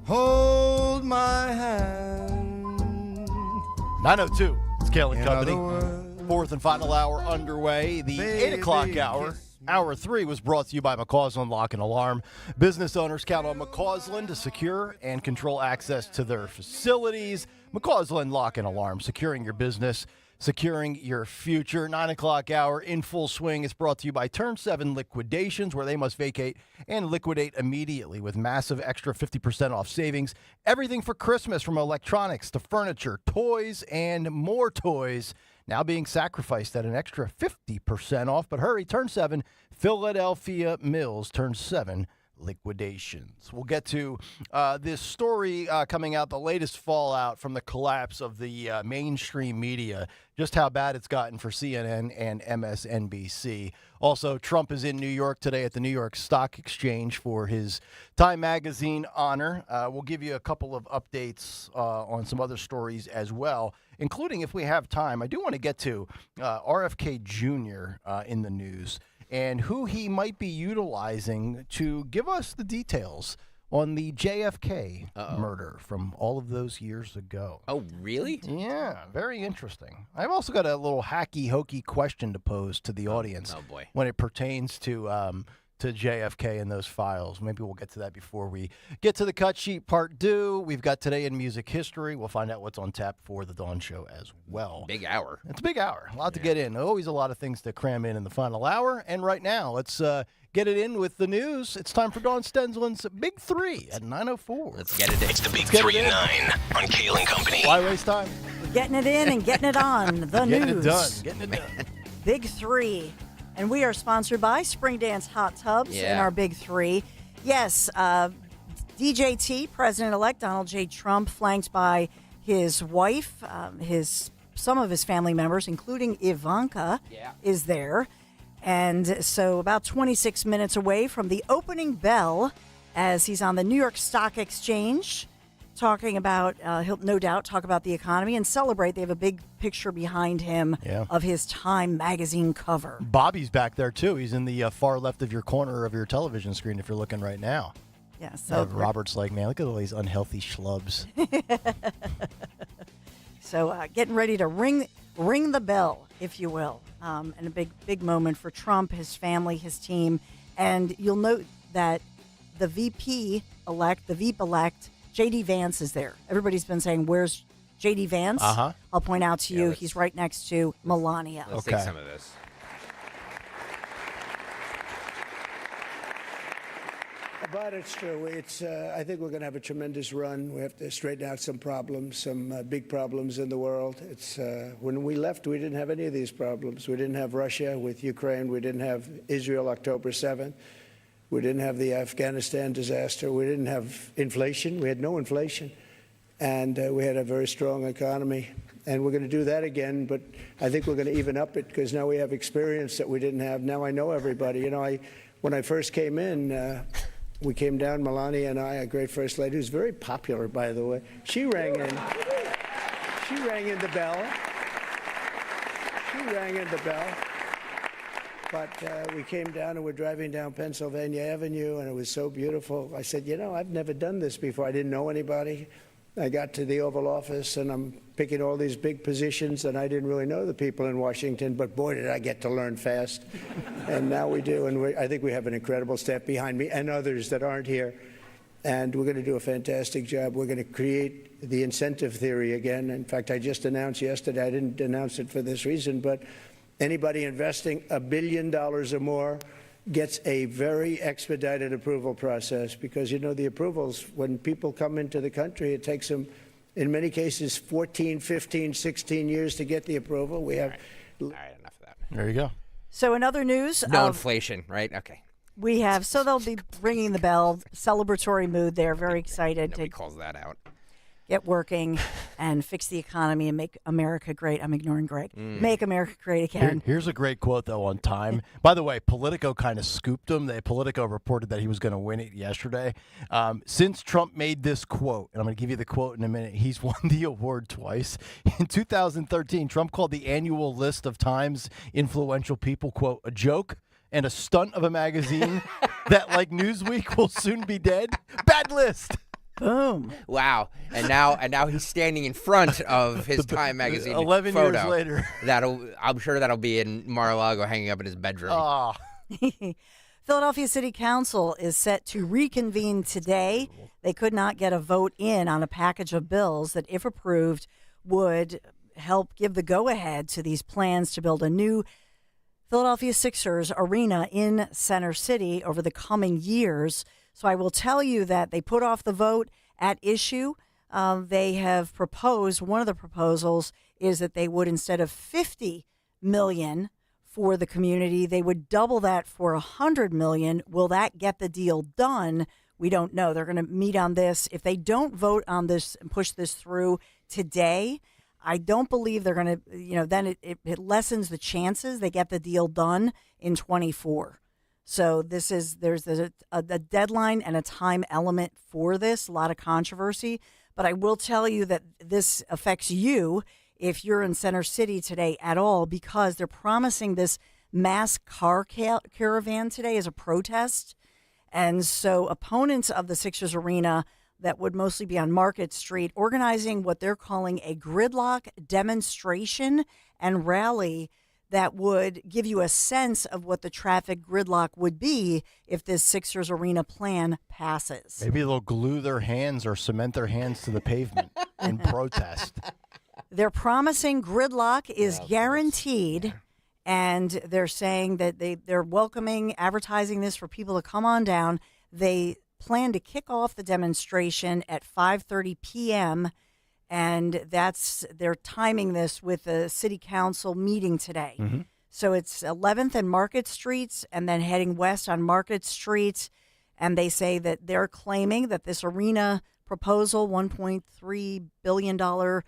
Speaker 30: hold my hand.
Speaker 28: 9:02. It's Kayal and Company. Fourth and final hour underway. The 8 o'clock hour. Hour 3 was brought to you by McCausland Lock and Alarm. Business owners count on McCausland to secure and control access to their facilities. McCausland Lock and Alarm, securing your business, securing your future. 9 o'clock hour in full swing. It's brought to you by Turn 7 Liquidations, where they must vacate and liquidate immediately with massive extra 50% off savings. Everything for Christmas, from electronics to furniture, toys, and more toys, now being sacrificed at an extra 50% off. But hurry, Turn 7, Philadelphia Mills, Turn 7 liquidations. We'll get to this story coming out, the latest fallout from the collapse of the mainstream media, just how bad it's gotten for CNN and MSNBC. Also, Trump is in New York today at the New York Stock Exchange for his Time Magazine honor. We'll give you a couple of updates on some other stories as well, including, if we have time, I do want to get to RFK Jr. In the news and who he might be utilizing to give us the details on the JFK murder from all of those years ago.
Speaker 5: Oh, really?
Speaker 28: Yeah, very interesting. I've also got a little hacky-hokey question to pose to the audience.
Speaker 5: Oh, boy.
Speaker 28: When it pertains to JFK and those files. Maybe we'll get to that before we get to the cut sheet part 2. We've got Today in Music History. We'll find out what's on tap for the Dawn Show as well.
Speaker 5: Big hour.
Speaker 28: It's a big hour. A lot to get in. Always a lot of things to cram in the final hour. And right now, let's get it in with the news. It's time for Dawn Stensland's Big 3 at 9:04.
Speaker 5: Let's get it in.
Speaker 29: It's the Big 3 at 9 on Kayal and Company.
Speaker 28: Why waste time?
Speaker 6: Getting it in and getting it on. The
Speaker 28: Getting
Speaker 6: news.
Speaker 28: it done. Getting it done.
Speaker 6: Big 3. And we are sponsored by Spring Dance Hot Tubs in our Big 3. Yes, DJT, President-elect Donald J. Trump, flanked by his wife, some of his family members, including Ivanka, is there. And so about 26 minutes away from the opening bell as he's on the New York Stock Exchange talking about, he'll no doubt talk about the economy and celebrate. They have a big picture behind him of his Time magazine cover.
Speaker 28: Bobby's back there, too. He's in the far left of your corner of your television screen if you're looking right now.
Speaker 6: Yeah, so
Speaker 28: Robert's like, man, look at all these unhealthy schlubs.
Speaker 6: So getting ready to ring the bell, if you will, and a big moment for Trump, his family, his team. And you'll note that the Veep-elect, J.D. Vance is there. Everybody's been saying, where's J.D. Vance? I'll point out to you, he's right next to Melania.
Speaker 5: Let's take some of this.
Speaker 1: But it's true. I think we're going to have a tremendous run. We have to straighten out some problems, some big problems in the world. When we left, we didn't have any of these problems. We didn't have Russia with Ukraine. We didn't have Israel October 7th. We didn't have the Afghanistan disaster. We didn't have inflation. We had no inflation. And we had a very strong economy. And we're going to do that again, but I think we're going to even up it because now we have experience that we didn't have. Now I know everybody. You know, when I first came in, we came down, Melania and I, a great first lady, who's very popular, by the way. She rang in. She rang in the bell. But we came down and we're driving down Pennsylvania Avenue, and it was so beautiful. I said, you know, I've never done this before. I didn't know anybody. I got to the Oval Office, and I'm picking all these big positions, and I didn't really know the people in Washington, but boy, did I get to learn fast. And now we do, and I think we have an incredible staff behind me and others that aren't here. And we're going to do a fantastic job. We're going to create the incentive theory again. In fact, I just announced yesterday, I didn't announce it for this reason, but anybody investing $1 billion or more gets a very expedited approval process because, you know, the approvals, when people come into the country, it takes them, in many cases, 14, 15, 16 years to get the approval. We have...
Speaker 5: All right, enough of that.
Speaker 28: There you go.
Speaker 6: So in other news...
Speaker 5: No inflation, right? Okay.
Speaker 6: We have, so they'll be ringing the bell, celebratory mood there, very excited
Speaker 5: Nobody
Speaker 6: to
Speaker 5: calls that out.
Speaker 6: get working and fix the economy and make America great. I'm ignoring Greg. Make America great again.
Speaker 28: Here's a great quote, though, on Time. By the way, Politico kind of scooped him. Politico reported that he was going to win it yesterday. Since Trump made this quote, and I'm going to give you the quote in a minute, he's won the award twice. In 2013, Trump called the annual list of Time's influential people, quote, a joke and a stunt of a magazine that, like Newsweek, will soon be dead. Bad list.
Speaker 6: Boom.
Speaker 5: Wow. And now he's standing in front of his Time magazine
Speaker 28: 11
Speaker 5: photo.
Speaker 28: years later.
Speaker 5: I'm sure that'll be in Mar-a-Lago hanging up in his bedroom.
Speaker 28: Oh.
Speaker 6: Philadelphia City Council is set to reconvene today. They could not get a vote in on a package of bills that, if approved, would help give the go-ahead to these plans to build a new Philadelphia Sixers arena in Center City over the coming years. So I will tell you that they put off the vote at issue. They have proposed, one of the proposals is that they would, instead of $50 million for the community. They would double that for $100 million. Will that get the deal done? We don't know. They're going to meet on this. If they don't vote on this and push this through today, I don't believe they're going to, then it lessens the chances they get the deal done in 24. So there's a deadline and a time element for this, a lot of controversy. But I will tell you that this affects you if you're in Center City today at all, because they're promising this mass car caravan today as a protest. And so opponents of the Sixers Arena that would mostly be on Market Street organizing what they're calling a gridlock demonstration and rally that would give you a sense of what the traffic gridlock would be if this Sixers Arena plan passes.
Speaker 28: Maybe they'll glue their hands or cement their hands to the pavement in protest.
Speaker 6: They're promising gridlock is guaranteed, and they're saying that they're welcoming, advertising this for people to come on down. They plan to kick off the demonstration at 5:30 p.m., and they're timing this with a city council meeting today.
Speaker 28: Mm-hmm.
Speaker 6: So it's 11th and Market Streets, and then heading west on Market Street. And they say that they're claiming that this arena proposal, $1.3 billion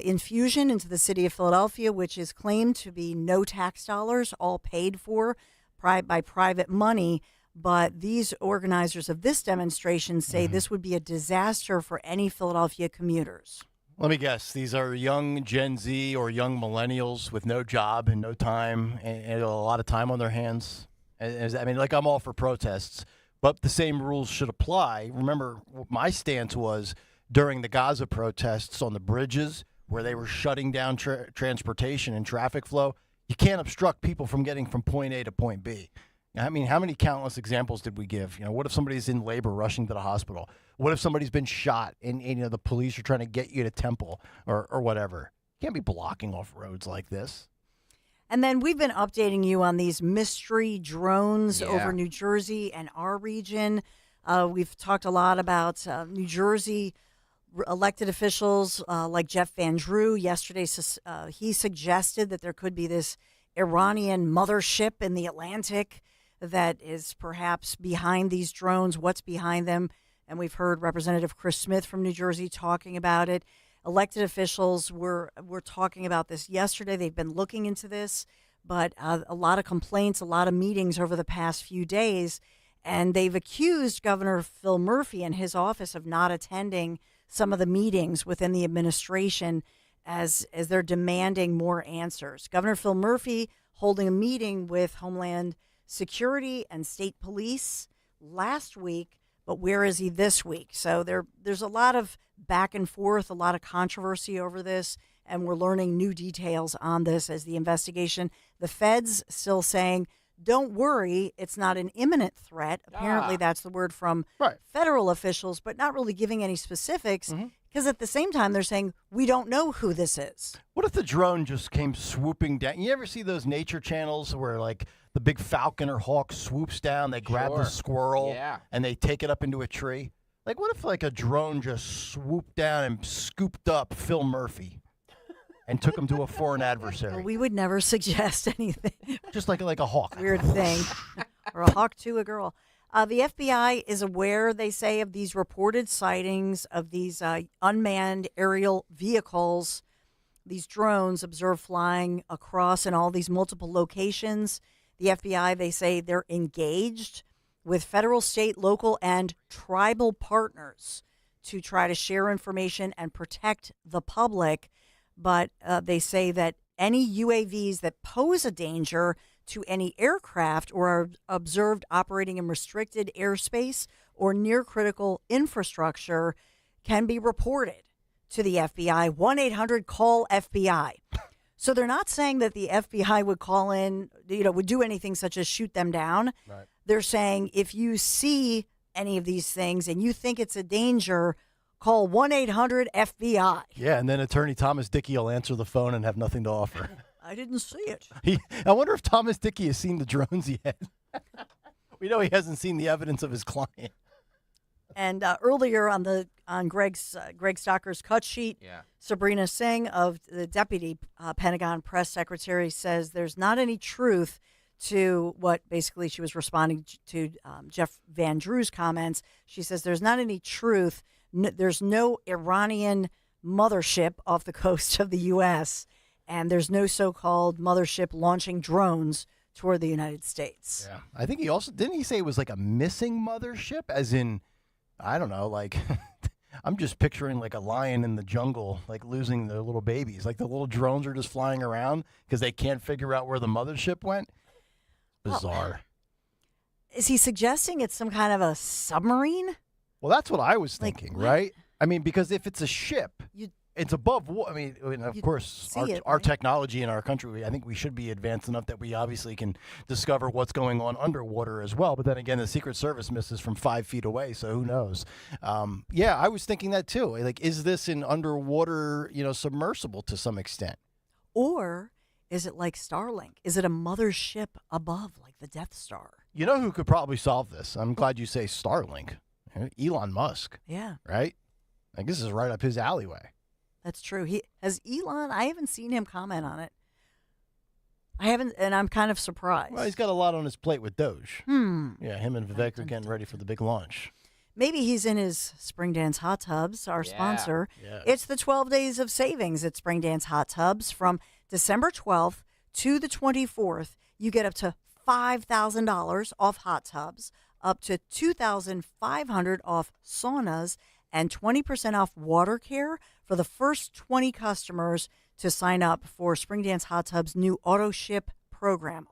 Speaker 6: infusion into the city of Philadelphia, which is claimed to be no tax dollars, all paid for by private money. But these organizers of this demonstration say this would be a disaster for any Philadelphia commuters.
Speaker 28: Let me guess. These are young Gen Z or young millennials with no job and no time and a lot of time on their hands. I'm all for protests, but the same rules should apply. Remember, my stance was during the Gaza protests on the bridges where they were shutting down transportation and traffic flow. You can't obstruct people from getting from point A to point B. I mean, how many countless examples did we give? What if somebody's in labor rushing to the hospital? What if somebody's been shot and the police are trying to get you to Temple or whatever? You can't be blocking off roads like this.
Speaker 6: And then we've been updating you on these mystery drones over New Jersey and our region. We've talked a lot about New Jersey elected officials like Jeff Van Drew. Yesterday, he suggested that there could be this Iranian mothership in the Atlantic that is perhaps behind these drones. What's behind them? And we've heard Representative Chris Smith from New Jersey talking about it. Elected officials were talking about this yesterday. They've been looking into this, but a lot of complaints, a lot of meetings over the past few days, and they've accused Governor Phil Murphy and his office of not attending some of the meetings within the administration as they're demanding more answers. Governor Phil Murphy holding a meeting with Homeland Security and state police last week, but where is he this week? So there's a lot of back and forth, a lot of controversy over this, and we're learning new details on this as the investigation. The feds still saying, don't worry, it's not an imminent threat. Apparently that's the word from federal officials, but not really giving any specifics, because at the same time they're saying, we don't know who this is.
Speaker 28: What if the drone just came swooping down? You ever see those nature channels where the big falcon or hawk swoops down, they grab the squirrel, and they take it up into a tree? What if a drone just swooped down and scooped up Phil Murphy and took him to a foreign adversary?
Speaker 6: Well, we would never suggest anything.
Speaker 28: Just like a hawk.
Speaker 6: Weird thing. Or a hawk to a girl. The FBI is aware, they say, of these reported sightings of these unmanned aerial vehicles, these drones observed flying across in all these multiple locations. The FBI, they say they're engaged with federal, state, local, and tribal partners to try to share information and protect the public. But they say that any UAVs that pose a danger to any aircraft or are observed operating in restricted airspace or near critical infrastructure can be reported to the FBI. 1-800-CALL-FBI. So they're not saying that the FBI would call in, would do anything such as shoot them down.
Speaker 28: Right.
Speaker 6: They're saying if you see any of these things and you think it's a danger, call 1-800-FBI.
Speaker 28: Yeah, and then Attorney Thomas Dickey will answer the phone and have nothing to offer.
Speaker 6: I didn't see it.
Speaker 28: I wonder if Thomas Dickey has seen the drones yet. We know he hasn't seen the evidence of his client.
Speaker 6: And earlier on the on Greg Stocker's cut sheet.
Speaker 5: Yeah.
Speaker 6: Sabrina Singh of the deputy Pentagon press secretary says there's not any truth to what basically she was responding to Jeff Van Drew's comments. She says there's not any truth. There's no Iranian mothership off the coast of the U.S., and there's no so-called mothership launching drones toward the United States.
Speaker 28: Yeah. I think he also, didn't he say it was like a missing mothership? As in, I don't know, like, I'm just picturing like a lion in the jungle, like losing their little babies. Like the little drones are just flying around because they can't figure out where the mothership went. Bizarre.
Speaker 6: Well, is he suggesting it's some kind of a submarine?
Speaker 28: Well, that's what I was thinking, right? I mean, because if it's a ship, it's above water. I mean, of course, our technology in our country, I think we should be advanced enough that we obviously can discover what's going on underwater as well. But then again, the Secret Service misses from 5 feet away, so who knows? Yeah, I was thinking that too. Like, is this an underwater, submersible to some extent?
Speaker 6: Or is it like Starlink? Is it a mothership above, like the Death Star?
Speaker 28: You know who could probably solve this? I'm glad you say Starlink. Elon Musk.
Speaker 6: Yeah.
Speaker 28: Right? I guess this is right up his alleyway.
Speaker 6: That's true. I haven't seen him comment on it. I haven't, and I'm kind of surprised.
Speaker 28: Well, he's got a lot on his plate with Doge. Yeah, him and Vivek are getting ready for the big launch.
Speaker 6: Maybe he's in his Spring Dance Hot Tubs, our sponsor.
Speaker 28: Yeah.
Speaker 6: It's the 12 days of savings at Spring Dance Hot Tubs. From December 12th to the 24th, you get up to $5,000 off hot tubs, up to $2,500 off saunas, and 20% off water care for the first 20 customers to sign up for Spring Dance Hot Tub's new auto shipping program.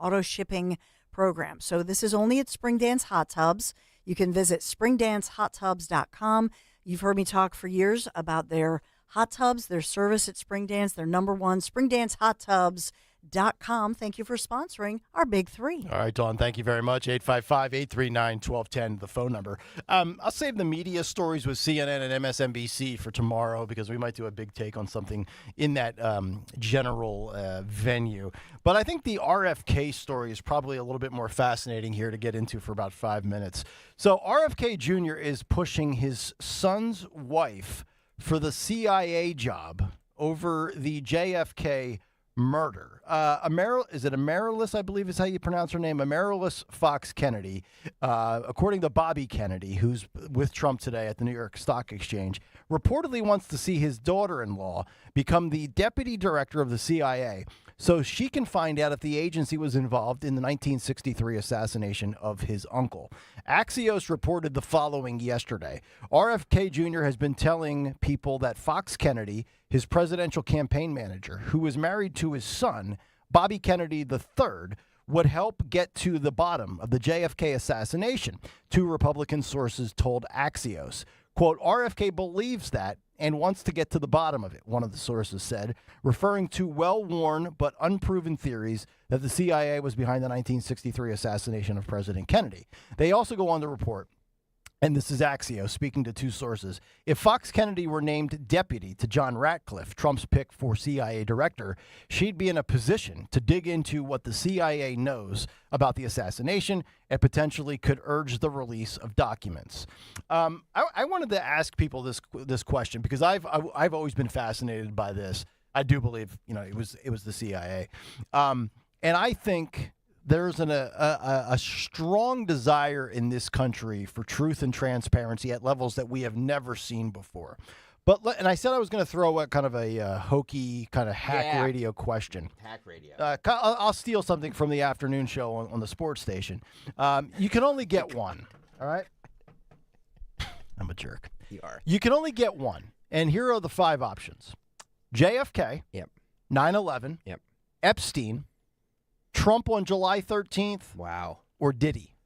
Speaker 6: So this is only at Spring Dance Hot Tubs. You can visit springdancehottubs.com. You've heard me talk for years about their hot tubs, their service at Spring Dance, their number one, springdancehottubs.com. Thank you for sponsoring our Big Three.
Speaker 28: All right, Dawn, thank you very much. 855-839-1210, the phone number. I'll save the media stories with CNN and MSNBC for tomorrow because we might do a big take on something in that general venue. But I think the RFK story is probably a little bit more fascinating here to get into for about 5 minutes. So RFK Jr. is pushing his son's wife for the CIA job over the JFK murder. Amaryllis, I believe is how you pronounce her name, Amaryllis Fox Kennedy, according to Bobby Kennedy, who's with Trump today at the New York Stock Exchange, reportedly wants to see his daughter-in-law become the deputy director of the CIA so she can find out if the agency was involved in the 1963 assassination of his uncle. Axios reported the following yesterday. RFK Jr. has been telling people that Fox Kennedy, his presidential campaign manager, who was married to his son, Bobby Kennedy III, would help get to the bottom of the JFK assassination, two Republican sources told Axios. Quote, RFK believes that and wants to get to the bottom of it, one of the sources said, referring to well-worn but unproven theories that the CIA was behind the 1963 assassination of President Kennedy. They also go on to report, and this is Axios speaking to two sources, if Fox Kennedy were named deputy to John Ratcliffe, Trump's pick for CIA director, she'd be in a position to dig into what the CIA knows about the assassination and potentially could urge the release of documents. I wanted to ask people this question because I've always been fascinated by this. I do believe it was the CIA, and I think there's a strong desire in this country for truth and transparency at levels that we have never seen before. And I said I was going to throw a kind of a hokey kind of hack radio question.
Speaker 5: Hack radio.
Speaker 28: I'll steal something from the afternoon show on the sports station. You can only get one. All right. I'm a jerk.
Speaker 5: You are.
Speaker 28: You can only get one. And here are the 5 options. JFK.
Speaker 5: Yep.
Speaker 28: 9/11.
Speaker 5: Yep.
Speaker 28: Epstein. Trump on July 13th.
Speaker 5: Wow.
Speaker 28: Or Diddy.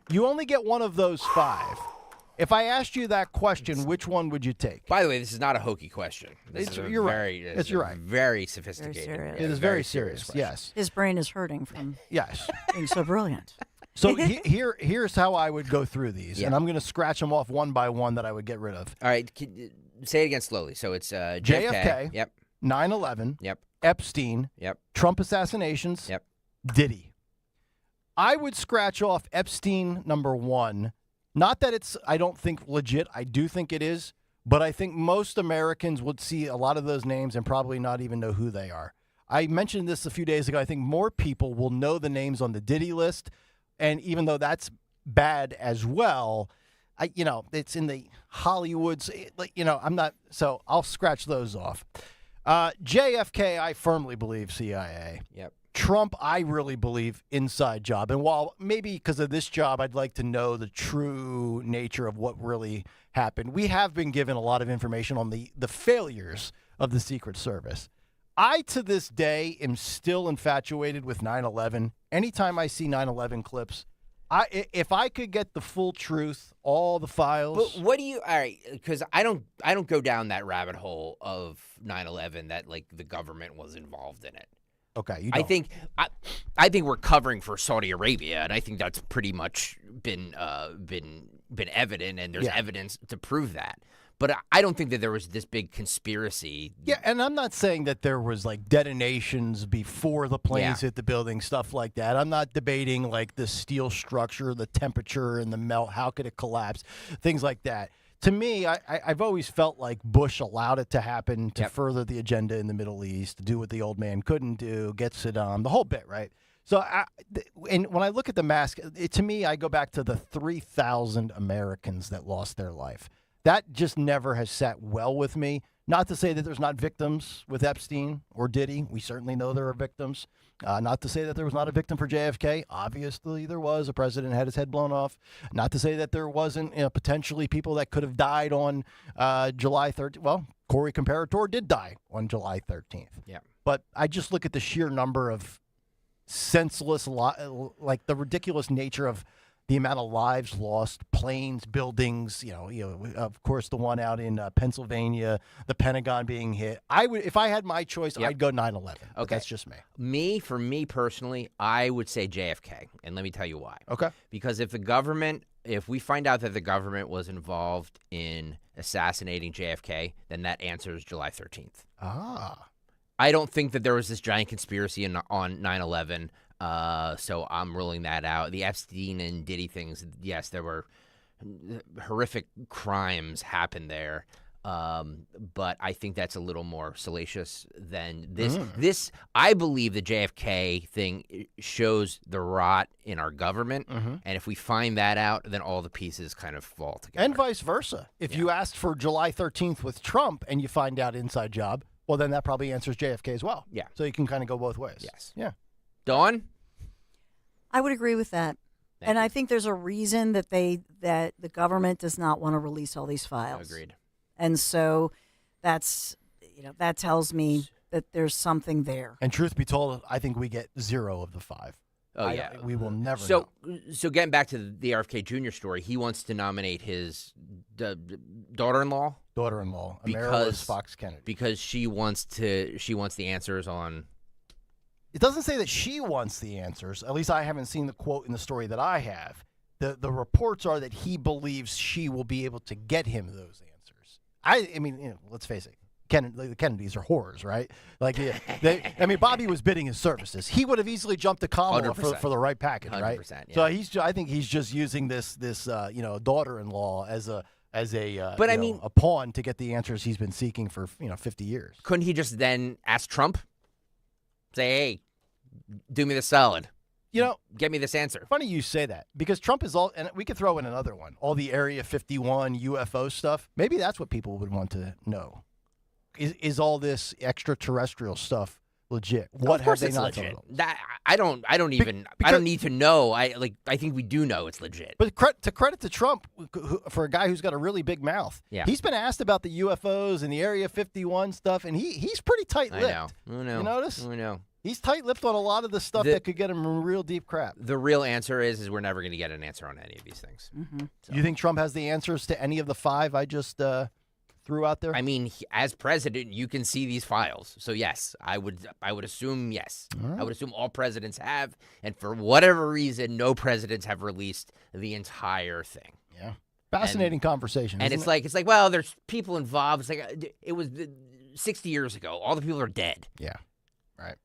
Speaker 28: You only get one of those 5. If I asked you that question, which one would you take?
Speaker 5: By the way, this is not a hokey question.
Speaker 28: You're right.
Speaker 5: Very sophisticated.
Speaker 6: Very serious.
Speaker 28: It is very serious. Yes.
Speaker 6: His brain is hurting from being so brilliant.
Speaker 28: So here's how I would go through these, and I'm going to scratch them off one by one that I would get rid of.
Speaker 5: All right. Say it again slowly. So it's
Speaker 28: JFK.
Speaker 5: Yep.
Speaker 28: 9/11.
Speaker 5: Yep.
Speaker 28: Epstein.
Speaker 5: Yep.
Speaker 28: Trump assassinations.
Speaker 5: Yep.
Speaker 28: Diddy. I would scratch off Epstein number 1. Not that it's, I don't think legit. I do think it is. but I think most Americans would see a lot of those names and probably not even know who they are. I mentioned this a few days ago. I think more people will know the names on the Diddy list, and even though that's bad as well, it's in the Hollywoods. I'm not. So I'll scratch those off. JFK, I firmly believe CIA.
Speaker 5: Yep.
Speaker 28: Trump, I really believe inside job. And while maybe because of this job, I'd like to know the true nature of what really happened, we have been given a lot of information on the failures of the Secret Service. I, to this day, am still infatuated with 9/11. Anytime I see 9/11 clips, if I could get the full truth, all the files.
Speaker 5: But what do you? All right, because I don't go down that rabbit hole of 9/11 that like the government was involved in it.
Speaker 28: Okay, you
Speaker 5: I
Speaker 28: don't.
Speaker 5: I think we're covering for Saudi Arabia, and I think that's pretty much been evident, and there's evidence to prove that. But I don't think that there was this big conspiracy.
Speaker 28: Yeah, and I'm not saying that there was like detonations before the planes hit the building, stuff like that. I'm not debating like the steel structure, the temperature, and the melt. How could it collapse? Things like that. To me, I've always felt like Bush allowed it to happen to further the agenda in the Middle East, to do what the old man couldn't do, get Saddam, the whole bit, right? So, and when I look at the mask, to me, I go back to the 3,000 Americans that lost their life. That just never has sat well with me. Not to say that there's not victims with Epstein or Diddy. We certainly know there are victims. Not to say that there was not a victim for JFK. Obviously, there was. A president had his head blown off. Not to say that there wasn't potentially people that could have died on July 13th. Well, Corey Comparator did die on July 13th.
Speaker 5: Yeah.
Speaker 28: But I just look at the sheer number of senseless, like the ridiculous nature of the amount of lives lost, planes, buildings, of course, the one out in Pennsylvania, the Pentagon being hit. I would, if I had my choice, I'd go 9/11. Okay. That's just me.
Speaker 5: For me personally, I would say JFK, and let me tell you why.
Speaker 28: Okay.
Speaker 5: Because if we find out that the government was involved in assassinating JFK, then that answers July 13th.
Speaker 28: Ah.
Speaker 5: I don't think that there was this giant conspiracy on 9/11. So I'm ruling that out. The Epstein and Diddy things, yes, there were horrific crimes happened there. But I think that's a little more salacious than this. This, I believe the JFK thing shows the rot in our government. And if we find that out, then all the pieces kind of fall together.
Speaker 28: And vice versa. If you asked for July 13th with Trump and you find out inside job, well, then that probably answers JFK as well.
Speaker 5: Yeah.
Speaker 28: So you can kind of go both ways.
Speaker 5: Yes.
Speaker 28: Yeah.
Speaker 5: Dawn?
Speaker 6: I would agree with that. And I think there's a reason that the government does not want to release all these files.
Speaker 5: Agreed.
Speaker 6: And so that tells me that there's something there.
Speaker 28: And truth be told, I think we get 0 of the 5.
Speaker 5: Oh, yeah.
Speaker 28: We will never
Speaker 5: know.
Speaker 28: know.
Speaker 5: So getting back to the RFK Jr. story, he wants to nominate his daughter-in-law?
Speaker 28: Daughter-in-law, Amaryllis Fox Kennedy.
Speaker 5: Because she wants the answers on...
Speaker 28: It doesn't say that she wants the answers. At least I haven't seen the quote in the story that I have. The reports are that he believes she will be able to get him those answers. I mean, let's face it. The Kennedys are whores, right? Like, Bobby was bidding his services. He would have easily jumped to Kamala for the right package, right?
Speaker 5: 100%, yeah.
Speaker 28: So I think he's just using this daughter-in-law as a pawn to get the answers he's been seeking for 50 years.
Speaker 5: Couldn't he just then ask Trump? Say, hey, do me the solid. Get me this answer.
Speaker 28: Funny you say that, because Trump is all, and we could throw in another one, all the Area 51 UFO stuff. Maybe that's what people would want to know. Is all this extraterrestrial stuff legit? What
Speaker 5: of course
Speaker 28: have they not
Speaker 5: legit.
Speaker 28: told them?
Speaker 5: That I don't need to know. I think we do know it's legit.
Speaker 28: But to credit to Trump, for a guy who's got a really big mouth, he's been asked about the UFOs and the Area 51 stuff, and he's pretty tight-lipped.
Speaker 5: I know.
Speaker 28: You notice?
Speaker 5: I know.
Speaker 28: He's tight-lipped on a lot of the stuff that could get him in real deep crap.
Speaker 5: The real answer is we're never going to get an answer on any of these things.
Speaker 28: So. You think Trump has the answers to any of the 5 I just threw out there?
Speaker 5: I mean, as president, you can see these files. So yes, I would assume yes.
Speaker 28: Right.
Speaker 5: I would assume all presidents have, and for whatever reason, no presidents have released the entire thing.
Speaker 28: Yeah, fascinating conversation.
Speaker 5: And it's like, well, there's people involved. It's like it was 60 years ago. All the people are dead.
Speaker 28: Yeah, right.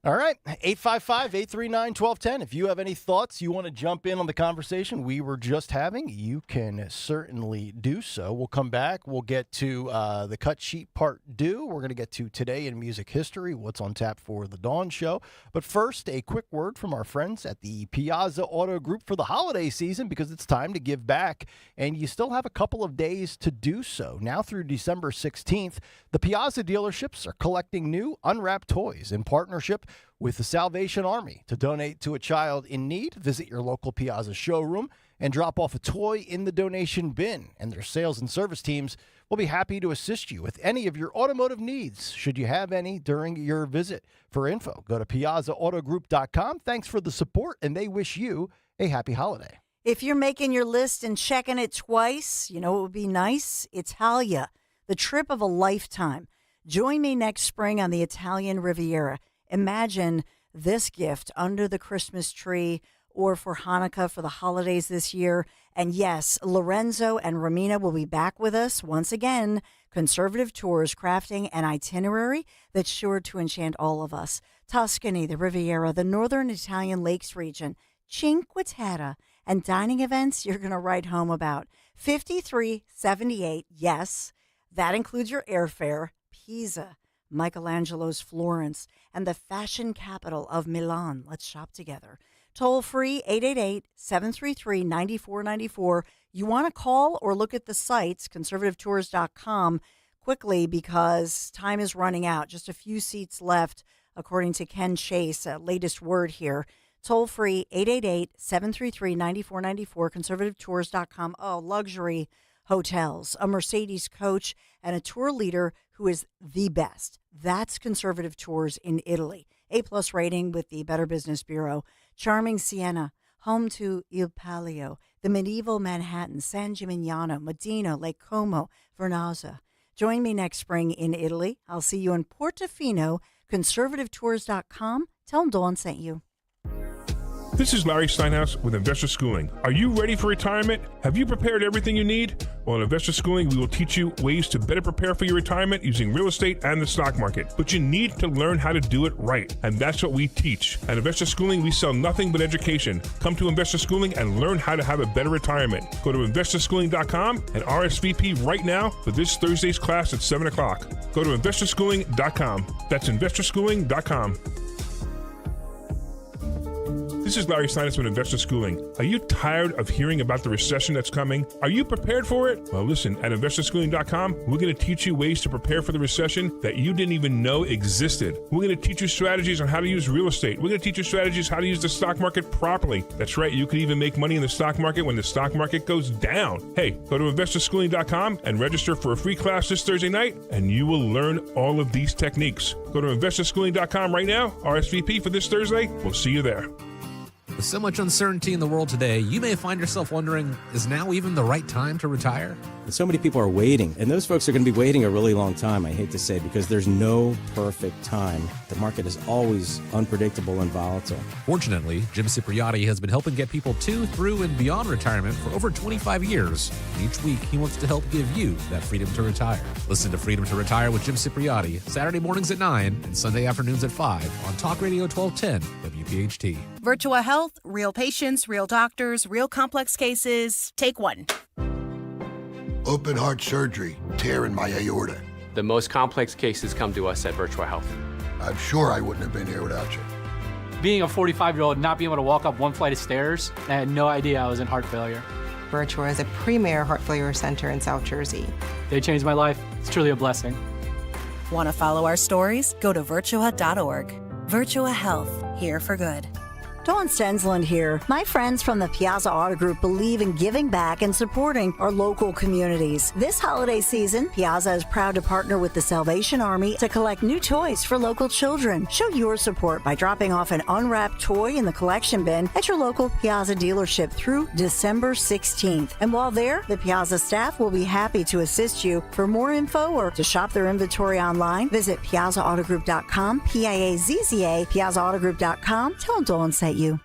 Speaker 28: All right, 855-839-1210. If you have any thoughts, you want to jump in on the conversation we were just having, you can certainly do so. We'll come back. We'll get to the cut sheet part due. We're going to get to Today in Music History, what's on tap for the Dawn Show. But first, a quick word from our friends at the Piazza Auto Group for the holiday season, because it's time to give back, and you still have a couple of days to do so. Now through December 16th, the Piazza dealerships are collecting new unwrapped toys in partnership with the Salvation Army. To donate to a child in need, visit your local Piazza showroom and drop off a toy in the donation bin. And their sales and service teams will be happy to assist you with any of your automotive needs, should you have any during your visit. For info, go to piazzaautogroup.com. Thanks for the support, and they wish you a happy holiday.
Speaker 6: If you're making your list and checking it twice, you know what would be nice? Italia, the trip of a lifetime. Join me next spring on the Italian Riviera. Imagine this gift under the Christmas tree or for Hanukkah for the holidays this year. And yes, Lorenzo and Romina will be back with us once again. Conservative Tours crafting an itinerary that's sure to enchant all of us. Tuscany, the Riviera, the Northern Italian Lakes region, Cinque Terre, and dining events you're going to write home about. 5378, yes, that includes your airfare. Pisa, Michelangelo's Florence, and the fashion capital of Milan. Let's shop together. Toll free 888-733-9494. You want to call or look at the sites, conservativetours.com, quickly because time is running out. Just a few seats left, according to Ken Chase, latest word here. Toll free 888-733-9494, conservativetours.com. Oh, luxury hotels, a Mercedes coach, and a tour leader who is the best. That's Conservative Tours in Italy. A+ rating with the Better Business Bureau. Charming Siena, home to Il Palio, the medieval Manhattan, San Gimignano, Medina, Lake Como, Vernazza. Join me next spring in Italy. I'll see you in Portofino, conservativetours.com. Tell them Dawn sent you.
Speaker 2: This is Larry Steinhaus with Investor Schooling. Are you ready for retirement? Have you prepared everything you need? Well, in Investor Schooling, we will teach you ways to better prepare for your retirement using real estate and the stock market. But you need to learn how to do it right, and that's what we teach. At Investor Schooling, we sell nothing but education. Come to Investor Schooling and learn how to have a better retirement. Go to investorschooling.com and RSVP right now for this Thursday's class at 7 o'clock. Go to investorschooling.com. That's investorschooling.com. This is Larry Steinitz with Investor Schooling. Are you tired of hearing about the recession that's coming? Are you prepared for it? Well, listen, at investorschooling.com, we're going to teach you ways to prepare for the recession that you didn't even know existed. We're going to teach you strategies on how to use real estate. We're going to teach you strategies how to use the stock market properly. That's right, you could even make money in the stock market when the stock market goes down. Hey, go to investorschooling.com and register for a free class this Thursday night, and you will learn all of these techniques. Go to investorschooling.com right now, RSVP for this Thursday. We'll see you there.
Speaker 4: With so much uncertainty in the world today, you may find yourself wondering, is now even the right time to retire?
Speaker 7: And so many people are waiting, and those folks are going to be waiting a really long time, I hate to say, because there's no perfect time. The market is always unpredictable and volatile.
Speaker 4: Fortunately, Jim Cipriotti has been helping get people to, through, and beyond retirement for over 25 years. And each week, he wants to help give you that freedom to retire. Listen to Freedom to Retire with Jim Cipriotti, Saturday mornings at 9 and Sunday afternoons at 5 on Talk Radio 1210 WPHT.
Speaker 9: Virtua Health, real patients, real doctors, real complex cases. Take one.
Speaker 12: Open heart surgery, tear in my aorta.
Speaker 17: The most complex cases come to us at Virtua Health.
Speaker 12: I'm sure I wouldn't have been here without you.
Speaker 18: Being a 45-year-old, not being able to walk up one flight of stairs, I had no idea I was in heart failure.
Speaker 19: Virtua is a premier heart failure center in South Jersey.
Speaker 18: They changed my life. It's truly a blessing.
Speaker 9: Want to follow our stories? Go to virtua.org. Virtua Health, here for good.
Speaker 6: Dawn Stensland here. My friends from the Piazza Auto Group believe in giving back and supporting our local communities. This holiday season, Piazza is proud to partner with the Salvation Army to collect new toys for local children. Show your support by dropping off an unwrapped toy in the collection bin at your local Piazza dealership through December 16th. And while there, the Piazza staff will be happy to assist you. For more info or to shop their inventory online, visit piazzaautogroup.com, Piazza, piazzaautogroup.com. Tell them Dawn sent you.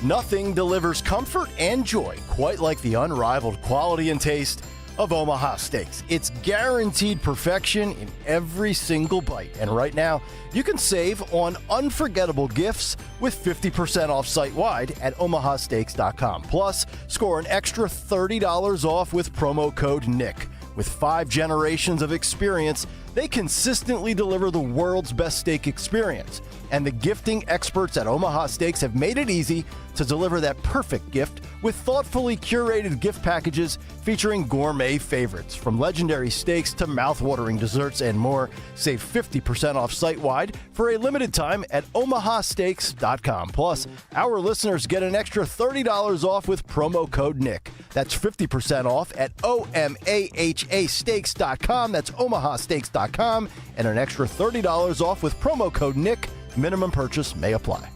Speaker 28: Nothing delivers comfort and joy quite like the unrivaled quality and taste of Omaha Steaks. It's guaranteed perfection in every single bite. And right now, you can save on unforgettable gifts with 50% off site-wide at omahasteaks.com. Plus, score an extra $30 off with promo code NICK. With 5 generations of experience, they consistently deliver the world's best steak experience. And the gifting experts at Omaha Steaks have made it easy to deliver that perfect gift with thoughtfully curated gift packages featuring gourmet favorites. From legendary steaks to mouth-watering desserts and more, save 50% off site-wide for a limited time at omahasteaks.com. Plus, our listeners get an extra $30 off with promo code NICK. That's 50% off at omahasteaks.com. That's omahasteaks.com. And an extra $30 off with promo code NICK. Minimum purchase may apply.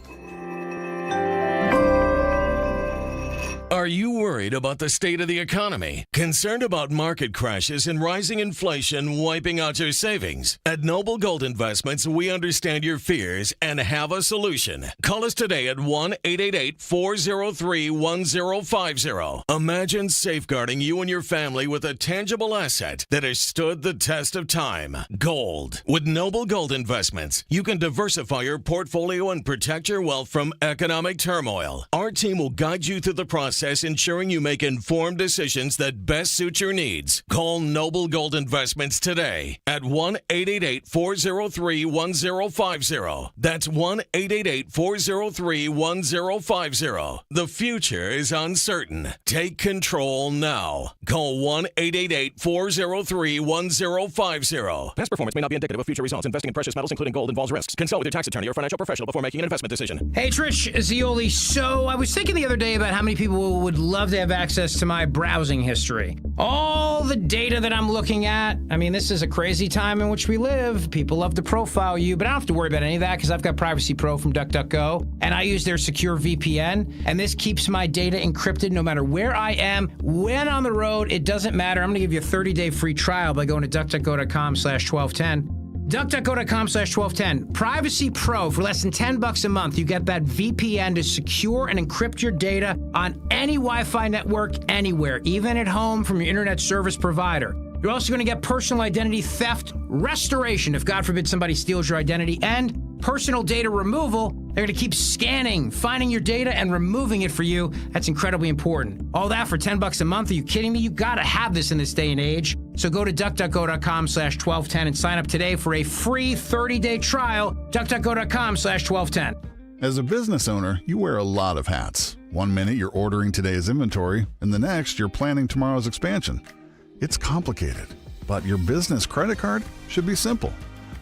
Speaker 3: Are you worried about the state of the economy? Concerned about market crashes and rising inflation wiping out your savings? At Noble Gold Investments, we understand your fears and have a solution. Call us today at 1-888-403-1050. Imagine safeguarding you and your family with a tangible asset that has stood the test of time. Gold. With Noble Gold Investments, you can diversify your portfolio and protect your wealth from economic turmoil. Our team will guide you through the process, ensuring you make informed decisions that best suit your needs. Call Noble Gold Investments today at 1-888-403-1050. That's 1-888-403-1050. The future is uncertain. Take control now. Call 1-888-403-1050.
Speaker 8: Past performance may not be indicative of future results. Investing in precious metals, including gold, involves risks. Consult with your tax attorney or financial professional before making an investment decision.
Speaker 10: Hey, Trish Zioli. So I was thinking the other day about how many people would love to have access to my browsing history. All the data that I'm looking at. I mean, this is a crazy time in which we live. People love to profile you, but I don't have to worry about any of that because I've got Privacy Pro from DuckDuckGo, and I use their secure VPN, and this keeps my data encrypted no matter where I am, when on the road. It doesn't matter. I'm going to give you a 30-day free trial by going to DuckDuckGo.com/1210. DuckDuckGo.com/1210. Privacy Pro for less than $10 a month. You get that VPN to secure and encrypt your data on any Wi-Fi network anywhere, even at home from your internet service provider. You're also going to get personal identity theft restoration if, God forbid, somebody steals your identity, and personal data removal. They're going to keep scanning, finding your data, and removing it for you. That's incredibly important. All that for $10 a month. Are you kidding me? You got to have this in this day and age. So go to DuckDuckGo.com/1210 and sign up today for a free 30-day trial. DuckDuckGo.com/1210.
Speaker 11: As a business owner, you wear a lot of hats. One minute you're ordering today's inventory, and the next you're planning tomorrow's expansion. It's complicated, but your business credit card should be simple.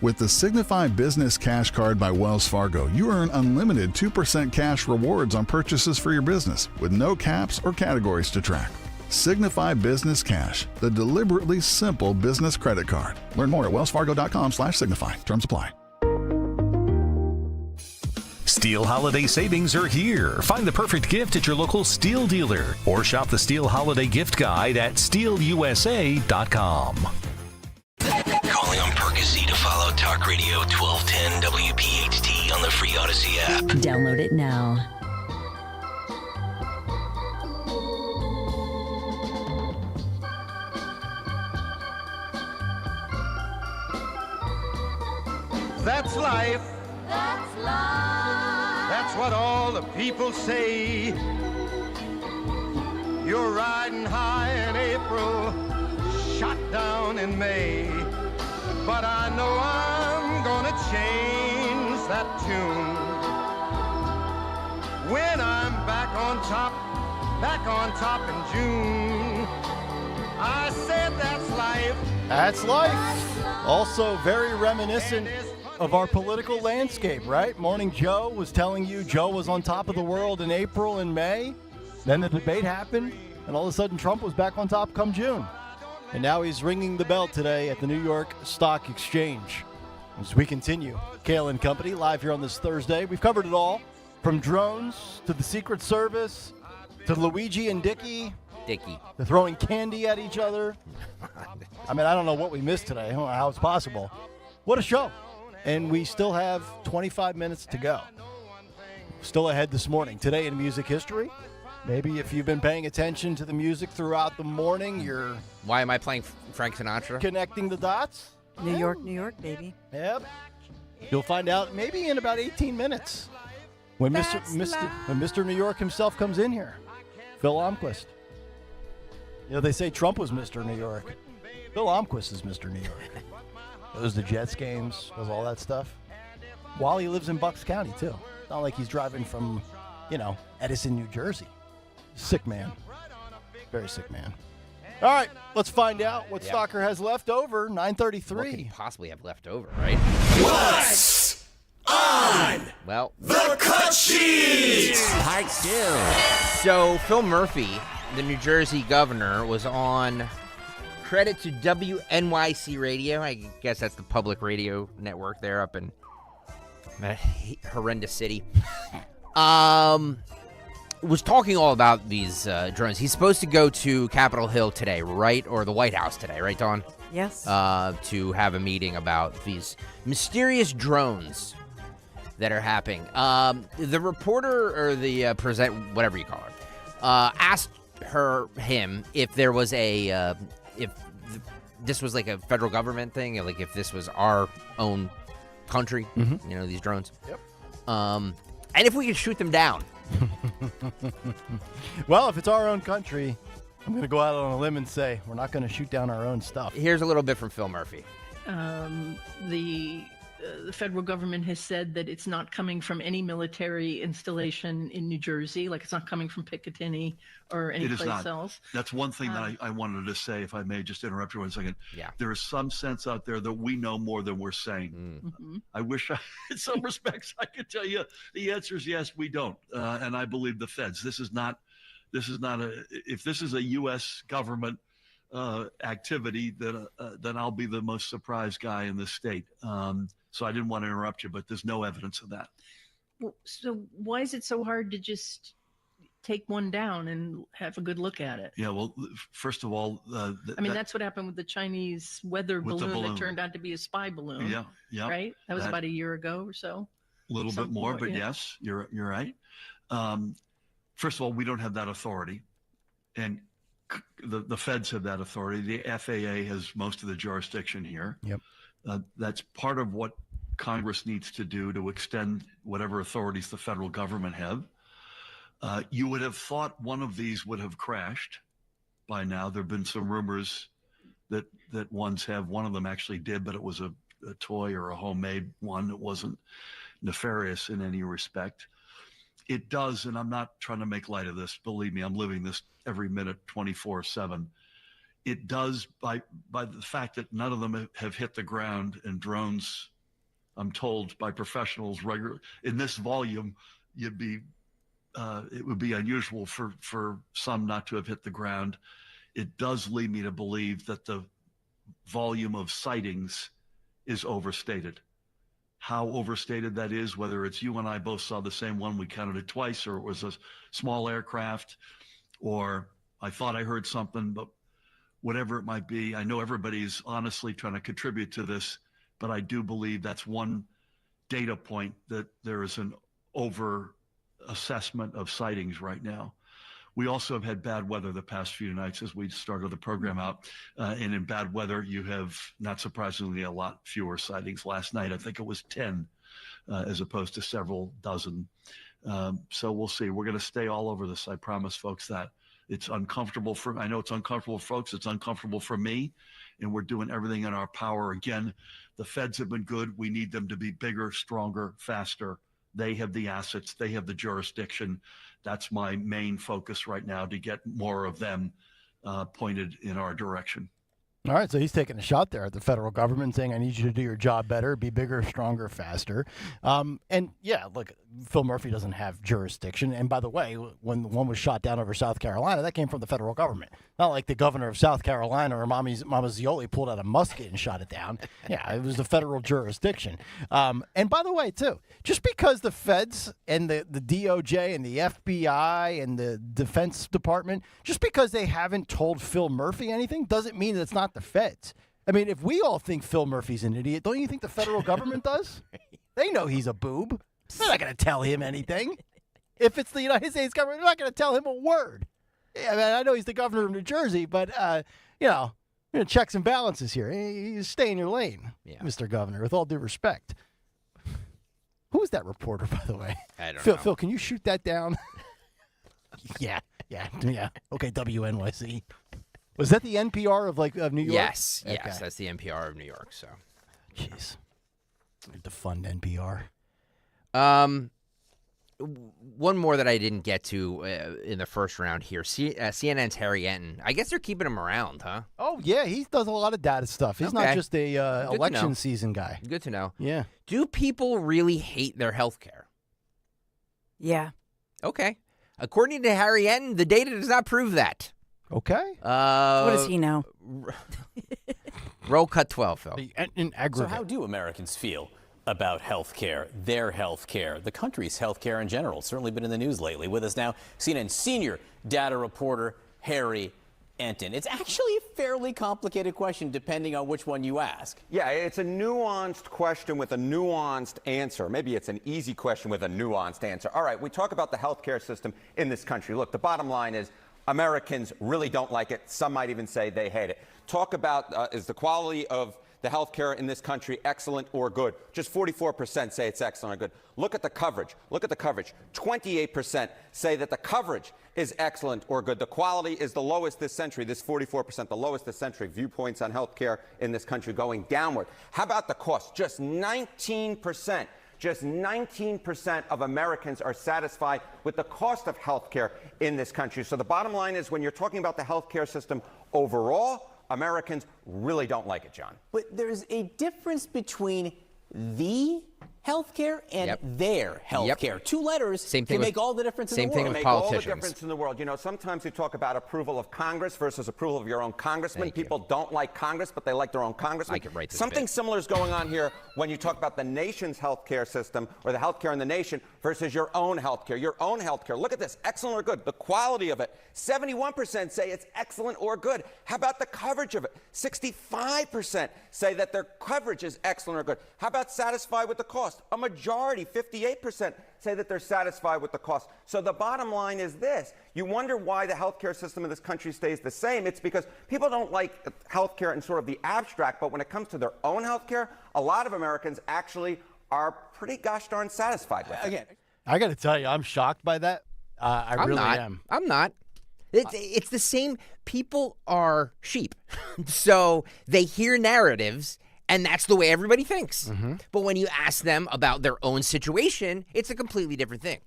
Speaker 11: With the Signify Business Cash Card by Wells Fargo, you earn unlimited 2% cash rewards on purchases for your business with no caps or categories to track. Signify Business Cash, the deliberately simple business credit card. Learn more at wellsfargo.com/signify. Terms apply.
Speaker 13: Steel holiday savings are here. Find the perfect gift at your local Steel dealer or shop the Steel Holiday Gift Guide at steelusa.com.
Speaker 29: Calling on Percy to follow Talk Radio 1210 WPHT on the free Odyssey app.
Speaker 14: Download it now.
Speaker 30: That's life. That's life. That's what all the people say. You're riding high in April, shot down in May. But I know I'm gonna change that tune when I'm back on top in June. I said that's life.
Speaker 28: That's life. Also very reminiscent of our political landscape, right? Morning Joe was telling you Joe was on top of the world in April and May. Then the debate happened, and all of a sudden Trump was back on top come June. And now he's ringing the bell today at the New York Stock Exchange. As we continue, Kayal and Company live here on this Thursday. We've covered it all, from drones to the Secret Service to Luigi and Dickie. They're throwing candy at each other. I mean, I don't know what we missed today. I don't know how it's possible. What a show. And we still have 25 minutes to go. Still ahead this morning. Today in music history, Maybe if you've been paying attention to the music throughout the morning, you're
Speaker 5: Why am I playing Frank Sinatra?
Speaker 28: connecting the dots.
Speaker 6: New York, baby.
Speaker 28: Yep. You'll find out maybe in about 18 minutes when Mr. New York himself comes in here. Phil Almquist. You know, they say Trump was Mr. New York. Phil Almquist is Mr. New York. Does the Jets games, does all that stuff. While he lives in Bucks County, too. It's not like he's driving from, Edison, New Jersey. Sick man. Very sick man. All right, let's find out what Stalker has left over. 9:33.
Speaker 5: What could he possibly have left over, right?
Speaker 29: What's on
Speaker 5: the
Speaker 29: cut sheet?
Speaker 5: Part 2. So Phil Murphy, the New Jersey governor, was on credit to WNYC Radio. I guess that's the public radio network there up in that horrendous city. Was talking all about these drones. He's supposed to go to Capitol Hill today, right? Or the White House today, right, Dawn?
Speaker 6: Yes.
Speaker 5: To have a meeting about these mysterious drones that are happening. The reporter or the whatever you call her, asked him if there was this was like a federal government thing, like if this was our own country, these drones.
Speaker 28: Yep.
Speaker 5: And if we could shoot them down.
Speaker 28: Well, if it's our own country, I'm going to go out on a limb and say we're not going to shoot down our own stuff.
Speaker 5: Here's a little bit from Phil Murphy.
Speaker 14: The federal government has said that it's not coming from any military installation in New Jersey, like it's not coming from Picatinny or any place else.
Speaker 15: That's one thing that I wanted to say, if I may just interrupt you 1 second.
Speaker 5: Yeah.
Speaker 15: There is some sense out there that we know more than we're saying. I wish in some respects I could tell you the answer is yes, we don't. And I believe the feds. If this is a U.S. government activity, then I'll be the most surprised guy in this state. So I didn't want to interrupt you, but there's no evidence of that.
Speaker 14: Well, so why is it so hard to just take one down and have a good look at it?
Speaker 15: Yeah, well, first of all,
Speaker 14: that's what happened with the Chinese weather balloon that turned out to be a spy balloon.
Speaker 15: Yeah.
Speaker 14: Right? That was about a year ago or so.
Speaker 15: A little bit more, but yes, you're right. First of all, we don't have that authority, and the feds have that authority. The FAA has most of the jurisdiction here.
Speaker 28: Yep.
Speaker 15: That's part of what Congress needs to do to extend whatever authorities the federal government have. You would have thought one of these would have crashed by now. There have been some rumors that ones have. One of them actually did, but it was a toy or a homemade one. It wasn't nefarious in any respect. It does, and I'm not trying to make light of this. Believe me, I'm living this every minute, 24/7. It does, by the fact that none of them have hit the ground, and drones, I'm told by professionals regularly, in this volume, it would be unusual for some not to have hit the ground. It does lead me to believe that the volume of sightings is overstated. How overstated that is, whether it's you and I both saw the same one, we counted it twice, or it was a small aircraft, or I thought I heard something, but whatever it might be, I know everybody's honestly trying to contribute to this, but I do believe that's one data point that there is an over assessment of sightings right now. We also have had bad weather the past few nights as we started the program out. And in bad weather, you have, not surprisingly, a lot fewer sightings. Last night, I think it was 10 as opposed to several dozen. So we'll see. We're going to stay all over this. I promise folks that. It's uncomfortable I know it's uncomfortable for folks. It's uncomfortable for me. And we're doing everything in our power. Again, the feds have been good. We need them to be bigger, stronger, faster. They have the assets. They have the jurisdiction. That's my main focus right now, to get more of them pointed in our direction.
Speaker 28: All right, so he's taking a shot there at the federal government, saying, I need you to do your job better, be bigger, stronger, faster. And, yeah, look, Phil Murphy doesn't have jurisdiction. And, by the way, when one was shot down over South Carolina, that came from the federal government. Not like the governor of South Carolina or Mama Zioli pulled out a musket and shot it down. Yeah, it was the federal jurisdiction. And, by the way, too, just because the feds and the DOJ and the FBI and the Defense Department, just because they haven't told Phil Murphy anything doesn't mean that it's not the feds. I mean, if we all think Phil Murphy's an idiot, don't you think the federal government does? They know he's a boob. They're not going to tell him anything. If it's the United States government, they're not going to tell him a word. Yeah, I mean, I know he's the governor of New Jersey, but, checks and balances here. You stay in your lane, Mr. Governor, with all due respect. Who is that reporter, by the way?
Speaker 5: I don't
Speaker 28: know.
Speaker 5: know.
Speaker 28: Phil, can you shoot that down? Yeah. Okay, WNYC. Was that the NPR of New York?
Speaker 5: Yes,
Speaker 28: Okay.
Speaker 5: that's the NPR of New York. So,
Speaker 28: jeez, defund NPR.
Speaker 5: One more that I didn't get to in the first round here. CNN's Harry Enton. I guess they're keeping him around, huh?
Speaker 28: Oh yeah, he does a lot of data stuff. He's not just a election season guy.
Speaker 5: Good to know.
Speaker 28: Yeah.
Speaker 5: Do people really hate their health care?
Speaker 6: Yeah.
Speaker 5: Okay. According to Harry Enton, the data does not prove that.
Speaker 28: Okay.
Speaker 6: What does he know?
Speaker 5: Roll cut 12, Phil.
Speaker 1: So how do Americans feel about health care, their health care, the country's health care in general? It's certainly been in the news lately. With us now, CNN senior data reporter Harry Enton. It's actually a fairly complicated question depending on which one you ask.
Speaker 16: Yeah, it's a nuanced question with a nuanced answer. Maybe it's an easy question with a nuanced answer. All right, we talk about the healthcare system in this country. Look, the bottom line is Americans really don't like it. Some might even say they hate it. Talk about is the quality of the healthcare in this country excellent or good? Just 44% say it's excellent or good. Look at the coverage. 28% say that the coverage is excellent or good. The quality is the lowest this century, this 44%, the lowest this century. Viewpoints on healthcare in this country going downward. How about the cost? Just 19%. Just 19% of Americans are satisfied with the cost of healthcare in this country. So the bottom line is when you're talking about the healthcare system overall, Americans really don't like it, John.
Speaker 1: But there's a difference between the healthcare and their healthcare. Two letters can make all the difference in the world.
Speaker 5: Same thing with
Speaker 16: Make
Speaker 5: politicians.
Speaker 16: all the difference in the world. You know, sometimes you talk about approval of Congress versus approval of your own congressman. People don't like Congress, but they like their own congressman.
Speaker 5: I could write this
Speaker 16: Something
Speaker 5: bit.
Speaker 16: similar is going on here when you talk about the nation's healthcare system or the healthcare in the nation versus your own healthcare. Your own healthcare. Look at this. Excellent or good. The quality of it. 71% say it's excellent or good. How about the coverage of it? 65% say that their coverage is excellent or good. How about satisfied with the cost? A majority, 58%, say that they're satisfied with the cost. So the bottom line is this. You wonder why the healthcare system in this country stays the same. It's because people don't like healthcare in sort of the abstract, but when it comes to their own healthcare, a lot of Americans actually are pretty gosh darn satisfied with it.
Speaker 1: Again,
Speaker 28: I got to tell you, I'm shocked by that. I really am.
Speaker 5: I'm not. It's the same. People are sheep. So they hear narratives, and that's the way everybody thinks. But when you ask them about their own situation, it's a completely different thing.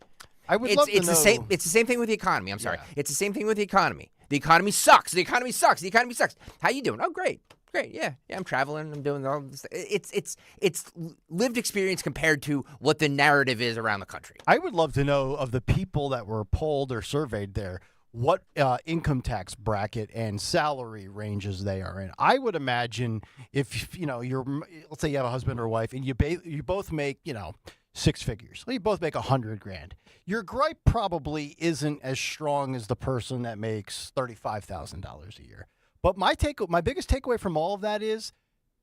Speaker 28: I would love to know.
Speaker 5: It's the same thing with the economy. I'm sorry. It's the same thing with the economy. The economy sucks. The economy sucks. The economy sucks. How you doing? Oh, great. Yeah, I'm traveling. I'm doing all this. It's lived experience compared to what the narrative is around the country.
Speaker 28: I would love to know of the people that were polled or surveyed there, what income tax bracket and salary ranges they are in. I would imagine if let's say you have a husband or wife and you both make six figures. You both make $100,000. Your gripe probably isn't as strong as the person that makes $35,000 a year. But my biggest takeaway from all of that is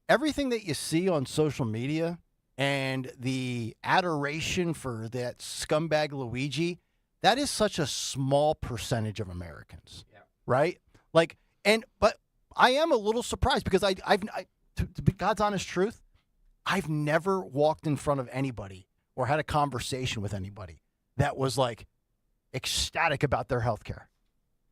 Speaker 28: everything that you see on social media and the adoration for that scumbag Luigi, that is such a small percentage of Americans, right? But I am a little surprised because to be God's honest truth, I've never walked in front of anybody or had a conversation with anybody that was like ecstatic about their health care.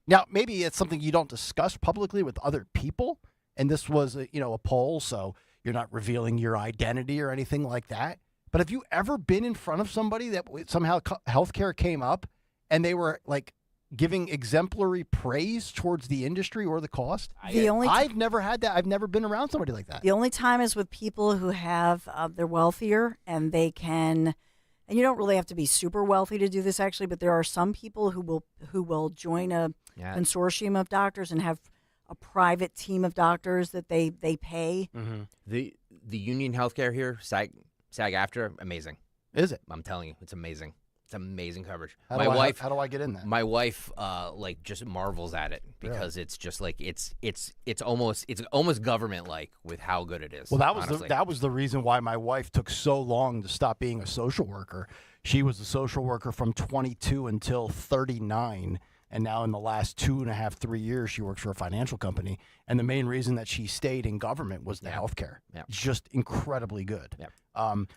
Speaker 28: Now, maybe it's something you don't discuss publicly with other people, and this was a poll, so you're not revealing your identity or anything like that. But have you ever been in front of somebody that somehow healthcare came up and they were like giving exemplary praise towards the industry or the cost? I've never had that. I've never been around somebody like that.
Speaker 6: The only time is with people who have they're wealthier and they can. And you don't really have to be super wealthy to do this, actually, but there are some people who will join a consortium of doctors and have a private team of doctors that they pay.
Speaker 5: Mm-hmm. The union healthcare here, SAG-AFTRA, amazing.
Speaker 28: Is it?
Speaker 5: I'm telling you, it's amazing. It's amazing coverage.
Speaker 28: How do I get in that?
Speaker 5: My wife like just marvels at it because it's just like it's almost government like with how good it is.
Speaker 28: Well,
Speaker 5: honestly.
Speaker 28: that was the reason why my wife took so long to stop being a social worker. She was a social worker from 22 until 39. And now in the last 2.5, 3 years, she works for a financial company. And the main reason that she stayed in government was the healthcare.
Speaker 5: Yeah.
Speaker 28: It's just incredibly good.
Speaker 5: Yeah.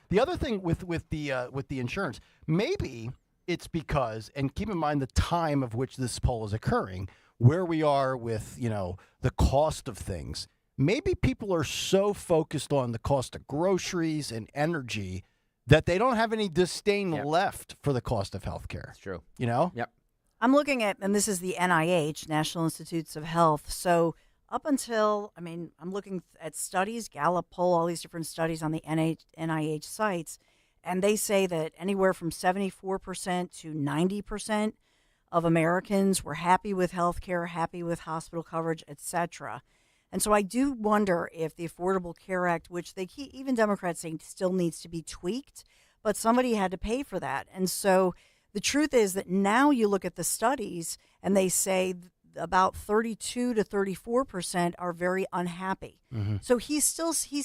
Speaker 28: The other thing with the insurance, maybe it's because, and keep in mind the time of which this poll is occurring, where we are with, the cost of things. Maybe people are so focused on the cost of groceries and energy that they don't have any disdain left for the cost of healthcare.
Speaker 5: That's true.
Speaker 6: Yep. I'm looking at, and this is the NIH, National Institutes of Health. So up until, I'm looking at studies, Gallup poll, all these different studies on the NIH sites, and they say that anywhere from 74% to 90% of Americans were happy with health care, happy with hospital coverage, etc. And so I do wonder if the Affordable Care Act, which even Democrats say still needs to be tweaked, but somebody had to pay for that. And so the truth is that now you look at the studies and they say about 32 to 34% are very unhappy.
Speaker 28: Mm-hmm.
Speaker 6: So he's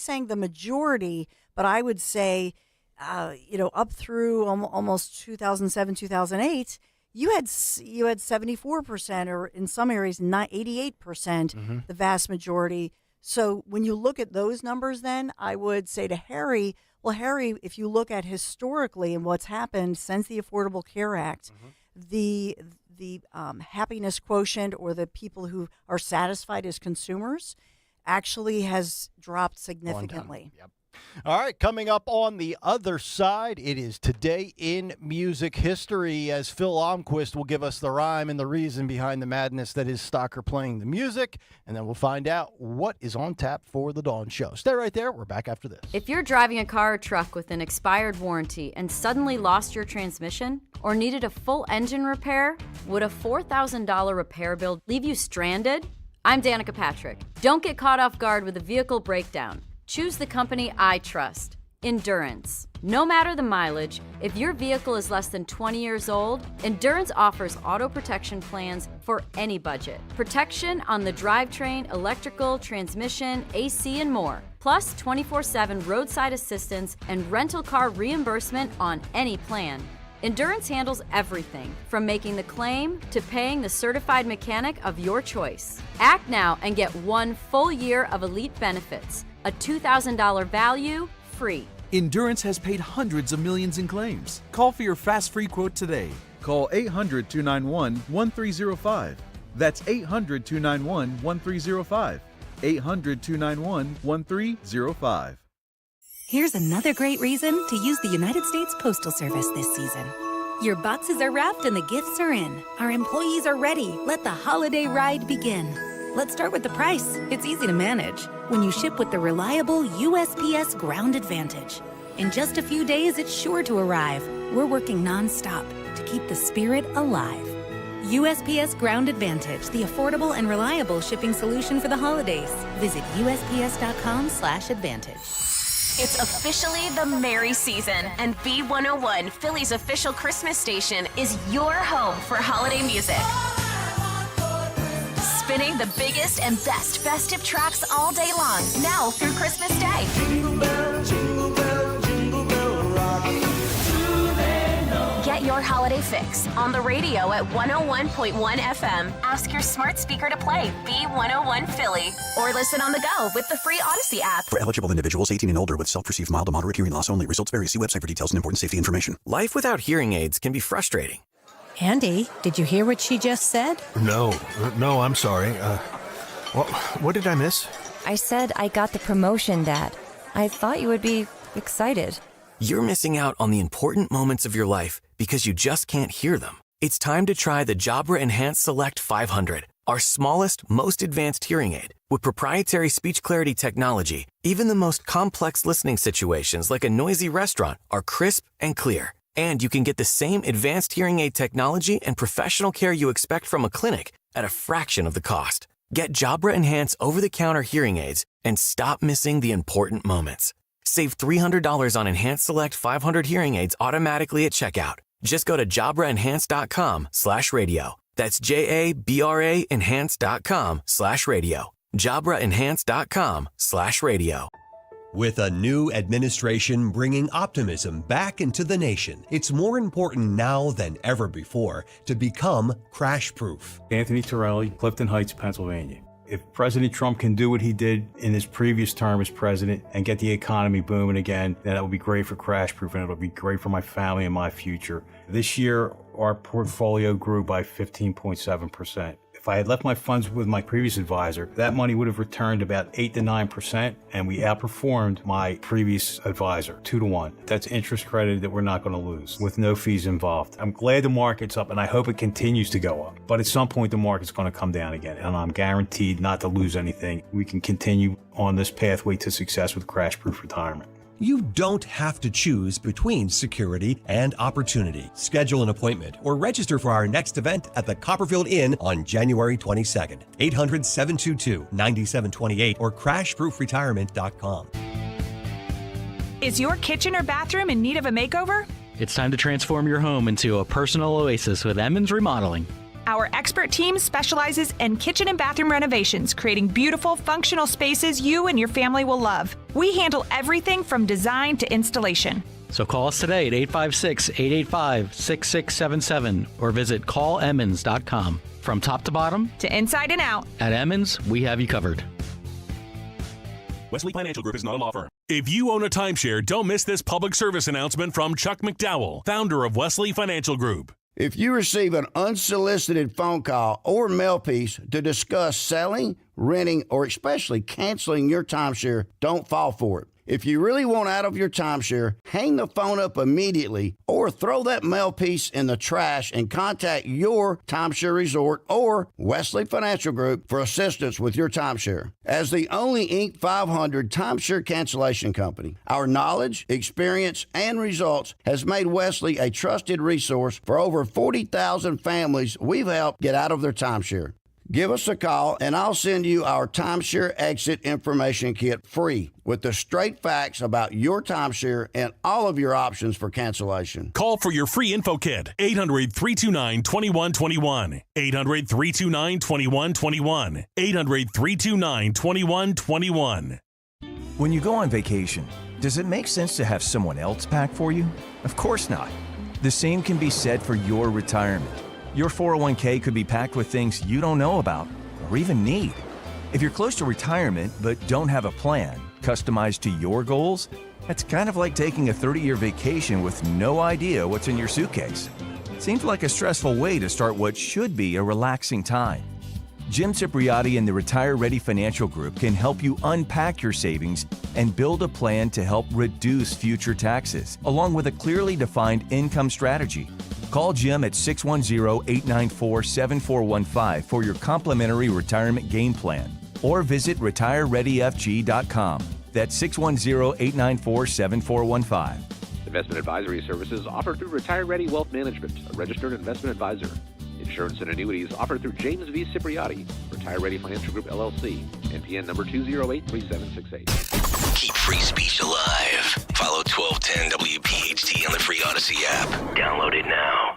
Speaker 6: saying the majority, but I would say, up through almost 2007, 2008, you had 74%, or in some areas, 88%, the vast majority. So when you look at those numbers, then I would say to Harry, well, Harry, if you look at historically and what's happened since the Affordable Care Act, the happiness quotient, or the people who are satisfied as consumers, actually has dropped significantly.
Speaker 28: Yep. All right, coming up on the other side, it is Today in Music History, as Phil Almquist will give us the rhyme and the reason behind the madness that is Stocker playing the music, and then we'll find out what is on tap for the Dawn Show. Stay right there. We're back after this.
Speaker 2: If you're driving a car or truck with an expired warranty and suddenly lost your transmission or needed a full engine repair, would a $4,000 repair bill leave you stranded? I'm Danica Patrick. Don't get caught off guard with a vehicle breakdown. Choose the company I trust, Endurance. No matter the mileage, if your vehicle is less than 20 years old, Endurance offers auto protection plans for any budget. Protection on the drivetrain, electrical, transmission, AC, and more. Plus 24/7 roadside assistance and rental car reimbursement on any plan. Endurance handles everything, from making the claim to paying the certified mechanic of your choice. Act now and get 1 full year of elite benefits. A $2,000 value, free.
Speaker 7: Endurance has paid hundreds of millions in claims. Call for your fast free quote today. Call 800-291-1305. That's 800-291-1305. 800-291-1305.
Speaker 9: Here's another great reason to use the United States Postal Service this season. Your boxes are wrapped and the gifts are in. Our employees are ready. Let the holiday ride begin. Let's start with the price. It's easy to manage when you ship with the reliable USPS Ground Advantage. In just a few days, it's sure to arrive. We're working nonstop to keep the spirit alive. USPS Ground Advantage, the affordable and reliable shipping solution for the holidays. Visit USPS.com/advantage.
Speaker 20: It's officially the merry season, and B101, Philly's official Christmas station, is your home for holiday music. Spinning the biggest and best festive tracks all day long, now through Christmas Day. Jingle bell, jingle bell, jingle bell rock. Get your holiday fix on the radio at 101.1 FM. Ask your smart speaker to play B101 Philly, or listen on the go with the free Odyssey app.
Speaker 21: For eligible individuals 18 and older with self-perceived mild to moderate hearing loss only. Results vary. See website for details and important safety information.
Speaker 22: Life without hearing aids can be frustrating.
Speaker 23: Andy, did you hear what she just said?
Speaker 24: No, I'm sorry. What did I miss?
Speaker 25: I said I got the promotion, Dad. I thought you would be excited.
Speaker 22: You're missing out on the important moments of your life because you just can't hear them. It's time to try the Jabra Enhanced Select 500, our smallest, most advanced hearing aid. With proprietary speech clarity technology, even the most complex listening situations like a noisy restaurant are crisp and clear. And you can get the same advanced hearing aid technology and professional care you expect from a clinic at a fraction of the cost. Get Jabra Enhance over-the-counter hearing aids and stop missing the important moments. Save $300 on Enhanced Select 500 hearing aids automatically at checkout. Just go to JabraEnhance.com/radio. That's JABRA Enhance.com/radio. JabraEnhance.com/radio.
Speaker 3: With a new administration bringing optimism back into the nation, it's more important now than ever before to become crash-proof.
Speaker 4: Anthony Torelli, Clifton Heights, Pennsylvania. If President Trump can do what he did in his previous term as president and get the economy booming again, then that would be great for crash-proof, and it'll be great for my family and my future. This year, our portfolio grew by 15.7%. If I had left my funds with my previous advisor, that money would have returned about 8 to 9%, and we outperformed my previous advisor 2-1. That's interest credit that we're not going to lose with no fees involved. I'm glad the market's up, and I hope it continues to go up. But at some point, the market's going to come down again, and I'm guaranteed not to lose anything. We can continue on this pathway to success with crash-proof retirement.
Speaker 3: You don't have to choose between security and opportunity. Schedule an appointment or register for our next event at the Copperfield Inn on January 22nd. 800-722-9728 or crashproofretirement.com.
Speaker 8: Is your kitchen or bathroom in need of a makeover?
Speaker 10: It's time to transform your home into a personal oasis with Emmons Remodeling.
Speaker 8: Our expert team specializes in kitchen and bathroom renovations, creating beautiful, functional spaces you and your family will love. We handle everything from design to installation.
Speaker 10: So call us today at 856-885-6677 or visit callemmons.com. From top to bottom,
Speaker 8: to inside and out,
Speaker 10: at Emmons, we have you covered.
Speaker 12: Wesley Financial Group is not a law firm. If you own a timeshare, don't miss this public service announcement from Chuck McDowell, founder of Wesley Financial Group.
Speaker 17: If you receive an unsolicited phone call or mail piece to discuss selling, renting, or especially canceling your timeshare, don't fall for it. If you really want out of your timeshare, hang the phone up immediately or throw that mail piece in the trash and contact your timeshare resort or Wesley Financial Group for assistance with your timeshare. As the only Inc. 500 timeshare cancellation company, our knowledge, experience, and results has made Wesley a trusted resource for over 40,000 families we've helped get out of their timeshare. Give us a call, and I'll send you our timeshare exit information kit free with the straight facts about your timeshare and all of your options for cancellation.
Speaker 12: Call for your free info kit, 800-329-2121. 800-329-2121. 800-329-2121.
Speaker 18: When you go on vacation, does it make sense to have someone else pack for you? Of course not. The same can be said for your retirement. Your 401k could be packed with things you don't know about or even need. If you're close to retirement but don't have a plan customized to your goals, that's kind of like taking a 30-year vacation with no idea what's in your suitcase. Seems like a stressful way to start what should be a relaxing time. Jim Cipriotti and the Retire Ready Financial Group can help you unpack your savings and build a plan to help reduce future taxes, along with a clearly defined income strategy. Call Jim at 610-894-7415 for your complimentary retirement game plan, or visit retirereadyfg.com. That's 610-894-7415.
Speaker 19: Investment advisory services offered through Retire Ready Wealth Management, a registered investment advisor. Insurance and annuities offered through James V. Cipriotti, Retire Ready Financial Group, LLC, NPN number 2083768.
Speaker 29: Keep free speech alive. Follow 1210 WPHT on the free Odyssey app. Download it now.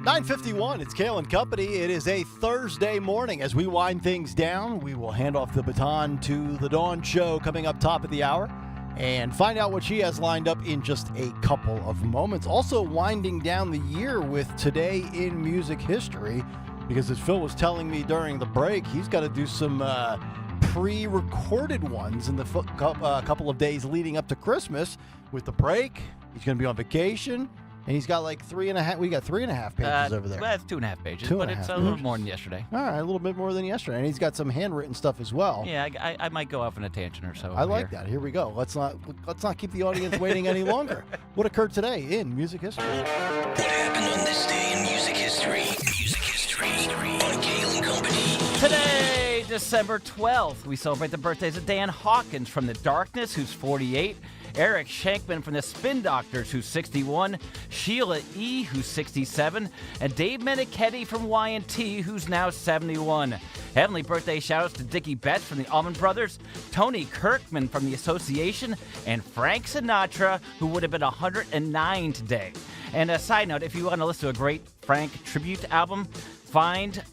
Speaker 28: 9:51, it's Kayal and Company. It is a Thursday morning. As we wind things down, we will hand off the baton to the Dawn Show coming up top of the hour and find out what she has lined up in just a couple of moments. Also winding down the year with Today in Music History, because as Phil was telling me during the break, he's got to do some pre-recorded ones in the couple of days leading up to Christmas. With the break, he's going to be on vacation. And he's got like 3.5. We got 3.5 pages over there.
Speaker 26: Well, it's 2.5 pages, but it's a little more than yesterday.
Speaker 28: All right, a little bit more than yesterday. And he's got some handwritten stuff as well.
Speaker 26: Yeah, I might go off on a tangent or so.
Speaker 28: I like that. Here we go. Let's not keep the audience waiting any longer. What occurred today in music history?
Speaker 29: What happened on this day in music history? Music history on Kayal and Company.
Speaker 26: Today, December 12th, we celebrate the birthdays of Dan Hawkins from The Darkness, who's 48. Eric Shankman from the Spin Doctors, who's 61, Sheila E., who's 67, and Dave Menichetti from Y&T, who's now 71. Heavenly birthday shout-outs to Dickie Betts from the Allman Brothers, Tony Kirkman from the Association, and Frank Sinatra, who would have been 109 today. And a side note, if you want to listen to a great Frank tribute album, find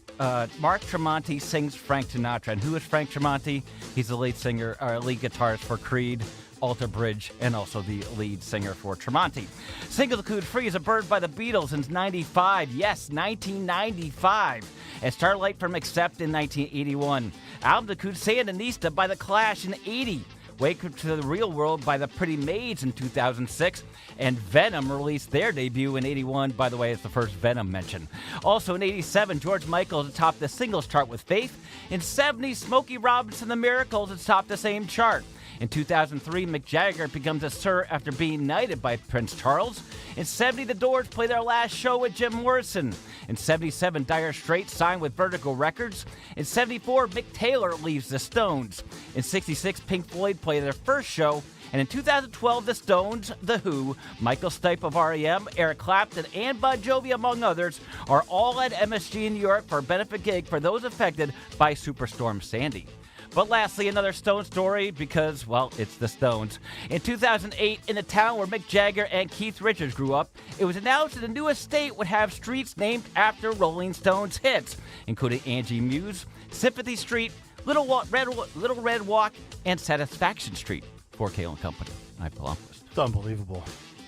Speaker 26: Mark Tremonti Sings Frank Sinatra. And who is Frank Tremonti? He's the lead singer, or lead guitarist for Creed, Alter Bridge, and also the lead singer for Tremonti. Single Could Free is a bird by the Beatles since 95. Yes, 1995. And Starlight from Accept in 1981. Album to Could Sandinista by The Clash in 80. Wake Up to the Real World by the Pretty Maids in 2006. And Venom released their debut in 81. By the way, it's the first Venom mention. Also in 87, George Michael topped the singles chart with Faith. In 70, Smokey Robinson, The Miracles topped the same chart. In 2003, Mick Jagger becomes a Sir after being knighted by Prince Charles. In 70, The Doors play their last show with Jim Morrison. In 77, Dire Straits signed with Vertigo Records. In 74, Mick Taylor leaves the Stones. In 66, Pink Floyd play their first show. And in 2012, the Stones, The Who, Michael Stipe of R.E.M., Eric Clapton, and Bon Jovi, among others, are all at MSG in New York for a benefit gig for those affected by Superstorm Sandy. But lastly, another Stone story because, well, it's the Stones. In 2008, in the town where Mick Jagger and Keith Richards grew up, it was announced that the new estate would have streets named after Rolling Stones hits, including Angie Muse, Sympathy Street, Little Red Walk, and Satisfaction Street for Kayal Company. I'm Columbus.
Speaker 28: It's unbelievable.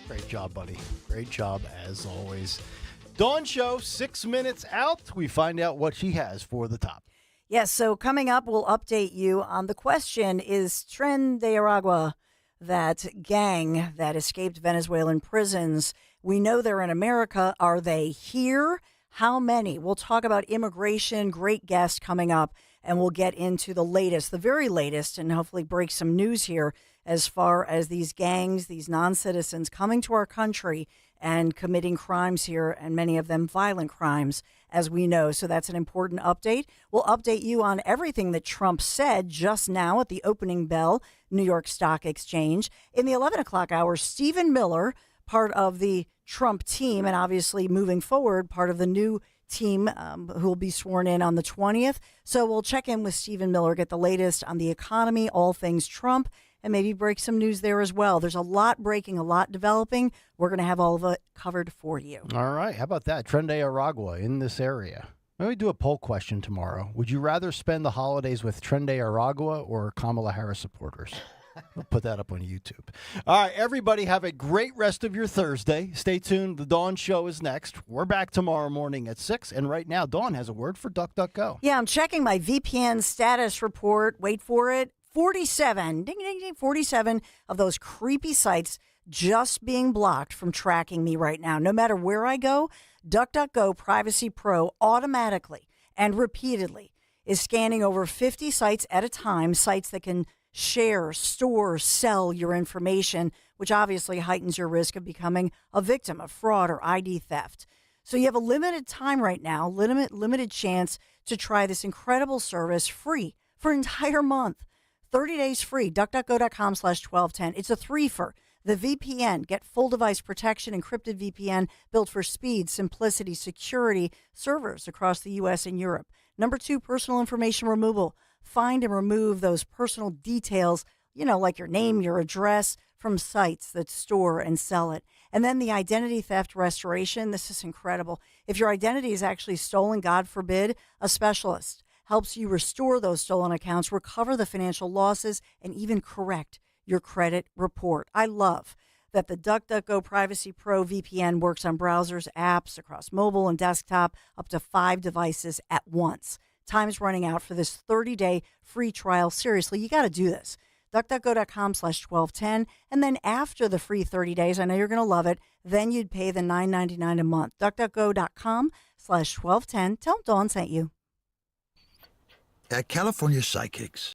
Speaker 28: Great job, buddy. Great job, as always. Dawn Show, 6 minutes out. We find out what she has for the top.
Speaker 1: Yes, so coming up, we'll update you on the question, is Tren de Aragua, that gang that escaped Venezuelan prisons, we know they're in America. Are they here? How many? We'll talk about immigration, great guest coming up, and we'll get into the latest, the very latest, and hopefully break some news here as far as these gangs, these non-citizens coming to our country and committing crimes here, and many of them violent crimes, as we know. So that's an important update. We'll update you on everything that Trump said just now at the opening bell, New York Stock Exchange. In the 11 o'clock hour, Stephen Miller, part of the Trump team, and obviously moving forward, part of the new team who will be sworn in on the 20th. So we'll check in with Stephen Miller, get the latest on the economy, all things Trump, and maybe break some news there as well. There's a lot breaking, a lot developing. We're going to have all of it covered for you.
Speaker 28: All right. How about that? Tren de Aragua in this area. Let me do a poll question tomorrow. Would you rather spend the holidays with Tren de Aragua or Kamala Harris supporters? We'll put that up on YouTube. All right, everybody, have a great rest of your Thursday. Stay tuned. The Dawn Show is next. We're back tomorrow morning at 6. And right now, Dawn has a word for DuckDuckGo.
Speaker 1: Yeah, I'm checking my VPN status report. Wait for it. 47, ding, ding, ding, 47 of those creepy sites just being blocked from tracking me right now. No matter where I go, DuckDuckGo Privacy Pro automatically and repeatedly is scanning over 50 sites at a time, sites that can share, store, sell your information, which obviously heightens your risk of becoming a victim of fraud or ID theft. So you have a limited time right now, limited chance to try this incredible service free for an entire month. 30 days free, duckduckgo.com/1210. It's a threefer. The VPN, get full device protection, encrypted VPN built for speed, simplicity, security, servers across the U.S. and Europe. Number 2, personal information removal. Find and remove those personal details, like your name, your address, from sites that store and sell it. And then the identity theft restoration. This is incredible. If your identity is actually stolen, God forbid, a specialist helps you restore those stolen accounts, recover the financial losses, and even correct your credit report. I love that the DuckDuckGo Privacy Pro VPN works on browsers, apps across mobile and desktop, up to 5 devices at once. Time's running out for this 30-day free trial. Seriously, you got to do this. DuckDuckGo.com/1210. And then after the free 30 days, I know you're going to love it, then you'd pay the $9.99 a month. DuckDuckGo.com/1210. Tell them Dawn sent you.
Speaker 5: At California Psychics,